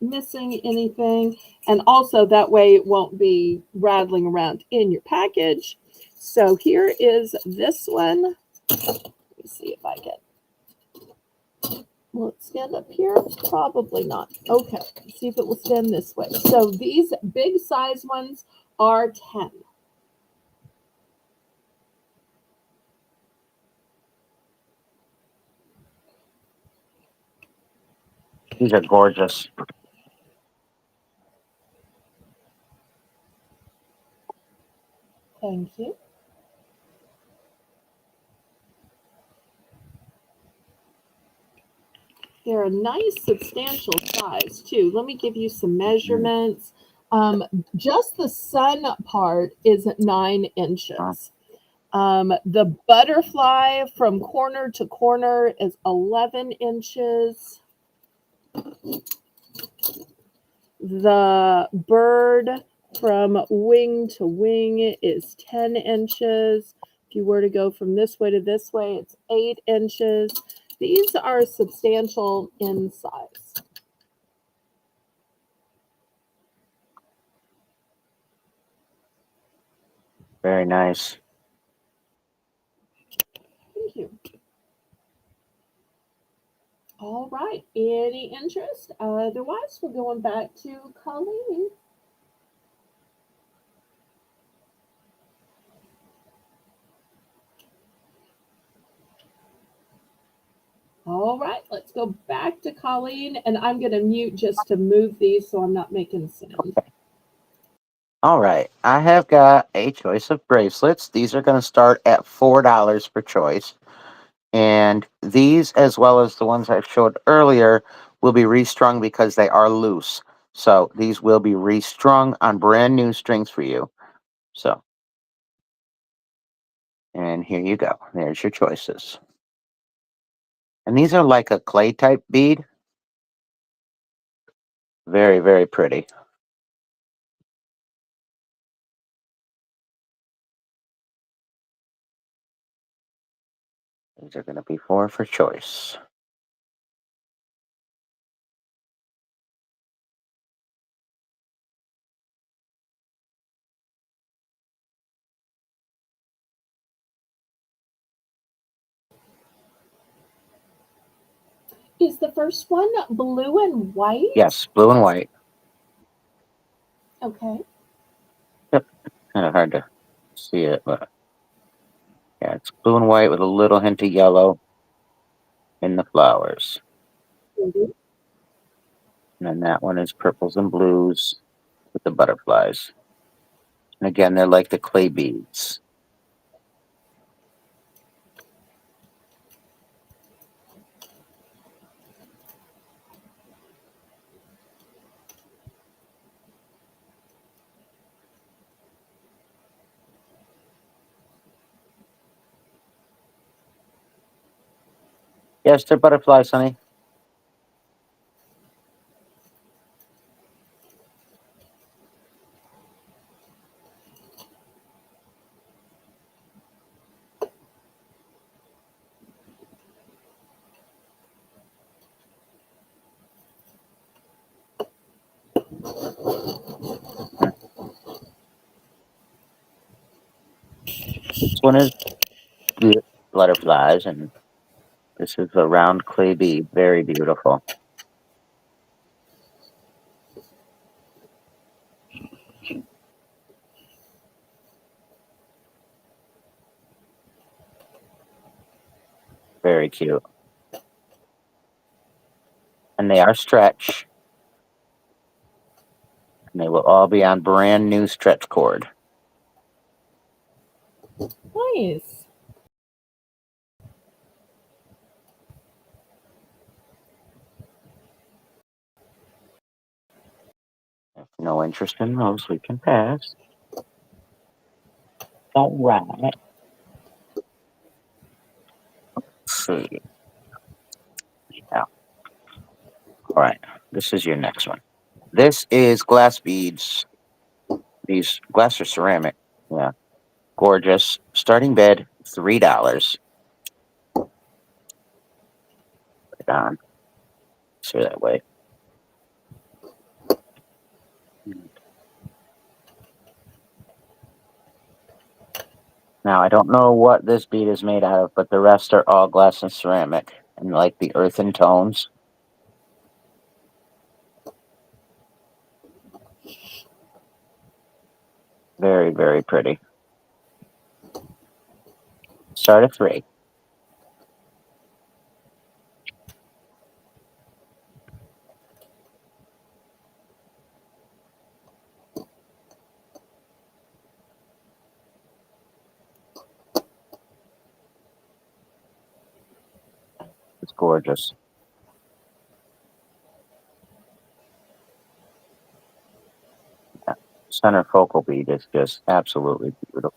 missing anything. And also that way it won't be rattling around in your package. So here is this one. Let me see if I can. Will it stand up here? Probably not. Okay, let's see if it will stand this way. So these big size ones are 10. These are gorgeous. Thank you. They're a nice substantial size too. Let me give you some measurements. Just the sun part is 9 inches. The butterfly from corner to corner is 11 inches. The bird from wing to wing is 10 inches. If you were to go from this way to this way, it's 8 inches. These are substantial in size. Very nice. Thank you. All right. Any interest? Otherwise, we're going back to Colleen. All right, let's go back to Colleen, and I'm going to mute just to move these so I'm not making sound. All right. I have got a choice of bracelets. These are going to start at $4 per choice. And these, as well as the ones I showed earlier, will be restrung because they are loose. So these will be restrung on brand new strings for you. So, and here you go. There's your choices. And these are like a clay type bead. Very, very pretty. These are going to be 4 for choice. Is the first one blue and white? Yes, blue and white. Okay. Yep. Kind of hard to see it, but yeah, it's blue and white with a little hint of yellow in the flowers. Mhm. And then that one is purples and blues with the butterflies. And again, they're like the clay beads. Yes, they're butterflies, honey. This one is the butterflies, and this is a round clay bead. Very beautiful. Very cute. And they are stretch. And they will all be on brand new stretch cord. Nice. If no interest in those, we can pass. All right. Let's see. Yeah. All right. This is your next one. This is glass beads. These glass or ceramic. Yeah. Gorgeous. Starting bid, $3. Put it on. So that way. Now, I don't know what this bead is made out of, but the rest are all glass and ceramic, and like the earthen tones. Very, very pretty. Start at 3. It's gorgeous. Yeah. Center focal bead is just absolutely beautiful.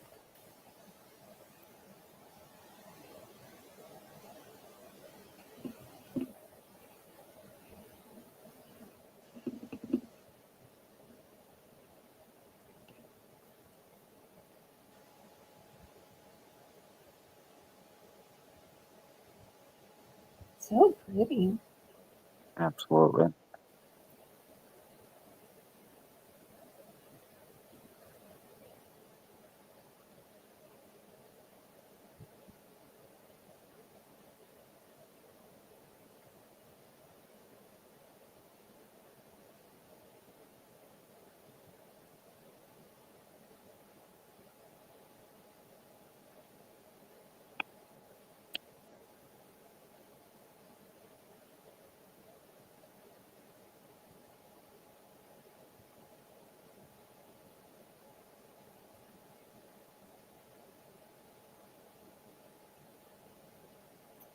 So pretty. Absolutely.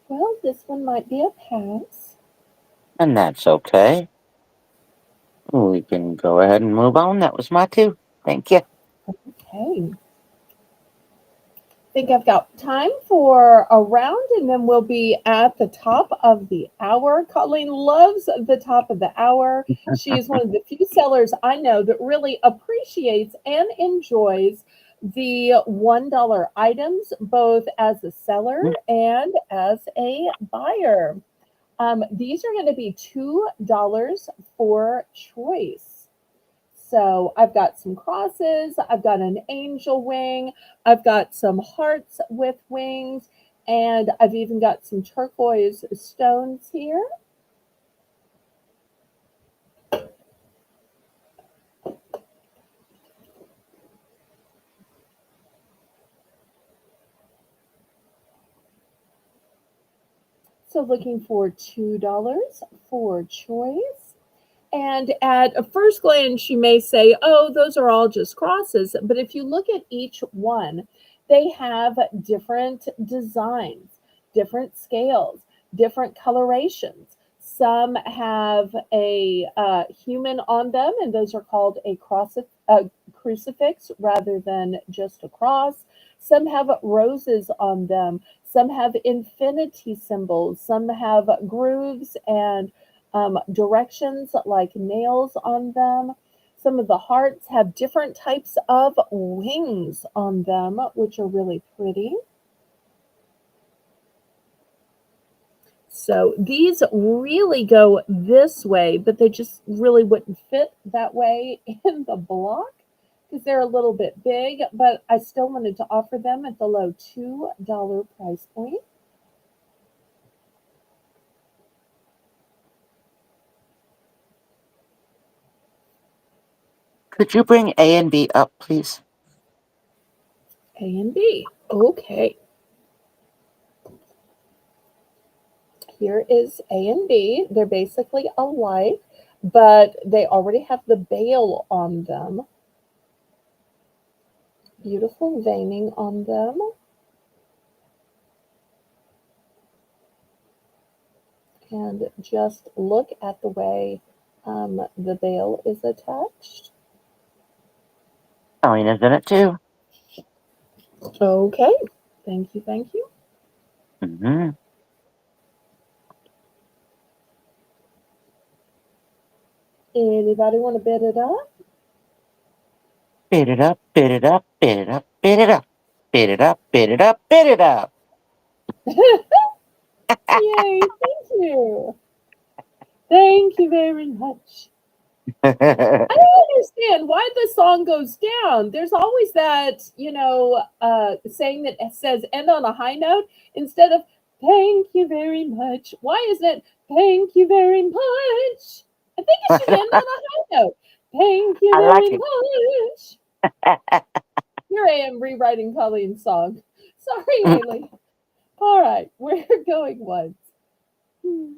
Well, this one might be a pass. And that's okay. We can go ahead and move on. That was my 2. Thank you. Okay. Think I've got time for a round and then we'll be at the top of the hour. Colleen loves the top of the hour. She is one of the few sellers I know that really appreciates and enjoys the $1 items, both as a seller and as a buyer. These are going to be $2 for choice. So I've got some crosses, I've got an angel wing, I've got some hearts with wings, and I've even got some turquoise stones here. So looking for $2 for choice. And at a first glance, you may say, oh, those are all just crosses. But if you look at each one, they have different designs, different scales, different colorations. Some have a human on them, and those are called a crucifix rather than just a cross. Some have roses on them. Some have infinity symbols. Some have grooves and directions like nails on them. Some of the hearts have different types of wings on them, which are really pretty. So these really go this way, but they just really wouldn't fit that way in the block because they're a little bit big, but I still wanted to offer them at the low $2 price point. Could you bring A and B up, please? A and B. Okay. Here is A and B. They're basically alike, but they already have the bail on them. Beautiful veining on them. And just look at the way the bail is attached. Colleen is in it too. Okay. Thank you. Thank you. Mm-hmm. Anybody want to bid it up? Bid it up, bid it up, bid it up, bid it up. Bid it up, bid it up, bid it up. Yay. Thank you. Thank you very much. I don't understand why the song goes down. There's always that, saying that says end on a high note instead of thank you very much. Why isn't it thank you very much? I think it should end on a high note. Thank you I like very it. much. Here I am rewriting Colleen's song. Sorry, Haley. All right, we're going once. Hmm.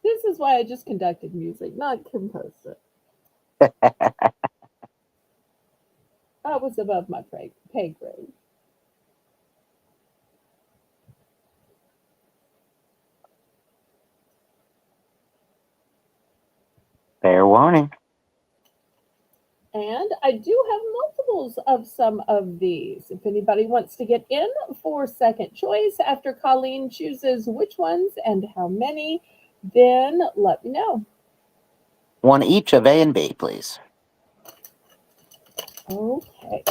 This is why I just conducted music, not composed it. That was above my pay grade. Fair warning. And I do have multiples of some of these. If anybody wants to get in for second choice after Colleen chooses which ones and how many, then let me know. One each of A and B, please. Okay.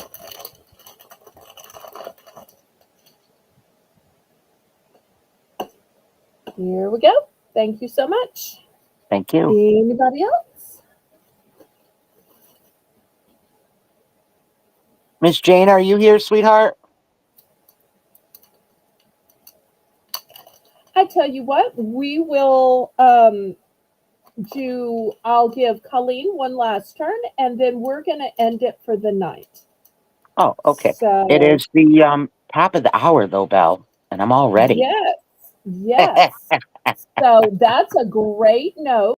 Here we go. Thank you so much. Thank you. Anybody else? Miss Jane, are you here, sweetheart? I tell you what, we will I'll give Colleen one last turn and then we're going to end it for the night. Oh, okay. It So, is the top of the hour, though, Belle, and I'm all ready. yes, yes. So that's a great note.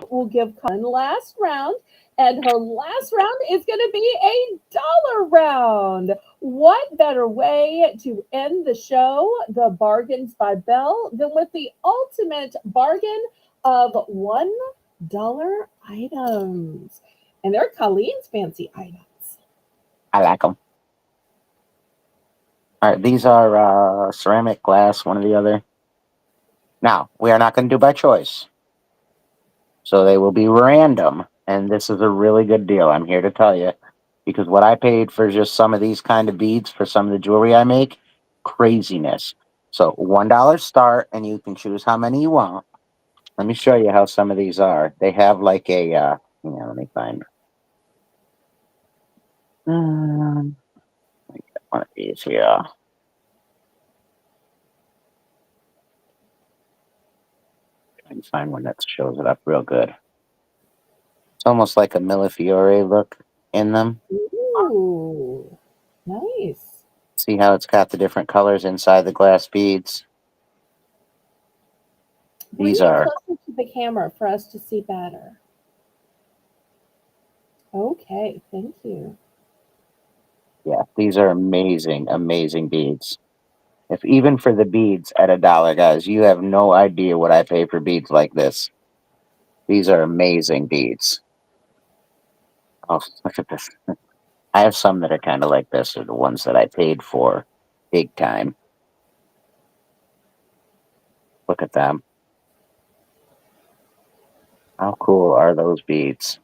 We'll give Colleen last round, and her last round is going to be a dollar round. What better way to end the show, the Bargains by Belle, than with the ultimate bargain of $1 items? And they're Colleen's fancy items. I like them. All right, these are ceramic, glass, one or the other. Now, we are not going to do by choice. So they will be random. And this is a really good deal, I'm here to tell you. Because what I paid for just some of these kind of beads for some of the jewelry I make, craziness. So $1 start, and you can choose how many you want. Let me show you how some of these are. They have like a, let me find one of these here. I can find one that shows it up real good. It's almost like a Millefiore look in them. Ooh, nice. See how it's got the different colors inside the glass beads? Bring These it are, closer to the camera for us to see better. Okay, thank you. yeah, these are amazing, amazing beads. If even for the beads at $1, guys, you have no idea what I pay for beads like this. These are amazing beads. Oh, look at this. I have some that are kind of like this, are the ones that I paid for big time. Look at them. How cool are those beads?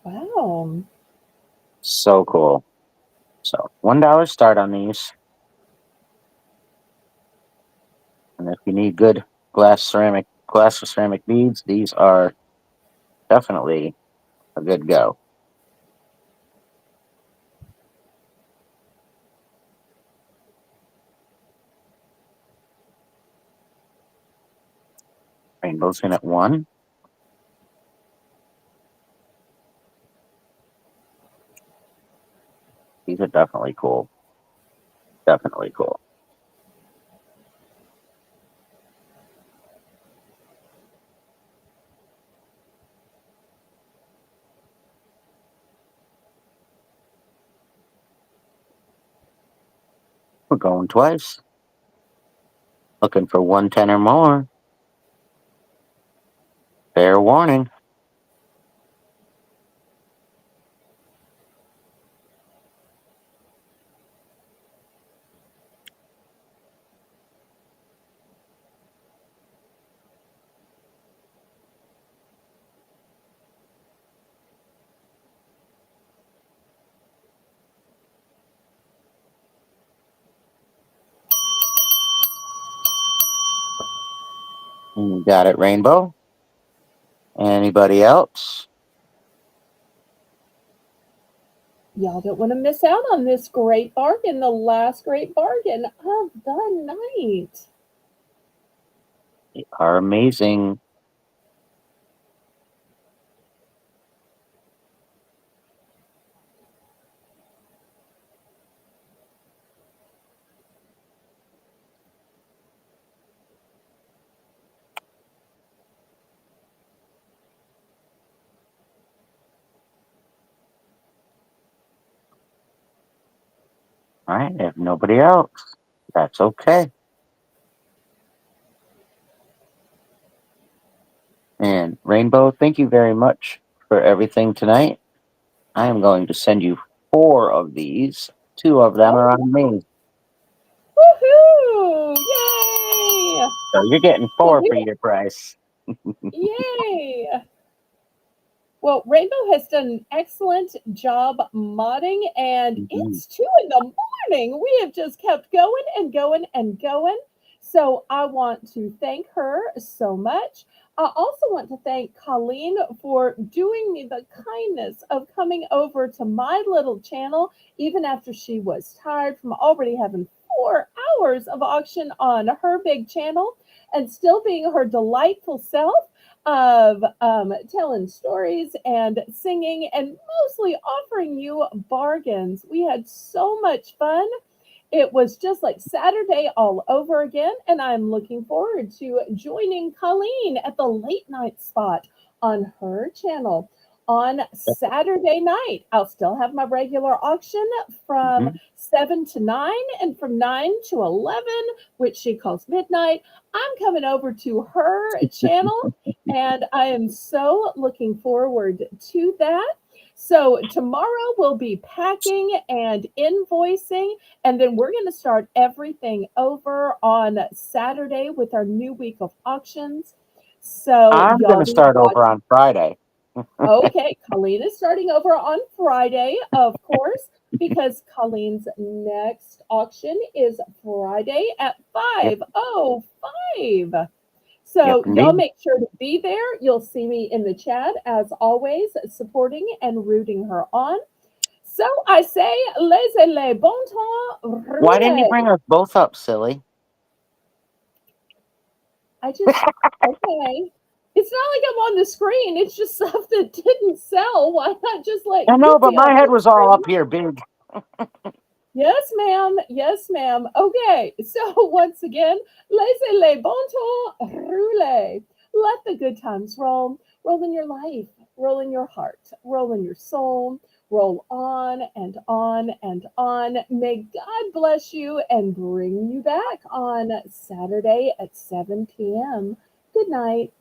Wow. So cool. So $1 start on these. And if you need good glass or ceramic beads, these are definitely a good go. Rainbows in at 1. These are definitely cool. Definitely cool. We're going twice. Looking for 110 or more. Fair warning. You got it, Rainbow. Anybody else? Y'all don't want to miss out on this great bargain, the last great bargain of the night. They are amazing. All right, if nobody else, that's okay. And Rainbow, thank you very much for everything tonight. I am going to send you 4 of these. 2 of them are Oh, on me. woohoo! Yay! So you're getting Well, 4 for your price. yay! Well, Rainbow has done an excellent job modding, and Mhm. it's 2 in the morning. We have just kept going and going and going. So I want to thank her so much. I also want to thank Colleen for doing me the kindness of coming over to my little channel, even after she was tired from already having 4 hours of auction on her big channel and still being her delightful self of telling stories and singing and mostly offering you bargains. We had so much fun. It was just like Saturday all over again, and I'm looking forward to joining Colleen at the late night spot on her channel on Saturday night. I'll still have my regular auction from Mhm. 7 to 9 and from 9 to 11, which she calls midnight. I'm coming over to her channel, and I am so looking forward to that. So, tomorrow we'll be packing and invoicing, and then we're going to start everything over on Saturday with our new week of auctions. So, I'm going y'all to be start over watching. on Friday. Okay, Colleen is starting over on Friday, of course, because Colleen's next auction is Friday at Yep, 5:05. yep, So y'all indeed. make sure to be there. You'll see me in the chat as always, supporting and rooting her on. So I say, laissez-les bon temps Why didn't you rouler. bring us both up, silly? I just, okay. It's not like I'm on the screen. It's just stuff that didn't sell. Why not just let I you know, but be on my head the was all screen? up here big. Yes, ma'am. Yes, ma'am. Okay. So once again, laissez-les bon temps rouler. Let the good times roll. Roll in your life. Roll in your heart. Roll in your soul. Roll on and on and on. May God bless you and bring you back on Saturday at 7 p.m. Good night.